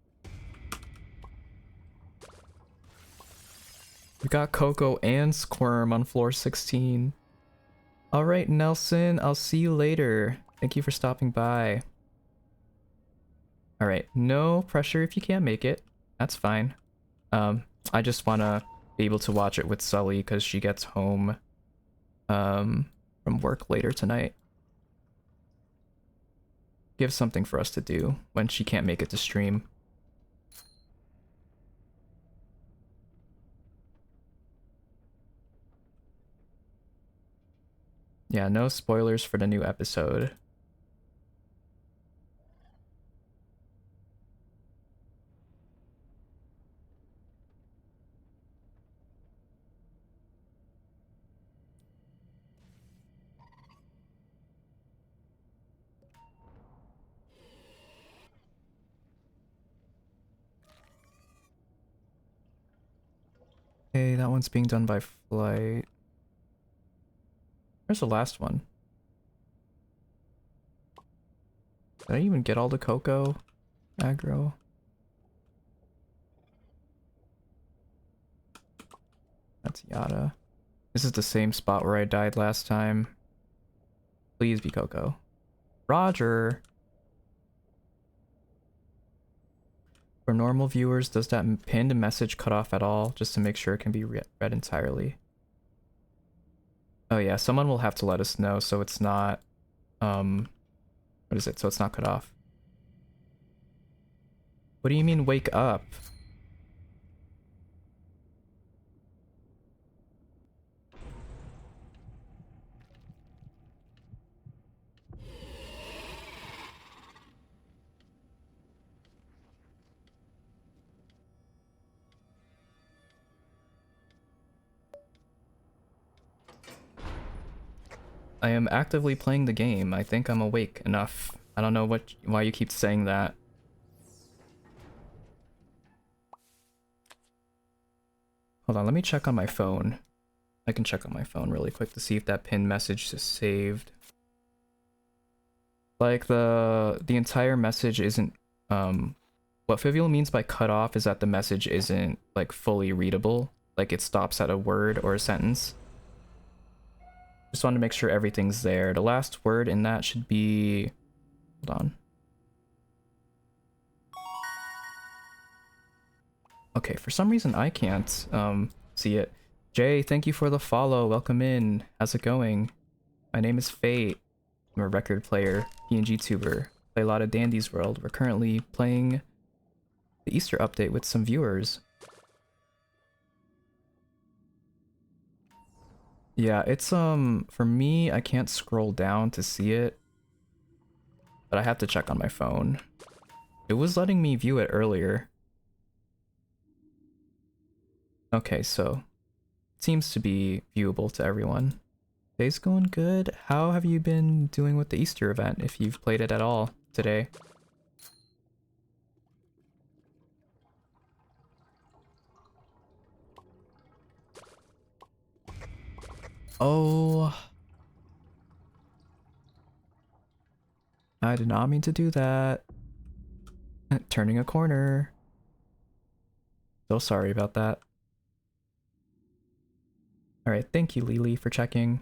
Speaker 1: We got Coco and Squirm on floor 16. Alright, Nelson, I'll see you later. Thank you for stopping by. Alright, no pressure if you can't make it. That's fine. I just want to be able to watch it with Sully because she gets home from work later tonight. Give something for us to do when she can't make it to stream. Yeah, no spoilers for the new episode. Okay, that one's being done by Flight. Where's the last one? Did I even get all the Coco aggro? That's Yada. This is the same spot where I died last time. Please be Coco. Roger! For normal viewers, does that pinned message cut off at all? Just to make sure it can be read entirely. Oh yeah, someone will have to let us know so it's not, what is it? So it's not cut off. What do you mean wake up? I am actively playing the game. I think I'm awake enough. I don't know why you keep saying that. Hold on, let me check on my phone. I can check on my phone really quick to see if that pinned message is saved. Like the entire message isn't what Fivial means by cut off is that the message isn't like fully readable, like it stops at a word or a sentence. Just want to make sure everything's there. The last word in that should be, hold on. Okay, for some reason I can't see it. Jay, thank you for the follow. Welcome in. How's it going? My name is Fate. I'm a record player, PNG tuber. Play a lot of Dandy's World. We're currently playing the Easter update with some viewers. Yeah, it's for me, I can't scroll down to see it, but I have to check on my phone. It was letting me view it earlier. Okay, so it seems to be viewable to everyone. Day's going good. How have you been doing with the Easter event, if you've played it at all today? Oh, I did not mean to do that. Turning a corner. So sorry about that. Alright, thank you, Lily, for checking.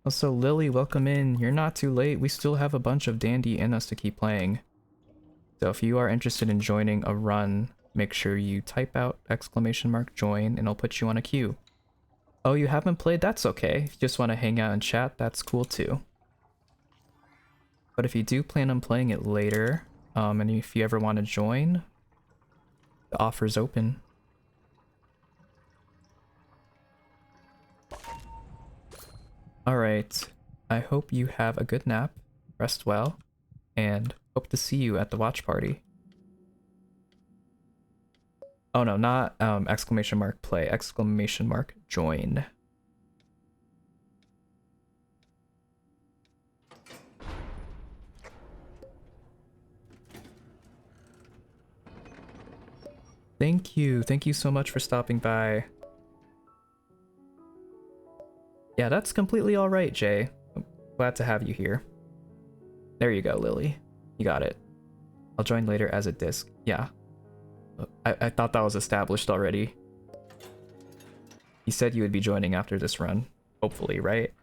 Speaker 1: Also, Lily, welcome in. You're not too late. We still have a bunch of Dandy in us to keep playing. So if you are interested in joining a run, make sure you type out !join and I'll put you on a queue. Oh, you haven't played? That's okay. If you just want to hang out and chat, that's cool too. But if you do plan on playing it later, and if you ever want to join, the offer's open. Alright, I hope you have a good nap, rest well, and hope to see you at the watch party. Oh no, not !play, !join. Thank you so much for stopping by. Yeah, that's completely alright, Jay. I'm glad to have you here. There you go, Lily. You got it. I'll join later as a disc. Yeah. I thought that was established already. You said you would be joining after this run. Hopefully, right?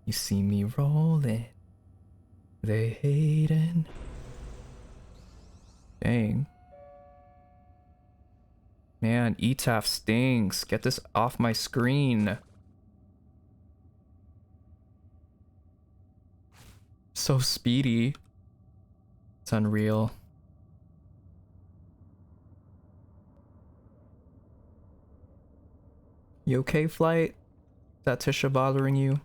Speaker 1: You see me rolling. They hating. Dang. Man, ETAF stinks. Get this off my screen. So speedy. It's unreal. You okay, Flight? Is that Tisha bothering you?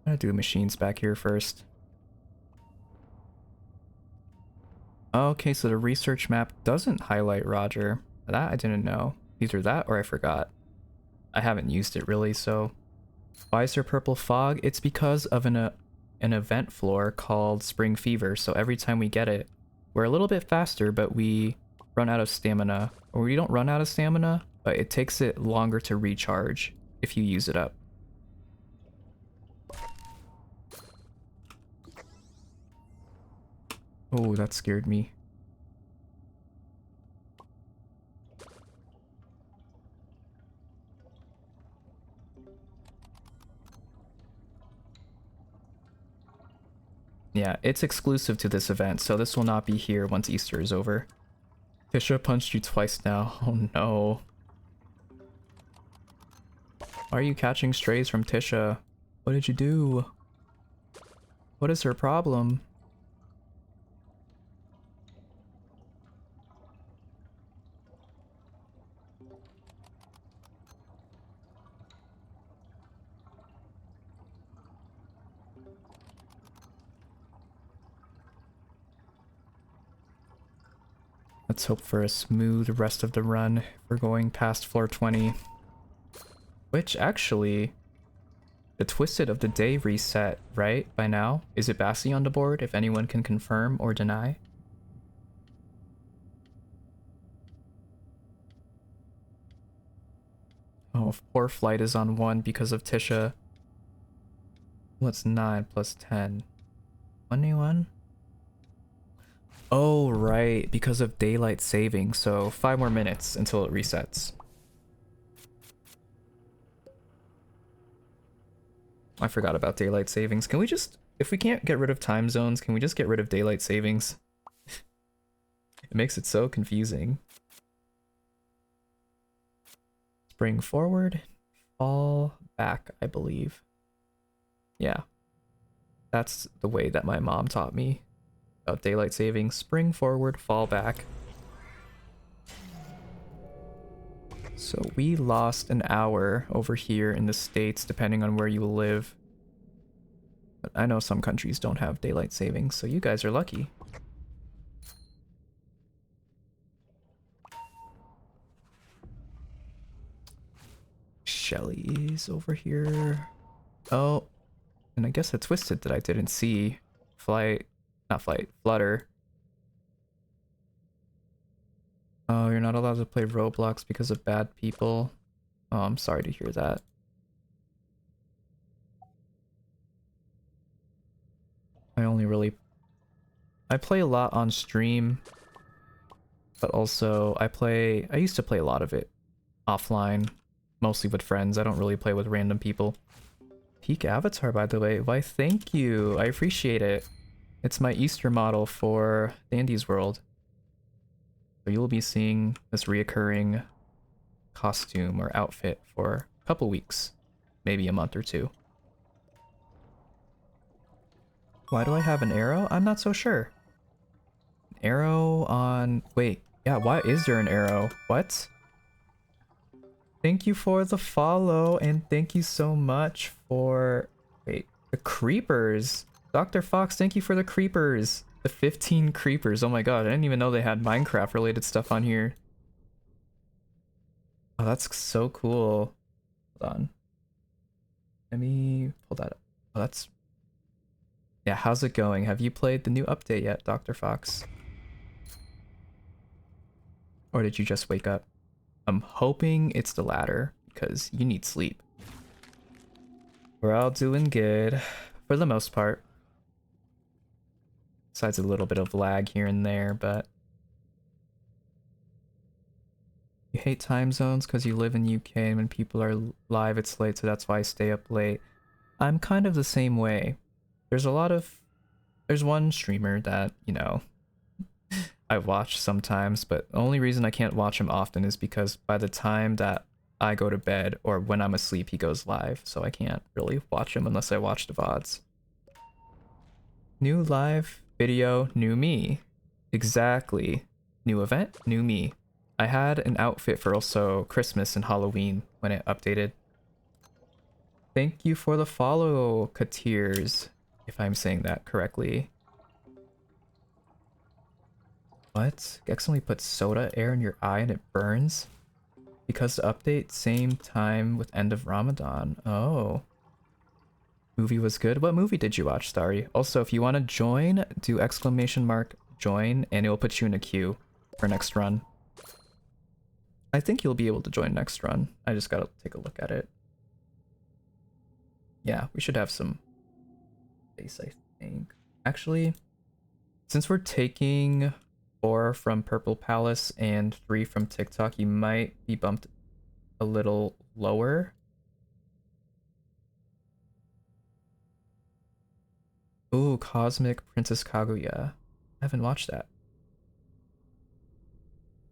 Speaker 1: I'm gonna do machines back here first. Okay, so the research map doesn't highlight Roger. That I didn't know. Either that or I forgot. I haven't used it really, so... Why is there purple fog? It's because of an event floor called Spring Fever, so every time we get it, we're a little bit faster, but we run out of stamina. Or we don't run out of stamina, but it takes it longer to recharge if you use it up. Oh, that scared me. Yeah, it's exclusive to this event, so this will not be here once Easter is over. Tisha punched you twice now. Oh no. Why are you catching strays from Tisha? What did you do? What is her problem? Let's hope for a smooth rest of the run. We're going past floor 20. Which actually, the Twisted of the Day reset, right? By now? Is it Bassi on the board, if anyone can confirm or deny? Oh, poor Flight is on 1 because of Tisha. What's 9 plus 10? 21? Oh, right, because of daylight saving, so 5 more minutes until it resets. I forgot about daylight savings. Can we just, if we can't get rid of time zones, can we just get rid of daylight savings? It makes it so confusing. Spring forward, fall back, I believe. Yeah. That's the way that my mom taught me about daylight savings. Spring forward, fall back. So we lost an hour over here in the States, depending on where you live. But I know some countries don't have daylight savings, so you guys are lucky. Shelly's over here. Oh, And I guess a Twisted that I didn't see. Flutter. Oh, you're not allowed to play Roblox because of bad people. Oh, I'm sorry to hear that. I play a lot on stream, but also I used to play a lot of it offline, mostly with friends. I don't really play with random people. Peak Avatar, by the way. Why, thank you. I appreciate it. It's my Easter model for Dandy's World. So you'll be seeing this reoccurring costume or outfit for a couple weeks, maybe a month or two. Why do I have an arrow? I'm not so sure. An arrow on... Wait, yeah, why is there an arrow? What? Thank you for the follow, and thank you so much for... Wait, the creepers. Dr. Fox, thank you for the creepers. The 15 creepers. Oh my god, I didn't even know they had Minecraft related stuff on here. Oh, that's so cool. Hold on. Let me pull that up. Oh, that's... Yeah, how's it going? Have you played the new update yet, Dr. Fox? Or did you just wake up? I'm hoping it's the latter, because you need sleep. We're all doing good, for the most part. Besides a little bit of lag here and there, but... You hate time zones because you live in UK and when people are live it's late, so that's why I stay up late. I'm kind of the same way. There's one streamer that, you know, I watch sometimes, but the only reason I can't watch him often is because by the time that I go to bed or when I'm asleep, he goes live, so I can't really watch him unless I watch the VODs. New live video, new me. Exactly. New event, new me. I had an outfit for also Christmas and Halloween when it updated. Thank you for the follow, Katirs, if I'm saying that correctly. What? Accidentally put soda air in your eye and it burns? Because the update same time with end of Ramadan. Oh. Movie was good. What movie did you watch, Starry? Also, if you want to join, do !join and it will put you in a queue for next run. I think you'll be able to join next run. I just gotta take a look at it. Yeah, we should have some space, I think. Actually, since we're taking 4 from Purple Palace and 3 from TikTok, you might be bumped a little lower. Ooh, Cosmic Princess Kaguya. I haven't watched that.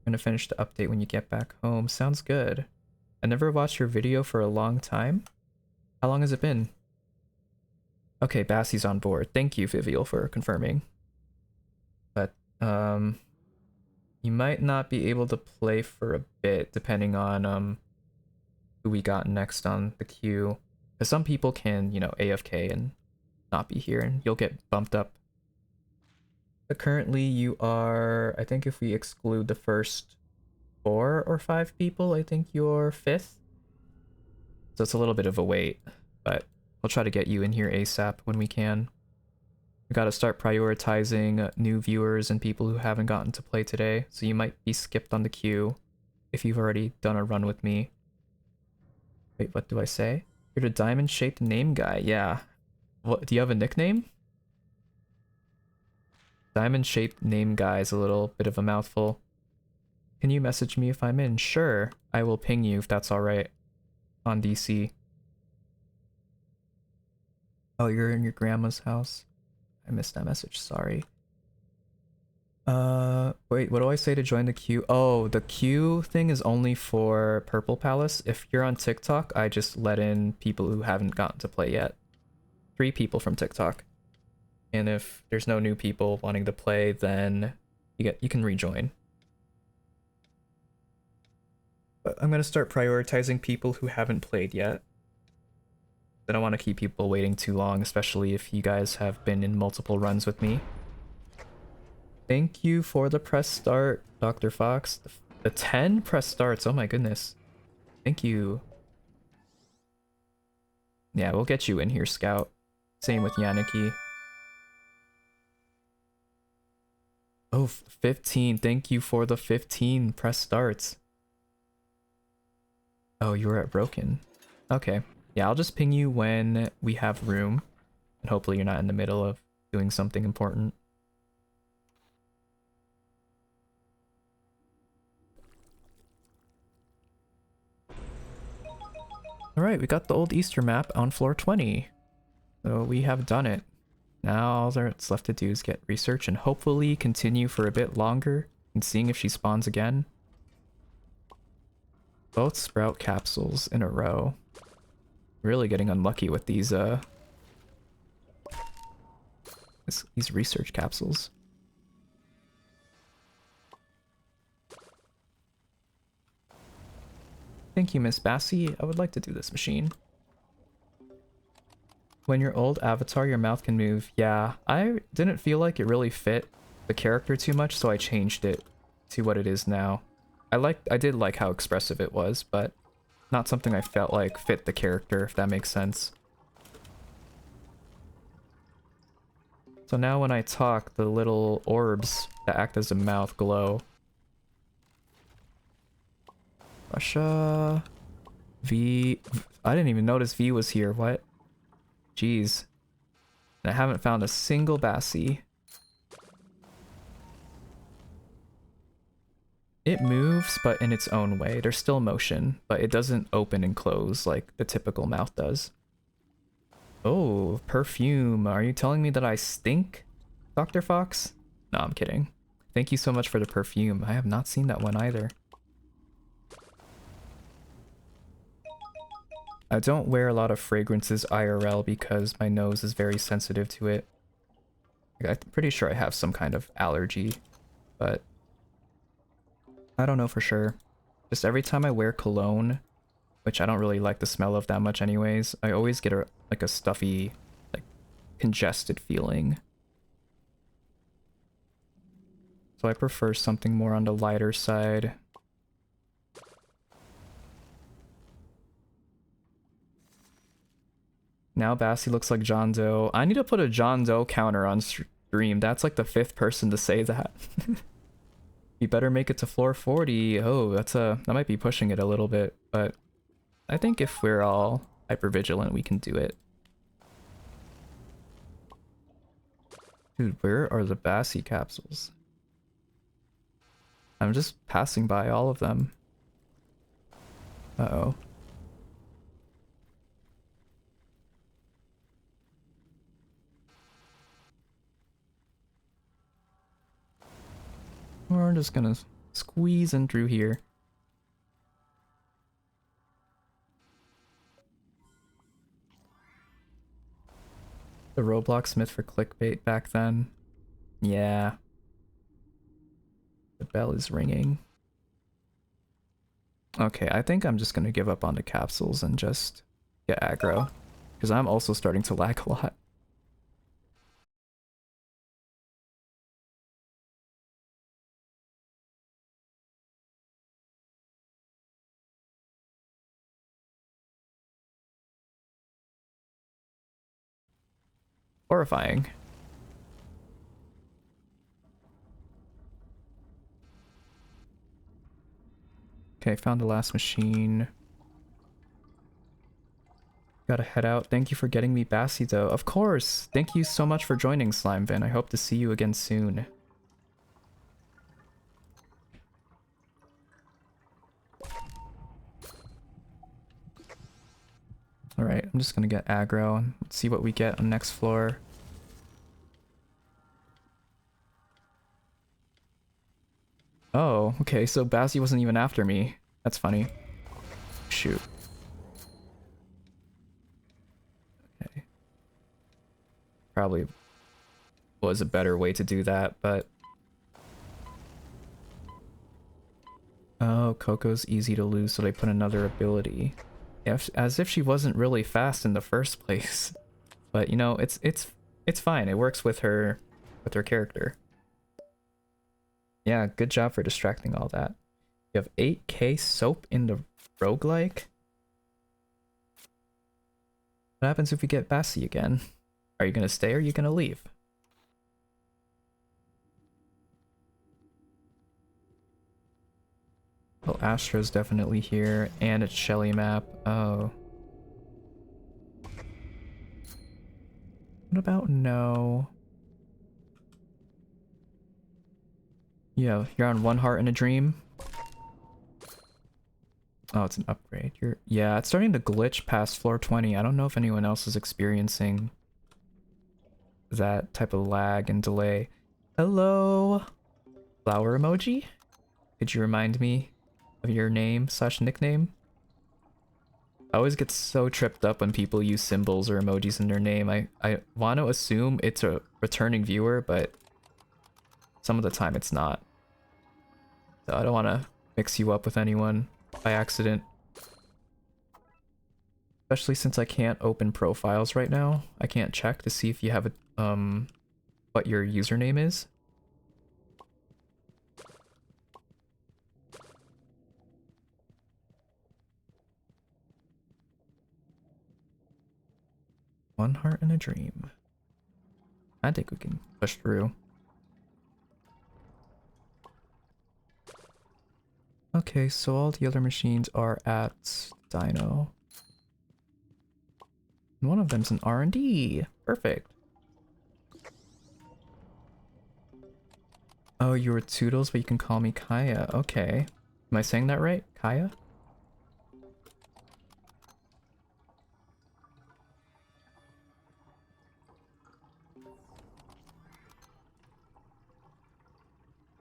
Speaker 1: I'm gonna finish the update when you get back home. Sounds good. I never watched your video for a long time. How long has it been? Okay, Bassie's on board. Thank you, Vivial, for confirming. But, you might not be able to play for a bit, depending on, who we got next on the queue. Because some people can, you know, AFK and not be here, and you'll get bumped up. But currently you are, I think if we exclude the first 4 or 5 people, I think you're 5th. So it's a little bit of a wait, but we'll try to get you in here ASAP when we can. We gotta start prioritizing new viewers and people who haven't gotten to play today, so you might be skipped on the queue if you've already done a run with me. Wait, what do I say? You're the diamond-shaped name guy, yeah. What, do you have a nickname? Diamond-shaped name guy is a little bit of a mouthful. Can you message me if I'm in? Sure, I will ping you if that's alright. On DC. Oh, you're in your grandma's house? I missed that message, sorry. Wait, what do I say to join the queue? Oh, the queue thing is only for Purple Palace. If you're on TikTok, I just let in people who haven't gotten to play yet. 3 people from TikTok. And if there's no new people wanting to play, then you can rejoin. But I'm gonna start prioritizing people who haven't played yet. I don't want to keep people waiting too long, especially if you guys have been in multiple runs with me. Thank you for the press start, Dr. Fox. The 10 press starts, oh my goodness. Thank you. Yeah, we'll get you in here, Scout. Same with Yaniki. Oh, 15. Thank you for the 15. Press starts. Oh, you were at Broken. Okay. Yeah, I'll just ping you when we have room. And hopefully you're not in the middle of doing something important. Alright, we got the old Easter map on floor 20. So we have done it. Now all that's left to do is get research and hopefully continue for a bit longer and seeing if she spawns again. Both sprout capsules in a row. Really getting unlucky with these these research capsules. Thank you, Miss Bassie. I would like to do this machine. When your old avatar, your mouth can move. Yeah, I didn't feel like it really fit the character too much, so I changed it to what it is now. I did like how expressive it was, but not something I felt like fit the character, if that makes sense. So now when I talk, the little orbs that act as a mouth glow. Russia... V... I didn't even notice V was here, what? Jeez. And I haven't found a single Bassie. It moves, but in its own way. There's still motion, but it doesn't open and close like the typical mouth does. Oh, perfume. Are you telling me that I stink, Dr. Fox? No, I'm kidding. Thank you so much for the perfume. I have not seen that one either. I don't wear a lot of fragrances IRL because my nose is very sensitive to it. I'm pretty sure I have some kind of allergy, but I don't know for sure. Just every time I wear cologne, which I don't really like the smell of that much anyways, I always get like a stuffy, like congested feeling. So I prefer something more on the lighter side. Now Bassie looks like John Doe. I need to put a John Doe counter on stream. That's like the 5th person to say that. You better make it to floor 40. Oh, that might be pushing it a little bit, but I think if we're all hyper vigilant, we can do it. Dude, where are the Bassie capsules? I'm just passing by all of them. Uh-oh. We're just gonna squeeze in through here. The Roblox Smith for clickbait back then. Yeah. The bell is ringing. Okay, I think I'm just gonna give up on the capsules and just get aggro. Because I'm also starting to lag a lot. Horrifying. Okay, found the last machine. Gotta head out. Thank you for getting me Bassie though. Of course! Thank you so much for joining, Slimevin. I hope to see you again soon. Alright, I'm just gonna get aggro and see what we get on the next floor. Oh, okay, so Bassie wasn't even after me. That's funny. Shoot. Okay. Probably was a better way to do that, but... Oh, Coco's easy to lose, so they put another ability. As if she wasn't really fast in the first place. But you know, it's fine. It works with her character. Yeah, good job for distracting all that. You have 8k soap in the roguelike? What happens if we get Bassie again? Are you gonna stay or are you gonna leave? Oh, Astro's definitely here, and it's Shelly map. Oh. What about no? Yeah, you're on One Heart in a Dream. Oh, it's an upgrade. Yeah, it's starting to glitch past floor 20. I don't know if anyone else is experiencing that type of lag and delay. Hello, flower emoji. Could you remind me of your name slash nickname? I always get so tripped up when people use symbols or emojis in their name. I want to assume it's a returning viewer, but some of the time it's not. So I don't want to mix you up with anyone by accident. Especially since I can't open profiles right now. I can't check to see if you have a what your username is. One Heart in a Dream. I think we can push through. Okay, so all the other machines are at Dino. And one of them's an R&D. Perfect. Oh, you were Toodles, but you can call me Kaya. Okay. Am I saying that right? Kaya?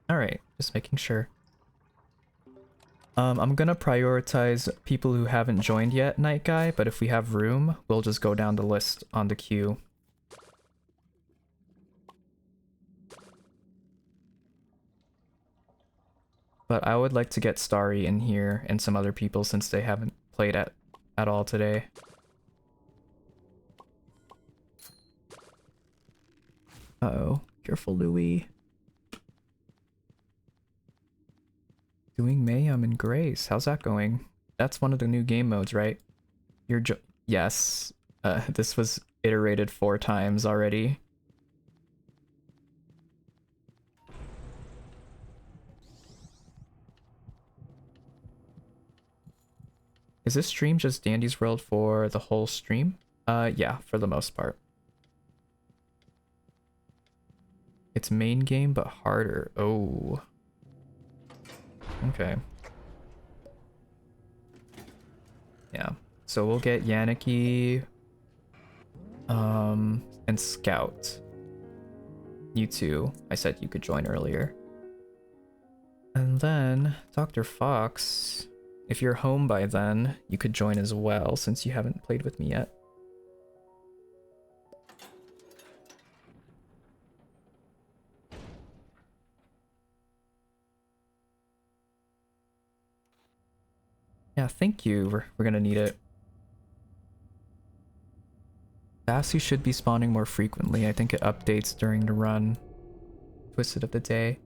Speaker 1: Alright, just making sure. I'm gonna prioritize people who haven't joined yet, Night Guy, but if we have room, we'll just go down the list on the queue. But I would like to get Starry in here and some other people since they haven't played at all today. Uh-oh. Careful, Louis. Doing Mayhem and Grace. How's that going? That's one of the new game modes, right? Yes. This was iterated 4 times already. Is this stream just Dandy's World for the whole stream? Yeah, for the most part. It's main game, but harder. Oh. Okay. Yeah. So we'll get Yannicky, and Scout. You two. I said you could join earlier. And then Dr. Fox, if you're home by then, you could join as well since you haven't played with me yet. Yeah, thank you. We're gonna need it. Bassy should be spawning more frequently. I think it updates during the run. Twisted of the day.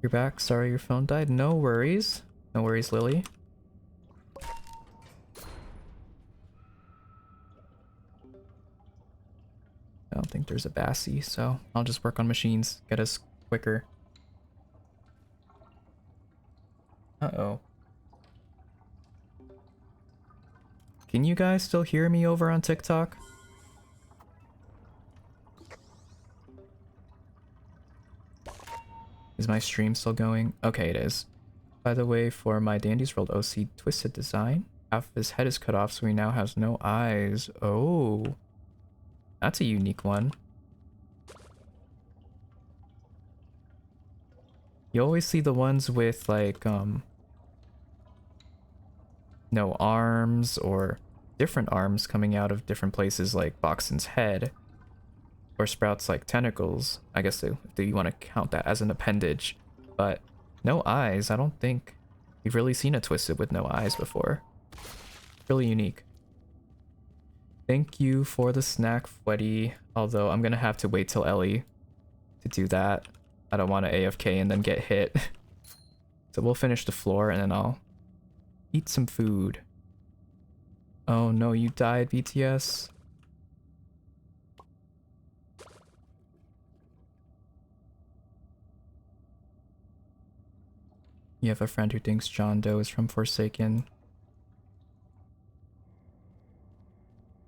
Speaker 1: You're back. Sorry your phone died. No worries. No worries, Lily. I don't think there's a Bassy, so I'll just work on machines. Get us quicker. Uh-oh. Can you guys still hear me over on TikTok? Is my stream still going? Okay, it is. By the way, for my Dandy's World OC Twisted design, half of his head is cut off, so he now has no eyes. Oh. That's a unique one. You always see the ones with, like, no arms or different arms coming out of different places, like Boxen's head. Or Sprout's, like, tentacles. I guess do you want to count that as an appendage. But no eyes. I don't think we've really seen a Twisted with no eyes before. Really unique. Thank you for the snack, Fweddy. Although I'm gonna have to wait till Ellie to do that. I don't want to AFK and then get hit. So we'll finish the floor and then I'll eat some food. Oh no, you died, BTS. You have a friend who thinks John Doe is from Forsaken.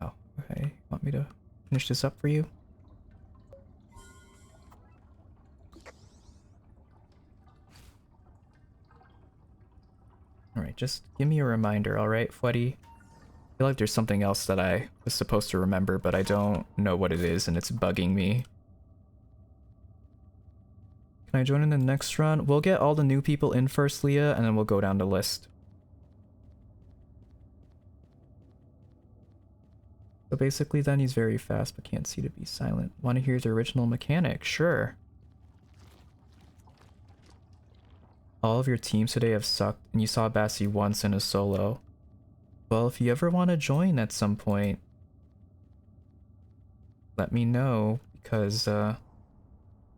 Speaker 1: Oh, okay. Want me to finish this up for you? Alright, just give me a reminder, alright, Fweddy? I feel like there's something else that I was supposed to remember, but I don't know what it is, and it's bugging me. Can I join in the next run? We'll get all the new people in first, Leah, and then we'll go down the list. So basically then he's very fast, but can't see to be silent. Want to hear the original mechanic? Sure. All of your teams today have sucked, and you saw Bassi once in a solo. Well, if you ever want to join at some point, let me know, because I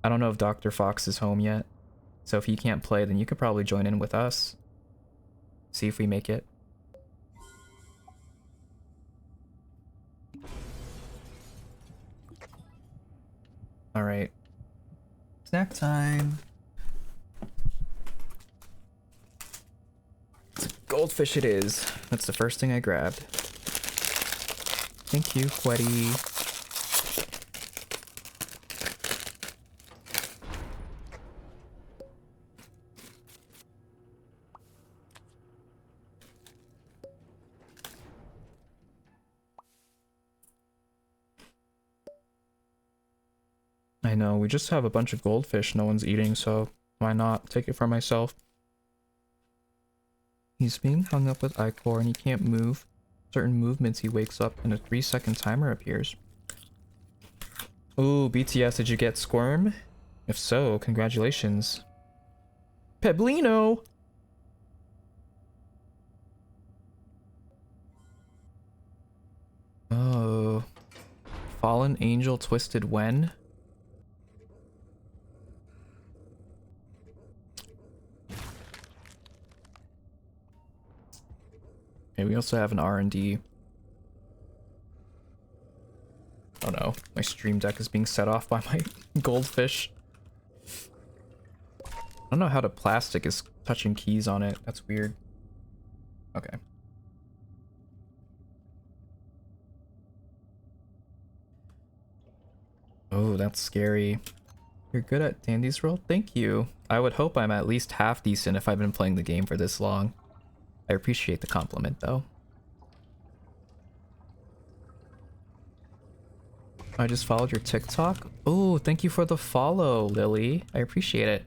Speaker 1: don't know if Dr. Fox is home yet. So if he can't play, then you could probably join in with us. See if we make it. Alright. Snack time! Goldfish it is. That's the first thing I grabbed. Thank you, Fweddy. I know, we just have a bunch of goldfish no one's eating, so why not take it for myself? He's being hung up with Icor and he can't move. Certain movements he wakes up and a 3-second timer appears. Ooh, BTS, did you get Squirm? If so, congratulations. Peblino! Oh. Fallen Angel Twisted when? Okay, we also have an R&D. Oh no, my stream deck is being set off by my goldfish. I don't know how the plastic is touching keys on it. That's weird. Okay. Oh, that's scary. You're good at Dandy's World? Thank you. I would hope I'm at least half decent if I've been playing the game for this long. I appreciate the compliment, though. I just followed your TikTok. Oh, thank you for the follow, Lily. I appreciate it.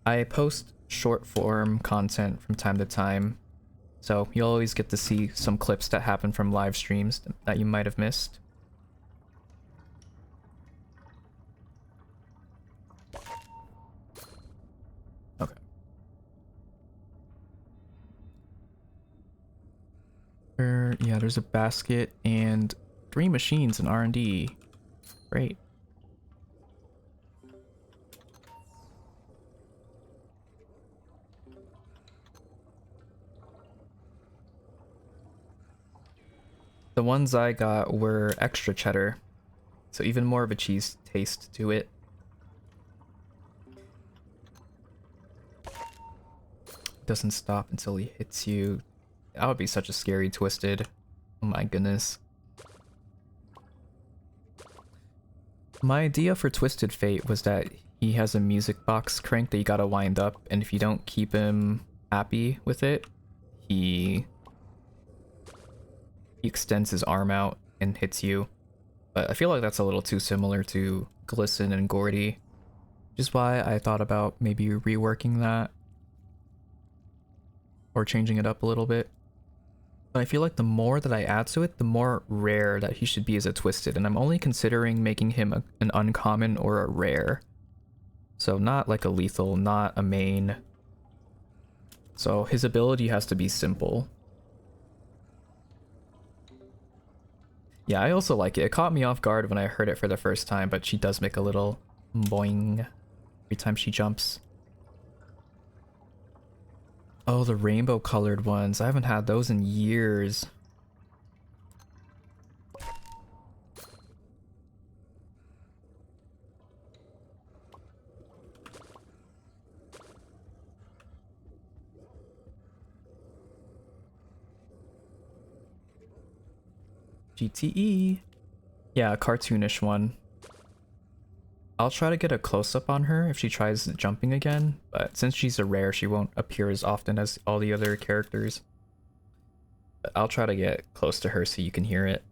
Speaker 1: I post short form content from time to time, so you'll always get to see some clips that happen from live streams that you might have missed. Okay. Yeah, there's a basket and 3 machines in R&D. Great. The ones I got were extra cheddar, so even more of a cheese taste to it. Doesn't stop until he hits you. That would be such a scary Twisted. Oh my goodness. My idea for Twisted Fate was that he has a music box crank that you gotta wind up, and if you don't keep him happy with it, he extends his arm out and hits you. But I feel like that's a little too similar to Glisten and Gordy, which is why I thought about maybe reworking that or changing it up a little bit. But I feel like the more that I add to it, the more rare that he should be as a Twisted, and I'm only considering making him an uncommon or a rare. So not like a lethal, not a main. So his ability has to be simple. Yeah, I also like it. It caught me off guard when I heard it for the first time, but she does make a little boing every time she jumps. Oh, the rainbow colored ones. I haven't had those in years. GTE. Yeah, a cartoonish one. I'll try to get a close-up on her if she tries jumping again, but since she's a rare, she won't appear as often as all the other characters. But I'll try to get close to her so you can hear it.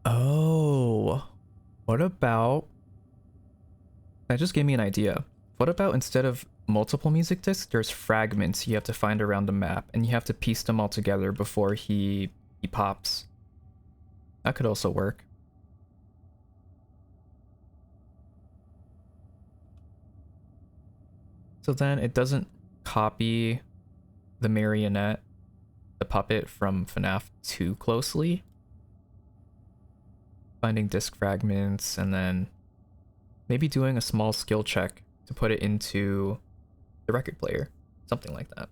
Speaker 1: Oh, what about... That just gave me an idea. What about instead of multiple music discs, there's fragments you have to find around the map, and you have to piece them all together before he pops. That could also work. So then it doesn't copy the marionette, the puppet from FNAF too closely. Finding disc fragments and then maybe doing a small skill check to put it into the record player. Something like that.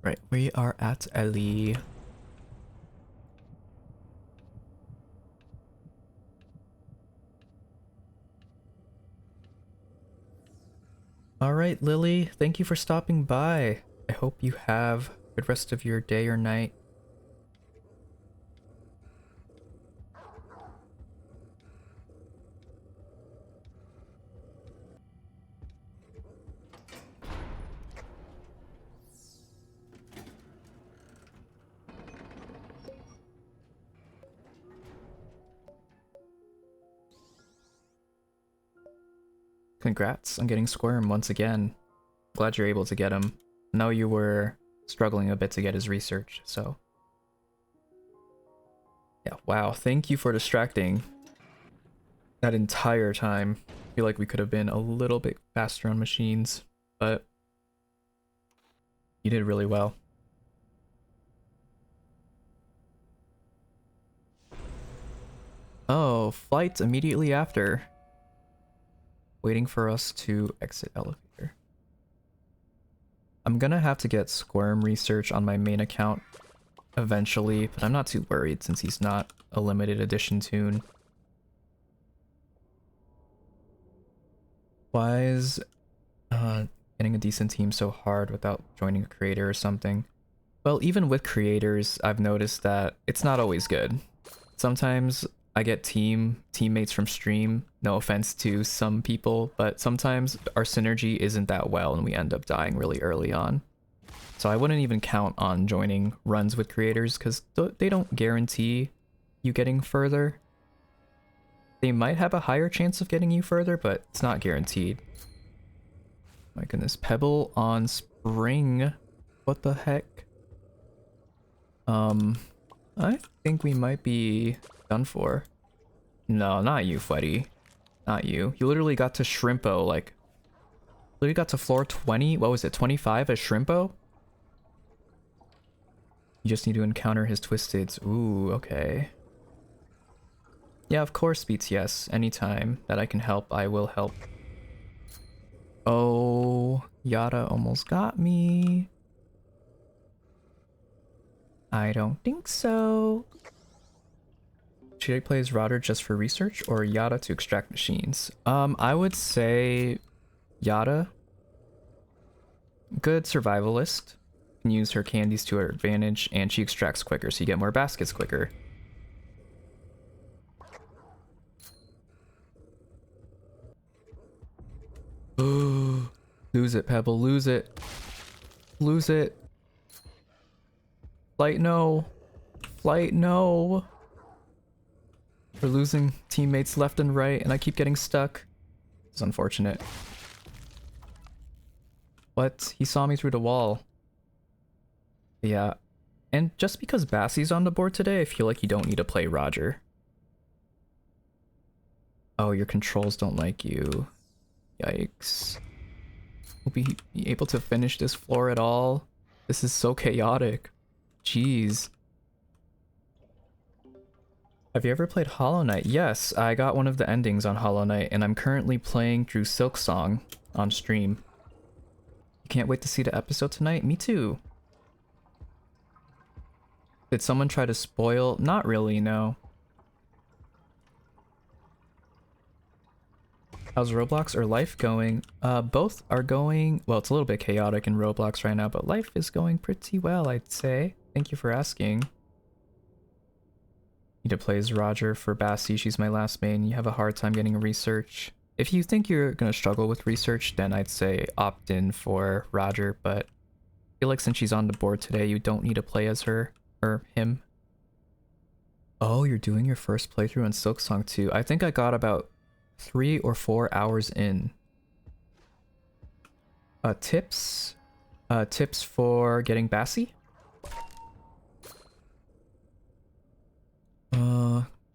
Speaker 1: Right, we are at Ellie. Alright, Lily, thank you for stopping by. I hope you have a good rest of your day or night. Congrats on getting Squirm once again. Glad you're able to get him. Know you were struggling a bit to get his research, so... Yeah, wow, thank you for distracting that entire time. I feel like we could have been a little bit faster on machines, but you did really well. Oh, flight immediately after. Waiting for us to exit elevator. I'm gonna have to get Squirm research on my main account eventually, but I'm not too worried since he's not a limited edition toon. Why is getting a decent team so hard without joining a creator or something? Well, even with creators, I've noticed that it's not always good. Sometimes I get teammates from stream, no offense to some people, but sometimes our synergy isn't that well and we end up dying really early on. So I wouldn't even count on joining runs with creators because they don't guarantee you getting further. They might have a higher chance of getting you further, but it's not guaranteed. My goodness, Pebble on Spring. What the heck? I think we might be done for. No, not you, Freddy. Not you. You literally got to Shrimpo, like... Literally got to floor 20? What was it, 25 as Shrimpo? You just need to encounter his Twisteds. Ooh, okay. Yeah, of course, BTS. Anytime that I can help, I will help. Oh, Yada almost got me. I don't think so. Should I play as Rotter just for research or Yada to extract machines? I would say Yada. Good survivalist. Can use her candies to her advantage and she extracts quicker so you get more baskets quicker. Lose it, Pebble, lose it. Lose it. Flight, no. Flight, no. We're losing teammates left and right, and I keep getting stuck. It's unfortunate. What? He saw me through the wall. Yeah. And just because Bassie's on the board today, I feel like you don't need to play Roger. Oh, your controls don't like you. Yikes. Will we be able to finish this floor at all? This is so chaotic. Jeez. Have you ever played Hollow Knight? Yes, I got one of the endings on Hollow Knight, and I'm currently playing through Silksong on stream. You can't wait to see the episode tonight? Me too. Did someone try to spoil? Not really, no. How's Roblox or life going? Both are going, well, it's a little bit chaotic in Roblox right now, but life is going pretty well, I'd say. Thank you for asking. Need to play as Roger for Bassie. She's my last main. You have a hard time getting research. If you think you're gonna struggle with research, then I'd say opt in for Roger, but I feel like since she's on the board today, you don't need to play as her or him. Oh, you're doing your first playthrough on Silksong 2. I think I got about 3 or 4 hours in. Tips? Tips for getting Bassie?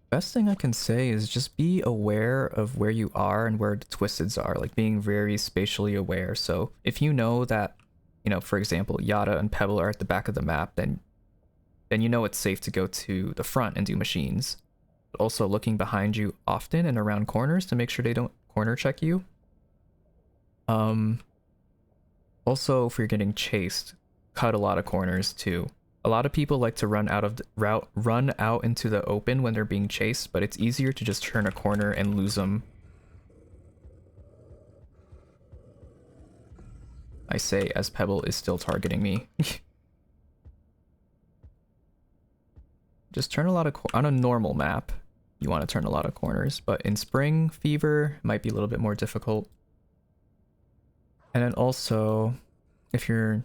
Speaker 1: Best thing I can say is just be aware of where you are and where the twisteds are, like being very spatially aware. So if you know that, you know, for example, Yada and Pebble are at the back of the map, then you know it's safe to go to the front and do machines. But also looking behind you often and around corners to make sure they don't corner check you. Also, if you're getting chased, cut a lot of corners too. A lot of people like to run out of the route, run out into the open when they're being chased, but it's easier to just turn a corner and lose them. I say as Pebble is still targeting me. Just turn a lot of on a normal map. You want to turn a lot of corners, but in Spring Fever might be a little bit more difficult. And then also, if you're,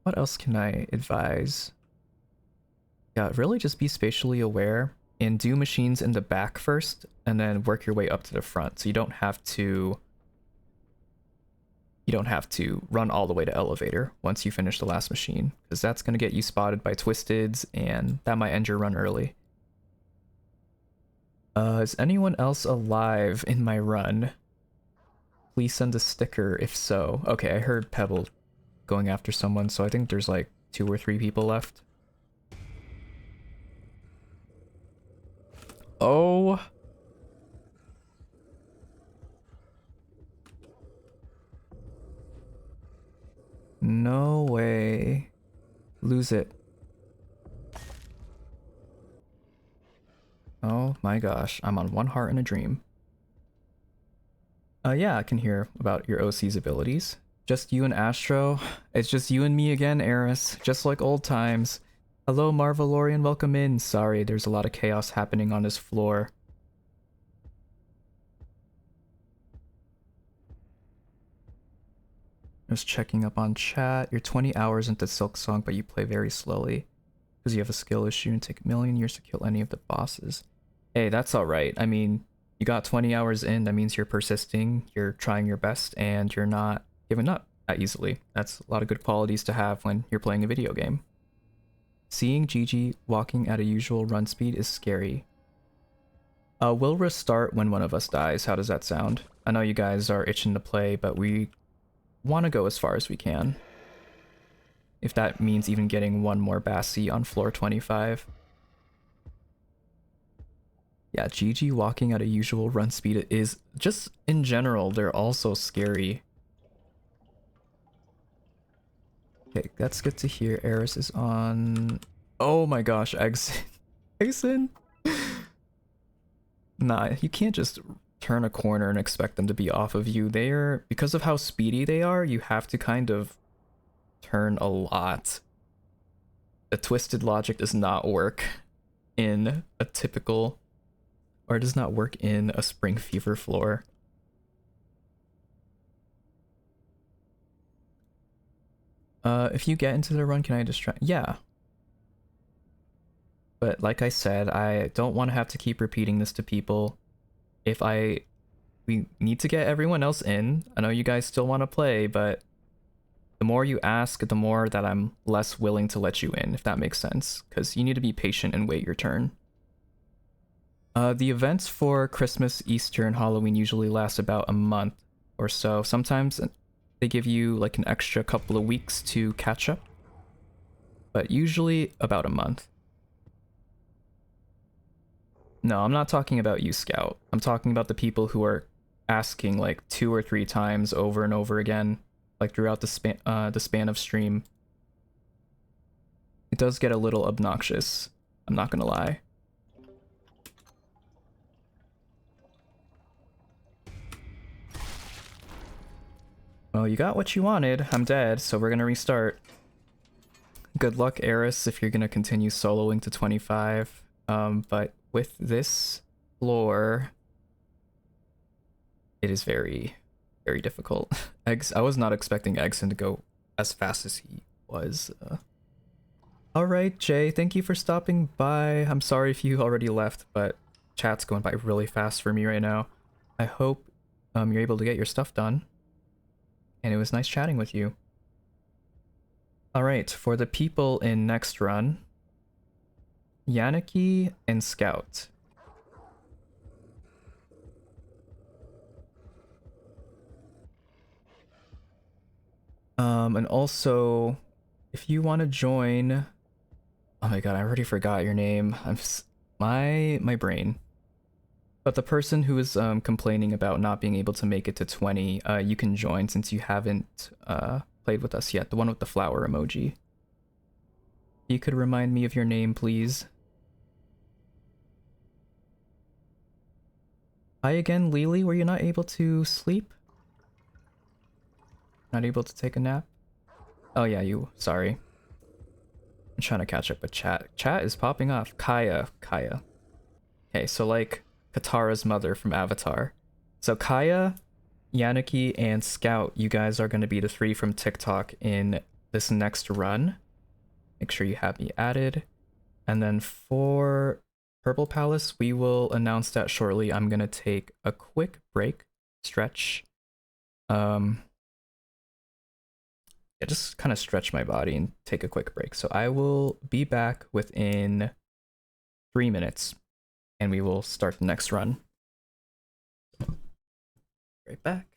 Speaker 1: what else can I advise? Yeah, really just be spatially aware and do machines in the back first, and then work your way up to the front. So you don't have to run all the way to elevator once you finish the last machine, because that's going to get you spotted by twisteds, and that might end your run early. Is anyone else alive in my run? Please send a sticker if so. Okay, I heard Pebble going after someone, so I think there's like 2 or 3 people left. Oh. No way. Lose it. Oh my gosh, I'm on 1 heart in a dream. Yeah, I can hear about your OC's abilities. Just you and Astro? It's just you and me again, Eris. Just like old times. Hello, Marvelorian, welcome in. Sorry, there's a lot of chaos happening on this floor. Just checking up on chat. You're 20 hours into Silksong, but you play very slowly. Because you have a skill issue and take a million years to kill any of the bosses. Hey, that's alright. I mean, you got 20 hours in, that means you're persisting, you're trying your best, and you're not giving up that easily. That's a lot of good qualities to have when you're playing a video game. Seeing Gigi walking at a usual run speed is scary. We'll restart when one of us dies. How does that sound? I know you guys are itching to play, but we want to go as far as we can. If that means even getting 1 more Bassie on floor 25. Yeah, Gigi walking at a usual run speed is just, in general, they're also scary. Okay, that's good to hear. Eris is on... Oh my gosh, Exin. Nah, you can't just turn a corner and expect them to be off of you. They're, because of how speedy they are, you have to kind of turn a lot. The twisted logic does not work in a typical, or it does not work in a Spring Fever floor. If you get into the run, can I distract? Yeah. But like I said, I don't want to have to keep repeating this to people. We need to get everyone else in. I know you guys still want to play, but the more you ask, the more that I'm less willing to let you in, if that makes sense. Because you need to be patient and wait your turn. The events for Christmas, Easter, and Halloween usually last about a month or so. Sometimes they give you like an extra couple of weeks to catch up, but usually about a month. No, I'm not talking about you, Scout. I'm talking about the people who are asking like 2 or 3 times over and over again, like throughout the span of stream. It does get a little obnoxious, I'm not gonna lie. Well, you got what you wanted. I'm dead, so we're gonna restart. Good luck, Eris, if you're gonna continue soloing to 25. But with this floor, it is very, very difficult. Eggs, I was not expecting Eggson to go as fast as he was. Alright, Jay, thank you for stopping by. I'm sorry if you already left, but chat's going by really fast for me right now. I hope you're able to get your stuff done. And it was nice chatting with you. Alright, for the people in next run, Yannicky and Scout. And also, if you want to join... Oh my god, I already forgot your name. My brain. But the person who is complaining about not being able to make it to 20, you can join since you haven't played with us yet. The one with the flower emoji. You could remind me of your name, please. Hi again, Lily. Were you not able to sleep? Not able to take a nap? Oh yeah, you. Sorry. I'm trying to catch up with chat. Chat is popping off. Kaya. Okay, so like Katara's mother from Avatar. So Kaya, Yannicky, and Scout, you guys are going to be the 3 from TikTok in this next run. Make sure you have me added. And then for Purple Palace, we will announce that shortly. I'm going to take a quick break, stretch. Yeah, just kind of stretch my body and take a quick break. So I will be back within 3 minutes and we will start the next run. Right back.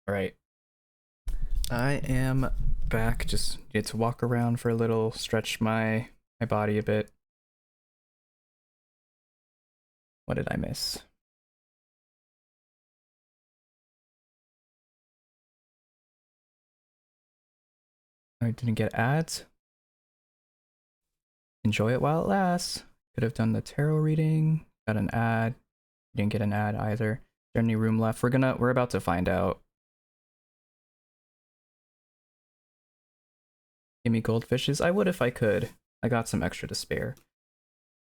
Speaker 1: All right. I am back. Just get to walk around for a little, stretch my body a bit. What did I miss? I didn't get ads. Enjoy it while it lasts. Could have done the tarot reading. Got an ad. Didn't get an ad either. Is there any room left? We're about to find out. Give me goldfishes. I would if I could. I got some extra to spare.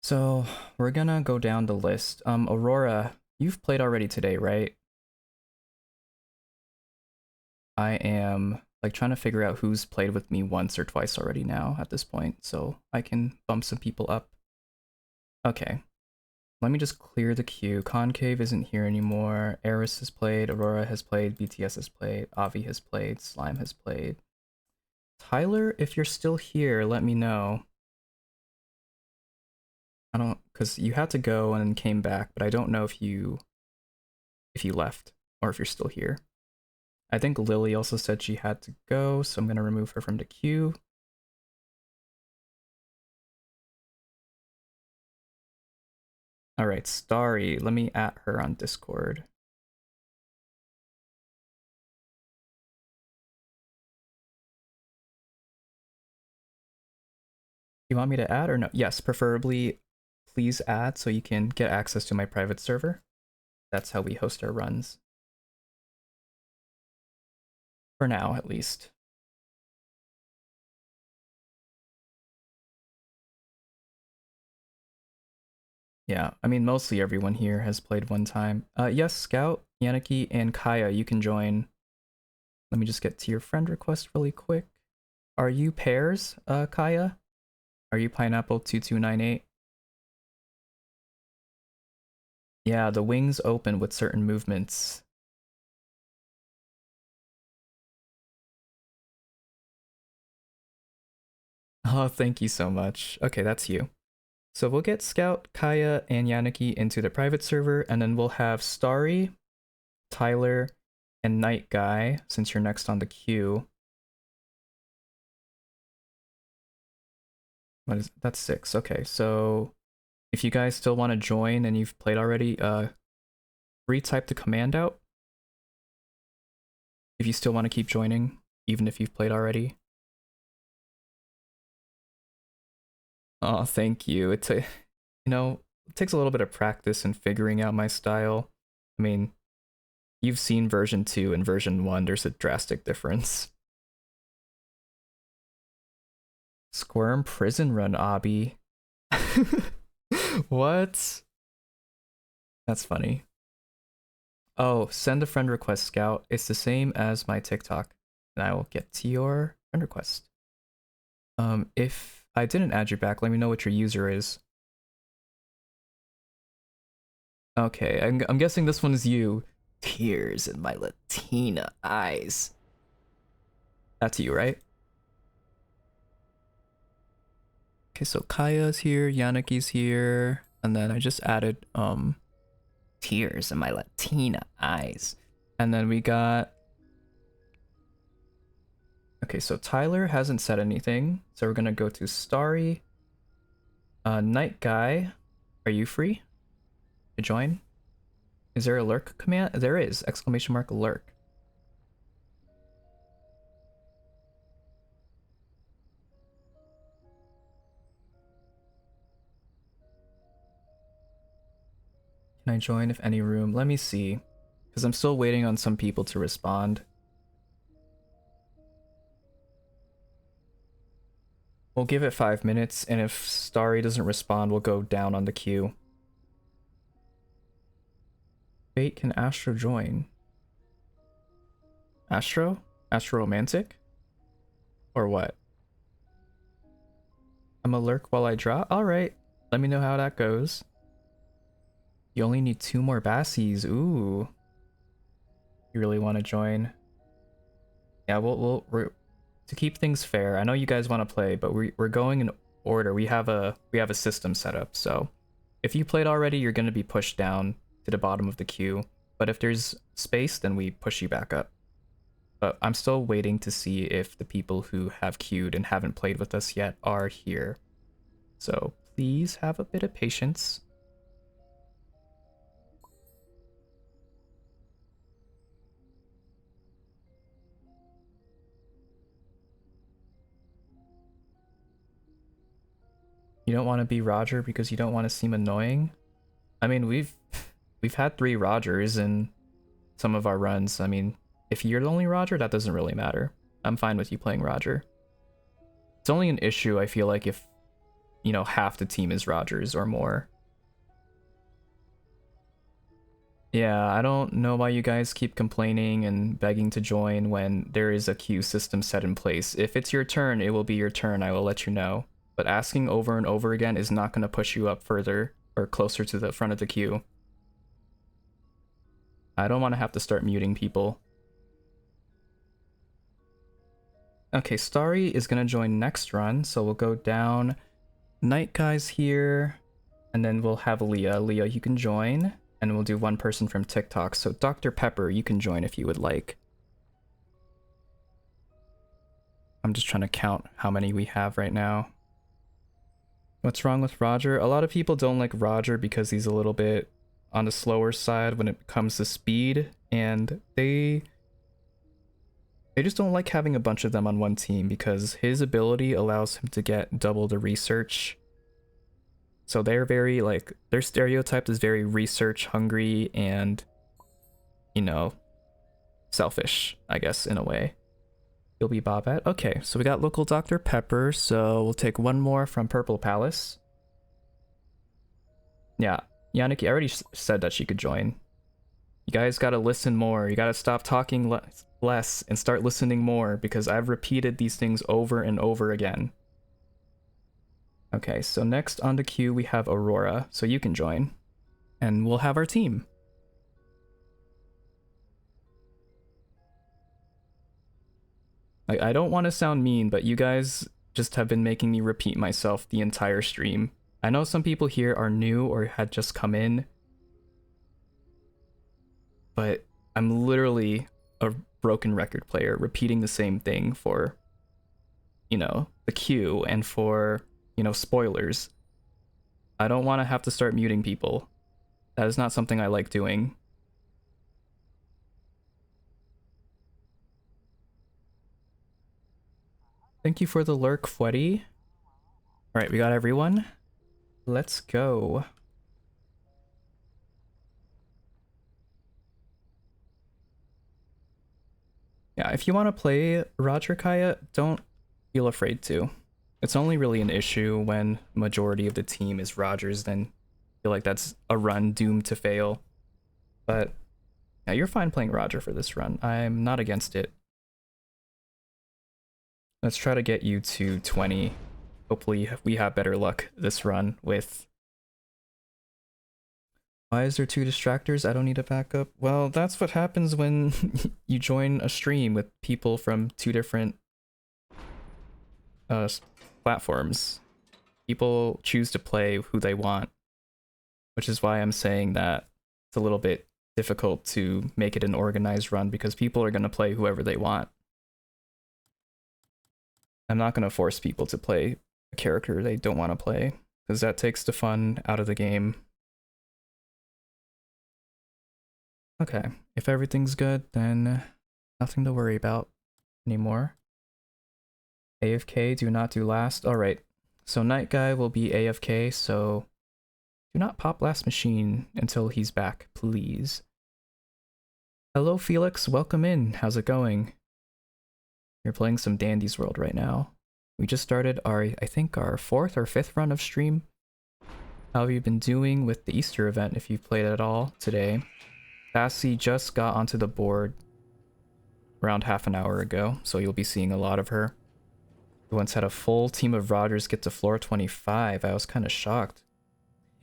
Speaker 1: So we're gonna go down the list. Aurora, you've played already today, right? I am like trying to figure out who's played with me once or twice already now at this point, so I can bump some people up. Okay. Let me just clear the queue. Concave isn't here anymore. Eris has played, Aurora has played, BTS has played, Avi has played, Slime has played. Tyler, if you're still here, let me know. I don't, because you had to go and then came back, but I don't know if you left or if you're still here. I think Lily also said she had to go, so I'm gonna remove her from the queue. All right, Starry, let me at her on Discord. You want me to add or no? Yes, preferably please add so you can get access to my private server. That's how we host our runs. For now, at least. Yeah, I mean, mostly everyone here has played one time. Yes, Scout, Yaniki, and Kaya, you can join. Let me just get to your friend request really quick. Are you pairs, Kaya? Are you Pineapple2298? Yeah, the wings open with certain movements. Oh, thank you so much. Okay, that's you. So we'll get Scout, Kaya, and Yaniki into the private server, and then we'll have Starry, Tyler, and Night Guy, since you're next on the queue. What is that's 6. Okay, so if you guys still want to join and you've played already, retype the command out. If you still want to keep joining, even if you've played already. Oh, thank you. It takes a little bit of practice in figuring out my style. I mean, you've seen version 2 and version 1, there's a drastic difference. Squirm prison run, Obby. What? That's funny. Oh, send a friend request, Scout. It's the same as my TikTok, and I will get to your friend request. If I didn't add you back, let me know what your user is. Okay, I'm guessing this one is you. Tears in my Latina eyes. That's you, right? Okay, so Kaya's here, Yaniki's here, and then I just added tears in my Latina eyes. And then we got okay, so Tyler hasn't said anything, so we're gonna go to Starry. Night Guy, are you free to join? Is there a lurk command? There is! Exclamation mark lurk. Can I join if any room? Let me see. Because I'm still waiting on some people to respond. We'll give it 5 minutes, and if Starry doesn't respond, we'll go down on the queue. Wait, can Astro join? Astro? Astro Romantic? Or what? I'm a lurk while I draw? Alright, let me know how that goes. You only need 2 more Bassies. Ooh. You really want to join? Yeah, we're to keep things fair. I know you guys want to play, but we're going in order. We have a system set up, so if you played already, you're going to be pushed down to the bottom of the queue. But if there's space, then we push you back up. But I'm still waiting to see if the people who have queued and haven't played with us yet are here. So please have a bit of patience. You don't want to be Roger because you don't want to seem annoying? I mean, we've had 3 Rogers in some of our runs. I mean, if you're the only Roger, that doesn't really matter. I'm fine with you playing Roger. It's only an issue, I feel like, if you know, half the team is Rogers or more. Yeah, I don't know why you guys keep complaining and begging to join when there is a queue system set in place. If it's your turn, it will be your turn, I will let you know. But asking over and over again is not going to push you up further or closer to the front of the queue. I don't want to have to start muting people. Okay, Starry is going to join next run, so we'll go down. Night Guy's here, and then we'll have Leah. Leah, you can join. And we'll do one person from TikTok. So Dr. Pepper, you can join if you would like. I'm just trying to count how many we have right now. What's wrong with Roger? A lot of people don't like Roger because he's a little bit on the slower side when it comes to speed. And they just don't like having a bunch of them on one team because his ability allows him to get double the research. So they're very, like, their stereotype is very research hungry and, you know, selfish, I guess, in a way. You'll be Bobette. Okay, so we got local Dr. Pepper, so we'll take one more from Purple Palace. Yeah, Yannick already said that she could join. You guys gotta listen more. You gotta stop talking less and start listening more because I've repeated these things over and over again. Okay, so next on the queue we have Aurora, so you can join. And we'll have our team. I don't want to sound mean, but you guys just have been making me repeat myself the entire stream. I know some people here are new or had just come in, but I'm literally a broken record player repeating the same thing for, you know, the queue and for, you know, spoilers. I don't want to have to start muting people. That is not something I like doing. Thank you for the lurk, Fweddy. Alright, we got everyone. Let's go. Yeah, if you want to play Roger Kaya, don't feel afraid to. It's only really an issue when majority of the team is Rogers, then I feel like that's a run doomed to fail. But yeah, you're fine playing Roger for this run. I'm not against it. Let's try to get you to 20. Hopefully we have better luck this run with... Why is there 2 distractors? I don't need a backup. Well, that's what happens when you join a stream with people from 2 different platforms. People choose to play who they want, which is why I'm saying that it's a little bit difficult to make it an organized run because people are going to play whoever they want. I'm not going to force people to play a character they don't want to play because that takes the fun out of the game. Okay, if everything's good, then nothing to worry about anymore. AFK, do not do last. Alright, so Night Guy will be AFK, so do not pop last machine until he's back, please. Hello Felix, welcome in. How's it going? You're playing some Dandy's World right now. We just started our, I think, our 4th or 5th run of stream. How have you been doing with the Easter event if you've played at all today? Cassie just got onto the board around half an hour ago, so you'll be seeing a lot of her. We once had a full team of Rogers get to floor 25. I was kind of shocked.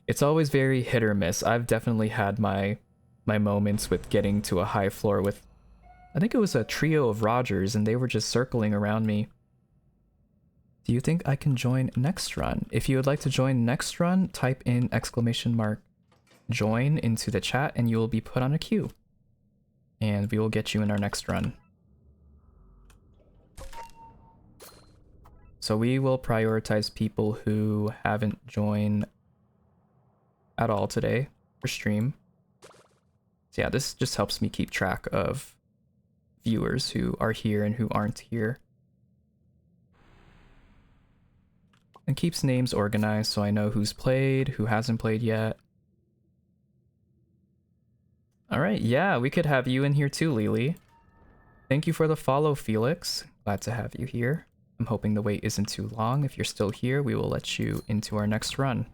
Speaker 1: It's always very hit or miss. I've definitely had my moments with getting to a high floor with, I think it was a trio of Rogers, and they were just circling around me. Do you think I can join next run? If you would like to join next run, type in !join into the chat and you will be put on a queue. And we will get you in our next run. So we will prioritize people who haven't joined at all today for stream. So yeah, this just helps me keep track of viewers who are here and who aren't here. And keeps names organized so I know who's played, who hasn't played yet. Alright, yeah, we could have you in here too, Lily. Thank you for the follow, Felix. Glad to have you here. I'm hoping the wait isn't too long. If you're still here, we will let you into our next run.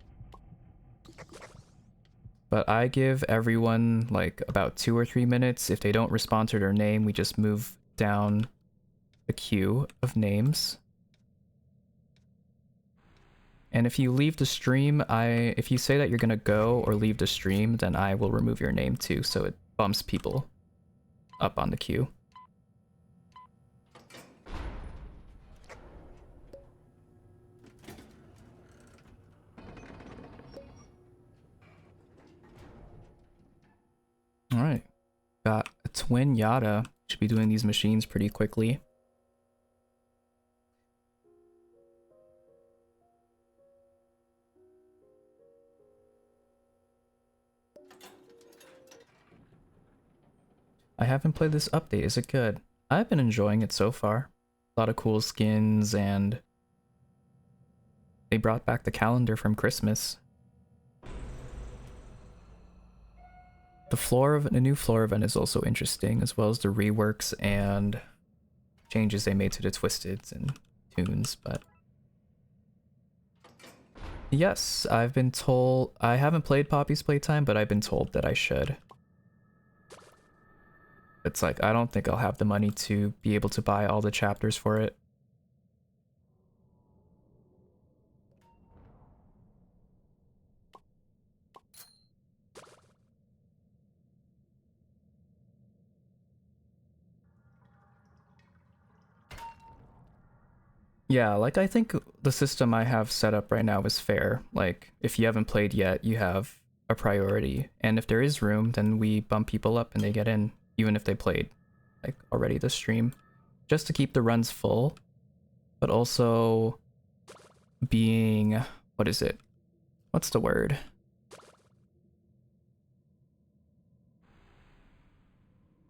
Speaker 1: But I give everyone like about 2 or 3 minutes. If they don't respond to their name, we just move down the queue of names. And if you leave the stream, if you say that you're gonna go or leave the stream, then I will remove your name too, so it bumps people up on the queue. Alright. Got a twin Yada. Should be doing these machines pretty quickly. I haven't played this update. Is it good? I've been enjoying it so far. A lot of cool skins, and they brought back the calendar from Christmas. The new floor event is also interesting, as well as the reworks and changes they made to the Twisteds and tunes, but yes, I've been told I haven't played Poppy's Playtime, but I've been told that I should. It's like, I don't think I'll have the money to be able to buy all the chapters for it. Yeah, like I think the system I have set up right now is fair. Like, if you haven't played yet, you have a priority. And if there is room, then we bump people up and they get in, even if they played like already this stream. Just to keep the runs full, but also being, what is it? What's the word?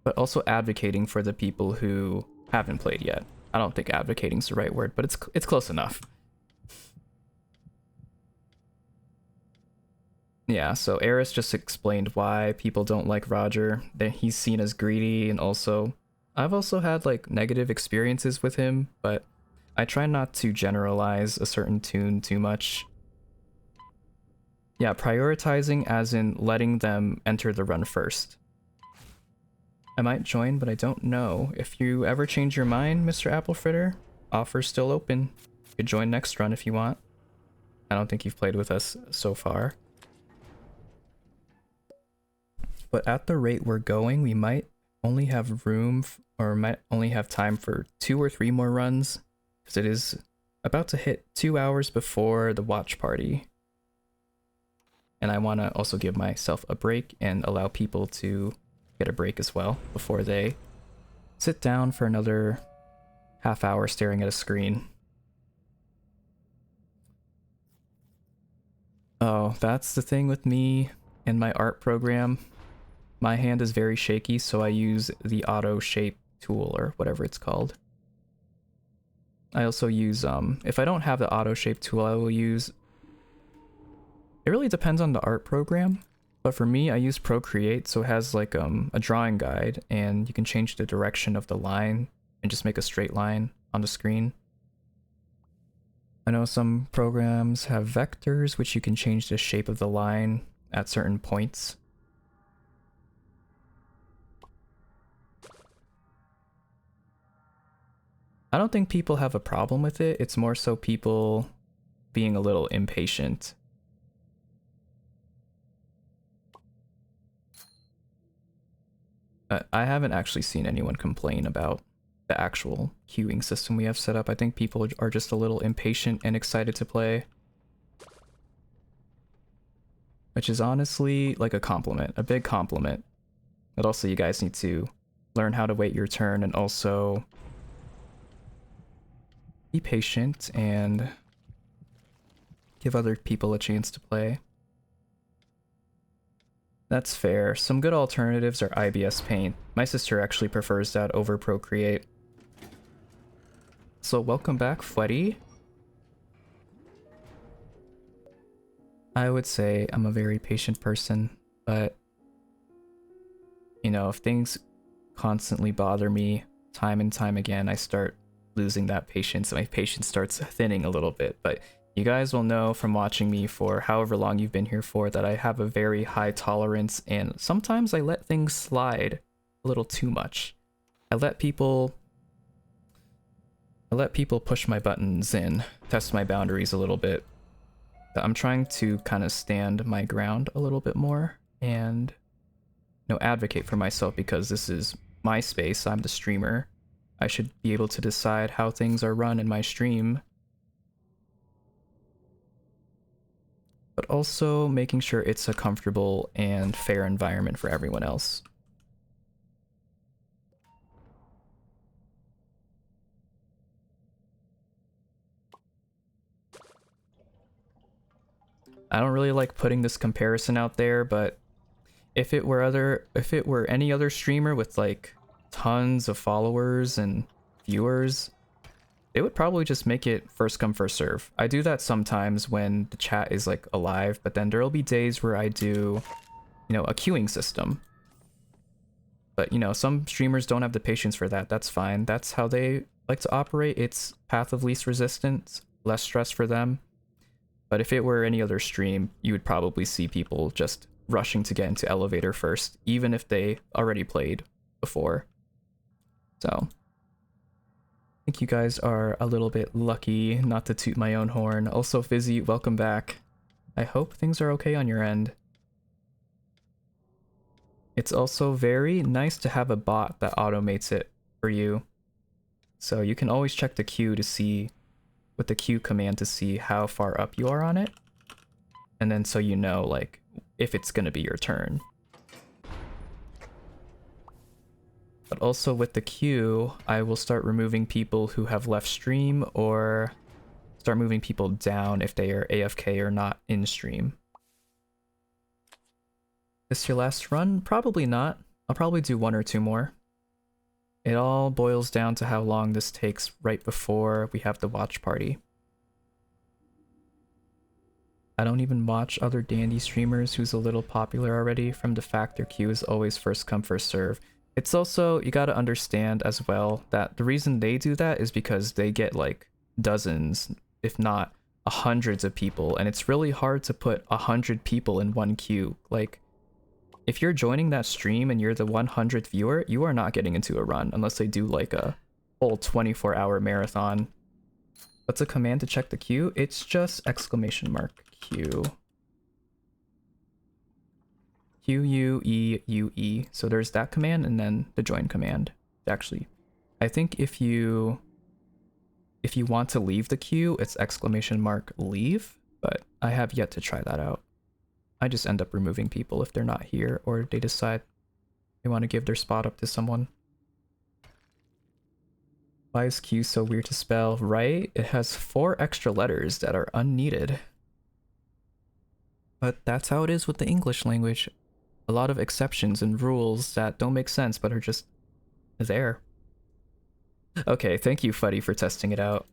Speaker 1: But also advocating for the people who haven't played yet. I don't think advocating is the right word, but it's close enough. Yeah, so Eris just explained why people don't like Roger, that he's seen as greedy, and also I've also had like negative experiences with him, but I try not to generalize a certain tune too much. Yeah, prioritizing as in letting them enter the run first. I might join, but I don't know. If you ever change your mind, Mr. Apple Fritter, offer's still open. You could join next run if you want. I don't think you've played with us so far. But at the rate we're going, we might only have room or might only have time for 2 or 3 more runs, because it is about to hit 2 hours before the watch party. And I want to also give myself a break and allow people to get a break as well before they sit down for another half hour staring at a screen. Oh, that's the thing with me and my art program. My hand is very shaky, so I use the auto shape tool or whatever it's called. I also use, if I don't have the auto shape tool, I will use, it really depends on the art program. But for me, I use Procreate, so it has like a drawing guide, and you can change the direction of the line and just make a straight line on the screen. I know some programs have vectors, which you can change the shape of the line at certain points. I don't think people have a problem with it, it's more so people being a little impatient. I haven't actually seen anyone complain about the actual queuing system we have set up. I think people are just a little impatient and excited to play. Which is honestly like a compliment, a big compliment. But also you guys need to learn how to wait your turn and also be patient and give other people a chance to play. That's fair. Some good alternatives are IBS Paint. My sister actually prefers that over Procreate. So welcome back, Freddy. I would say I'm a very patient person, but you know, if things constantly bother me time and time again, I start losing that patience. My patience starts thinning a little bit, but you guys will know from watching me for however long you've been here for that I have a very high tolerance, and sometimes I let things slide a little too much. I let people push my buttons and test my boundaries a little bit. I'm trying to kind of stand my ground a little bit more and advocate for myself, because this is my space. I'm the streamer. I should be able to decide how things are run in my stream, but also making sure it's a comfortable and fair environment for everyone else. I don't really like putting this comparison out there, but if it were any other streamer with like tons of followers and viewers, they would probably just make it first come first serve. I do that sometimes when the chat is like alive, but then there'll be days where I do, a queuing system. But some streamers don't have the patience for that. That's fine. That's how they like to operate. It's path of least resistance, less stress for them. But if it were any other stream, you would probably see people just rushing to get into elevator first, even if they already played before. So I think you guys are a little bit lucky, not to toot my own horn. Also, Fizzy, welcome back. I hope things are okay on your end. It's also very nice to have a bot that automates it for you. So you can always check the queue to see, with the queue command, to see how far up you are on it. And then so you know, like, if it's gonna be your turn. But also with the queue, I will start removing people who have left stream, or start moving people down if they are AFK or not in stream. This your last run? Probably not. I'll probably do 1 or 2 more. It all boils down to how long this takes right before we have the watch party. I don't even watch other Dandy streamers who's a little popular already from the fact their queue is always first come first serve. It's also, you gotta understand as well that the reason they do that is because they get like dozens, if not hundreds of people, and it's really hard to put 100 people in one queue. Like, if you're joining that stream and you're the 100th viewer, you are not getting into a run unless they do like a whole 24-hour marathon. What's a command to check the queue? It's just !queue. QUEUE. So there's that command and then the join command. Actually, I think if you want to leave the queue, it's !leave, but I have yet to try that out. I just end up removing people if they're not here, or they decide they want to give their spot up to someone. Why is Q so weird to spell? Right? It has 4 extra letters that are unneeded. But that's how it is with the English language. A lot of exceptions and rules that don't make sense but are just there. Okay, thank you, Fuddy, for testing it out.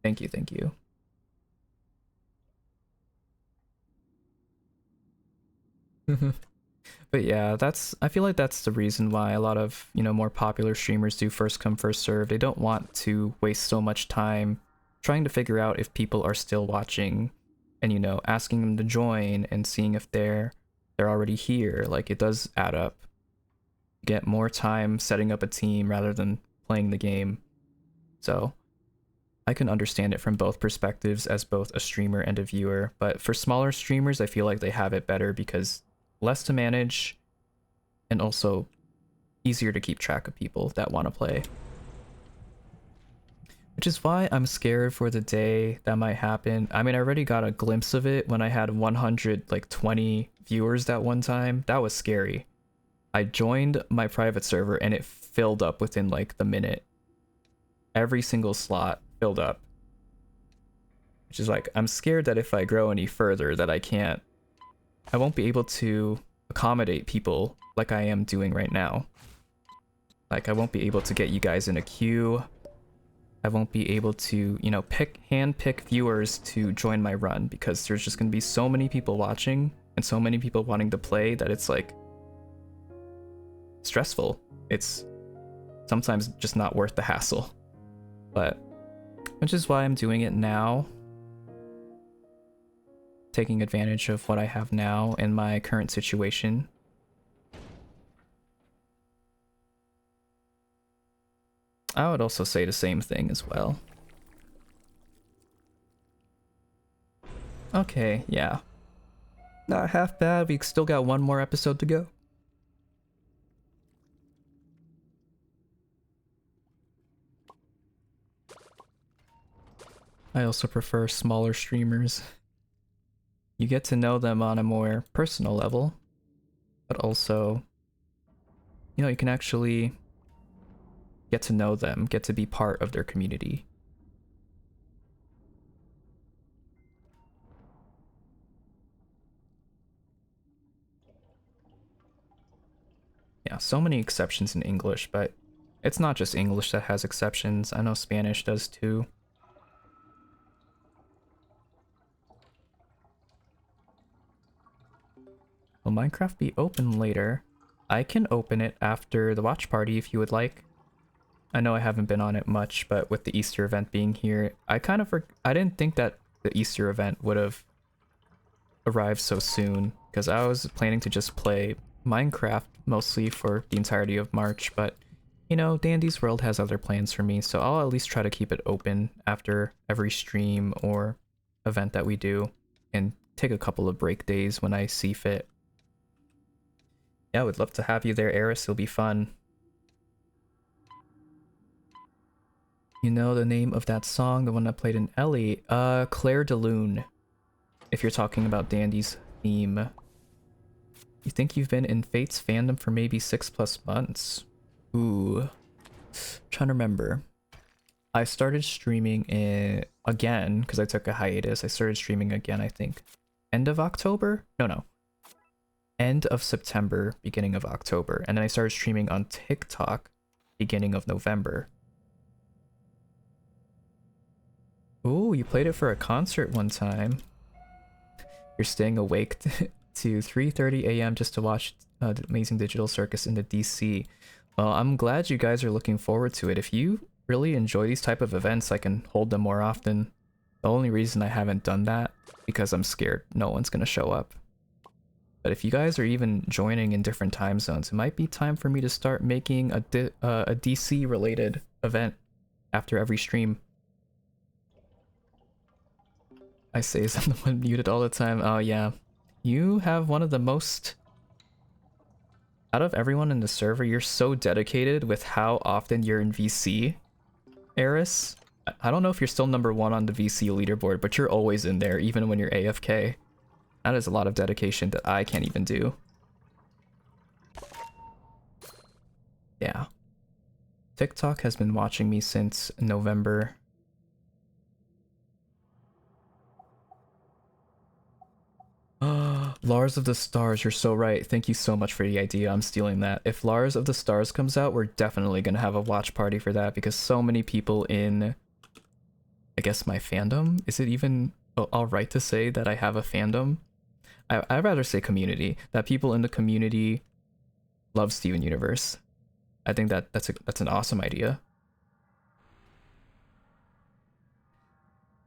Speaker 1: Thank you, thank you. But yeah, I feel like that's the reason why a lot of, more popular streamers do first come first serve. They don't want to waste so much time trying to figure out if people are still watching and, asking them to join and seeing if they're already here. Like, it does add up. You get more time setting up a team rather than playing the game. So I can understand it from both perspectives as both a streamer and a viewer, but for smaller streamers, I feel like they have it better because less to manage, and also easier to keep track of people that want to play. Which is why I'm scared for the day that might happen. I mean, I already got a glimpse of it when I had 120 viewers that one time. That was scary. I joined my private server and it filled up within like the minute. Every single slot filled up. Which is like, I'm scared that if I grow any further that I won't be able to accommodate people like I am doing right now. Like, I won't be able to get you guys in a queue. I won't be able to, handpick viewers to join my run because there's just gonna be so many people watching and so many people wanting to play that it's like stressful. It's sometimes just not worth the hassle. but which is why I'm doing it now. Taking advantage of what I have now in my current situation. I would also say the same thing as well. Okay, yeah. Not half bad, we still got one more episode to go. I also prefer smaller streamers. You get to know them on a more personal level, but also, you know, you can actually get to know them, get to be part of their community. Yeah, so many exceptions in English, but it's not just English that has exceptions. I know Spanish does too. Will Minecraft be open later? I can open it after the watch party if you would like. I know I haven't been on it much, but with the Easter event being here, I didn't think that the Easter event would have arrived so soon, because I was planning to just play Minecraft mostly for the entirety of March, but you know, Dandy's World has other plans for me, so I'll at least try to keep it open after every stream or event that we do, and take a couple of break days when I see fit. Yeah, I would love to have you there, Eris. It'll be fun. You know the name of that song, the one that played in Ellie? Claire de Lune. If you're talking about Dandy's theme. You think you've been in Fate's fandom for maybe 6+ months? Ooh. Trying to remember. I started streaming again, because I took a hiatus. I started streaming again, I think. End of October? No. End of September, beginning of October. And then I started streaming on TikTok, beginning of November. Ooh, you played it for a concert one time. You're staying awake to 3:30 a.m. just to watch the Amazing Digital Circus in the DC. Well, I'm glad you guys are looking forward to it. If you really enjoy these type of events, I can hold them more often. The only reason I haven't done that because I'm scared no one's gonna show up. But if you guys are even joining in different time zones, it might be time for me to start making a DC related event after every stream. I say I'm the one muted all the time. Oh yeah. You have one of the most... Out of everyone in the server, you're so dedicated with how often you're in VC, Eris. I don't know if you're still #1 on the VC leaderboard, but you're always in there, even when you're AFK. That is a lot of dedication that I can't even do. Yeah. TikTok has been watching me since November. Lars of the Stars, you're so right. Thank you so much for the idea. I'm stealing that. If Lars of the Stars comes out, we're definitely gonna have a watch party for that because so many people in, I guess, my fandom? Is it even alright to say that I have a fandom? I'd rather say community. That people in the community love Steven Universe. I think that's an awesome idea.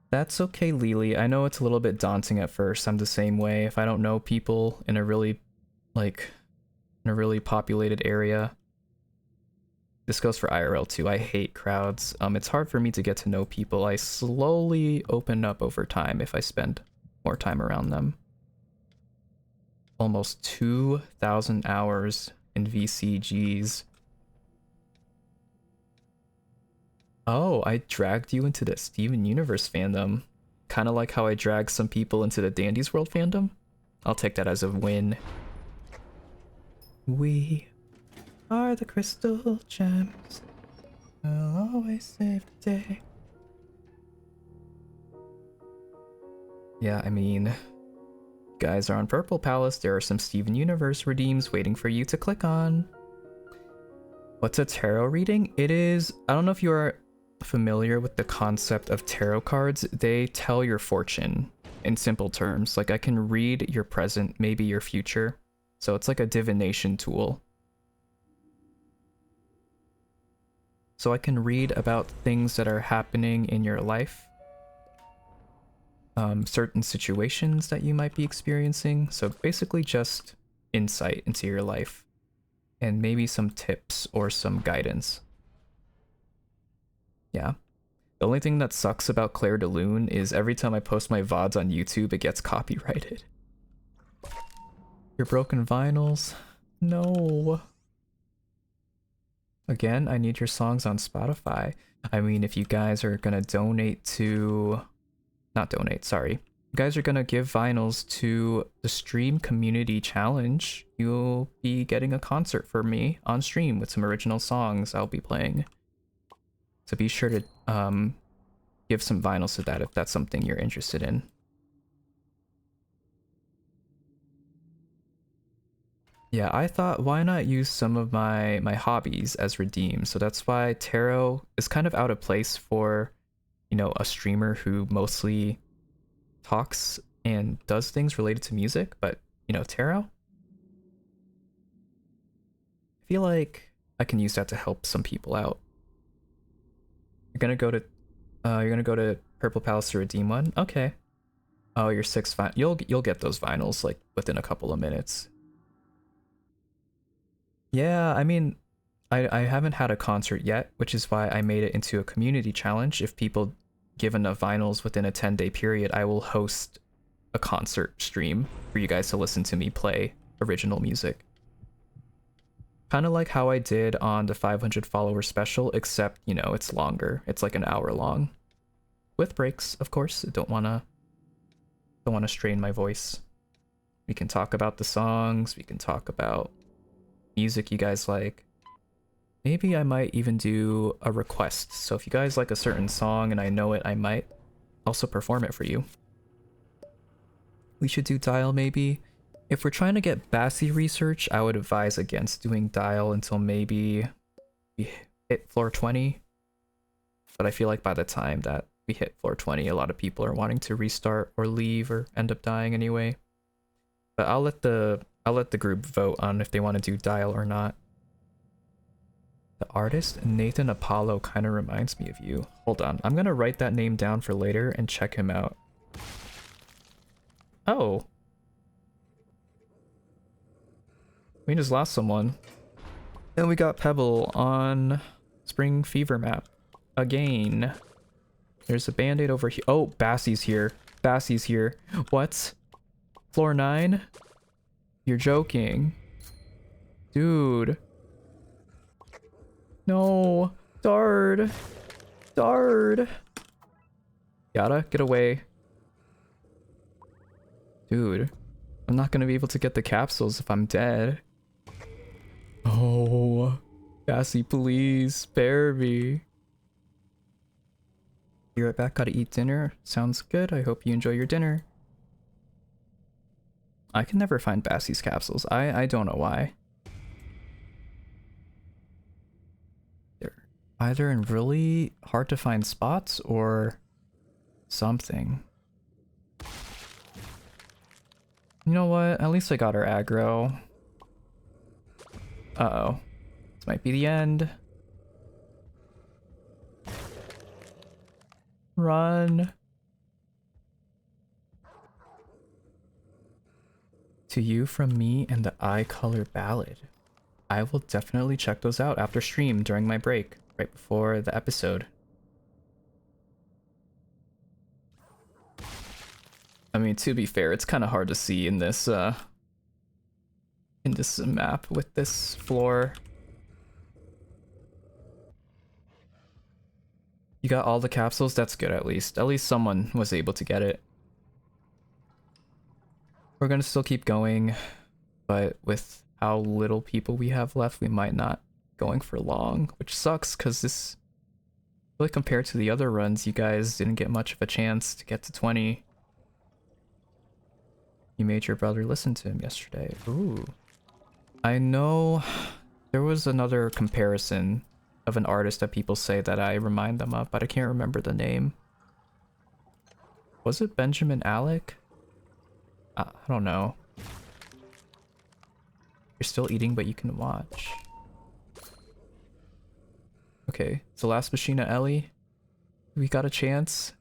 Speaker 1: That's okay, Lily. I know it's a little bit daunting at first. I'm the same way. If I don't know people in a really, populated area. This goes for IRL too. I hate crowds. It's hard for me to get to know people. I slowly open up over time if I spend more time around them. Almost 2,000 hours in VCGs. Oh, I dragged you into the Steven Universe fandom. Kind of like how I dragged some people into the Dandy's World fandom. I'll take that as a win. We are the crystal gems. We'll always save the day. Yeah, I mean, guys are on Purple Palace. There are some Steven Universe redeems waiting for you to click on. What's a tarot reading? It is, I don't know if you are familiar with the concept of tarot cards. They tell your fortune in simple terms. Like I can read your present, maybe your future. So it's like a divination tool. so I can read about things that are happening in your life, certain situations that you might be experiencing. So basically just insight into your life and maybe some tips or some guidance. Yeah. The only thing that sucks about Claire de Lune is every time I post my VODs on YouTube, it gets copyrighted. Your broken vinyls? No. Again, I need your songs on Spotify. I mean, if you guys are gonna donate to... Not donate, sorry. You guys are gonna give vinyls to the Stream Community Challenge, you'll be getting a concert for me on stream with some original songs I'll be playing. So be sure to give some vinyls to that if that's something you're interested in. Yeah, I thought why not use some of my hobbies as redeem. So that's why tarot is kind of out of place for, you know, a streamer who mostly talks and does things related to music, but you know, tarot, I feel like I can use that to help some people out. You're gonna go to Purple Palace to redeem one? Okay. Oh, your 6 you'll get those vinyls like within a couple of minutes. Yeah, I mean, I haven't had a concert yet, which is why I made it into a community challenge. If people give enough vinyls within a 10-day period, I will host a concert stream for you guys to listen to me play original music. Kind of like how I did on the 500 follower special, except, you know, it's longer. It's like an hour long. With breaks, of course. Don't wanna strain my voice. We can talk about the songs, we can talk about music you guys like. Maybe I might even do a request. So if you guys like a certain song and I know it, I might also perform it for you. We should do Dial maybe. If we're trying to get Bassi research, I would advise against doing Dial until maybe we hit floor 20. But I feel like by the time that we hit floor 20, a lot of people are wanting to restart or leave or end up dying anyway. But I'll let the group vote on if they want to do Dial or not. The artist Nathan Apollo kind of reminds me of you. Hold on, I'm gonna write that name down for later and check him out. Oh. We just lost someone. And we got Pebble on Spring Fever map. Again. There's a band-aid over here. Oh, Bassie's here. Bassie's here. What? Floor 9? You're joking. Dude. No. Dard. Dard. Gotta get away. Dude. I'm not gonna be able to get the capsules if I'm dead. Oh. Bassie, please. Spare me. Be right back. Gotta eat dinner. Sounds good. I hope you enjoy your dinner. I can never find Bassie's capsules. I don't know why. They're either in really hard to find spots or something. You know what? At least I got her aggro. Uh-oh. This might be the end. Run. To You From Me and the Eye Color Ballad. I will definitely check those out after stream during my break, right before the episode. I mean, to be fair, it's kind of hard to see in this map with this floor. You got all the capsules? That's good at least. At least someone was able to get it. We're gonna still keep going, but with how little people we have left, we might not going for long, which sucks because this, really compared to the other runs, you guys didn't get much of a chance to get to 20. You made your brother listen to him yesterday. Ooh. I know there was another comparison of an artist that people say that I remind them of, but I can't remember the name. Was it Benjamin Alec? I don't know. You're still eating, but you can watch. Okay, so last Machina Ellie. We got a chance.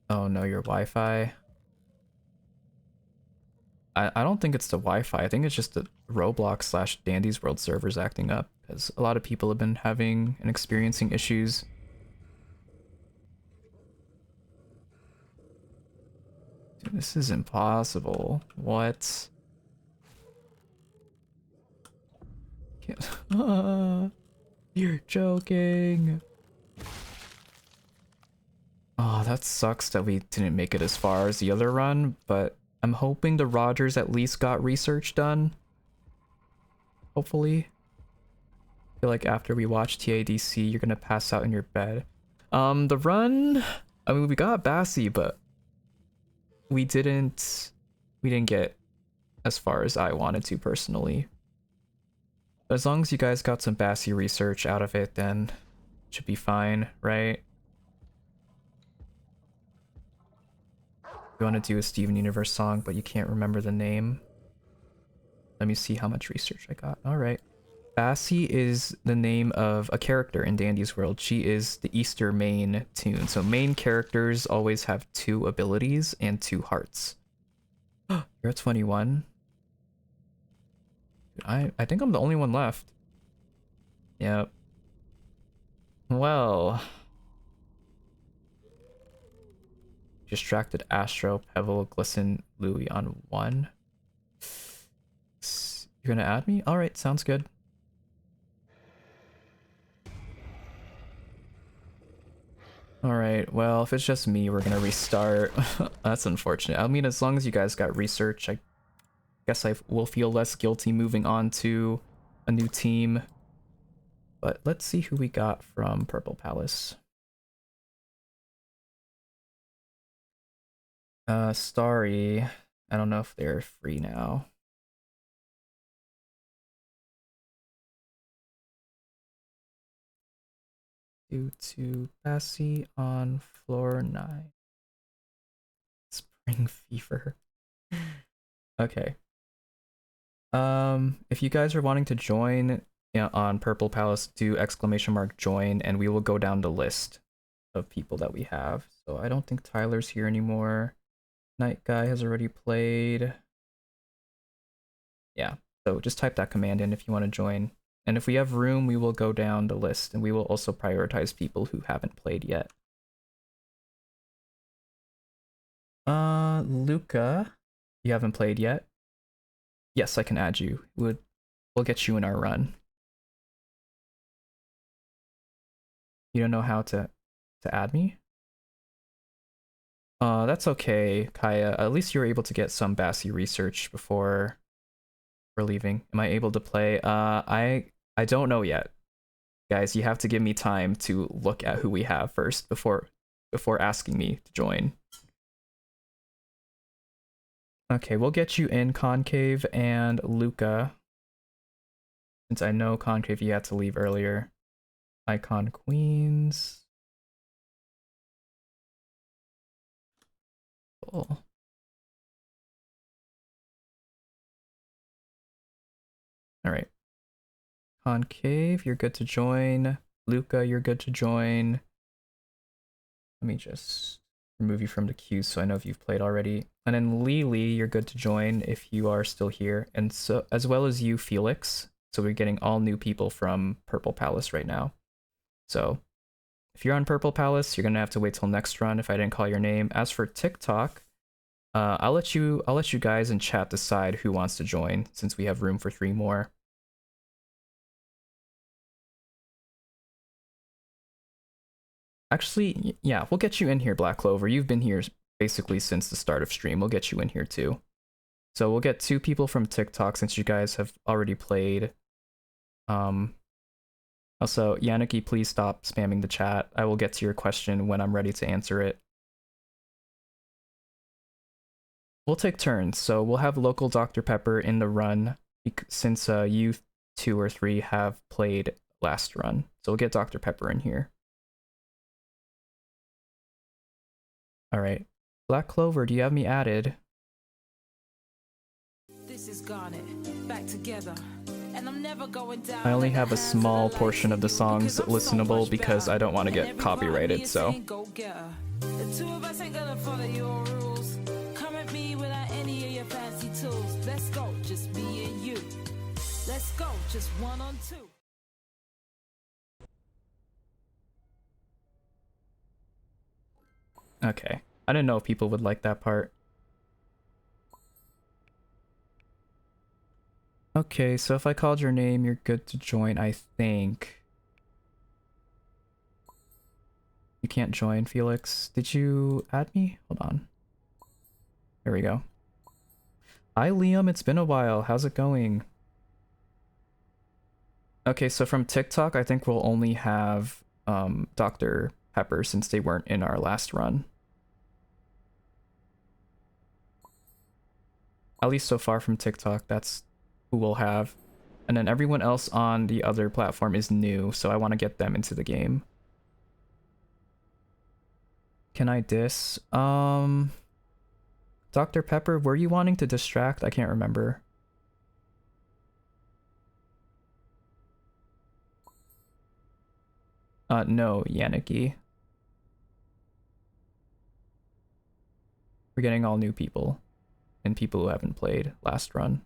Speaker 1: Oh no, your Wi-Fi. I don't think it's the Wi-Fi. I think it's just the Roblox slash Dandy's World servers acting up, because a lot of people have been having and experiencing issues. Dude, this is impossible. What? Can't. You're joking. Oh, that sucks that we didn't make it as far as the other run, but I'm hoping the Rogers at least got research done. Hopefully. I feel like after we watch TADC, you're gonna pass out in your bed. The run, I mean, we got Bassi, but we didn't get as far as I wanted to personally. But as long as you guys got some Bassi research out of it, then it should be fine, right? You want to do a Steven Universe song, but you can't remember the name. Let me see how much research I got. All right. Bassi is the name of a character in Dandy's World. She is the Easter main tune. So main characters always have 2 abilities and 2 hearts. You're at 21. I think I'm the only one left. Yep. Well. Distracted Astro, Pebble, Glisten, Louie on 1. You're gonna add me? Alright, sounds good. Alright, well, if it's just me, we're gonna restart. That's unfortunate. I mean, as long as you guys got research, I guess I will feel less guilty moving on to a new team. But let's see who we got from Purple Palace. Starry. I don't know if they're free now. Due to Bassi on floor 9. Spring fever. Okay. If you guys are wanting to join on Purple Palace, do !join and we will go down the list of people that we have. So I don't think Tyler's here anymore. Night Guy has already played. Yeah, so just type that command in if you want to join. And if we have room, we will go down the list and we will also prioritize people who haven't played yet. Luca, you haven't played yet? Yes, I can add you. We'll get you in our run. You don't know how to add me? That's okay, Kaya. At least you were able to get some Bassi research before we're leaving. Am I able to play? I don't know yet. Guys, you have to give me time to look at who we have first before asking me to join. Okay, we'll get you in, Concave and Luca. Since I know Concave, you had to leave earlier. Icon Queens. Cool. All right. Concave, you're good to join. Luca, you're good to join. Let me just remove you from the queue so I know if you've played already. And then Lily, you're good to join if you are still here. And so, as well as you, Felix. So we're getting all new people from Purple Palace right now. So if you're on Purple Palace, you're gonna have to wait till next run if I didn't call your name. As for TikTok, I'll let you guys in chat decide who wants to join since we have room for 3 more. Actually, yeah, we'll get you in here, Black Clover. You've been here basically since the start of stream. We'll get you in here too. So we'll get 2 people from TikTok since you guys have already played. Also, Yannicky, please stop spamming the chat. I will get to your question when I'm ready to answer it. We'll take turns, so we'll have local Dr. Pepper in the run since you 2 or 3 have played last run. So we'll get Dr. Pepper in here. Alright. Black Clover, do you have me added?
Speaker 3: pieces garnet back together. And I'm never going down.
Speaker 1: I only have a small portion of the songs listenable because I don't want to get copyrighted, so.
Speaker 3: The two of us ain't gonna follow your rules. Come at me without any of your fancy tools. Let's go, just me and you. Let's go, just 1 on 2.
Speaker 1: Okay. I didn't know if people would like that part. Okay, so if I called your name, you're good to join, I think. You can't join, Felix. Did you add me? Hold on. There we go. Hi, Liam. It's been a while. How's it going? Okay, so from TikTok, I think we'll only have Dr. Pepper since they weren't in our last run. At least so far from TikTok, that's who we'll have. And then everyone else on the other platform is new, so I want to get them into the game. Can I diss? Dr. Pepper, were you wanting to distract? I can't remember. No, Yannicky. We're getting all new people. And people who haven't played last run.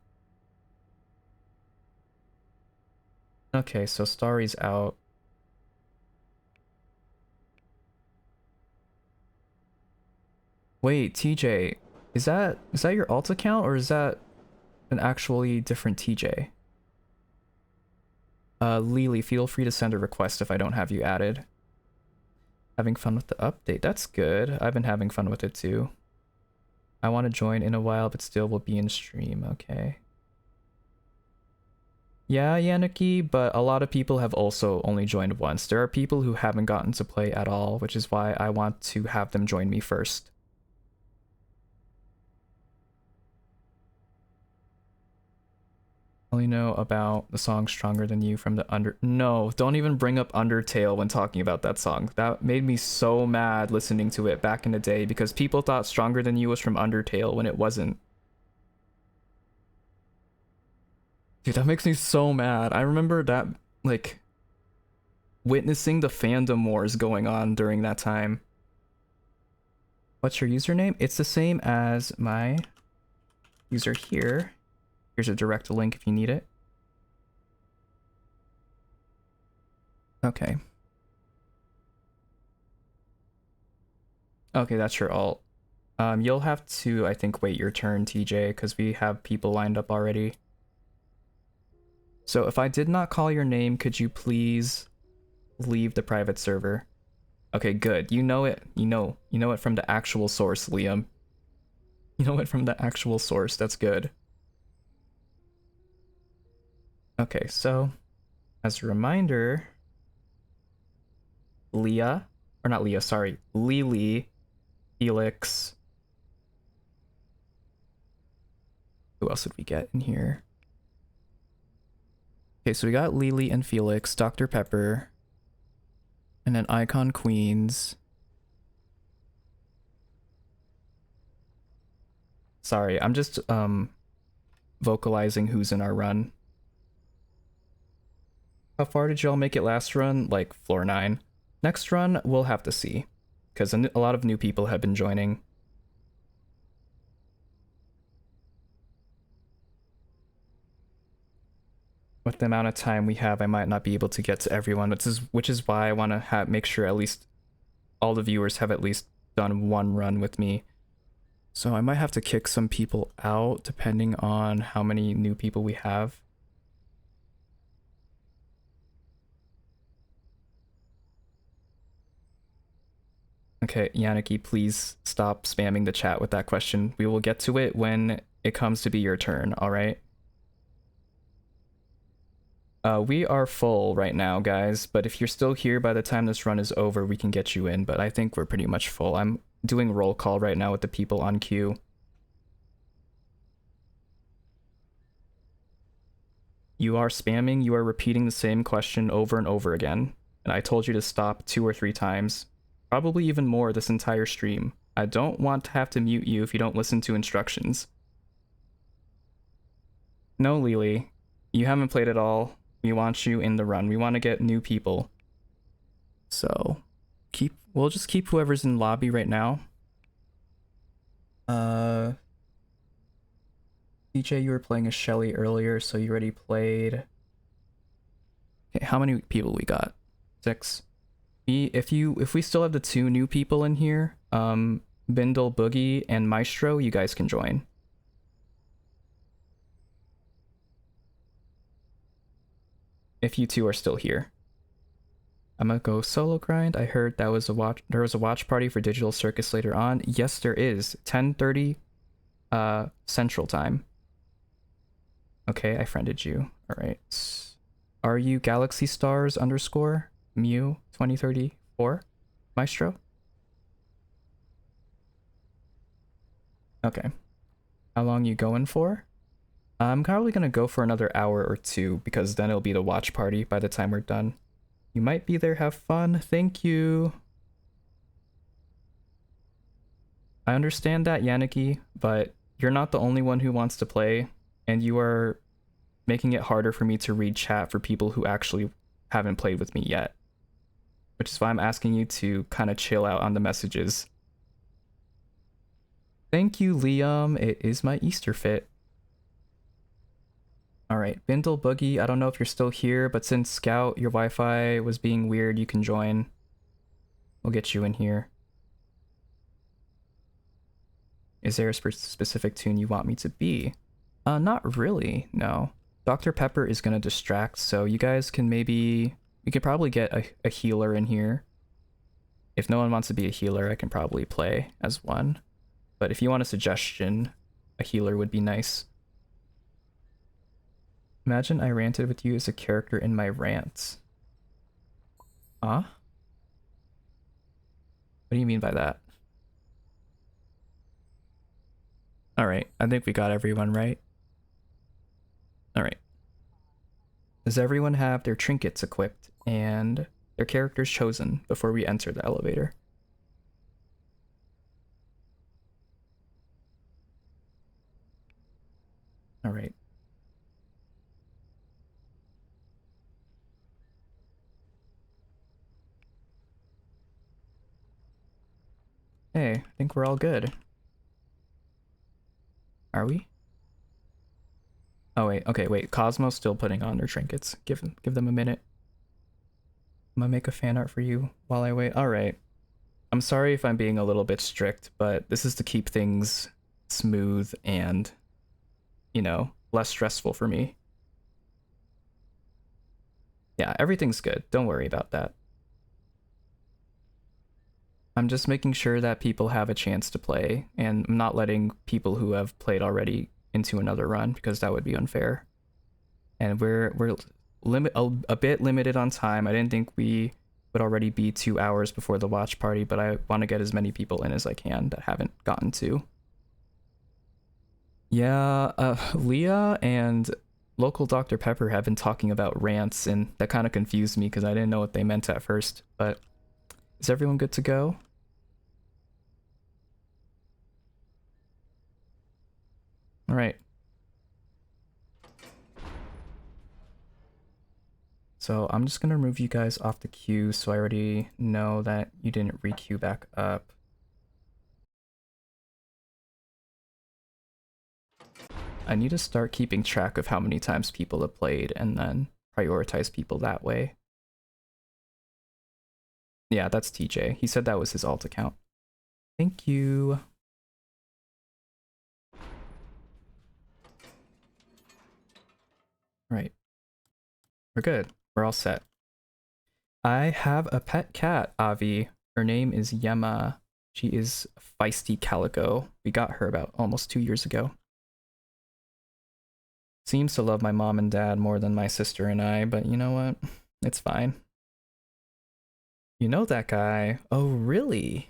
Speaker 1: Okay, so Starry's out. Wait, TJ, is that your alt account or is that an actually different TJ? Lily, feel free to send a request if I don't have you added. Having fun with the update, that's good. I've been having fun with it too. I want to join in a while, but still will be in stream, okay. Yeah, Yannicky, but a lot of people have also only joined once. There are people who haven't gotten to play at all, which is why I want to have them join me first. Only know about the song Stronger Than You from the No, don't even bring up Undertale when talking about that song. That made me so mad listening to it back in the day because people thought Stronger Than You was from Undertale when it wasn't. Dude, that makes me so mad. I remember that, like, witnessing the fandom wars going on during that time. What's your username? It's the same as my user here. Here's a direct link if you need it. Okay. Okay, that's your alt. You'll have to, I think, wait your turn, TJ, because we have people lined up already. So if I did not call your name, could you please leave the private server? Okay, good. You know it. You know it from the actual source, Liam. You know it from the actual source. That's good. Okay, so as a reminder, Leah, or not Leah, sorry, Lily, Felix. Who else did we get in here? Okay, so we got Lily and Felix, Dr. Pepper, and then Icon Queens. Sorry, I'm just vocalizing who's in our run. How far did y'all make it last run? Like floor 9. Next run, we'll have to see, because a lot of new people have been joining. With the amount of time we have, I might not be able to get to everyone, which is why I want to make sure at least all the viewers have at least done one run with me. So I might have to kick some people out depending on how many new people we have. Okay, Yannicky, please stop spamming the chat with that question. We will get to it when it comes to be your turn, alright? We are full right now, guys, but if you're still here by the time this run is over, we can get you in, but I think we're pretty much full. I'm doing roll call right now with the people on queue. You are spamming, you are repeating the same question over and over again, and I told you to stop 2 or 3 times. Probably even more this entire stream. I don't want to have to mute you if you don't listen to instructions. No, Lily. You haven't played at all. We want you in the run. We want to get new people. So, we'll just keep whoever's in lobby right now. DJ, you were playing a Shelly earlier, so you already played. Okay, how many people we got? 6. If we still have the 2 new people in here, Bindle, Boogie, and Maestro, you guys can join. If you 2 are still here. I'm gonna go solo grind. I heard there was a watch party for Digital Circus later on. Yes, there is. 10:30 Central Time. Okay, I friended you. All right. Are you Galaxy Stars _ Mew 2034 Maestro? Okay. How long you going for? I'm probably gonna go for another hour or 2 because then it'll be the watch party by the time we're done. You might be there, have fun. Thank you. I understand that, Yannicky, but you're not the only one who wants to play, and you are making it harder for me to read chat for people who actually haven't played with me yet. Which is why I'm asking you to kind of chill out on the messages. Thank you, Liam. It is my Easter fit. Alright, Bindle, Boogie, I don't know if you're still here, but since Scout, your Wi-Fi was being weird, you can join. We'll get you in here. Is there a specific tune you want me to be? Not really, no. Dr. Pepper is gonna distract, so you guys can we could probably get a healer in here. If no one wants to be a healer, I can probably play as one. But if you want a suggestion, a healer would be nice. Imagine I ranted with you as a character in my rants. Huh? What do you mean by that? Alright, I think we got everyone right. Alright. Does everyone have their trinkets equipped and their characters chosen before we enter the elevator? Alright. Hey, I think we're all good. Are we? Oh wait, okay, wait. Cosmo's still putting on their trinkets. Give them a minute. I'm gonna make a fan art for you while I wait. Alright. I'm sorry if I'm being a little bit strict, but this is to keep things smooth and, you know, less stressful for me. Yeah, everything's good. Don't worry about that. I'm just making sure that people have a chance to play, and I'm not letting people who have played already into another run because that would be unfair. And we're a bit limited on time. I didn't think we would already be 2 hours before the watch party, but I want to get as many people in as I can that haven't gotten to. Yeah, Leah and local Dr. Pepper have been talking about rants, and that kind of confused me because I didn't know what they meant at first. But is everyone good to go? All right. So I'm just gonna remove you guys off the queue so I already know that you didn't re-queue back up. I need to start keeping track of how many times people have played and then prioritize people that way. Yeah, that's TJ. He said that was his alt account. Thank you. Right. We're good. We're all set. I have a pet cat, Avi. Her name is Yema. She is feisty calico. We got her about almost 2 years ago. Seems to love my mom and dad more than my sister and I, but you know what? It's fine. You know that guy. Oh, really?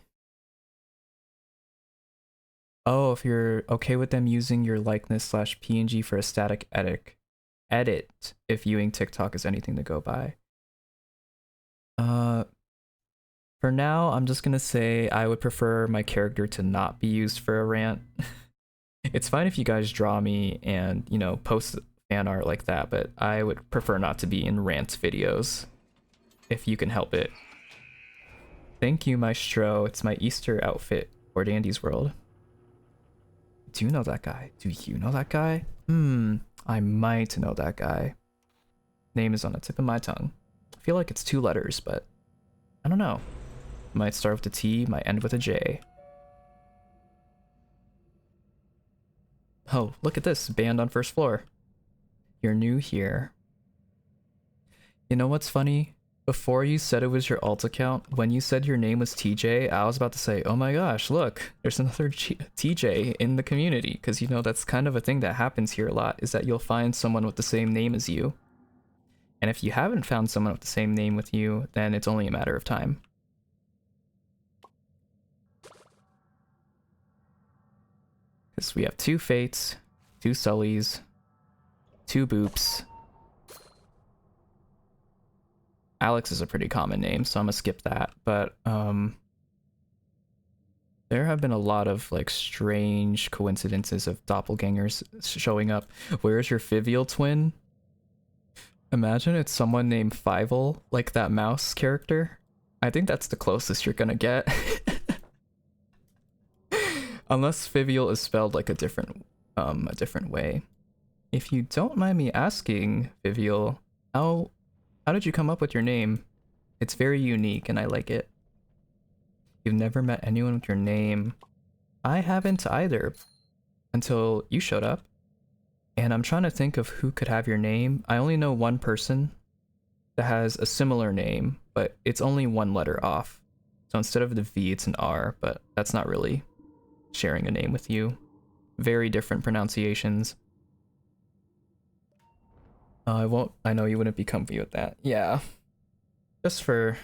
Speaker 1: Oh, if you're okay with them using your likeness / PNG for a static edit if viewing TikTok is anything to go by. For now, I'm just gonna say I would prefer my character to not be used for a rant. It's fine if you guys draw me and, you know, post fan art like that, but I would prefer not to be in rant videos if you can help it. Thank you, Maestro. It's my Easter outfit for Dandy's World. Do you know that guy? Do you know that guy? I might know that guy. Name is on the tip of my tongue. I feel like it's 2 letters, but I don't know. Might start with a T, might end with a J. Oh, look at this. Band on first floor. You're new here. You know what's funny? Before you said it was your alt account, when you said your name was TJ, I was about to say, oh my gosh, look, there's another TJ in the community. Because, you know, that's kind of a thing that happens here a lot, is that you'll find someone with the same name as you. And if you haven't found someone with the same name with you, then it's only a matter of time. Because we have 2 Fates, 2 Sullys, 2 Boops. Alex is a pretty common name, so I'm gonna skip that. But there have been a lot of like strange coincidences of doppelgangers showing up. Where's your Fivial twin? Imagine it's someone named Fievel, like that mouse character. I think that's the closest you're gonna get. Unless Fivial is spelled like a different way. If you don't mind me asking, Fivial, how did you come up with your name? It's very unique and I like it. You've never met anyone with your name. I haven't either until you showed up. And I'm trying to think of who could have your name. I only know one person that has a similar name, but it's only 1 letter off. So instead of the V, it's an R, but that's not really sharing a name with you. Very different pronunciations. I know you wouldn't be comfy with that. Yeah. Just for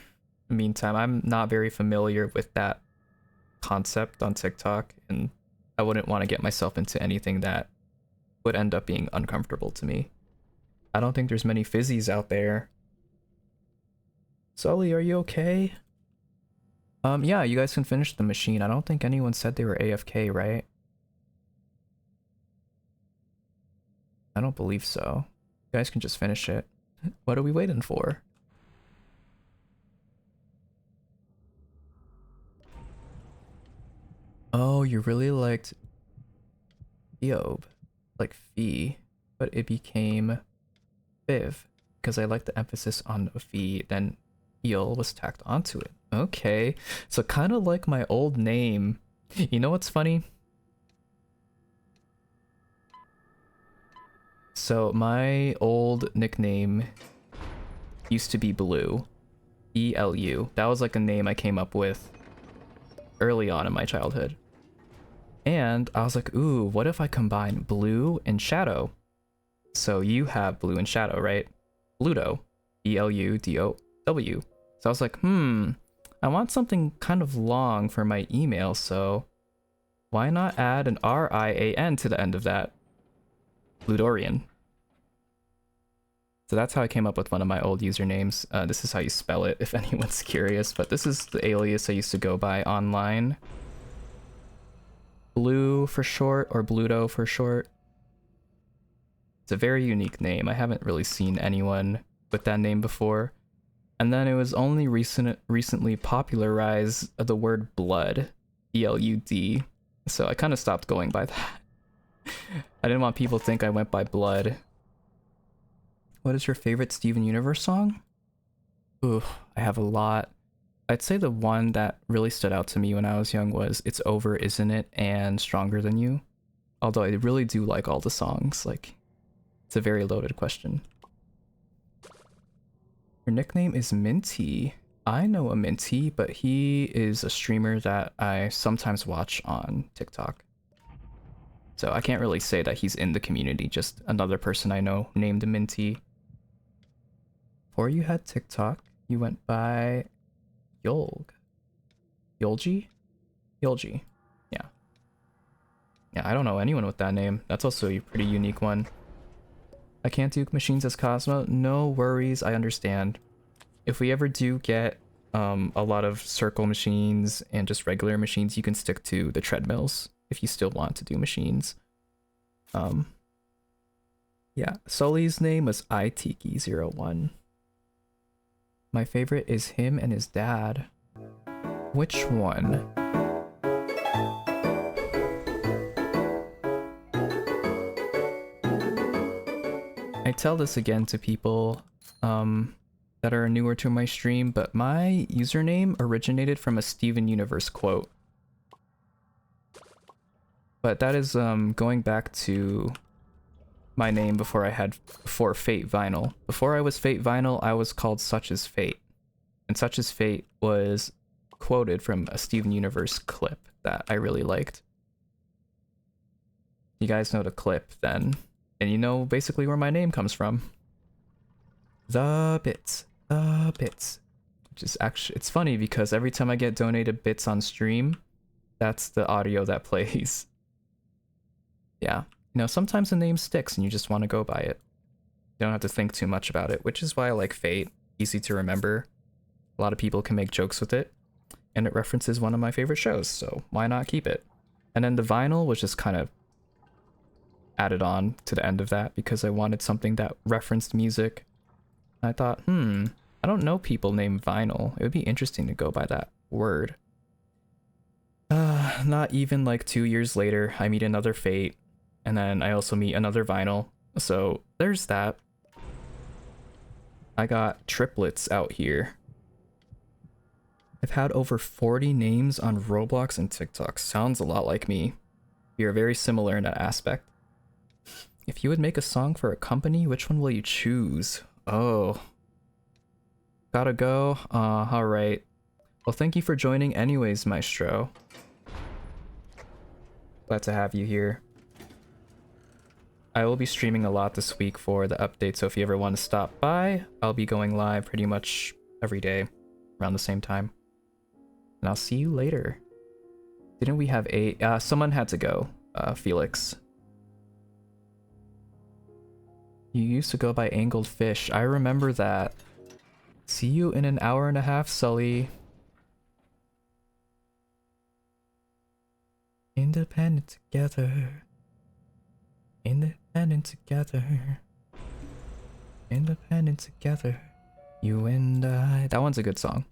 Speaker 1: the meantime, I'm not very familiar with that concept on TikTok, and I wouldn't want to get myself into anything that would end up being uncomfortable to me. I don't think there's many fizzies out there. Sully, are you okay? Yeah, you guys can finish the machine. I don't think anyone said they were AFK, right? I don't believe so. You guys can just finish it. What are we waiting for? Oh, you really liked Eob, like Fee, but it became Viv because I like the emphasis on the Fee, then Eel was tacked onto it. Okay, so kind of like my old name. You know what's funny? So my old nickname used to be Blue, E-L-U. That was like a name I came up with early on in my childhood. And I was like, ooh, what if I combine Blue and Shadow? So you have Blue and Shadow, right? Bludo, E-L-U-D-O-W. So I was like, I want something kind of long for my email, so why not add an R-I-A-N to the end of that? Bludorian. So that's how I came up with one of my old usernames. This is how you spell it if anyone's curious, but this is the alias I used to go by online. Blue for short, or Bludo for short. It's a very unique name. I haven't really seen anyone with that name before. And then it was only recently popularized the word blood, B-L-U-D. So I kind of stopped going by that. I didn't want people to think I went by blood. What is your favorite Steven Universe song? Ooh, I have a lot. I'd say the one that really stood out to me when I was young was It's Over, Isn't It? And Stronger Than You. Although I really do like all the songs. Like, it's a very loaded question. Your nickname is Minty. I know a Minty, but he is a streamer that I sometimes watch on TikTok. So I can't really say that he's in the community, just another person I know named Minty. Before you had TikTok, you went by Yolg. Yolji? Yolji. Yeah. Yeah, I don't know anyone with that name. That's also a pretty unique one. I can't do machines as Cosmo. No worries, I understand. If we ever do get a lot of circle machines and just regular machines, you can stick to the treadmills if you still want to do machines. Yeah, Sully's name was Itiki01. My favorite is him and his dad. Which one? I tell this again to people that are newer to my stream, but my username originated from a Steven Universe quote. But that is going back to my name before Fate Vinyl. Before I was Fate Vinyl, I was called Such Is Fate. And Such Is Fate was quoted from a Steven Universe clip that I really liked. You guys know the clip then, and you know basically where my name comes from. The bits. Which is actually, it's funny because every time I get donated bits on stream, that's the audio that plays. Yeah. You know, sometimes the name sticks and you just want to go by it. You don't have to think too much about it, which is why I like Fate. Easy to remember. A lot of people can make jokes with it. And it references one of my favorite shows, so why not keep it? And then the vinyl was just kind of added on to the end of that because I wanted something that referenced music. And I thought, I don't know people named Vinyl. It would be interesting to go by that word. Not even like 2 years later, I meet another Fate. And then I also meet another Vinyl. So there's that. I got triplets out here. I've had over 40 names on Roblox and TikTok. Sounds a lot like me. We are very similar in that aspect. If you would make a song for a company, which one will you choose? Oh. Gotta go? Alright. Well, thank you for joining anyways, Maestro. Glad to have you here. I will be streaming a lot this week for the update, so if you ever want to stop by, I'll be going live pretty much every day around the same time. And I'll see you later. Didn't we have someone had to go, Felix. You used to go by Angled Fish. I remember that. See you in an hour and a half, Sully. Independent together. Independent together. Independent together. You and I. That one's a good song.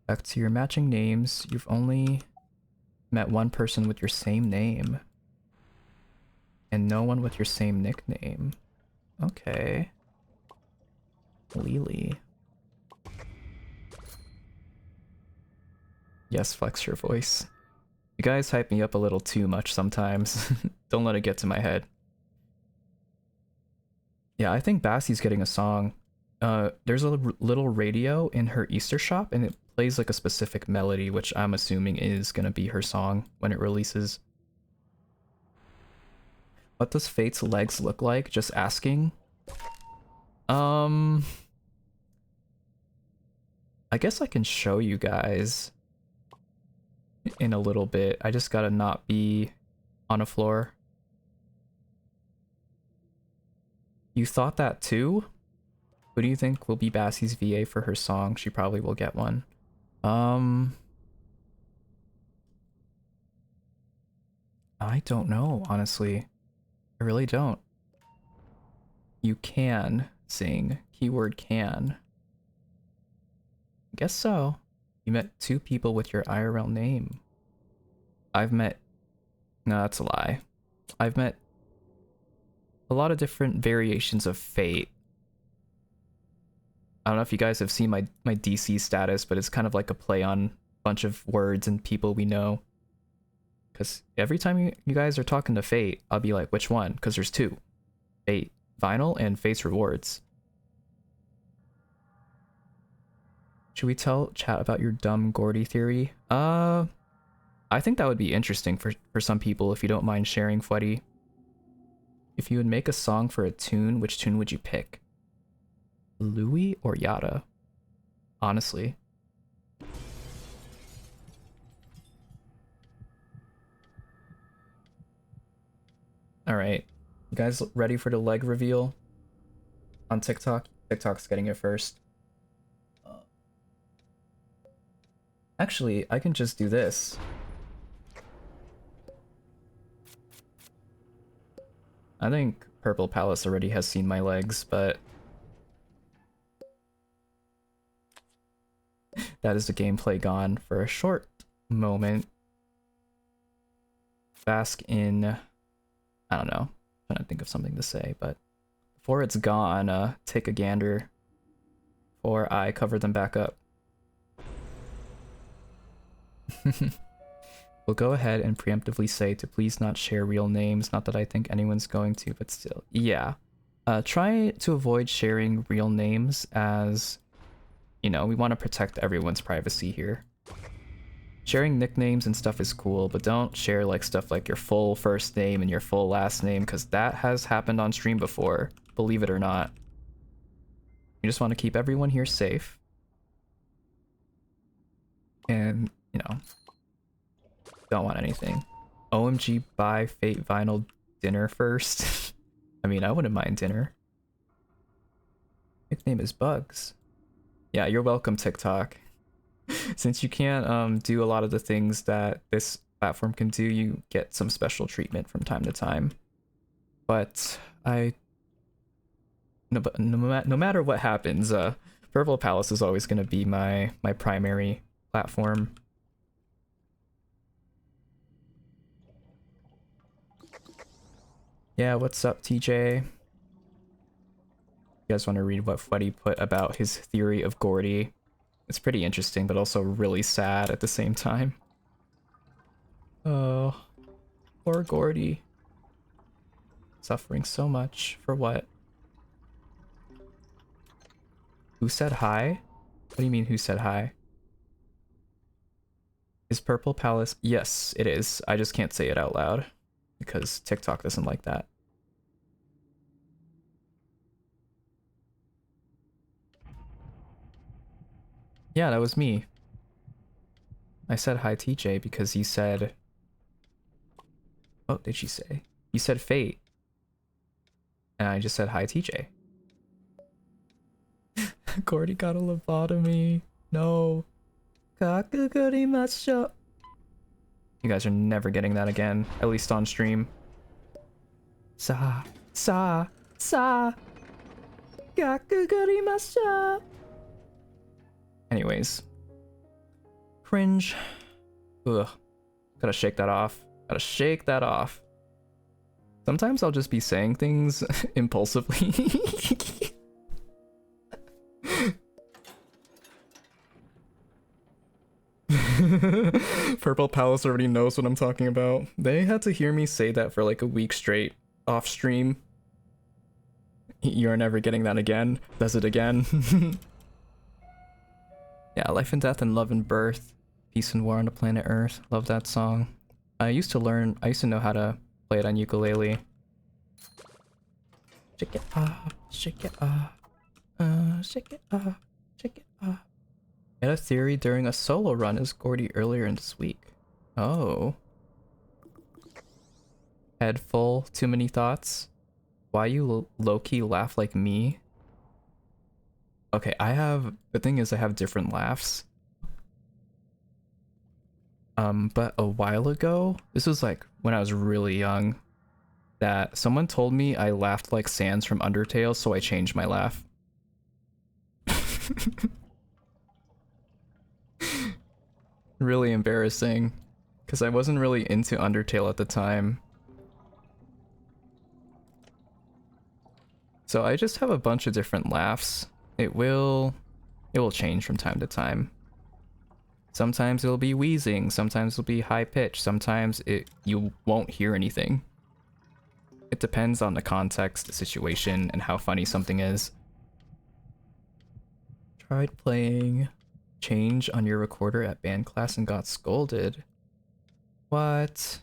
Speaker 1: Back to your matching names. You've only met one person with your same name. And no one with your same nickname. Okay. Lily. Yes, flex your voice. You guys hype me up a little too much sometimes. Don't let it get to my head. Yeah, I think Bassie's getting a song. There's a little radio in her Easter shop and it plays like a specific melody, which I'm assuming is gonna be her song when it releases. What does Fate's legs look like? Just asking. I guess I can show you guys in a little bit. I just gotta not be on a floor. You thought that too? Who do you think will be Bassie's VA for her song? She probably will get one. I don't know, honestly. I really don't. You can sing. Keyword can. I guess so. You met 2 people with your IRL name. No, that's a lie. I've met a lot of different variations of Fate. I don't know if you guys have seen my DC status, but it's kind of like a play on a bunch of words and people we know. Because every time you guys are talking to Fate, I'll be like, which one? Because there's 2. Fate Vinyl and Fate's Rewards. Should we tell chat about your dumb Gordy theory? I think that would be interesting for some people if you don't mind sharing, Fweddy. If you would make a song for a tune, which tune would you pick? Louis or Yada? Honestly. Alright. You guys ready for the leg reveal? On TikTok? TikTok's getting it first. Actually, I can just do this. I think Purple Palace already has seen my legs, but that is the gameplay gone for a short moment. Bask in, I don't know, I'm trying to think of something to say, but before it's gone, take a gander before I cover them back up. We'll go ahead and preemptively say to please not share real names, not that I think anyone's going to, but still. Yeah. Try to avoid sharing real names as, you know, we want to protect everyone's privacy here. Sharing nicknames and stuff is cool, but don't share like stuff like your full first name and your full last name, because that has happened on stream before, believe it or not. You just want to keep everyone here safe. And, you know, don't want anything. OMG, buy Fate Vinyl dinner first. I mean, I wouldn't mind dinner. Nickname is Bugs. Yeah, you're welcome, TikTok. Since you can't do a lot of the things that this platform can do, you get some special treatment from time to time. But no matter what happens, Purple Palace is always going to be my primary platform. Yeah, what's up, TJ? You guys want to read what Freddy put about his theory of Gordy? It's pretty interesting, but also really sad at the same time. Oh, poor Gordy. Suffering so much for what? Who said hi? What do you mean, who said hi? Is Purple Palace? Yes, it is. I just can't say it out loud because TikTok doesn't like that. Yeah, that was me. I said hi TJ because you said... What did she say? You said Fate. And I just said hi TJ. Gordy got a lobotomy. No. You guys are never getting that again, at least on stream. Sa. Anyways. Cringe. Ugh. Gotta shake that off. Gotta shake that off. Sometimes I'll just be saying things impulsively. Purple Palace already knows what I'm talking about. They had to hear me say that for like a week straight off stream. You're never getting that again. Does it again? Yeah, Life and Death and Love and Birth. Peace and War on the Planet Earth. Love that song. I used to know how to play it on ukulele. Shake it off, shake it off, shake it off, shake it off. I had a theory during a solo run as Gordy earlier in this week. Oh. Head full, too many thoughts. Why you low-key laugh like me? Okay, the thing is I have different laughs. But a while ago, this was like when I was really young, that someone told me I laughed like Sans from Undertale, so I changed my laugh. Really embarrassing, because I wasn't really into Undertale at the time. So I just have a bunch of different laughs. It will change from time to time. Sometimes it'll be wheezing, sometimes it'll be high pitch, sometimes you won't hear anything. It depends on the context, the situation, and how funny something is. Tried playing Change on your recorder at band class and got scolded. What?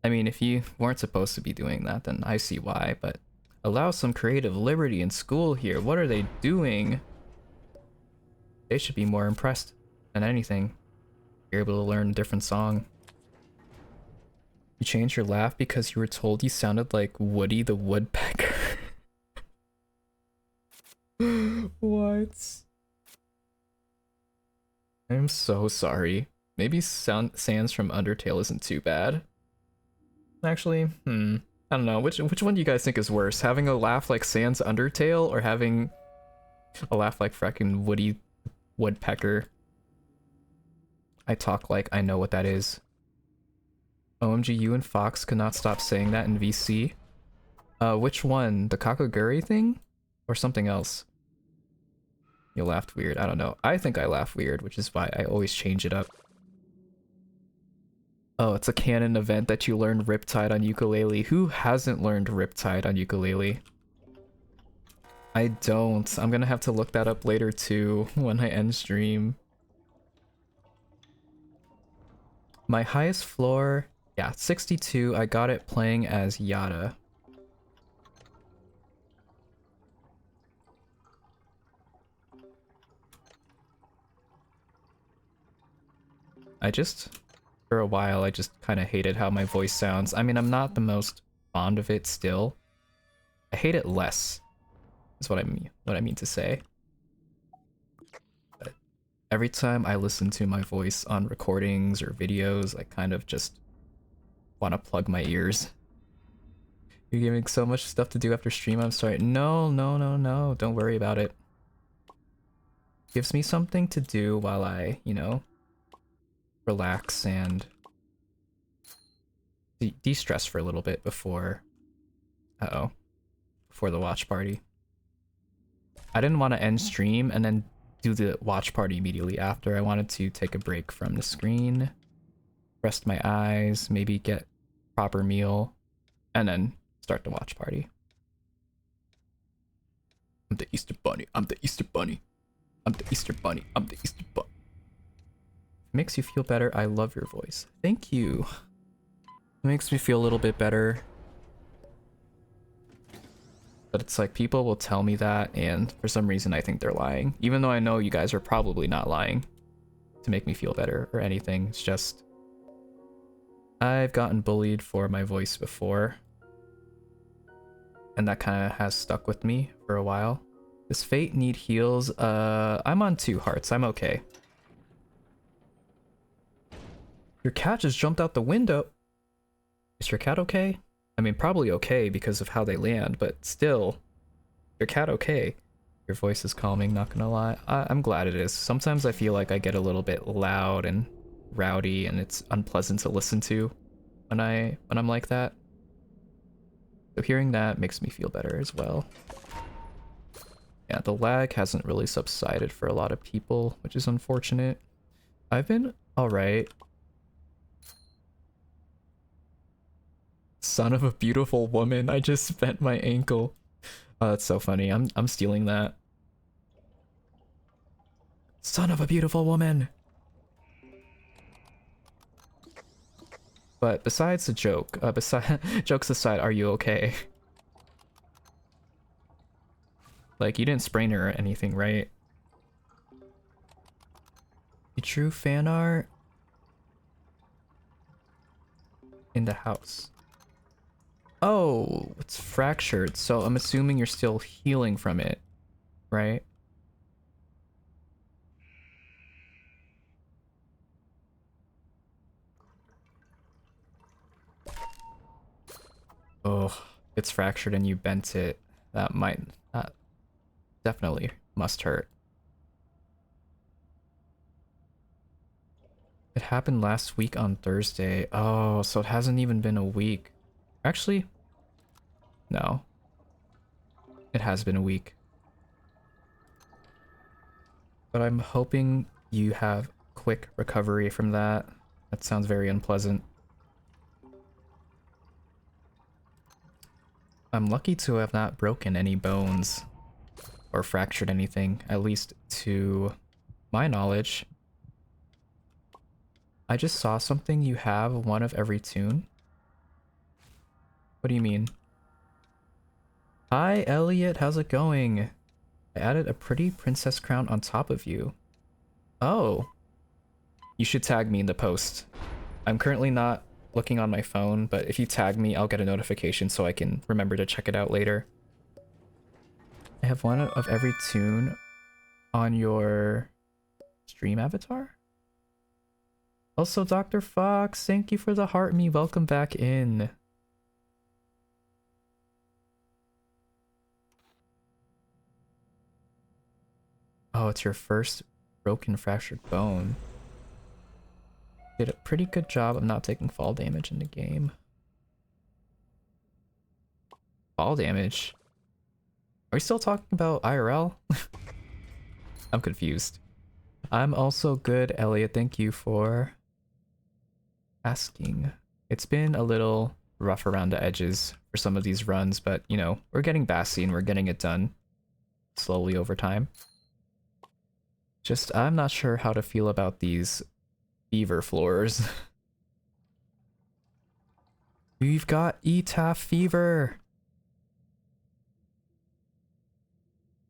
Speaker 1: I mean, if you weren't supposed to be doing that, then I see why, but allow some creative liberty in school here. What are they doing? They should be more impressed than anything. You're able to learn a different song. You changed your laugh because you were told you sounded like Woody the Woodpecker. What? I'm so sorry. Maybe Sans from Undertale isn't too bad. Actually, I I don't know, which one do you guys think is worse? Having a laugh like Sans Undertale or having a laugh like fracking Woody Woodpecker? I talk like I know what that is. OMG, you and Fox could not stop saying that in VC. Which one? The Kakaguri thing? Or something else? You laughed weird. I don't know. I think I laugh weird, which is why I always change it up. Oh, it's a canon event that you learn Riptide on ukulele. Who hasn't learned Riptide on ukulele? I don't. I'm gonna have to look that up later too when I end stream. My highest floor, yeah, 62. I got it playing as Yada. For a while, I just kind of hated how my voice sounds. I mean, I'm not the most fond of it still. I hate it less, is what I mean to say. But every time I listen to my voice on recordings or videos, I kind of just want to plug my ears. You're giving so much stuff to do after stream, I'm sorry. No, don't worry about it. Gives me something to do while I, you know, relax and de-stress for a little bit before before the watch party. I didn't want to end stream and then do the watch party immediately after. I wanted to take a break from the screen, rest my eyes, maybe get proper meal, and then start the watch party. I'm the Easter Bunny, I'm the Easter Bunny, I'm the Easter Bunny, I'm the Easter Bunny. Makes you feel better. I love your voice. Thank you. It makes me feel a little bit better. But it's like people will tell me that and for some reason I think they're lying. Even though I know you guys are probably not lying to make me feel better or anything. It's just I've gotten bullied for my voice before. And that kind of has stuck with me for a while. Does Fate need heals? I'm on 2 hearts. I'm okay. Your cat just jumped out the window. Is your cat okay? I mean, probably okay because of how they land, but still, your cat okay? Your voice is calming, not gonna lie. I'm glad it is. Sometimes I feel like I get a little bit loud and rowdy and it's unpleasant to listen to when I'm like that. So hearing that makes me feel better as well. Yeah, the lag hasn't really subsided for a lot of people, which is unfortunate. I've been alright. Son of a beautiful woman, I just bent my ankle. Oh, that's so funny. I'm stealing that. Son of a beautiful woman. But besides the joke, jokes aside, are you okay? Like, you didn't sprain her or anything, right? You drew fan art in the house. Oh, it's fractured, so I'm assuming you're still healing from it, right? Oh, it's fractured and you bent it. That definitely must hurt. It happened last week on Thursday. Oh, so it hasn't even been a week. Actually, no. It has been a week. But I'm hoping you have quick recovery from that. That sounds very unpleasant. I'm lucky to have not broken any bones or fractured anything, at least to my knowledge. I just saw something. You have one of every tune. What do you mean? Hi, Elliot. How's it going? I added a pretty princess crown on top of you. Oh. You should tag me in the post. I'm currently not looking on my phone, but if you tag me, I'll get a notification so I can remember to check it out later. I have one of every tune on your stream avatar. Also, Dr. Fox, thank you for the heart me. Welcome back in. Oh, it's your first broken fractured bone. Did a pretty good job of not taking fall damage in the game. Fall damage? Are we still talking about IRL? I'm confused. I'm also good, Elliot. Thank you for asking. It's been a little rough around the edges for some of these runs, but you know, we're getting Bassi and we're getting it done slowly over time. Just, I'm not sure how to feel about these fever floors. We've got ETAF fever.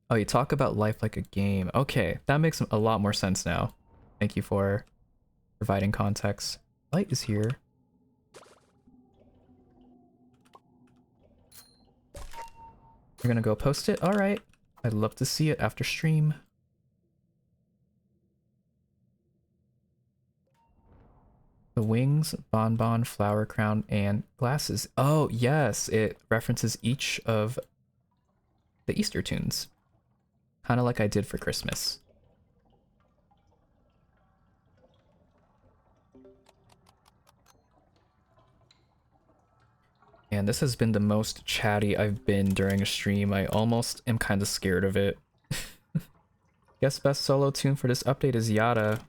Speaker 1: Oh, you talk about life like a game. Okay, that makes a lot more sense now. Thank you for providing context. Light is here. You're gonna go post it? Alright. I'd love to see it after stream. The wings, bonbon, flower crown, and glasses. Oh, yes, it references each of the Easter tunes. Kind of like I did for Christmas. And this has been the most chatty I've been during a stream. I almost am kind of scared of it. Guess best solo tune for this update is Yada.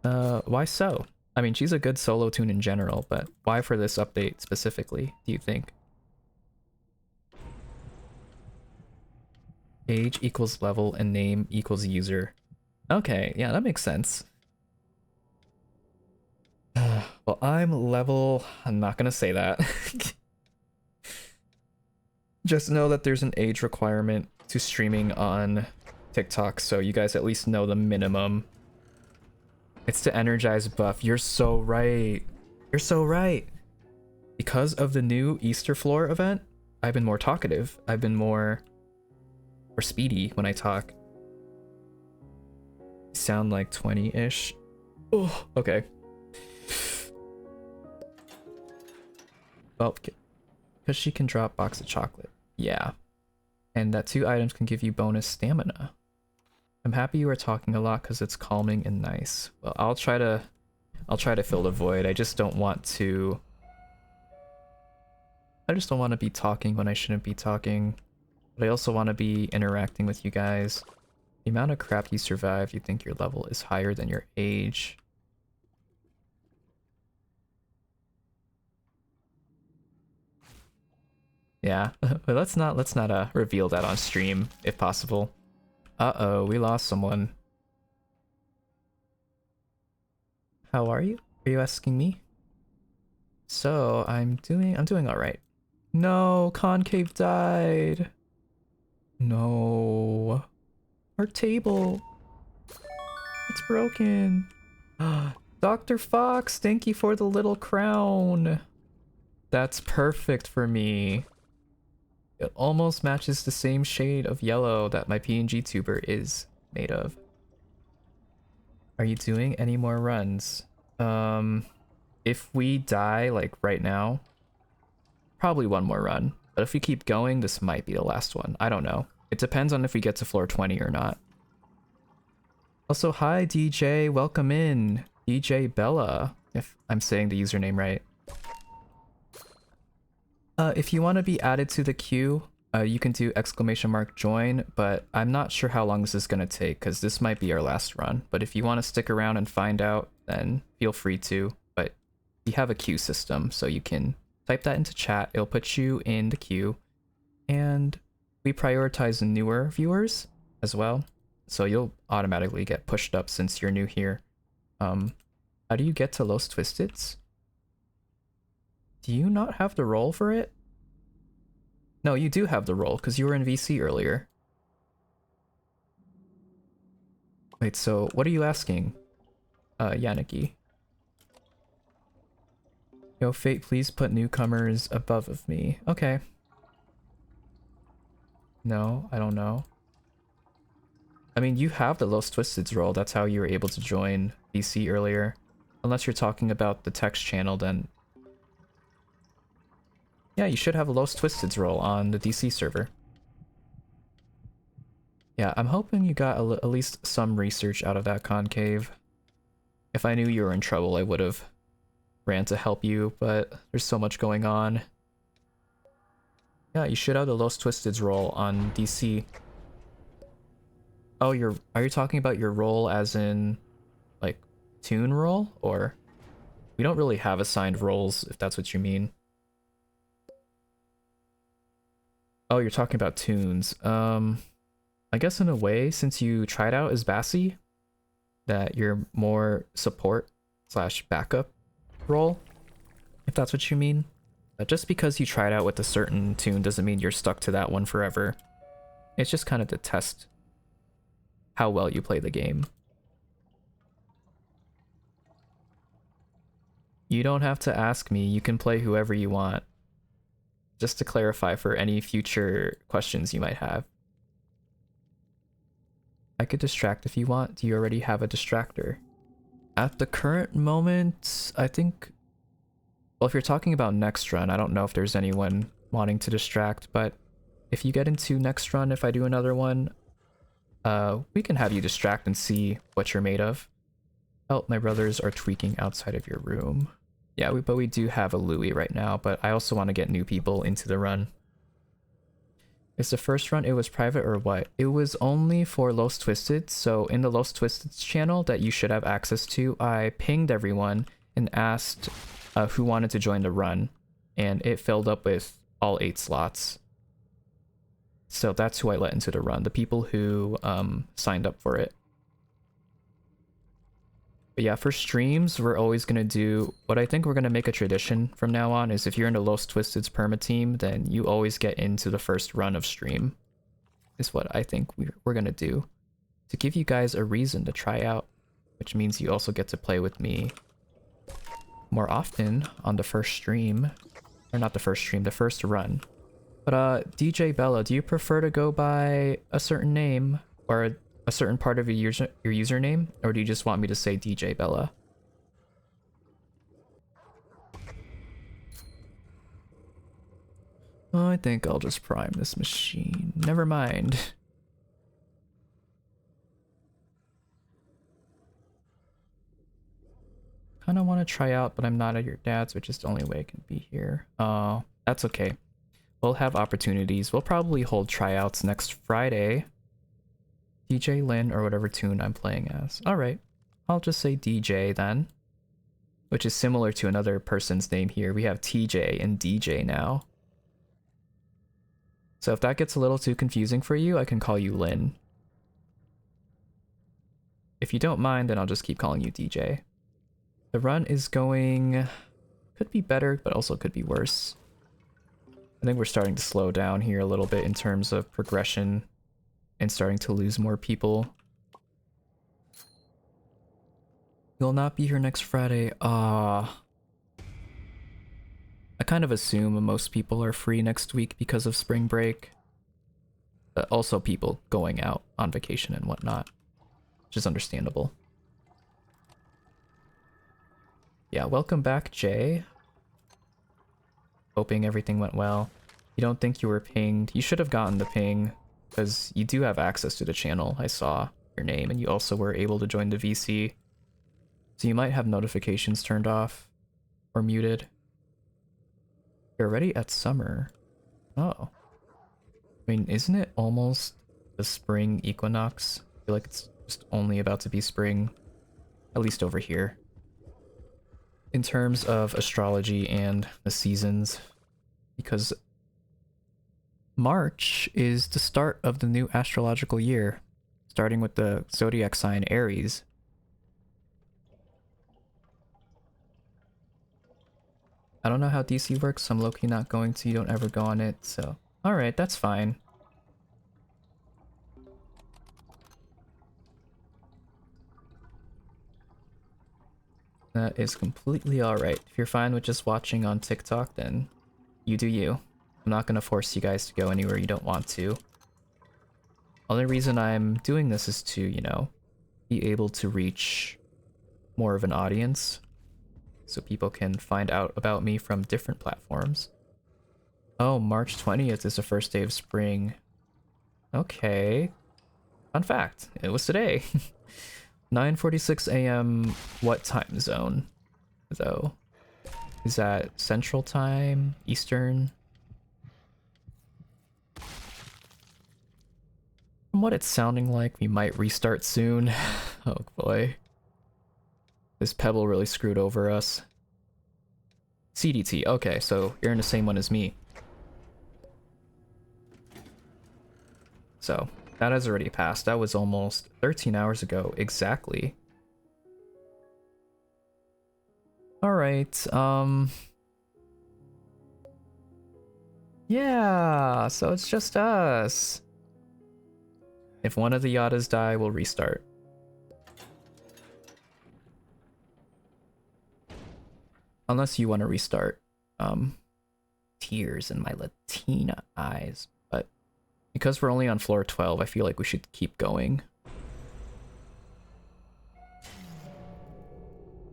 Speaker 1: Why so? I mean, she's a good solo tune in general, but why for this update specifically, do you think? Age equals level and name equals user. Okay, yeah, that makes sense. Well, I'm not gonna say that. Just know that there's an age requirement to streaming on TikTok, so you guys at least know the minimum. It's to energize buff. You're so right. You're so right. Because of the new Easter floor event, I've been more talkative. I've been more speedy when I talk. Sound like 20-ish. Oh, okay. Well, because she can drop box of chocolate. Yeah. And that 2 items can give you bonus stamina. I'm happy you are talking a lot because it's calming and nice. Well, I'll try to fill the void. I just don't want to be talking when I shouldn't be talking. But I also want to be interacting with you guys. The amount of crap you survive, you think your level is higher than your age. Yeah, but let's not reveal that on stream if possible. Uh-oh, we lost someone. How are you? Are you asking me? So, I'm doing all right. No, Concave died. No. Our table. It's broken. Dr. Fox, thank you for the little crown. That's perfect for me. It almost matches the same shade of yellow that my PNG tuber is made of. Are you doing any more runs? If we die, like right now, probably one more run. But if we keep going, this might be the last one. I don't know. It depends on if we get to floor 20 or not. Also, hi DJ, welcome in. DJ Bella, if I'm saying the username right. If you want to be added to the queue, you can do !join, but I'm not sure how long this is going to take because this might be our last run. But if you want to stick around and find out, then feel free to. But we have a queue system, so you can type that into chat. It'll put you in the queue. And we prioritize the newer viewers as well. So you'll automatically get pushed up since you're new here. How do you get to Los Twisteds? Do you not have the role for it? No, you do have the role, because you were in VC earlier. Wait, so what are you asking, Yannicky? Yo, Fate, please put newcomers above of me. Okay. No, I don't know. I mean, you have the Los Twisteds role. That's how you were able to join VC earlier. Unless you're talking about the text channel, then... Yeah, you should have a Los Twisteds role on the DC server. Yeah, I'm hoping you got at least some research out of that concave. If I knew you were in trouble, I would have ran to help you, but there's so much going on. Yeah, you should have the Los Twisted's role on DC. Oh, are you talking about your role as in, like, Toon role? Or... We don't really have assigned roles, if that's what you mean. Oh, you're talking about Toons. I guess in a way, since you tried out as Bassi, that you're more support / backup role, if that's what you mean. Just because you tried out with a certain Toon doesn't mean you're stuck to that one forever. It's just kind of to test how well you play the game. You don't have to ask me, you can play whoever you want. Just to clarify for any future questions you might have. I could distract if you want. Do you already have a distractor? At the current moment, I think... Well, if you're talking about next run, I don't know if there's anyone wanting to distract, but if you get into next run, if I do another one, we can have you distract and see what you're made of. Oh, my brothers are tweaking outside of your room. Yeah, but we do have a Louis right now, but I also want to get new people into the run. Is the first run, it was private or what? It was only for Los Twisted, so in the Los Twisted's channel that you should have access to, I pinged everyone and asked who wanted to join the run, and it filled up with all 8 slots. So that's who I let into the run, the people who signed up for it. But yeah, for streams, we're always going to do... What I think we're going to make a tradition from now on is if you're in the Los Twisted's perma team, then you always get into the first run of stream. Is what I think we're going to do. To give you guys a reason to try out. Which means you also get to play with me more often on the first stream. Or not the first stream, the first run. But DJ Bella, do you prefer to go by a certain name? Or a certain part of your username, or do you just want me to say DJ Bella? Oh, I think I'll just prime this machine. Never mind. Kind of want to try out, but I'm not at your dad's, which is the only way I can be here. Oh, that's okay. We'll have opportunities. We'll probably hold tryouts next Friday. DJ Lin or whatever Toon I'm playing as. Alright, I'll just say DJ then. Which is similar to another person's name here. We have TJ and DJ now. So if that gets a little too confusing for you, I can call you Lin. If you don't mind, then I'll just keep calling you DJ. The run is going... Could be better, but also could be worse. I think we're starting to slow down here a little bit in terms of progression. And starting to lose more people. You'll not be here next Friday. I kind of assume most people are free next week because of spring break. But also people going out on vacation and whatnot. Which is understandable. Yeah, welcome back, Jay. Hoping everything went well. You don't think you were pinged? You should have gotten the ping. Because you do have access to the channel. I saw your name, and you also were able to join the VC. So you might have notifications turned off or muted. You're already at summer. Oh. I mean, isn't it almost the spring equinox? I feel like it's just only about to be spring. At least over here. In terms of astrology and the seasons. Because... March is the start of the new astrological year, starting with the zodiac sign Aries. I don't know how DC works, so I'm low-key not going to, you don't ever go on it, so... Alright, that's fine. That is completely alright. If you're fine with just watching on TikTok, then you do you. I'm not going to force you guys to go anywhere you don't want to. Only reason I'm doing this is to, you know, be able to reach more of an audience. So people can find out about me from different platforms. Oh, March 20th is the first day of spring. Okay. Fun fact, it was today. 9:46 a.m. What time zone, though? Is that Central Time? Eastern? From what it's sounding like, we might restart soon. Oh boy. This Pebble really screwed over us. CDT, okay, so you're in the same one as me. So, that has already passed. That was almost 13 hours ago, exactly. Alright, yeah, so it's just us. If one of the Yadas die, we'll restart. Unless you want to restart. Tears in my Latina eyes. But because we're only on floor 12, I feel like we should keep going.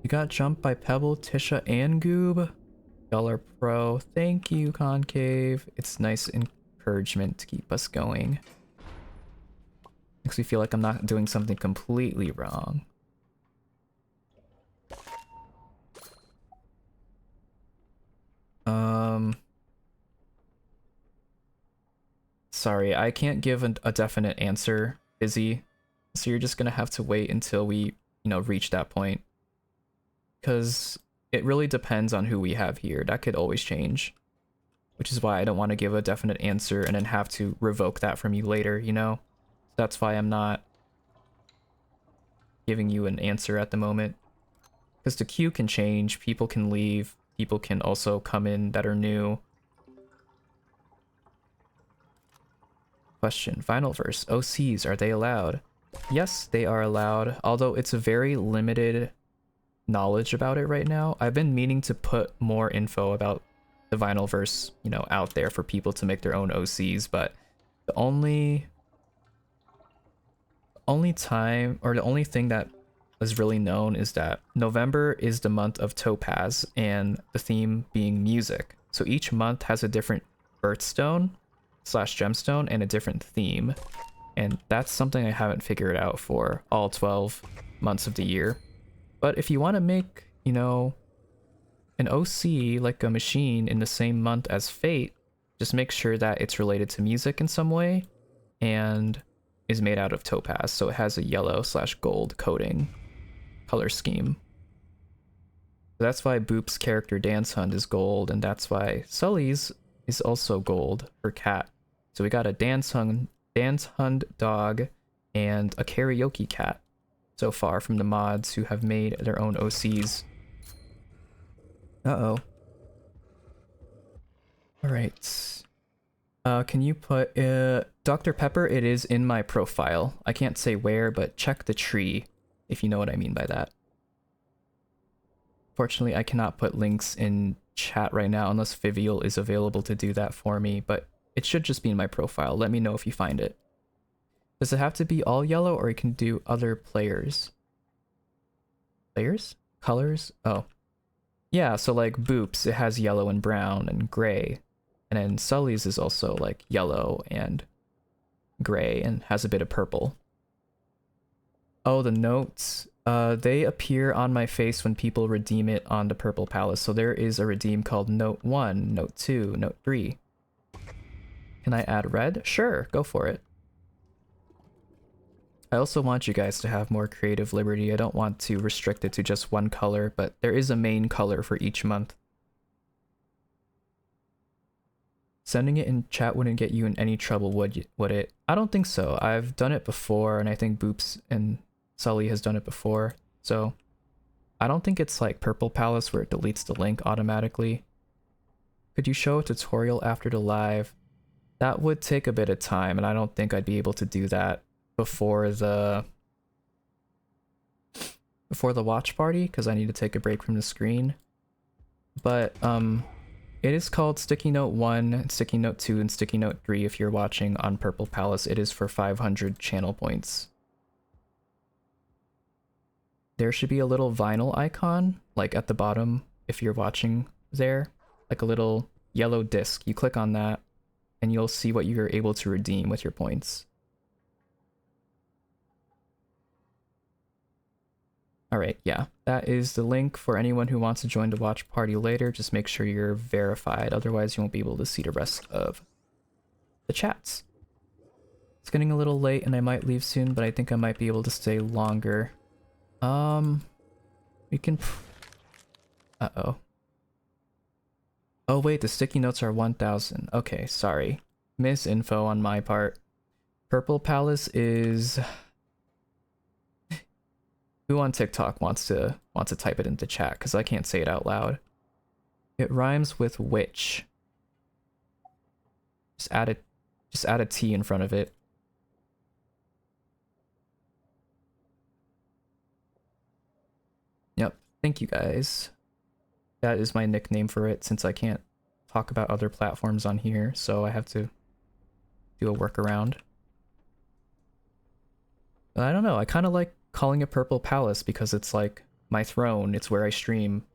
Speaker 1: You got jumped by Pebble, Tisha, and Goob. Y'all are pro. Thank you, Concave. It's nice encouragement to keep us going. Makes me feel like I'm not doing something completely wrong. Sorry, I can't give a definite answer, Izzy. So you're just gonna have to wait until we, reach that point. Because it really depends on who we have here. That could always change. Which is why I don't want to give a definite answer and then have to revoke that from you later, you know? That's why I'm not giving you an answer at the moment. Because the queue can change, people can leave, people can also come in that are new. Question, final verse, OCs, are they allowed? Yes, they are allowed, although it's a very limited knowledge about it right now. I've been meaning to put more info about the vinyl verse, out there for people to make their own OCs, but the only time, or the only thing that is really known is that November is the month of Topaz and the theme being music. So each month has a different birthstone / gemstone and a different theme. And that's something I haven't figured out for all 12 months of the year. But if you want to make, an OC like a machine in the same month as Fate, just make sure that it's related to music in some way and is made out of topaz, so it has a yellow / gold coating color scheme. So that's why Boop's character Dance Hunt is gold, and that's why Sully's is also gold for cat. So we got a Dance Hunt dog and a karaoke cat so far from the mods who have made their own OCs. Uh-oh. Alright. Can you put Dr. Pepper? It is in my profile. I can't say where, but check the tree if you know what I mean by that. Fortunately, I cannot put links in chat right now unless Vivial is available to do that for me, but it should just be in my profile. Let me know if you find it. Does it have to be all yellow, or you can do other players? Players? Colors? Oh. Yeah, so like Boop's, it has yellow and brown and gray. And then Sully's is also like yellow and gray and has a bit of purple. Oh, the notes. They appear on my face when people redeem it on the Purple Palace. So there is a redeem called Note 1, Note 2, Note 3. Can I add red? Sure, go for it. I also want you guys to have more creative liberty. I don't want to restrict it to just one color, but there is a main color for each month. Sending it in chat wouldn't get you in any trouble, would it? I don't think so. I've done it before, and I think Boops and Sully has done it before. So I don't think it's like Purple Palace where it deletes the link automatically. Could you show a tutorial after the live? That would take a bit of time, and I don't think I'd be able to do that before the watch party, because I need to take a break from the screen. But it is called Sticky Note 1, Sticky Note 2, and Sticky Note 3 if you're watching on Purple Palace. It is for 500 channel points. There should be a little vinyl icon, like at the bottom if you're watching there, like a little yellow disc. You click on that, and you'll see what you're able to redeem with your points. Alright, yeah. That is the link for anyone who wants to join the watch party later. Just make sure you're verified, otherwise you won't be able to see the rest of the chats. It's getting a little late and I might leave soon, but I think I might be able to stay longer. We can... Uh-oh. Oh wait, the sticky notes are 1,000. Okay, sorry. Misinfo on my part. Purple Palace is... Who on TikTok wants to type it into chat? Because I can't say it out loud. It rhymes with witch. Just add a T in front of it. Yep. Thank you guys. That is my nickname for it since I can't talk about other platforms on here, so I have to do a workaround. I don't know, I kind of like calling it Purple Palace because it's like my throne, it's where I stream.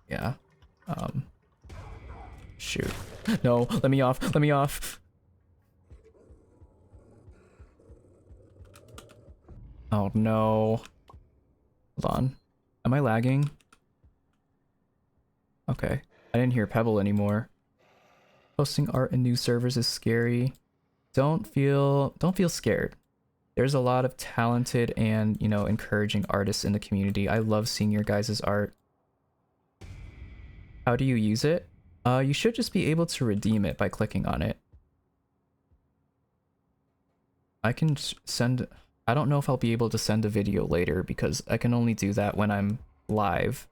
Speaker 1: Yeah. Shoot. No, let me off, let me off. Oh no. Hold on. Am I lagging? Okay. I didn't hear Pebble anymore. Posting art in new servers is scary. Don't feel scared. There's a lot of talented and, you know, encouraging artists in the community. I love seeing your guys' art. How do you use it? You should just be able to redeem it by clicking on it. I can send... I don't know if I'll be able to send a video later because I can only do that when I'm live.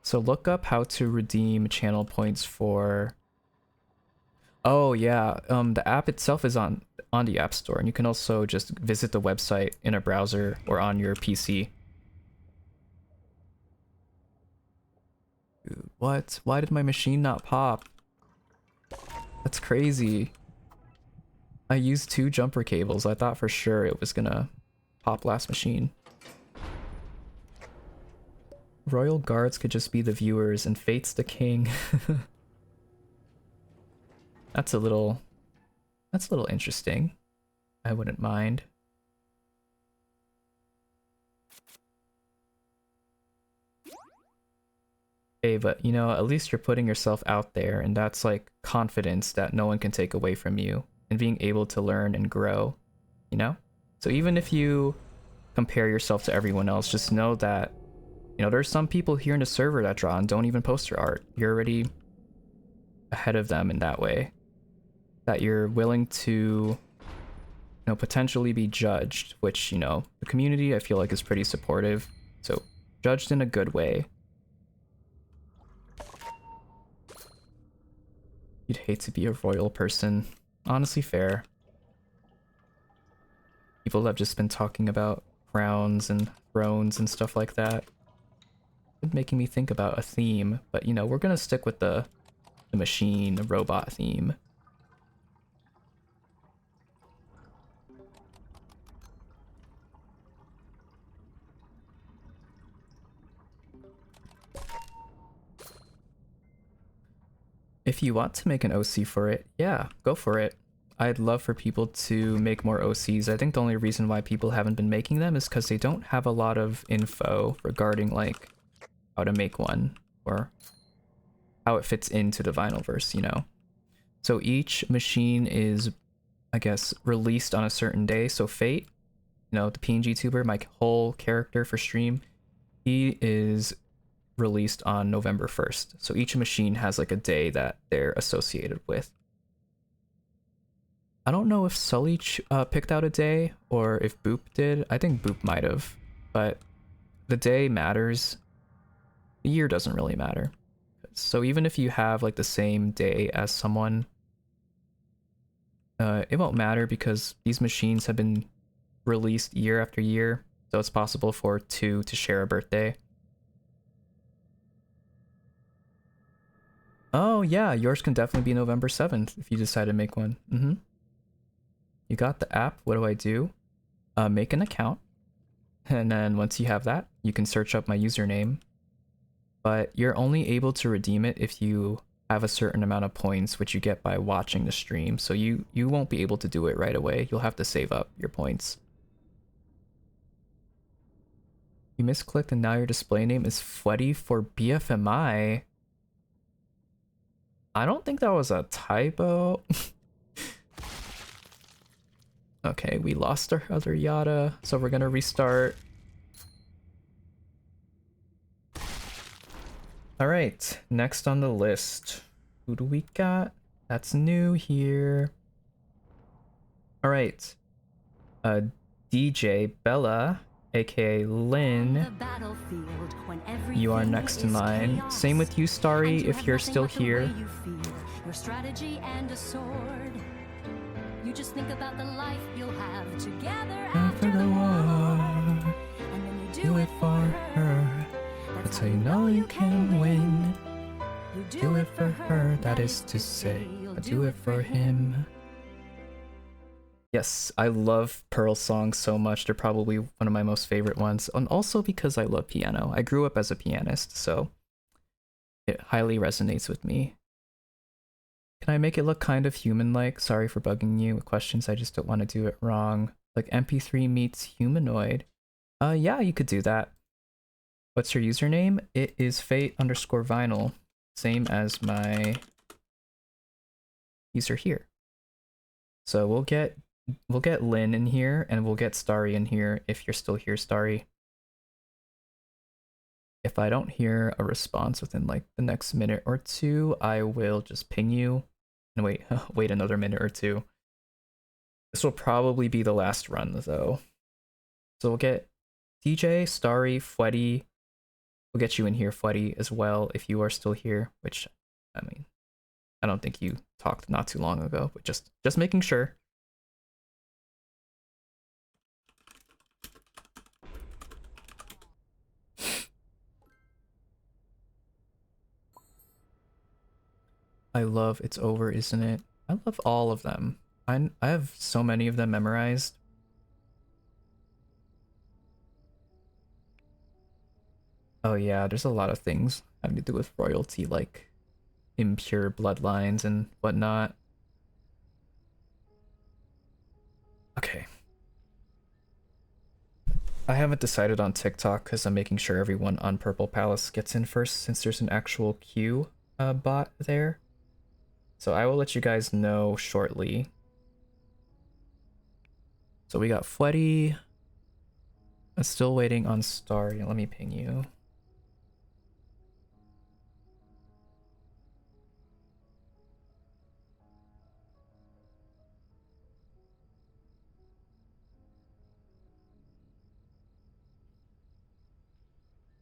Speaker 1: So look up how to redeem channel points for... Oh yeah, the app itself is on the App Store, and you can also just visit the website in a browser or on your PC. Dude, what? Why did my machine not pop? That's crazy. I used 2 jumper cables. I thought for sure it was gonna pop last machine. Royal guards could just be the viewers and Fate's the king. That's a little interesting. I wouldn't mind. Hey, but you know, at least you're putting yourself out there, and that's like confidence that no one can take away from you, and being able to learn and grow, you know? So even if you compare yourself to everyone else, just know that, you know, there's some people here in the server that draw and don't even post their art. You're already ahead of them in that way. That you're willing to, you know, potentially be judged, which, you know, the community I feel like is pretty supportive. So judged in a good way. You'd hate to be a royal person. Honestly, fair. People have just been talking about crowns and thrones and stuff like that. It's making me think about a theme, but you know, we're gonna stick with the machine, the robot theme. If you want to make an OC for it, yeah, go for it. I'd love for people to make more OCs. I think the only reason why people haven't been making them is because they don't have a lot of info regarding like how to make one or how it fits into the Vinylverse, you know? So each machine is, I guess, released on a certain day. So Fate, you know, the PNG tuber, my whole character for stream, he is released on November 1st. So each machine has like a day that they're associated with. I don't know if Sully picked out a day or if Boop did. I think Boop might have, but the day matters. The year doesn't really matter. So even if you have like the same day as someone, it won't matter because these machines have been released year after year. So it's possible for 2 to share a birthday. Oh yeah, yours can definitely be November 7th if you decide to make one. You got the app. What do I do? Make an account. And then once you have that, you can search up my username. But you're only able to redeem it if you have a certain amount of points, which you get by watching the stream. So you won't be able to do it right away. You'll have to save up your points. You misclicked and now your display name is Fweddy for BFMI. I don't think that was a typo. Okay, we lost our other Yada, so we're gonna restart. Alright, next on the list. Who do we got? That's new here. Alright. DJ Bella, aka Lynn. You are next in line. Same with you, Starry, if you're still here.
Speaker 4: Your strategy and a sword. You just think about the life you'll have together
Speaker 1: After the war,
Speaker 4: and then you
Speaker 1: do it for her. That's how you know you can win.
Speaker 4: You
Speaker 1: Do it for her, that is to say, I do it for him. Yes, I love Pearl songs so much. They're probably one of my most favorite ones. And also because I love piano. I grew up as a pianist, so it highly resonates with me. Can I make it look kind of human-like? Sorry for bugging you with questions, I just don't want to do it wrong. Like MP3 meets humanoid. Yeah, you could do that. What's your username? It is fate_vinyl. Same as my user here. So we'll get Lynn in here and we'll get Starry in here if you're still here, Starry. If I don't hear a response within like the next minute or two, I will just ping you and wait another minute or two. This will probably be the last run though. So we'll get DJ, Starry, Fweddy. We'll get you in here, Fweddy, as well, if you are still here, which, I mean, I don't think you talked not too long ago, but just making sure. I love It's Over, Isn't It? I love all of them. I have so many of them memorized. Oh yeah, there's a lot of things having to do with royalty, like impure bloodlines and whatnot. Okay. I haven't decided on TikTok because I'm making sure everyone on Purple Palace gets in first since there's an actual queue bot there. So I will let you guys know shortly. So we got Fweddy. I'm still waiting on Starry. Let me ping you.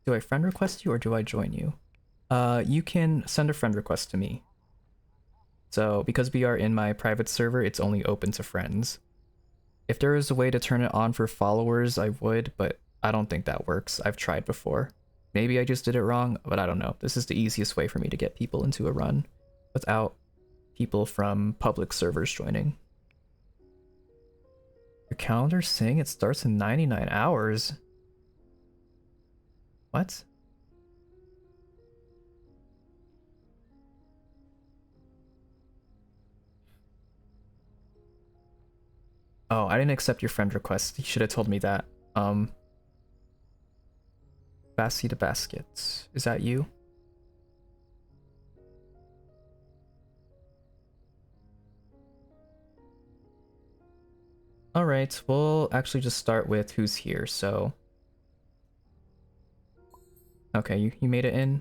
Speaker 1: Do I friend request you or do I join you? You can send a friend request to me. So because we are in my private server, it's only open to friends. If there is a way to turn it on for followers, I would, but I don't think that works. I've tried before. Maybe I just did it wrong, but I don't know. This is the easiest way for me to get people into a run without people from public servers joining. Your calendar's saying it starts in 99 hours. What? Oh, I didn't accept your friend request. You should have told me that. Bassy to Basket. Is that you? Alright, we'll actually just start with who's here, so... Okay, you made it in.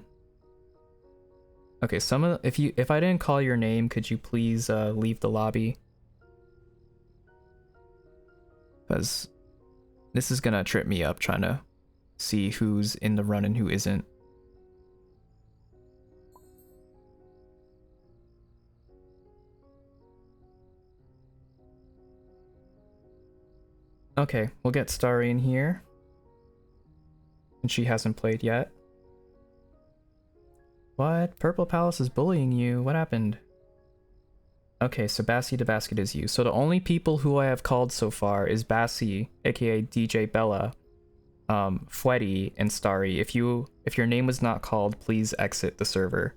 Speaker 1: Okay, if I didn't call your name, could you please leave the lobby? Because this is gonna trip me up trying to see who's in the run and who isn't. Okay, we'll get Starry in here. And she hasn't played yet. What? Purple Palace is bullying you. What happened? Okay, so Bassy to Basket is you. So the only people who I have called so far is Bassy, aka DJ Bella, Fweddy, and Starry. If your name was not called, please exit the server.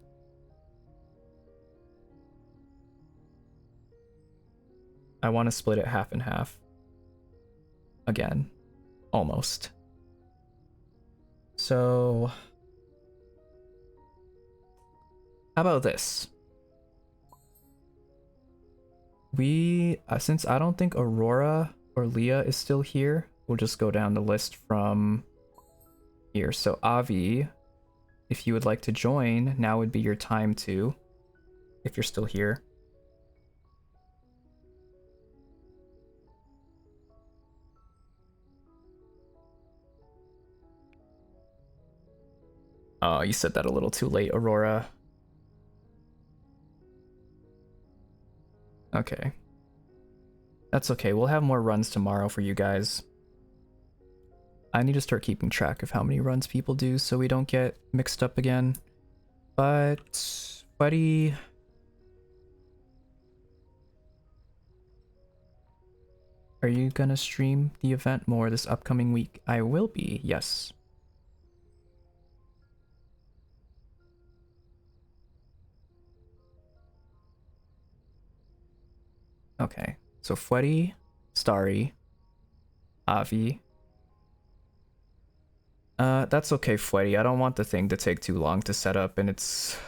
Speaker 1: I want to split it half and half. Again. Almost. So... how about this? We, since I don't think Aurora or Leah is still here, we'll just go down the list from here. So Avi, if you would like to join, now would be your time to, if you're still here. Oh, you said that a little too late, Aurora. Okay. That's okay, we'll have more runs tomorrow for you guys. I need to start keeping track of how many runs people do so we don't get mixed up again. But... buddy... are you gonna stream the event more this upcoming week? I will be, yes. Okay, so Freddy, Starry, Avi. That's okay, Freddy. I don't want the thing to take too long to set up, and it's...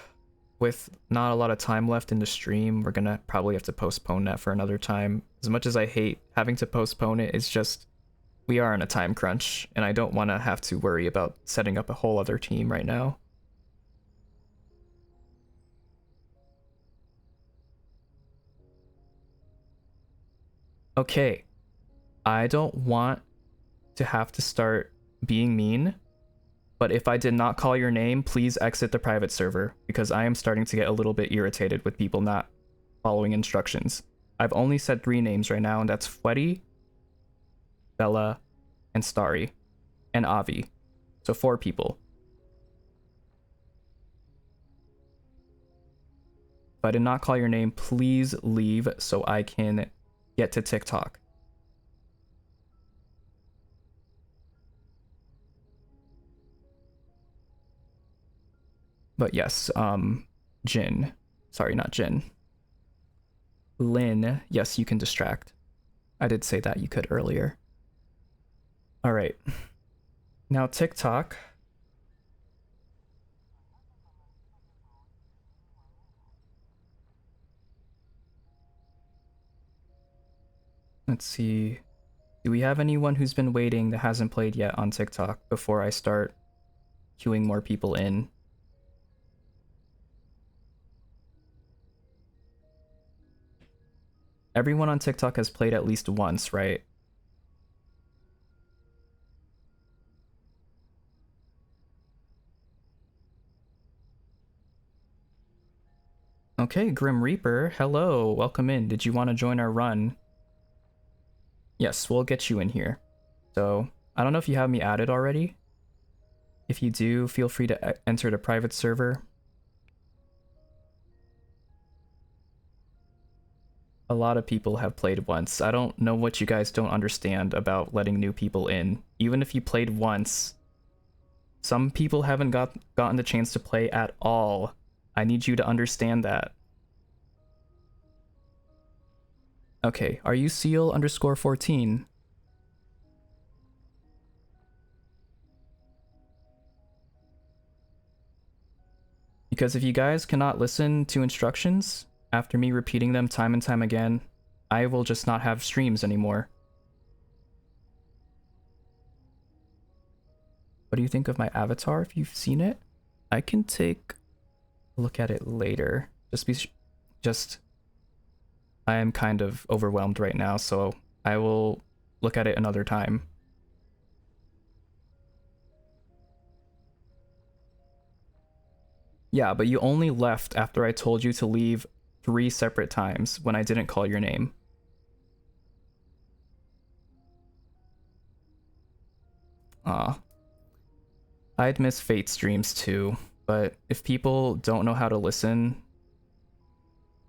Speaker 1: with not a lot of time left in the stream, we're gonna probably have to postpone that for another time. As much as I hate having to postpone it, it's just... we are in a time crunch, and I don't want to have to worry about setting up a whole other team right now. Okay, I don't want to have to start being mean, but if I did not call your name, please exit the private server, because I am starting to get a little bit irritated with people not following instructions. I've only said 3 names right now, and that's Freddy, Bella, and Starry, and Avi. So 4 people. If I did not call your name, please leave so I can get to TikTok. But yes, Jin. Sorry, not Jin. Lynn, yes, you can distract. I did say that you could earlier. Alright. Now TikTok. Let's see. Do we have anyone who's been waiting that hasn't played yet on TikTok before I start queuing more people in? Everyone on TikTok has played at least once, right? Okay, Grim Reaper, hello, welcome in. Did you want to join our run? Yes, we'll get you in here. So, I don't know if you have me added already. If you do, feel free to enter the private server. A lot of people have played once. I don't know what you guys don't understand about letting new people in. Even if you played once, some people haven't gotten the chance to play at all. I need you to understand that. Okay, are you Seal_14? Because if you guys cannot listen to instructions after me repeating them time and time again, I will just not have streams anymore. What do you think of my avatar if you've seen it? I can take a look at it later. I am kind of overwhelmed right now, so I will look at it another time. Yeah, but you only left after I told you to leave 3 separate times when I didn't call your name. Aw. I'd miss Fate streams too, but if people don't know how to listen,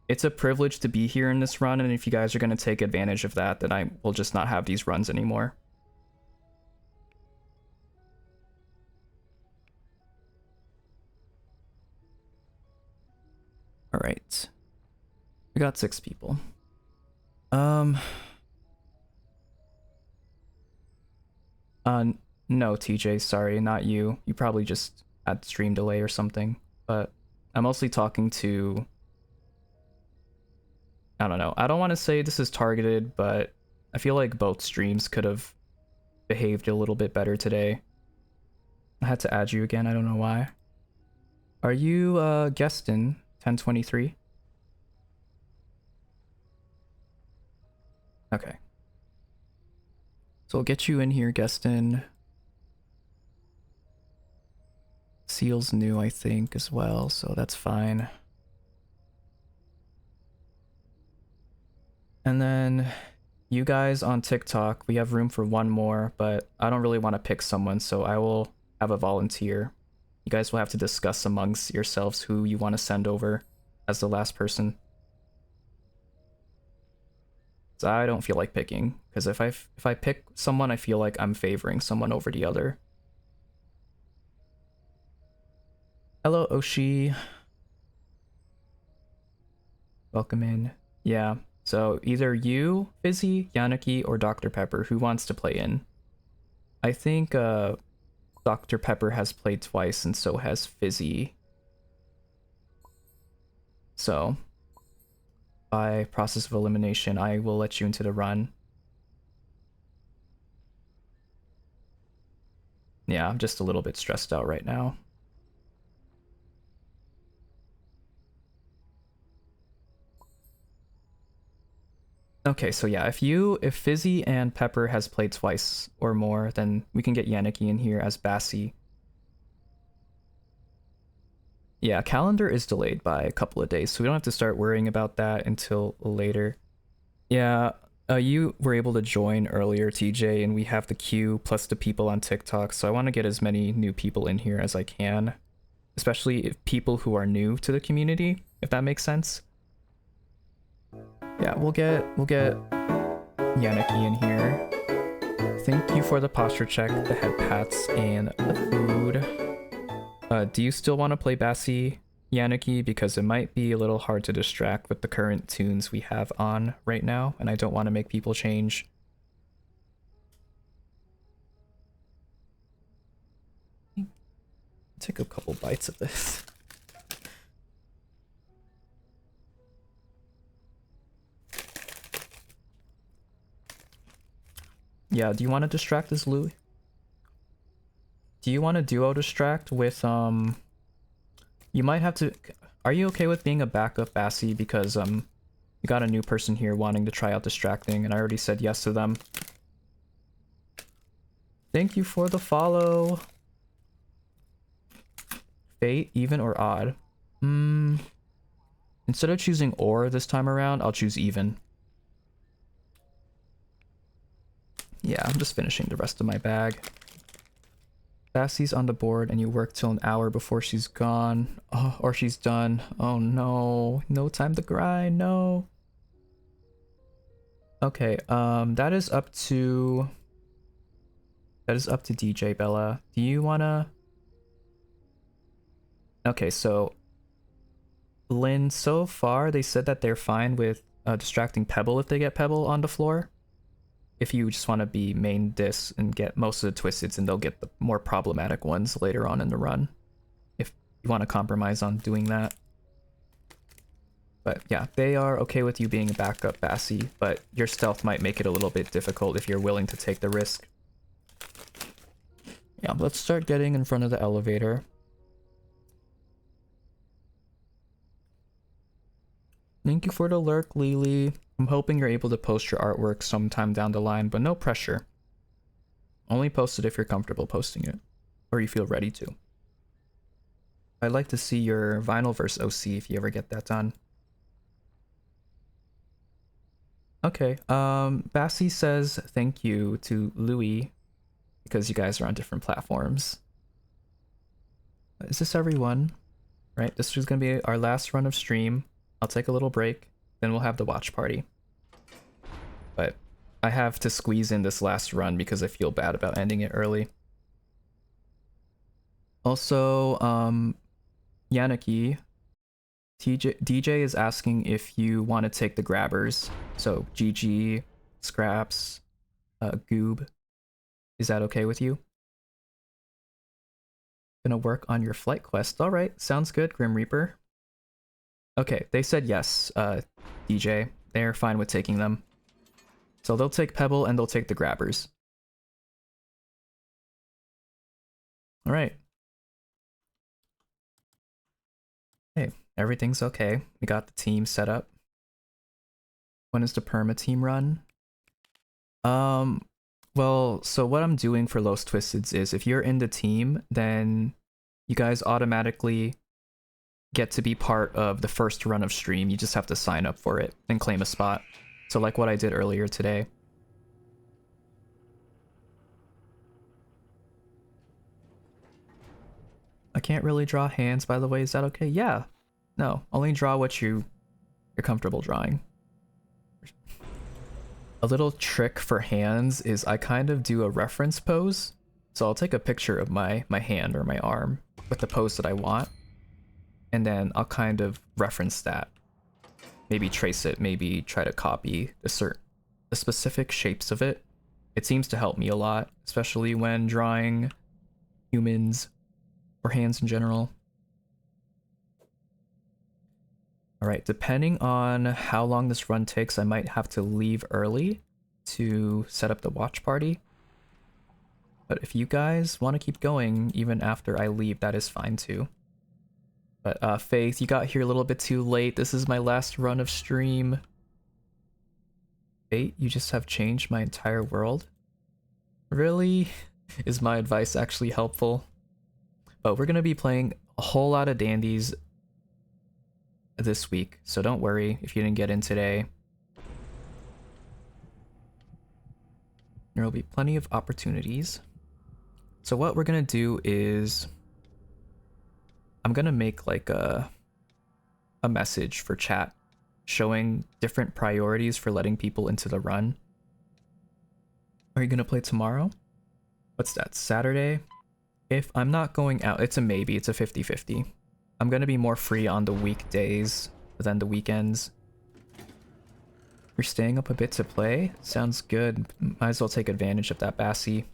Speaker 1: it's a privilege to be here in this run, and if you guys are going to take advantage of that, then I will just not have these runs anymore. Alright. We got 6 people. Um. No, TJ, sorry, not you. You probably just had stream delay or something. But I'm mostly talking to. I don't know. I don't want to say this is targeted, but I feel like both streams could have behaved a little bit better today. I had to add you again. I don't know why. Are you Guestin 1023? Okay. So I'll get you in here, Guestin. Seal's new, I think, as well, so that's fine. And then you guys on TikTok, we have room for one more, but I don't really want to pick someone, so I will have a volunteer. You guys will have to discuss amongst yourselves who you want to send over as the last person. So I don't feel like picking, because if I pick someone, I feel like I'm favoring someone over the other. Hello, Oshi. Welcome in. Yeah, so either you, Fizzy, Yaniki, or Dr. Pepper, who wants to play in? I think Dr. Pepper has played twice, and so has Fizzy. So, by process of elimination, I will let you into the run. Yeah, I'm just a little bit stressed out right now. Okay, so yeah, if Fizzy and Pepper has played twice or more, then we can get Yaniki in here as Bassie. Yeah, calendar is delayed by a couple of days, so we don't have to start worrying about that until later. Yeah, you were able to join earlier, TJ, and we have the queue plus the people on TikTok, so I want to get as many new people in here as I can, especially if people who are new to the community, if that makes sense. Yeah, we'll get Yaniki in here. Thank you for the posture check, the head pats, and the food. Do you still want to play Bassie, Yaniki? Because it might be a little hard to distract with the current tunes we have on right now, and I don't want to make people change. Take a couple bites of this. Yeah, do you want to distract as Louis? Do you want to duo distract with, you might have to, are you okay with being a backup Bassie? Because, you got a new person here wanting to try out distracting, and I already said yes to them. Thank you for the follow. Fate, even or odd? Instead of choosing or this time around, I'll choose even. Yeah, I'm just finishing the rest of my bag. Bassie's on the board and you work till an hour before she's gone. Oh, or she's done. Oh no. No time to grind, no. Okay, that is up to DJ Bella. Do you wanna... Okay, so Lynn, so far they said that they're fine with distracting Pebble if they get Pebble on the floor. If you just want to be main dis and get most of the Twisteds, and they'll get the more problematic ones later on in the run. If you want to compromise on doing that. But yeah, they are okay with you being a backup Bassie, but your stealth might make it a little bit difficult if you're willing to take the risk. Yeah, let's start getting in front of the elevator. Thank you for the lurk, Lily. I'm hoping you're able to post your artwork sometime down the line, but no pressure. Only post it if you're comfortable posting it, or you feel ready to. I'd like to see your Vinylverse OC if you ever get that done. Okay, Bassie says thank you to Louis because you guys are on different platforms. Is this everyone? Right, this is gonna be our last run of stream. I'll take a little break, then we'll have the watch party. But I have to squeeze in this last run because I feel bad about ending it early. Also, Yaniki, DJ is asking if you want to take the grabbers. So GG, Scraps, Goob. Is that okay with you? Gonna work on your flight quest. All right, sounds good, Grim Reaper. Okay, they said yes, DJ. They're fine with taking them. So they'll take Pebble and they'll take the grabbers. All right. Hey, everything's okay. We got the team set up. When is the perma team run? Well, so what I'm doing for Los Twisteds is if you're in the team, then you guys automatically get to be part of the first run of stream. You just have to sign up for it and claim a spot. So like what I did earlier today. I can't really draw hands, by the way. Is that okay? Yeah. No, only draw what you're comfortable drawing. A little trick for hands is I kind of do a reference pose. So I'll take a picture of my hand or my arm with the pose that I want. And then I'll kind of reference that. Maybe trace it, maybe try to copy the specific shapes of it. It seems to help me a lot, especially when drawing humans or hands in general. Alright, depending on how long this run takes, I might have to leave early to set up the watch party. But if you guys want to keep going even after I leave, that is fine too. But Faith, you got here a little bit too late. This is my last run of stream. Fate, you just have changed my entire world? Really? Is my advice actually helpful? But we're going to be playing a whole lot of dandies this week, so don't worry if you didn't get in today. There will be plenty of opportunities. So what we're gonna do is I'm gonna make like a message for chat showing different priorities for letting people into the run. Are you gonna play tomorrow? What's that, Saturday? If I'm not going out, it's a maybe, it's a 50-50. I'm gonna be more free on the weekdays than the weekends. You're staying up a bit to play? Sounds good. Might as well take advantage of that Bassi.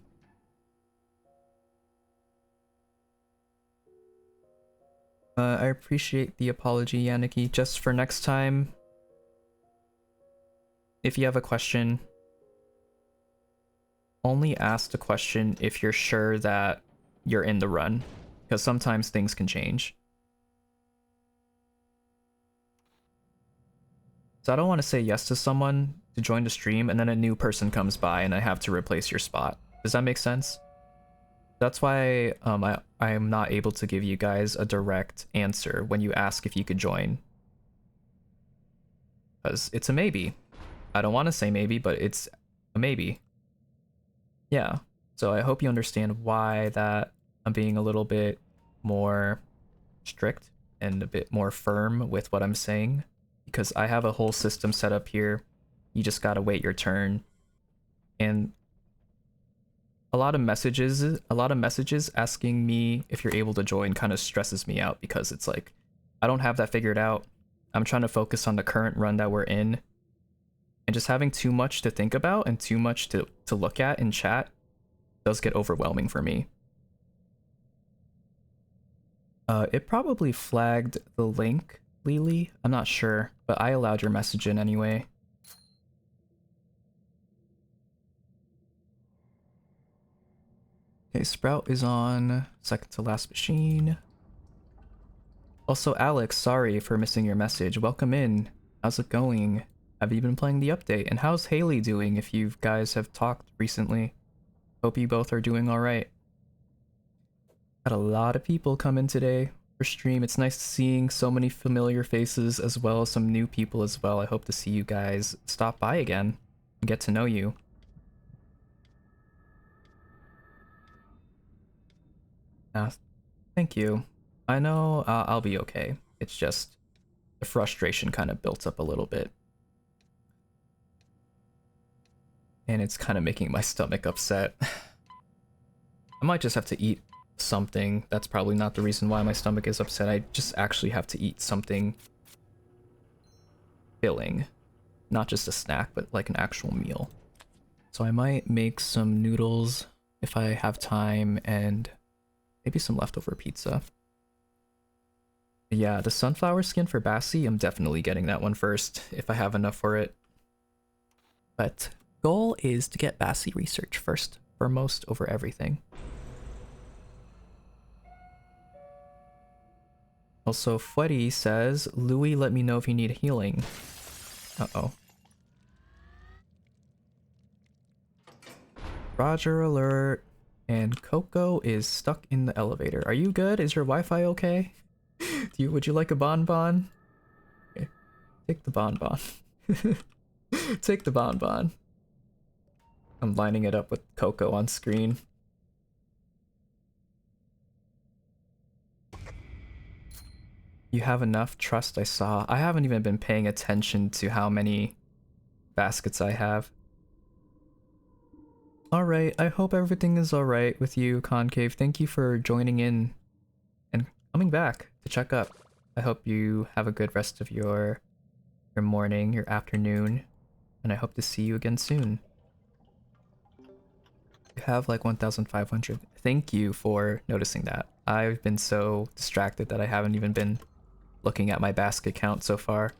Speaker 1: I appreciate the apology, Yannicki. Just for next time, if you have a question, only ask the question if you're sure that you're in the run, because sometimes things can change. So I don't want to say yes to someone to join the stream and then a new person comes by and I have to replace your spot. Does that make sense? That's why I am not able to give you guys a direct answer when you ask if you could join. Because it's a maybe. I don't want to say maybe, but it's a maybe. Yeah. So I hope you understand why that I'm being a little bit more strict and a bit more firm with what I'm saying. Because I have a whole system set up here. You just gotta wait your turn. And a lot of messages asking me if you're able to join kind of stresses me out because it's like, I don't have that figured out. I'm trying to focus on the current run that we're in. And just having too much to think about and too much to look at in chat does get overwhelming for me. It probably flagged the link, Lily. I'm not sure, but I allowed your message in anyway. Okay, Sprout is on second to last machine. Also, Alex, sorry for missing your message. Welcome in. How's it going? Have you been playing the update? And how's Haley doing if you guys have talked recently? Hope you both are doing alright. Had a lot of people come in today for stream. It's nice seeing so many familiar faces as well as some new people as well. I hope to see you guys stop by again and get to know you. Thank you. I know I'll be okay. It's just the frustration kind of built up a little bit. And it's kind of making my stomach upset. I might just have to eat something. That's probably not the reason why my stomach is upset. I just actually have to eat something filling. Not just a snack, but like an actual meal. So I might make some noodles if I have time, and maybe some leftover pizza. Yeah, the sunflower skin for Bassi, I'm definitely getting that one first if I have enough for it. But goal is to get Bassi research first, foremost over everything. Also, Freddy says, Louis, let me know if you need healing. Uh-oh. Roger alert. And Coco is stuck in the elevator. Are you good? Is your Wi-Fi okay? Would you like a bonbon? Okay. Take the bonbon. Take the bonbon. I'm lining it up with Coco on screen. You have enough trust, I saw. I haven't even been paying attention to how many baskets I have. Alright, I hope everything is alright with you, Concave. Thank you for joining in and coming back to check up. I hope you have a good rest of your morning, your afternoon, and I hope to see you again soon. You have like 1,500. Thank you for noticing that. I've been so distracted that I haven't even been looking at my basket count so far.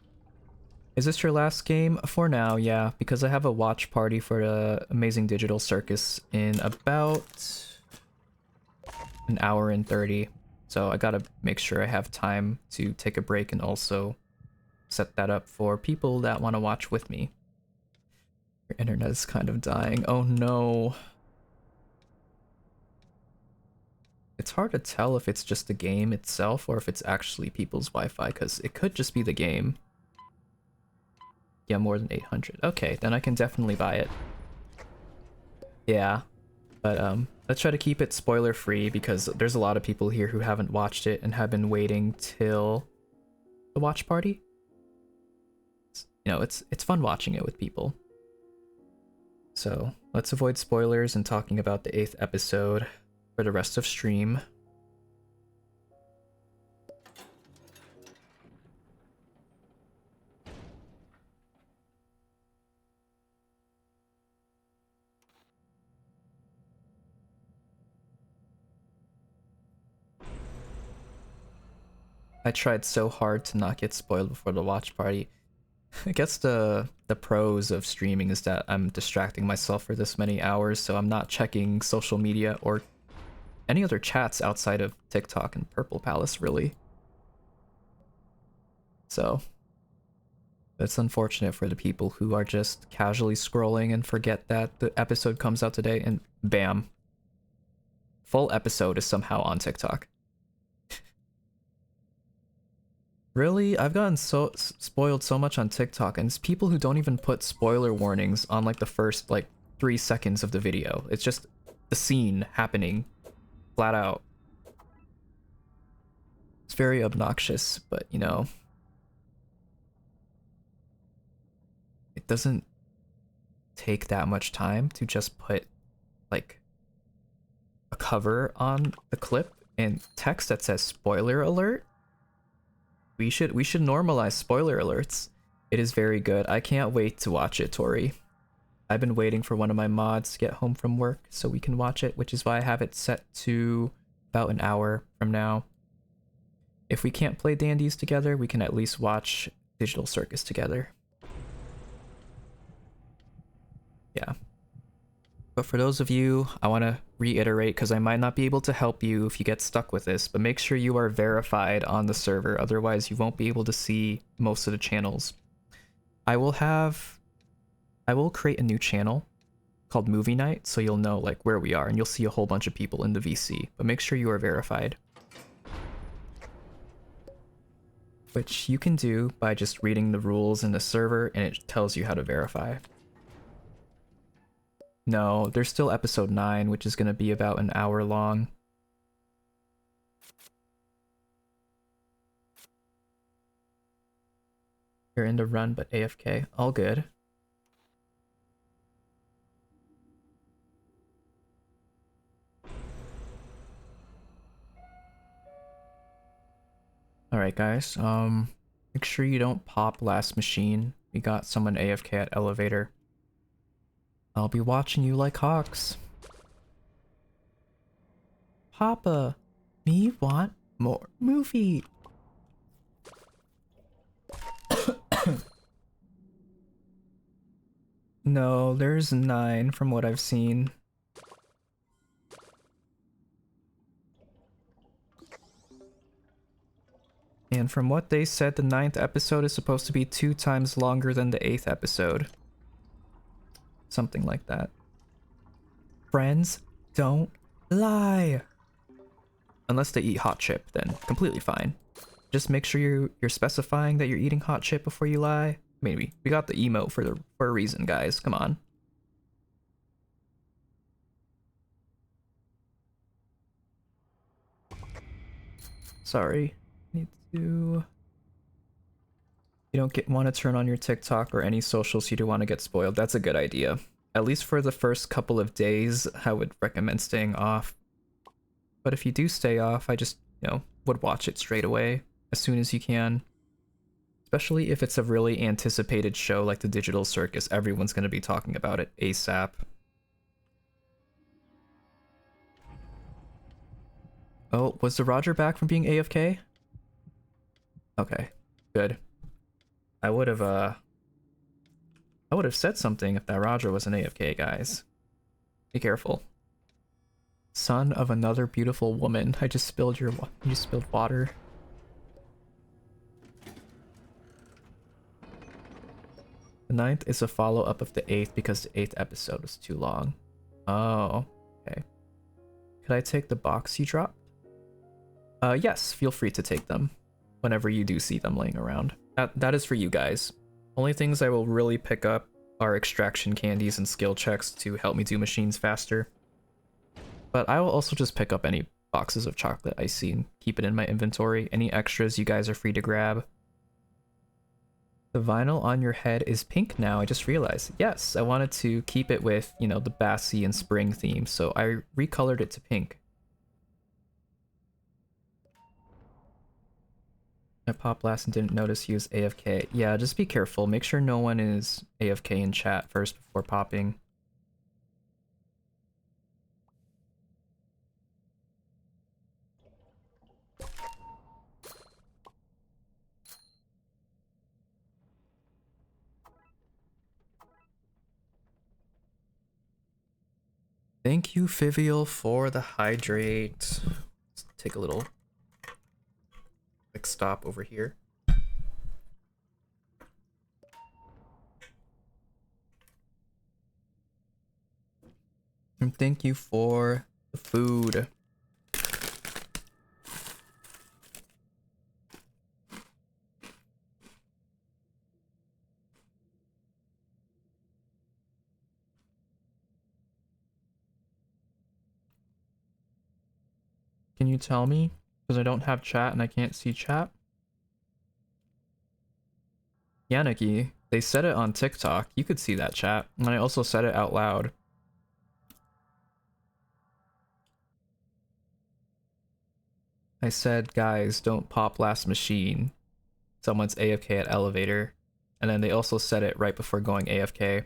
Speaker 1: Is this your last game? For now, yeah, because I have a watch party for the Amazing Digital Circus in about an hour and 30. So I gotta make sure I have time to take a break and also set that up for people that want to watch with me. Your internet is kind of dying. Oh no. It's hard to tell if it's just the game itself or if it's actually people's Wi-Fi, because it could just be the game. Yeah, more than 800. Okay, then I can definitely buy it. Yeah, but let's try to keep it spoiler free because there's a lot of people here who haven't watched it and have been waiting till the watch party. You know, it's fun watching it with people. So let's avoid spoilers and talking about the 8th episode for the rest of stream. I tried so hard to not get spoiled before the watch party. I guess the pros of streaming is that I'm distracting myself for this many hours, so I'm not checking social media or any other chats outside of TikTok and Purple Palace, really. So it's unfortunate for the people who are just casually scrolling and forget that the episode comes out today and bam. Full episode is somehow on TikTok. Really? I've gotten so spoiled so much on TikTok, and it's people who don't even put spoiler warnings on like the first like 3 seconds of the video. It's just the scene happening flat out. It's very obnoxious, but you know, it doesn't take that much time to just put like a cover on the clip and text that says spoiler alert. We should normalize spoiler alerts. It is very good. I can't wait to watch it, Tori. I've been waiting for one of my mods to get home from work so we can watch it, which is why I have it set to about an hour from now. If we can't play Dandies together, we can at least watch Digital Circus together. Yeah. But for those of you, I want to reiterate because I might not be able to help you if you get stuck with this, but make sure you are verified on the server, otherwise you won't be able to see most of the channels. I will create a new channel called Movie Night, so you'll know like where we are and you'll see a whole bunch of people in the VC, but make sure you are verified. Which you can do by just reading the rules in the server and it tells you how to verify. No, there's still episode 9, which is going to be about an hour long. You're in the run, but AFK. All good. Alright, guys. Make sure you don't pop last machine. We got someone AFK at elevator. I'll be watching you like hawks. Papa, me want more movie. No, there's 9 from what I've seen. And from what they said, the 9th episode is supposed to be 2 times longer than the 8th episode. Something like that. Friends, don't lie. Unless they eat hot chip, then completely fine. Just make sure you're specifying that you're eating hot chip before you lie. Maybe. We got the emote for a reason, guys. Come on. Sorry. Need to... You don't want to turn on your TikTok or any socials you do want to get spoiled. That's a good idea. At least for the first couple of days, I would recommend staying off. But if you do stay off, I just, would watch it straight away as soon as you can. Especially if it's a really anticipated show like The Digital Circus. Everyone's going to be talking about it ASAP. Oh, was the Roger back from being AFK? Okay, good. I would have said something if that Roger was an AFK, guys. Be careful. Son of another beautiful woman. I just spilled you spilled water. The 9th is a follow-up of the 8th because the 8th episode was too long. Oh, okay. Could I take the box you dropped? Yes, feel free to take them whenever you do see them laying around. That is for you guys. Only things I will really pick up are extraction candies and skill checks to help me do machines faster. But I will also just pick up any boxes of chocolate I see and keep it in my inventory. Any extras you guys are free to grab. The vinyl on your head is pink now, I just realized. Yes, I wanted to keep it with, the Bassy and spring theme, so I recolored it to pink. I popped last and didn't notice he was AFK. Yeah, just be careful. Make sure no one is AFK in chat first before popping. Thank you, Fivial, for the hydrate. Let's take a little quick stop over here. And thank you for the food. Can you tell me? Because I don't have chat and I can't see chat. Yannicky, they said it on TikTok. You could see that chat. And I also said it out loud. I said, guys, don't pop last machine. Someone's AFK at elevator. And then they also said it right before going AFK.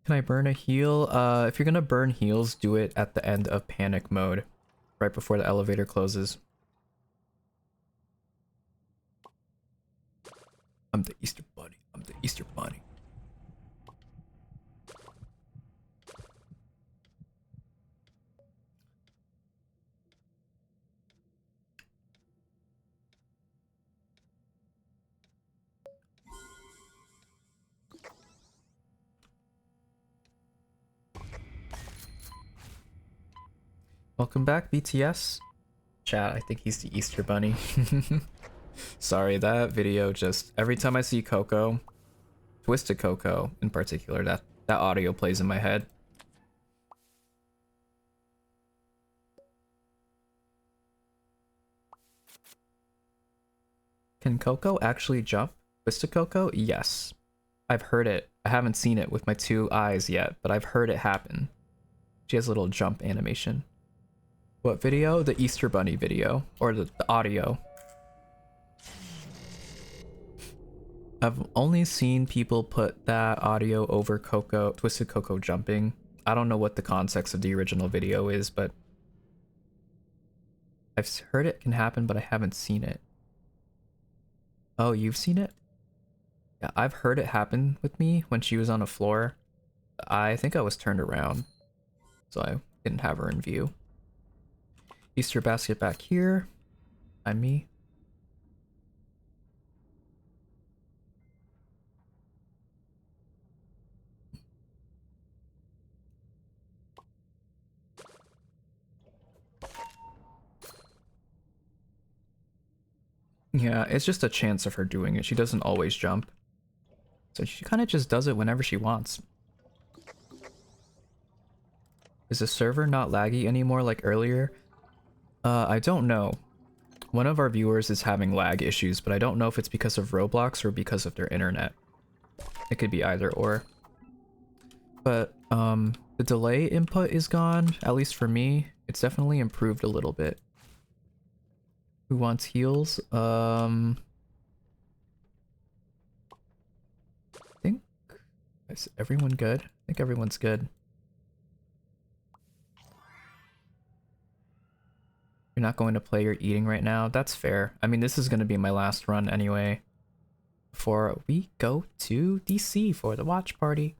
Speaker 1: Can I burn a heal? If you're gonna burn heals, do it at the end of panic mode. Right before the elevator closes. I'm the Easter Bunny. I'm the Easter Bunny. Welcome back, BTS. Chat, I think he's the Easter Bunny. Sorry, that video just... Every time I see Coco, Twisted Coco in particular, that audio plays in my head. Can Coco actually jump? Twisted Coco? Yes. I've heard it. I haven't seen it with my 2 eyes yet, but I've heard it happen. She has a little jump animation. What video? The Easter Bunny video. Or the audio. I've only seen people put that audio over Coco, Twisted Coco jumping. I don't know what the context of the original video is, but I've heard it can happen, but I haven't seen it. Oh, you've seen it? Yeah, I've heard it happen with me when she was on a floor. I think I was turned around, so I didn't have her in view. Easter basket back here. I'm me. Yeah, it's just a chance of her doing it. She doesn't always jump. So she kind of just does it whenever she wants. Is the server not laggy anymore like earlier? I don't know. One of our viewers is having lag issues, but I don't know if it's because of Roblox or because of their internet. It could be either or. But the delay input is gone, at least for me. It's definitely improved a little bit. Who wants heals? I think, is everyone good? I think everyone's good. You're not going to play, you're eating right now. That's fair. I mean, this is going to be my last run anyway, before we go to DC for the watch party.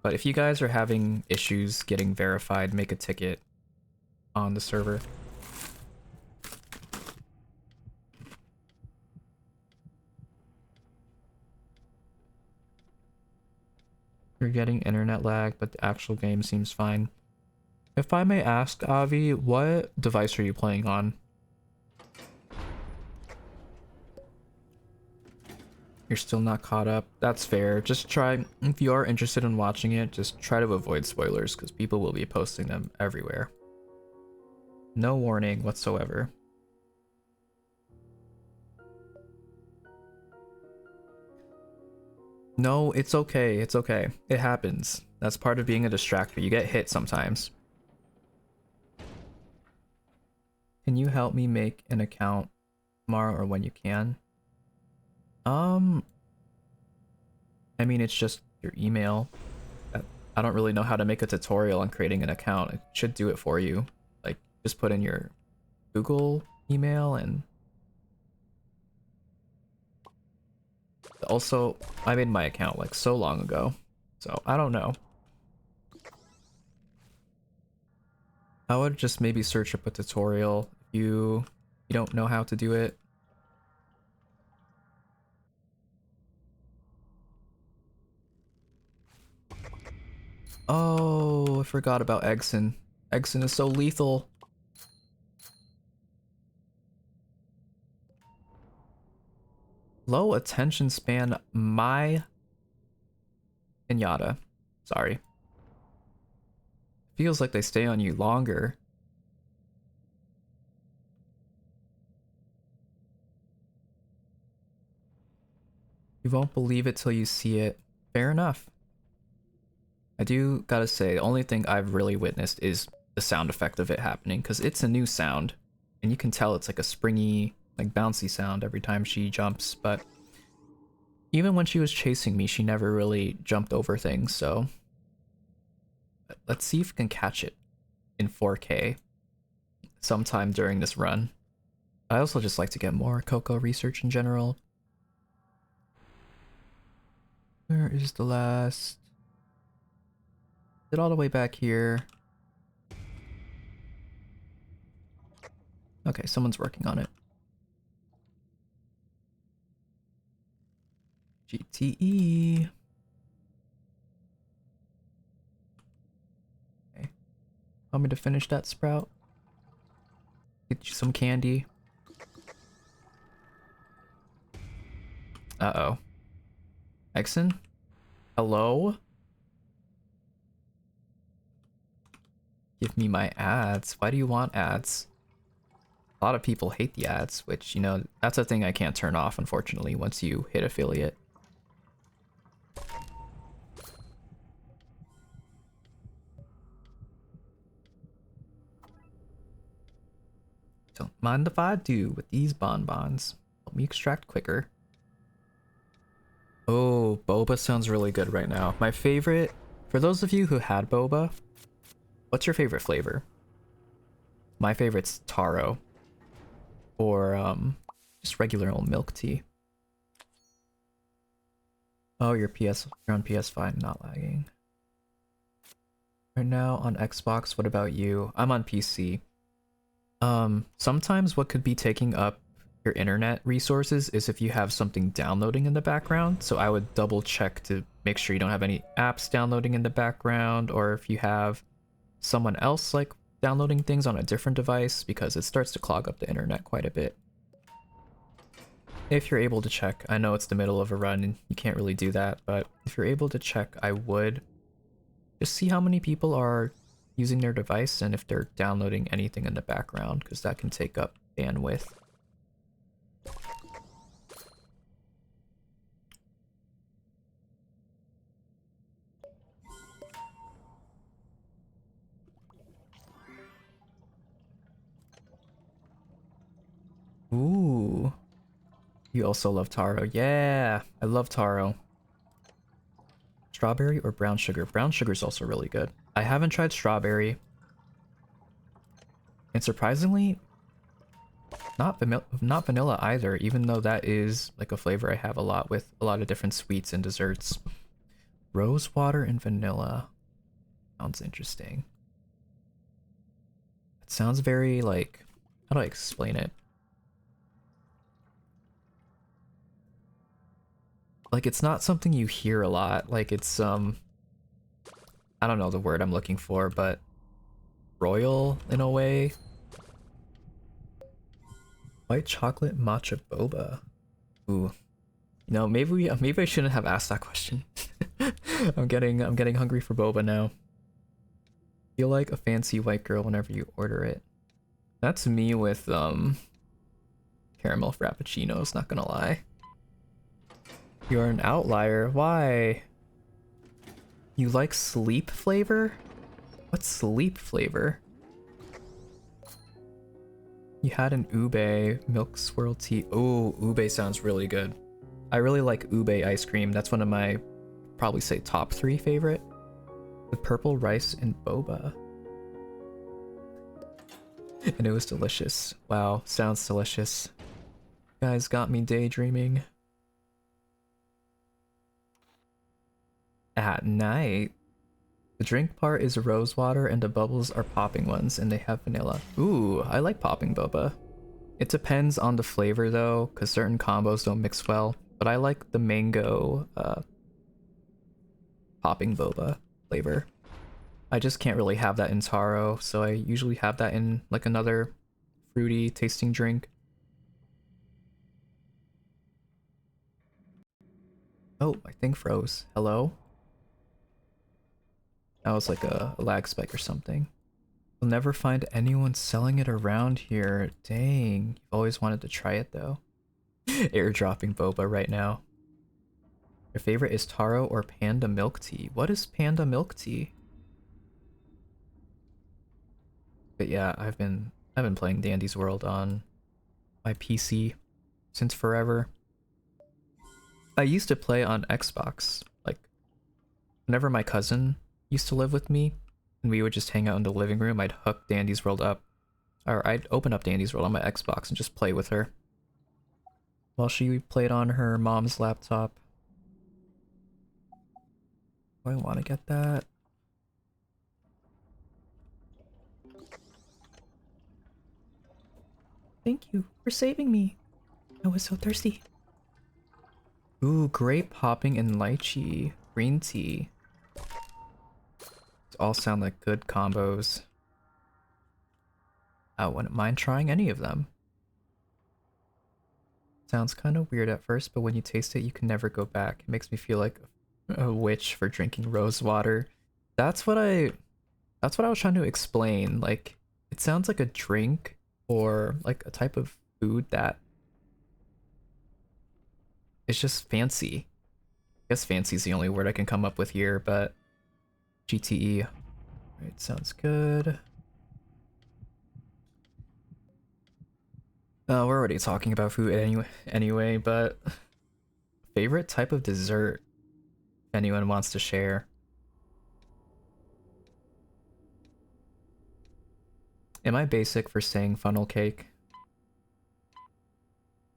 Speaker 1: But if you guys are having issues getting verified, make a ticket on the server. You're getting internet lag, but the actual game seems fine. If I may ask, Avi, what device are you playing on? You're still not caught up. That's fair. Just try, if you are interested in watching it, just try to avoid spoilers because people will be posting them everywhere. No warning whatsoever. No, it's okay. It's okay. It happens. That's part of being a distractor. You get hit sometimes. Can you help me make an account tomorrow or when you can? I mean, it's just your email. I don't really know how to make a tutorial on creating an account. It should do it for you. Like, just put in your Google email and... Also, I made my account like so long ago, so I don't know. I would just maybe search up a tutorial if you don't know how to do it. Oh, I forgot about Eggson. Eggson is so lethal. Low attention span, my Pinata. Sorry. Feels like they stay on you longer. You won't believe it till you see it. Fair enough. I do gotta say, the only thing I've really witnessed is the sound effect of it happening, because it's a new sound, and you can tell it's like a springy, like bouncy sound every time she jumps, but even when she was chasing me, she never really jumped over things, so let's see if we can catch it in 4K sometime during this run. I also just like to get more Coco research in general. Where is the last? Is it all the way back here? Okay, someone's working on it. GTE. Okay. Want me to finish that sprout? Get you some candy. Uh-oh. Exon? Hello? Give me my ads. Why do you want ads? A lot of people hate the ads, which, you know, that's a thing I can't turn off, unfortunately, once you hit affiliate. Don't mind if I do with these bonbons. Let me extract quicker. Oh, boba sounds really good right now. My favorite, for those of you who had boba, what's your favorite flavor? My favorite's taro. Or just regular old milk tea. Oh, you're on PS5, not lagging. Right now on Xbox, what about you? I'm on PC. Sometimes what could be taking up your internet resources is if you have something downloading in the background. So I would double check to make sure you don't have any apps downloading in the background, or if you have someone else like downloading things on a different device, because it starts to clog up the internet quite a bit. If you're able to check, I know it's the middle of a run and you can't really do that, but if you're able to check, I would just see how many people are using their device and if they're downloading anything in the background, because that can take up bandwidth. Ooh. You also love taro. Yeah, I love taro. Strawberry or brown sugar? Brown sugar is also really good. I haven't tried strawberry. And surprisingly, not vanilla either, even though that is like a flavor I have a lot with a lot of different sweets and desserts. Rose water and vanilla. Sounds interesting. It sounds very like, how do I explain it? Like, it's not something you hear a lot. Like, it's, I don't know the word I'm looking for, but royal in a way. White chocolate matcha boba. Ooh. You know, maybe I shouldn't have asked that question. I'm getting hungry for boba now. Feel like a fancy white girl whenever you order it. That's me with caramel frappuccinos, not gonna lie. You're an outlier. Why? You like sleep flavor? What's sleep flavor? You had an ube milk swirl tea. Oh, ube sounds really good. I really like ube ice cream. That's one of my, probably say top 3 favorite. With purple rice and boba. And it was delicious. Wow, sounds delicious. You guys got me daydreaming. At night. The drink part is rose water and the bubbles are popping ones and they have vanilla. Ooh, I like popping boba. It depends on the flavor though, because certain combos don't mix well, but I like the mango popping boba flavor. I just can't really have that in taro, so I usually have that in like another fruity tasting drink. Oh, my thing froze. Hello? That was like a lag spike or something. You'll never find anyone selling it around here. Dang, you've always wanted to try it though. Airdropping boba right now. Your favorite is taro or panda milk tea? What is panda milk tea? But yeah, I've been playing Dandy's World on my PC since forever. I used to play on Xbox, like whenever my cousin used to live with me and we would just hang out in the living room, I'd hook Dandy's World up, or I'd open up Dandy's World on my Xbox and just play with her while she played on her mom's laptop. Do I want to get that? Thank you for saving me. I was so thirsty. Ooh, grape hopping and lychee. Green tea. All sound like good combos. I wouldn't mind trying any of them. Sounds kind of weird at first, but when you taste it, you can never go back. It makes me feel like a witch for drinking rose water. That's what I was trying to explain. Like, it sounds like a drink or like a type of food that is just fancy. I guess fancy is the only word I can come up with here, but GTE. Right, sounds good. We're already talking about food anyway, but favorite type of dessert, if anyone wants to share. Am I basic for saying funnel cake?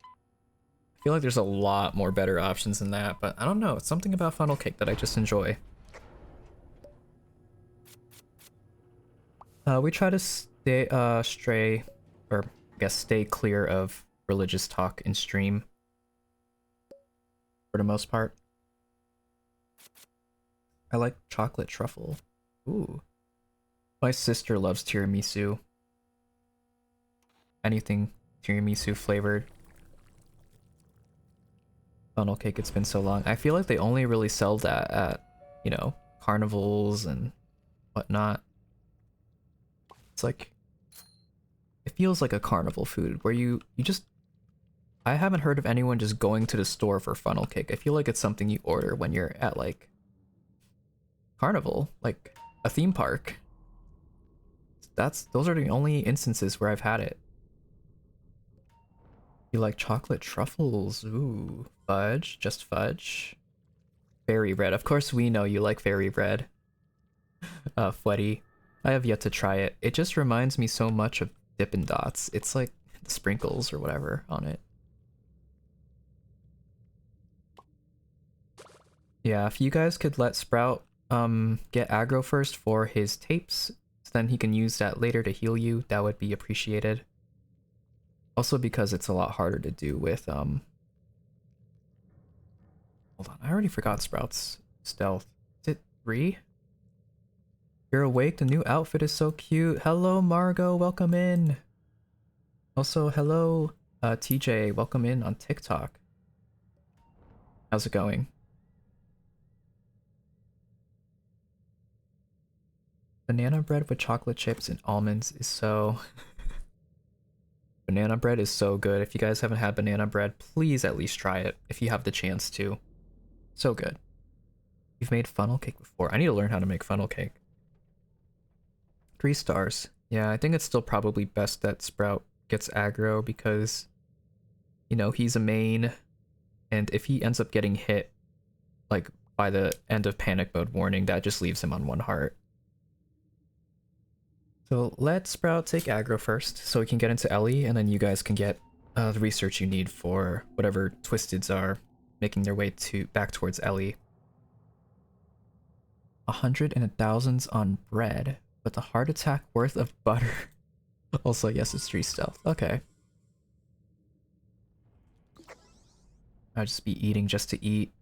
Speaker 1: I feel like there's a lot more better options than that, but I don't know. It's something about funnel cake that I just enjoy. We try to stay stay clear of religious talk in stream for the most part. I like chocolate truffle. Ooh. My sister loves tiramisu. Anything tiramisu flavored. Funnel cake, it's been so long. I feel like they only really sell that at, you know, carnivals and whatnot. It's like, it feels like a carnival food where you just, I haven't heard of anyone just going to the store for funnel cake. I feel like it's something you order when you're at like carnival, like a theme park. Those are the only instances where I've had it. You like chocolate truffles? Ooh, fudge, just fudge. Fairy red, of course we know you like fairy red. Fweddy. I have yet to try it. It just reminds me so much of Dippin' Dots. It's like the sprinkles or whatever on it. Yeah, if you guys could let Sprout get aggro first for his tapes, so then he can use that later to heal you, that would be appreciated. Also because it's a lot harder to do with hold on, I already forgot Sprout's stealth. Is it 3? You're awake, the new outfit is so cute. Hello Margot, welcome in. Also hello TJ, welcome in on TikTok. How's it going? Banana bread with chocolate chips and almonds is so... Banana bread is so good. If you guys haven't had banana bread, please at least try it if you have the chance to. So good. You've made funnel cake before. I need to learn how to make funnel cake. 3 stars. Yeah, I think it's still probably best that Sprout gets aggro because, you know, he's a main, and if he ends up getting hit, like, by the end of panic mode warning, that just leaves him on 1 heart. So let Sprout take aggro first, so we can get into Ellie, and then you guys can get the research you need for whatever Twisteds are making their way back towards Ellie. 100 and 1000s on bread, but a heart attack worth of butter. Also, yes, it's 3 stealth. Okay. I'll just be eating just to eat.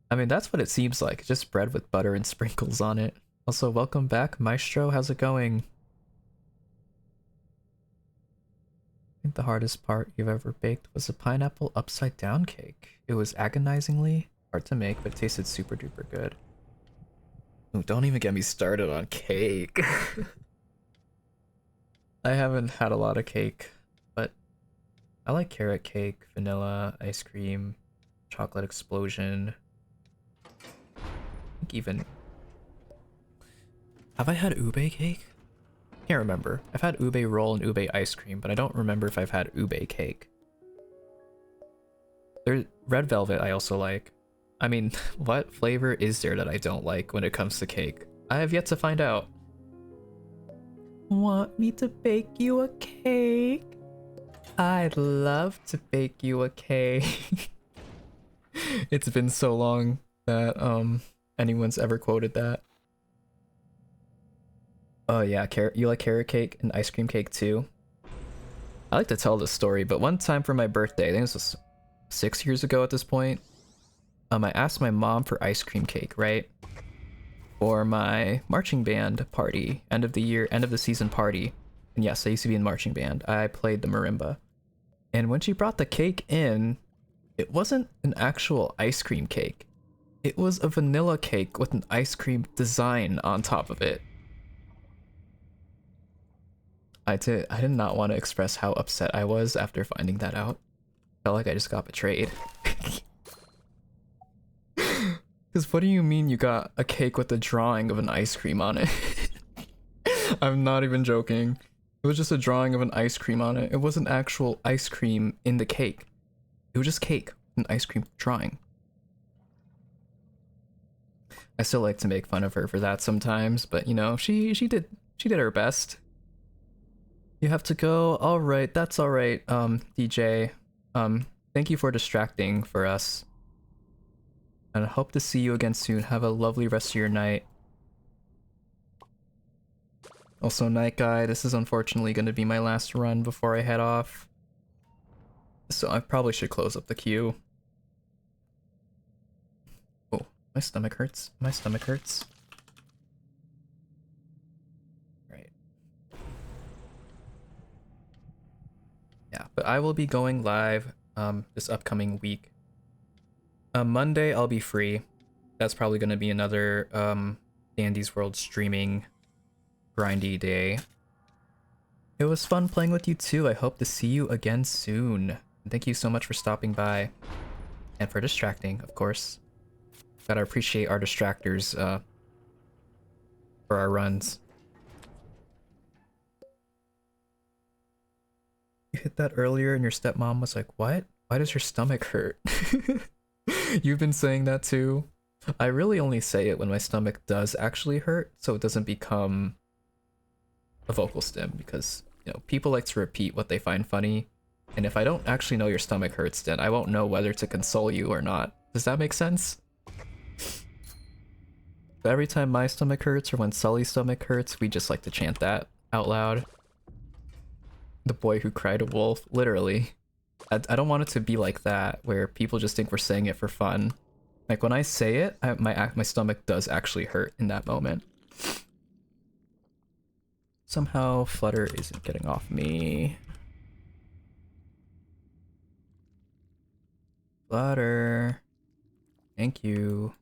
Speaker 1: I mean, that's what it seems like. Just bread with butter and sprinkles on it. Also, welcome back, Maestro. How's it going? I think the hardest part you've ever baked was a pineapple upside down cake. It was agonizingly hard to make, but it tasted super duper good. Ooh, don't even get me started on cake. I haven't had a lot of cake, but I like carrot cake, vanilla, ice cream, chocolate explosion. I think even... Have I had ube cake? Can't remember. I've had ube roll and ube ice cream, but I don't remember if I've had ube cake. There's red velvet I also like. I mean, what flavor is there that I don't like when it comes to cake? I have yet to find out. Want me to bake you a cake? I'd love to bake you a cake. It's been so long that anyone's ever quoted that. Oh yeah, you like carrot cake and ice cream cake too? I like to tell this story, but one time for my birthday, I think this was 6 years ago at this point, I asked my mom for ice cream cake, right? For my marching band party, end of the season party. And yes, I used to be in marching band. I played the marimba. And when she brought the cake in, it wasn't an actual ice cream cake. It was a vanilla cake with an ice cream design on top of it. I did not want to express how upset I was after finding that out. Felt like I just got betrayed. Because what do you mean you got a cake with a drawing of an ice cream on it? I'm not even joking. It was just a drawing of an ice cream on it. It wasn't actual ice cream in the cake. It was just cake, an ice cream drawing. I still like to make fun of her for that sometimes, but you know, she did her best. You have to go. All right, that's all right. DJ. Thank you for distracting for us. And I hope to see you again soon. Have a lovely rest of your night. Also, night guy, this is unfortunately going to be my last run before I head off. So I probably should close up the queue. Oh, my stomach hurts. My stomach hurts. Right. Yeah, but I will be going live this upcoming week. Monday I'll be free. That's probably going to be another Dandy's World streaming grindy day. It was fun playing with you too. I hope to see you again soon. Thank you so much for stopping by and for distracting, of course. Gotta appreciate our distractors for our runs. You hit that earlier and your stepmom was like, what? Why does your stomach hurt? You've been saying that too. I really only say it when my stomach does actually hurt, so it doesn't become a vocal stim, because, you know, people like to repeat what they find funny, and if I don't actually know your stomach hurts, then I won't know whether to console you or not. Does that make sense? But every time my stomach hurts or when Sully's stomach hurts, we just like to chant that out loud. The boy who cried a wolf, literally. I don't want it to be like that, where people just think we're saying it for fun. Like, when I say it, my stomach does actually hurt in that moment. Somehow Flutter isn't getting off me. Flutter. Thank you.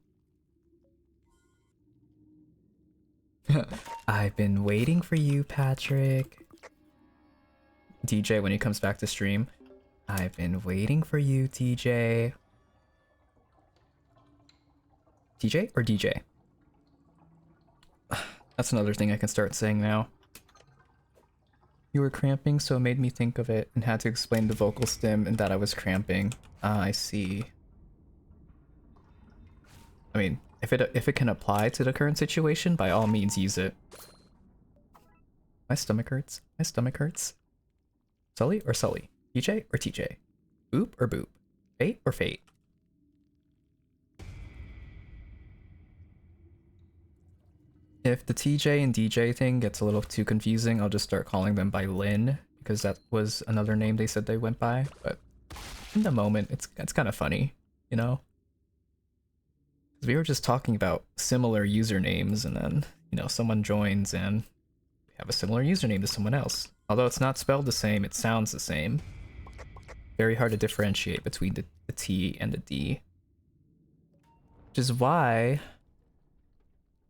Speaker 1: I've been waiting for you, Patrick. DJ, when he comes back to stream. I've been waiting for you, TJ. TJ or DJ? That's another thing I can start saying now. You were cramping, so it made me think of it and had to explain the vocal stim and that I was cramping. Ah, I see. I mean, if it can apply to the current situation, by all means use it. My stomach hurts. My stomach hurts. Sully or Sully? TJ or TJ? Boop or boop? Fate or fate? If the TJ and DJ thing gets a little too confusing, I'll just start calling them by Lynn, because that was another name they said they went by, but in the moment, it's kind of funny, you know? Because we were just talking about similar usernames, and then, you know, someone joins and we have a similar username to someone else. Although it's not spelled the same, it sounds the same. Very hard to differentiate between the T and the D. Which is why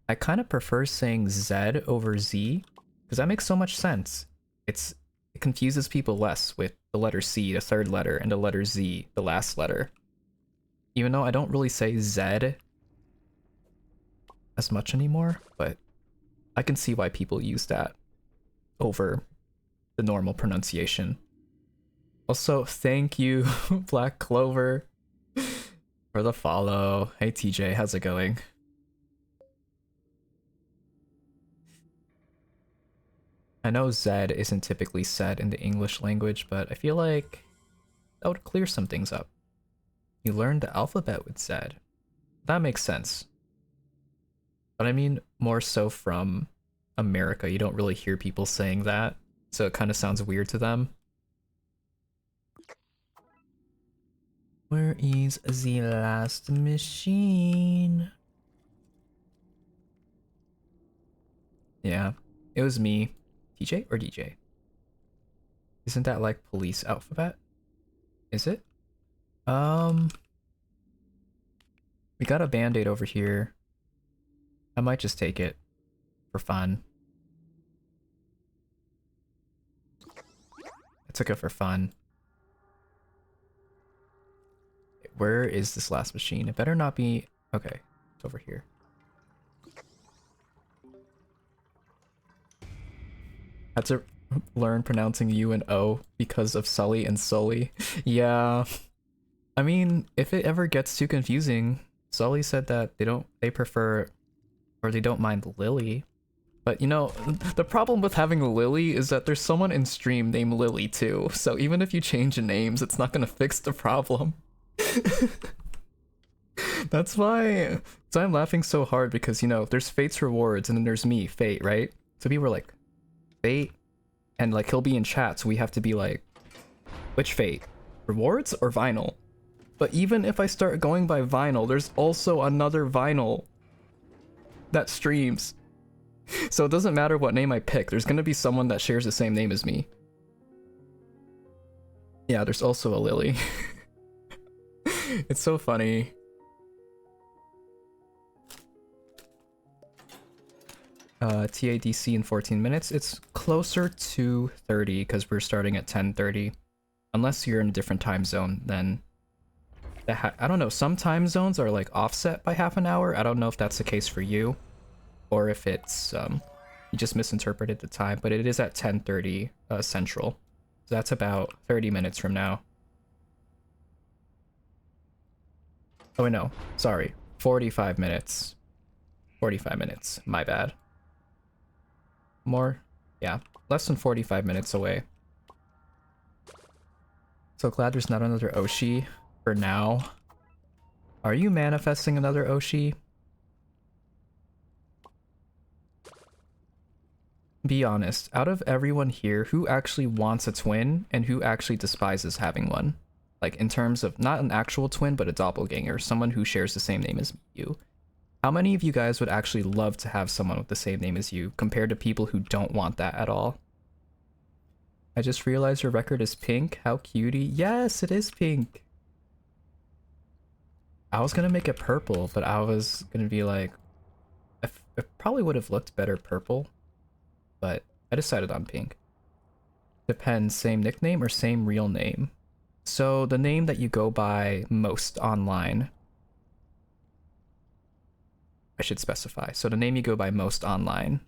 Speaker 1: I kind of prefer saying Z over Z, because that makes so much sense. It confuses people less with the letter C, the third letter, and the letter Z, the last letter. Even though I don't really say Z as much anymore, but I can see why people use that over the normal pronunciation. Also, thank you, Black Clover, for the follow. Hey TJ, how's it going? I know Z isn't typically said in the English language, but I feel like that would clear some things up. You learned the alphabet with Z. That makes sense. But I mean more so from America. You don't really hear people saying that, so it kind of sounds weird to them. Where is the last machine? Yeah, it was me. TJ or DJ? Isn't that like police alphabet? Is it? We got a band-aid over here. I might just take it for fun. I took it for fun. Where is this last machine? It better not be... Okay, it's over here. Had to learn pronouncing U and O because of Sully and Sully. Yeah. I mean, if it ever gets too confusing, Sully said that they prefer, or they don't mind Lily. But you know, the problem with having Lily is that there's someone in stream named Lily too. So even if you change the names, it's not gonna fix the problem. That's why I'm laughing so hard because, you know, there's Fate's rewards and then there's me, Fate, right? So people were like, Fate, and like he'll be in chat, so we have to be like, which Fate? Rewards or Vinyl? But even if I start going by Vinyl, there's also another Vinyl that streams. So it doesn't matter what name I pick, there's gonna be someone that shares the same name as me. Yeah, there's also a Lily. It's so funny. TADC in 14 minutes. It's closer to 30 because we're starting at 10:30. Unless you're in a different time zone, then I don't know, some time zones are like offset by half an hour. I don't know if that's the case for you or if it's you just misinterpreted the time, but it is at 10:30 Central. So that's about 30 minutes from now. Oh wait, no, sorry, 45 minutes. 45 minutes, my bad. More? Yeah, less than 45 minutes away. So glad there's not another Oshi for now. Are you manifesting another Oshi? Be honest, out of everyone here, who actually wants a twin and who actually despises having one? Like in terms of not an actual twin, but a doppelganger, someone who shares the same name as you. How many of you guys would actually love to have someone with the same name as you compared to people who don't want that at all? I just realized your record is pink. How cutie. Yes, it is pink. I was gonna make it purple, but I was gonna be like, it probably would have looked better purple, but I decided on pink. Depends, same nickname or same real name? So the name that you go by most online, I should specify. So the name you go by most online.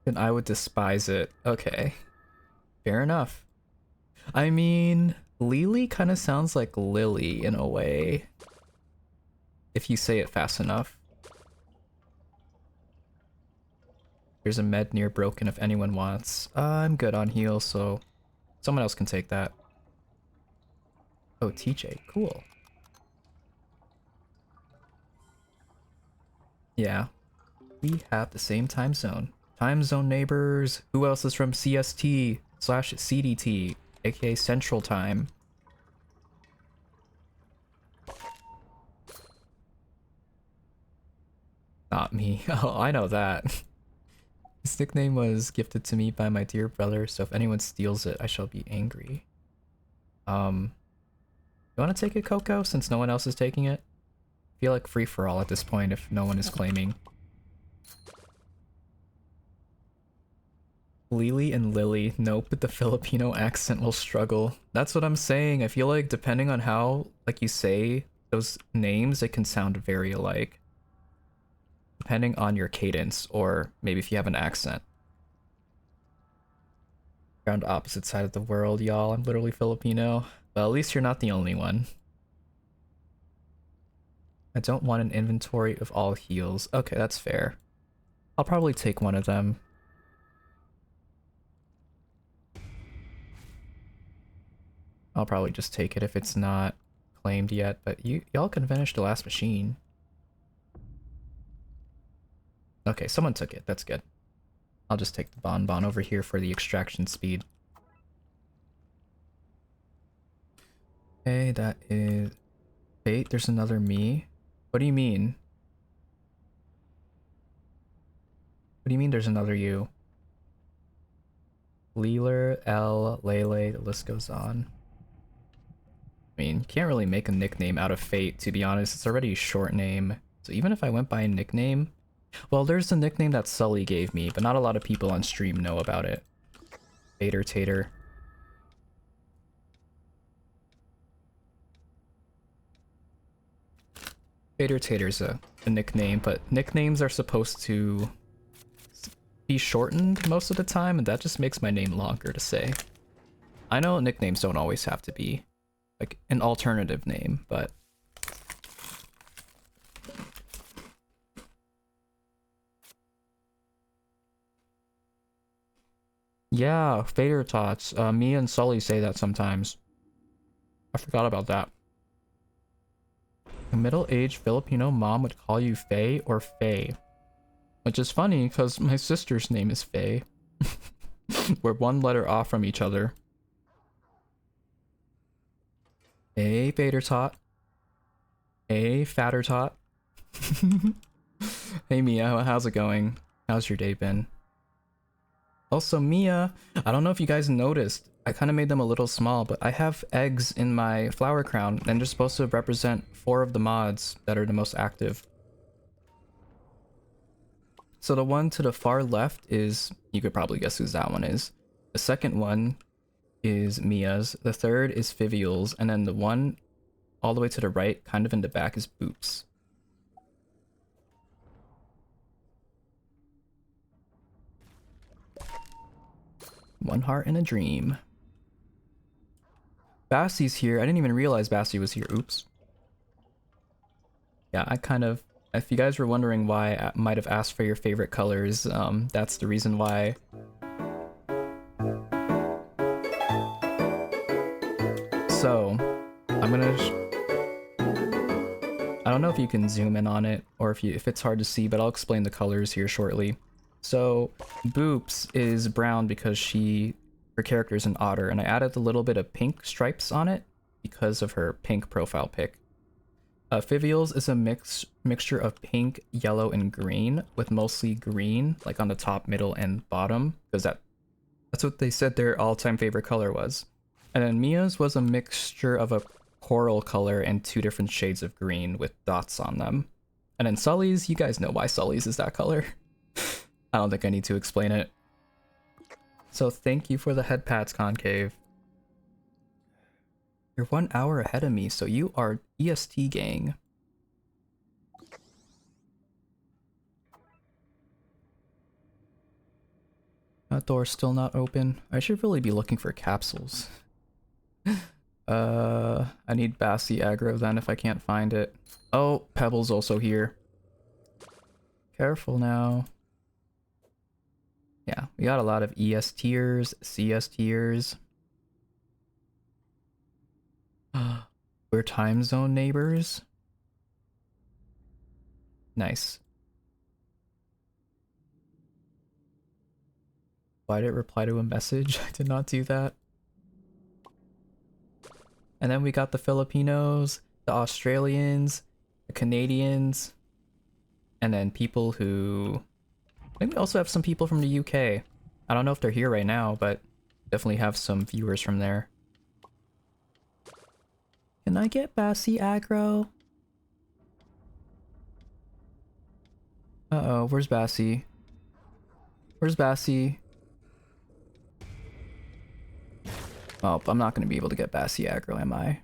Speaker 1: Then I would despise it. Okay. Fair enough. I mean, Lily kind of sounds like Lily in a way. If you say it fast enough. There's a med near broken if anyone wants. I'm good on heal, so someone else can take that. Oh, TJ, cool. Yeah, we have the same time zone. Time zone neighbors. Who else is from CST/CDT, aka Central Time? Not me. Oh, I know that. His nickname was gifted to me by my dear brother, so if anyone steals it, I shall be angry. You want to take it, Coco, since no one else is taking it? I feel like free for all at this point if no one is claiming. Lily and Lily. Nope, the Filipino accent will struggle. That's what I'm saying. I feel like depending on how, like, you say those names, it can sound very alike. Depending on your cadence, or maybe if you have an accent. Around opposite side of the world, y'all. I'm literally Filipino. Well, at least you're not the only one. I don't want an inventory of all heals. Okay, that's fair. I'll probably take one of them. I'll probably just take it if it's not claimed yet, but y'all can finish the last machine. Okay, someone took it. That's good. I'll just take the bonbon over here for the extraction speed. Okay, that is... Wait, there's another me? What do you mean? What do you mean there's another you? Leeler, L, Lele, the list goes on. I mean, you can't really make a nickname out of Fate, to be honest. It's already a short name. So even if I went by a nickname... Well, there's the nickname that Sully gave me, but not a lot of people on stream know about it. Tater Tater. Fader Tater's a nickname, but nicknames are supposed to be shortened most of the time, and that just makes my name longer to say. I know nicknames don't always have to be like an alternative name, but yeah, Fader Tots. Me and Sully say that sometimes. I forgot about that. A middle-aged Filipino mom would call you Faye or Faye. Which is funny because my sister's name is Faye. We're one letter off from each other. Hey, Fader Tot. Hey, Fatter Tot. Hey, Mia, how's it going? How's your day been? Also, Mia, I don't know if you guys noticed, I kind of made them a little small, but I have eggs in my flower crown, and they're supposed to represent 4 of the mods that are the most active. So the one to the far left is, you could probably guess whose that one is. The second one is Mia's, the third is Fivial's, and then the one all the way to the right, kind of in the back, is Boops. One heart and a dream. Bassie's here. I didn't even realize Bassie was here. Oops. Yeah, I kind of... If you guys were wondering why I might have asked for your favorite colors, that's the reason why. So, I'm gonna... I don't know if you can zoom in on it, or if it's hard to see, but I'll explain the colors here shortly. So, Boops is brown because her character is an otter, and I added a little bit of pink stripes on it because of her pink profile pic. Fivial's is a mixture of pink, yellow, and green, with mostly green, like on the top, middle, and bottom, because that's what they said their all-time favorite color was. And then Mia's was a mixture of a coral color and 2 different shades of green with dots on them. And then Sully's, you guys know why Sully's is that color. I don't think I need to explain it. So thank you for the head pats, Concave. You're 1 hour ahead of me, so you are EST gang. That door's still not open. I should really be looking for capsules. I need Bassie aggro then if I can't find it. Oh, Pebble's also here. Careful now. Yeah, we got a lot of ES tiers, CS tiers. We're time zone neighbors. Nice. Why did it reply to a message? I did not do that. And then we got the Filipinos, the Australians, the Canadians, and then people who... I think we also have some people from the UK. I don't know if they're here right now, but definitely have some viewers from there. Can I get Bassie aggro? Uh-oh, where's Bassie? Where's Bassie? Oh, I'm not gonna be able to get Bassie aggro, am I?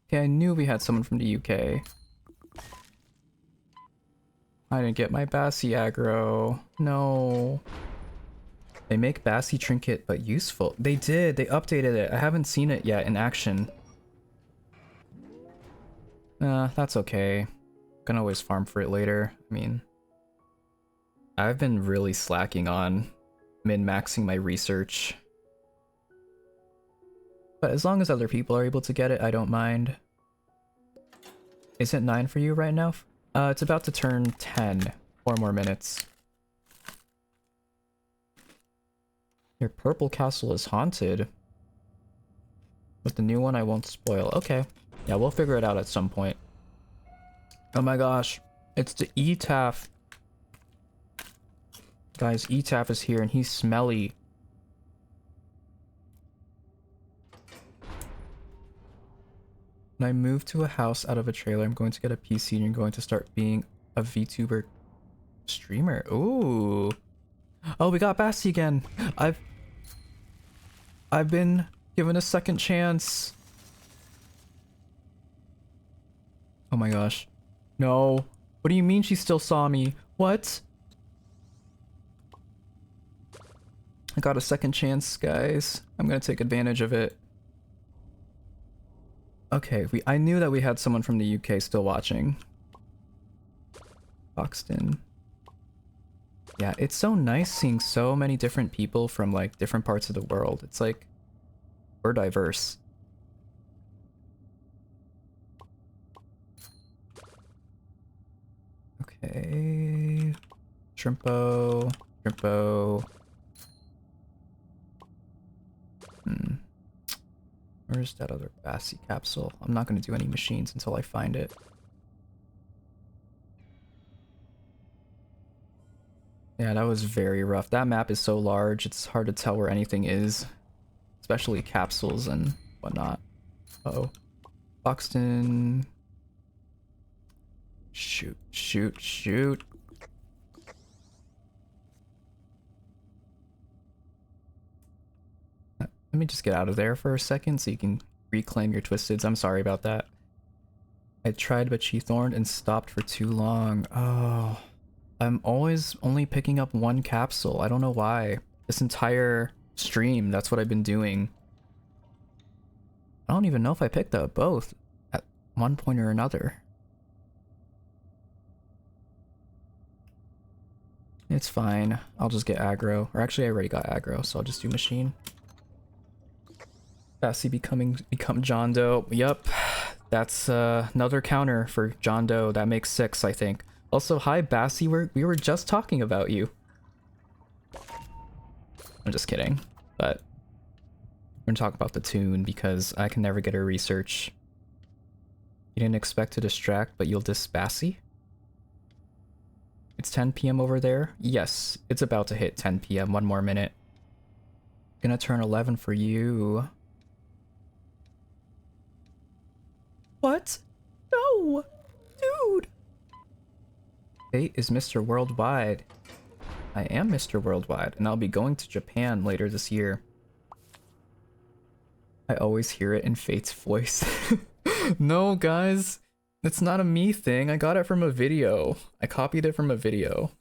Speaker 1: Okay, I knew we had someone from the UK. I didn't get my Bassie aggro. No. They make Bassie trinket, but useful. They did. They updated it. I haven't seen it yet in action. That's okay. Can always farm for it later. I mean, I've been really slacking on min-maxing my research. But as long as other people are able to get it, I don't mind. Is it 9 for you right now? It's about to turn 10. 4 more minutes. Your purple castle is haunted. With the new one, I won't spoil. Okay. Yeah, we'll figure it out at some point. Oh my gosh. It's the Etaf. Guys, Etaf is here and he's smelly. When I move to a house out of a trailer, I'm going to get a PC and you're going to start being a VTuber streamer. Ooh. Oh, we got Bassie again. I've been given a second chance. Oh my gosh. No. What do you mean she still saw me? What? I got a second chance, guys. I'm gonna take advantage of it. Okay, I knew that we had someone from the UK still watching. Foxton. Yeah, it's so nice seeing so many different people from like different parts of the world. It's like we're diverse. Okay. Shrimpo. Shrimpo. Where's that other Bassi capsule? I'm not going to do any machines until I find it. Yeah, that was very rough. That map is so large, it's hard to tell where anything is. Especially capsules and whatnot. Uh-oh. Foxton. Shoot, shoot, shoot. Let me just get out of there for a second so you can reclaim your Twisteds. I'm sorry about that. I tried, but she thorned and stopped for too long. Oh, I'm always only picking up one capsule. I don't know why. This entire stream, that's what I've been doing. I don't even know if I picked up both at one point or another. It's fine. I'll just get aggro. Or actually, I already got aggro, so I'll just do machine. Bassi become John Doe. Yup. That's another counter for John Doe. That makes 6, I think. Also, hi Bassi, we were just talking about you. I'm just kidding. But we're gonna talk about the tune because I can never get her research. You didn't expect to distract, but you'll diss Bassi? It's 10 p.m. over there? Yes, it's about to hit 10 p.m. 1 more minute. Gonna turn 11 for you. What? No! Dude! Fate is Mr. Worldwide. I am Mr. Worldwide, and I'll be going to Japan later this year. I always hear it in Fate's voice. No, guys. It's not a me thing. I got it from a video. I copied it from a video.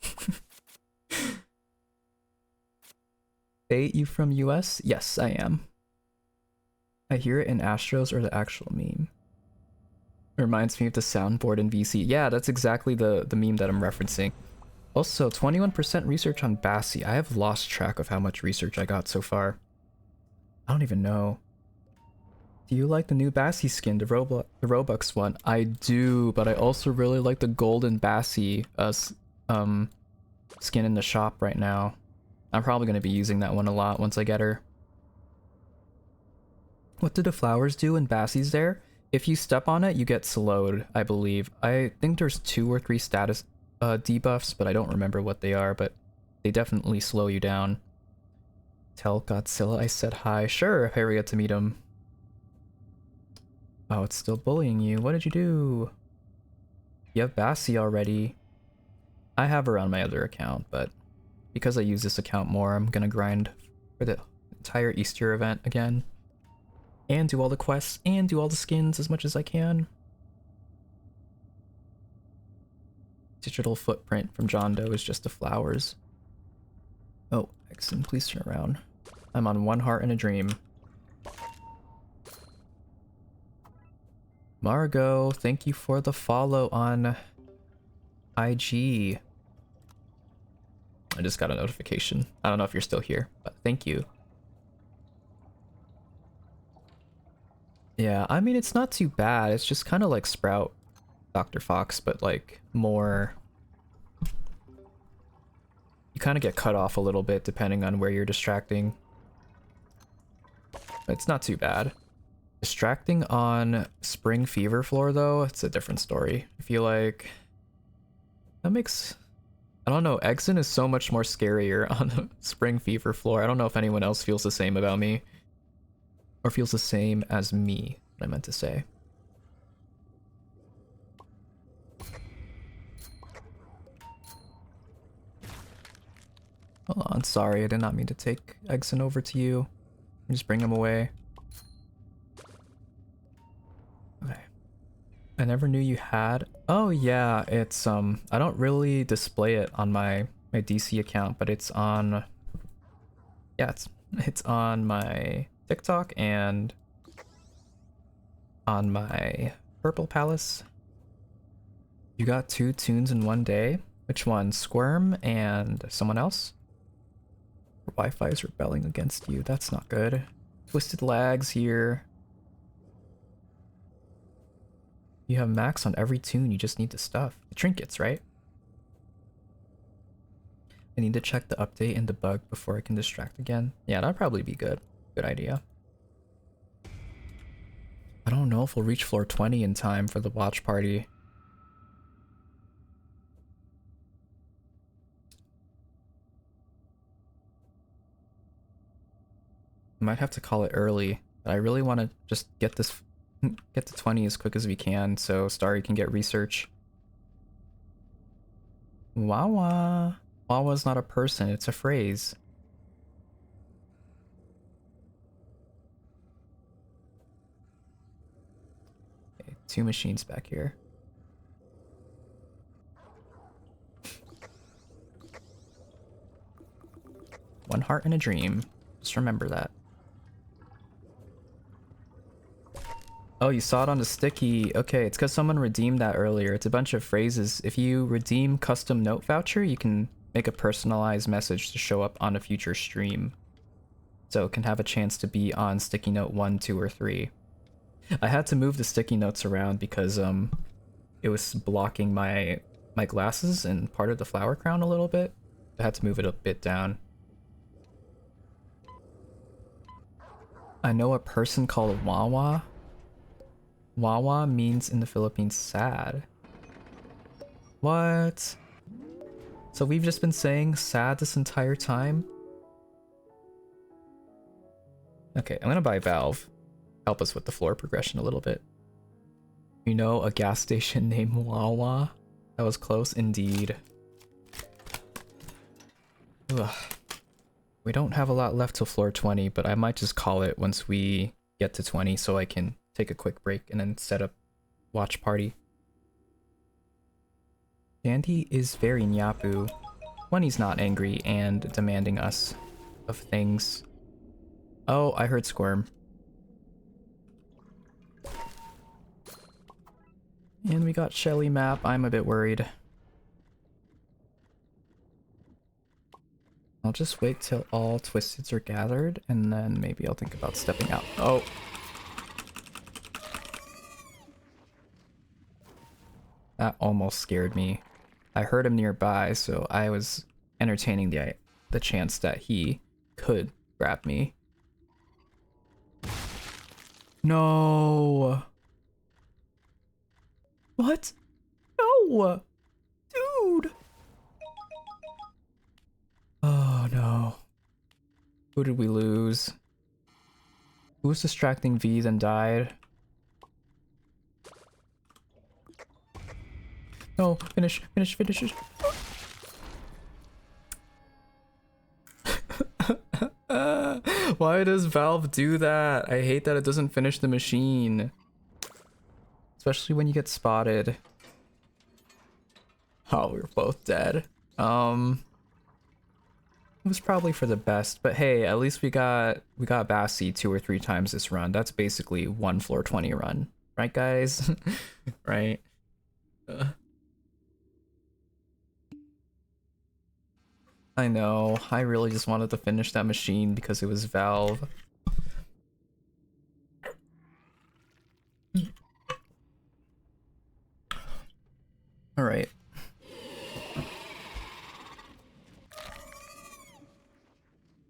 Speaker 1: Fate, you from US? Yes, I am. I hear it in Astros or the actual meme. Reminds me of the soundboard in VC. Yeah, that's exactly the meme that I'm referencing. Also, 21% research on Bassi. I have lost track of how much research I got so far. I don't even know. Do you like the new Bassi skin, the Robux one? I do, but I also really like the golden Bassi skin in the shop right now. I'm probably going to be using that one a lot once I get her. What do the flowers do in Bassi's there? If you step on it, you get slowed, I believe. I think there's 2 or 3 status debuffs, but I don't remember what they are, but they definitely slow you down. Tell Godzilla I said hi. Sure, if I ever get to meet him. Oh, it's still bullying you. What did you do? You have Bassi already. I have her on my other account, but because I use this account more, I'm gonna grind for the entire Easter event again. And do all the quests, and do all the skins as much as I can. Digital footprint from John Doe is just the flowers. Oh, Exon, please turn around. I'm on 1 heart and a dream. Margot, thank you for the follow on IG. I just got a notification. I don't know if you're still here, but thank you. Yeah, I mean, it's not too bad. It's just kind of like Sprout Dr. Fox, but like more... You kind of get cut off a little bit depending on where you're distracting. It's not too bad. Distracting on Spring Fever floor though, it's a different story. I feel like that makes, I don't know, Exon is so much more scarier on the Spring Fever floor. I don't know if anyone else feels the same about me or feels the same as me, what I meant to say. Hold on, sorry, I did not mean to take Exon over to you. Just bring him away. Okay. I never knew you had. Oh yeah, it's I don't really display it on my DC account, but it's on, yeah, it's on my TikTok and on my Purple Palace. You got 2 tunes in one day? Which one? Squirm and someone else? Wi-Fi is rebelling against you. That's not good. Twisted lags here. You have max on every tune, you just need the stuff. The trinkets, right? I need to check the update and debug before I can distract again. Yeah, that'd probably be good. Good idea. I don't know if we'll reach floor 20 in time for the watch party. I might have to call it early, but I really want to just get this, get to 20 as quick as we can so Starry can get research. Wawa. Wawa's not a person, it's a phrase. Okay, 2 machines back here. One heart and a dream. Just remember that. Oh, you saw it on the sticky. Okay, it's because someone redeemed that earlier. It's a bunch of phrases. If you redeem custom note voucher, you can make a personalized message to show up on a future stream. So it can have a chance to be on sticky note 1, 2, or 3. I had to move the sticky notes around because it was blocking my glasses and part of the flower crown a little bit. I had to move it a bit down. I know a person called Wawa. Wawa means in the Philippines sad. What? So we've just been saying sad this entire time? Okay, I'm gonna buy Valve. Help us with the floor progression a little bit. You know a gas station named Wawa? That was close indeed. Ugh. We don't have a lot left till floor 20, but I might just call it once we get to 20 so I can take a quick break and then set up watch party. Dandy is very nyapu when he's not angry and demanding us of things. Oh, I heard Squirm. And we got Shelly map. I'm a bit worried. I'll just wait till all Twisteds are gathered and then maybe I'll think about stepping out. Oh. That almost scared me. I heard him nearby, so I was entertaining the chance that he could grab me. No. What? No. Dude. Oh no. Who did we lose? Who was distracting V then died? No, finish. Why does Valve do that? I hate that it doesn't finish the machine. Especially when you get spotted. Oh, we were both dead. It was probably for the best, but hey, at least we got Bassi 2 or 3 times this run. That's basically 1 floor 20 run. Right, guys? Right? I know. I really just wanted to finish that machine because it was Valve. Alright.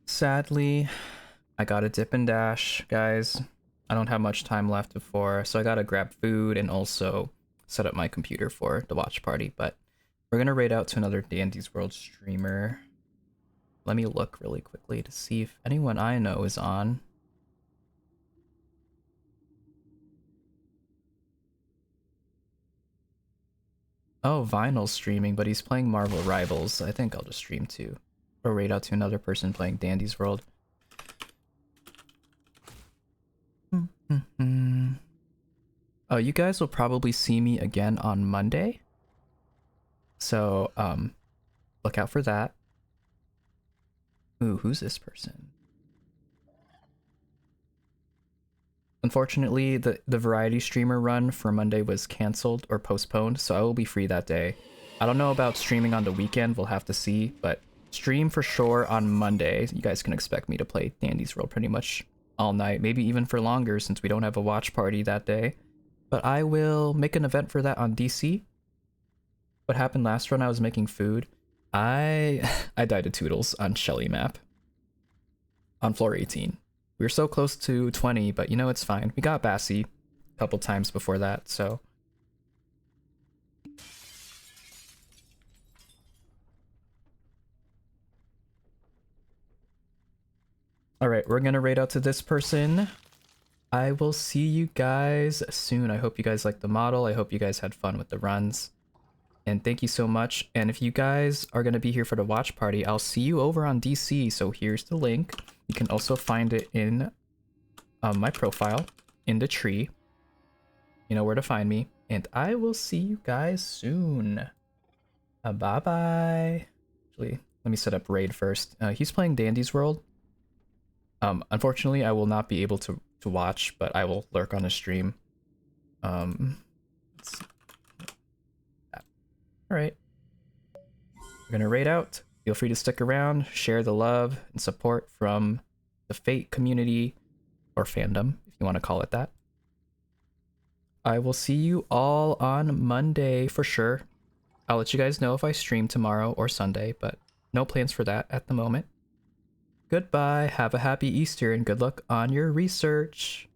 Speaker 1: Sadly, I gotta dip and dash, guys. I don't have much time left before, so I gotta grab food and also set up my computer for the watch party, but we're gonna raid out to another Dandy's World streamer. Let me look really quickly to see if anyone I know is on. Oh, Vinyl's streaming, but he's playing Marvel Rivals. I think I'll just stream too. Or raid out to another person playing Dandy's World. You guys will probably see me again on Monday. So, look out for that. Ooh, who's this person? Unfortunately, the variety streamer run for Monday was canceled or postponed, so I will be free that day. I don't know about streaming on the weekend, we'll have to see, but stream for sure on Monday. You guys can expect me to play Dandy's World pretty much all night, maybe even for longer since we don't have a watch party that day. But I will make an event for that on DC. What happened last run, I was making food. I died to Toodles on Shelly map. On floor 18. We were so close to 20, but you know, it's fine. We got Bassie a couple times before that, so. Alright, we're gonna raid out to this person. I will see you guys soon. I hope you guys liked the model. I hope you guys had fun with the runs. And thank you so much. And if you guys are gonna be here for the watch party, I'll see you over on DC. So here's the link. You can also find it in my profile, in the tree. You know where to find me. And I will see you guys soon. Bye-bye. Actually, let me set up raid first. He's playing Dandy's World. Unfortunately, I will not be able to watch, but I will lurk on the stream. Let's see. Alright. We're gonna raid out. Feel free to stick around, share the love and support from the Fate community, or fandom, if you want to call it that. I will see you all on Monday for sure. I'll let you guys know if I stream tomorrow or Sunday, but no plans for that at the moment. Goodbye, have a happy Easter, and good luck on your research.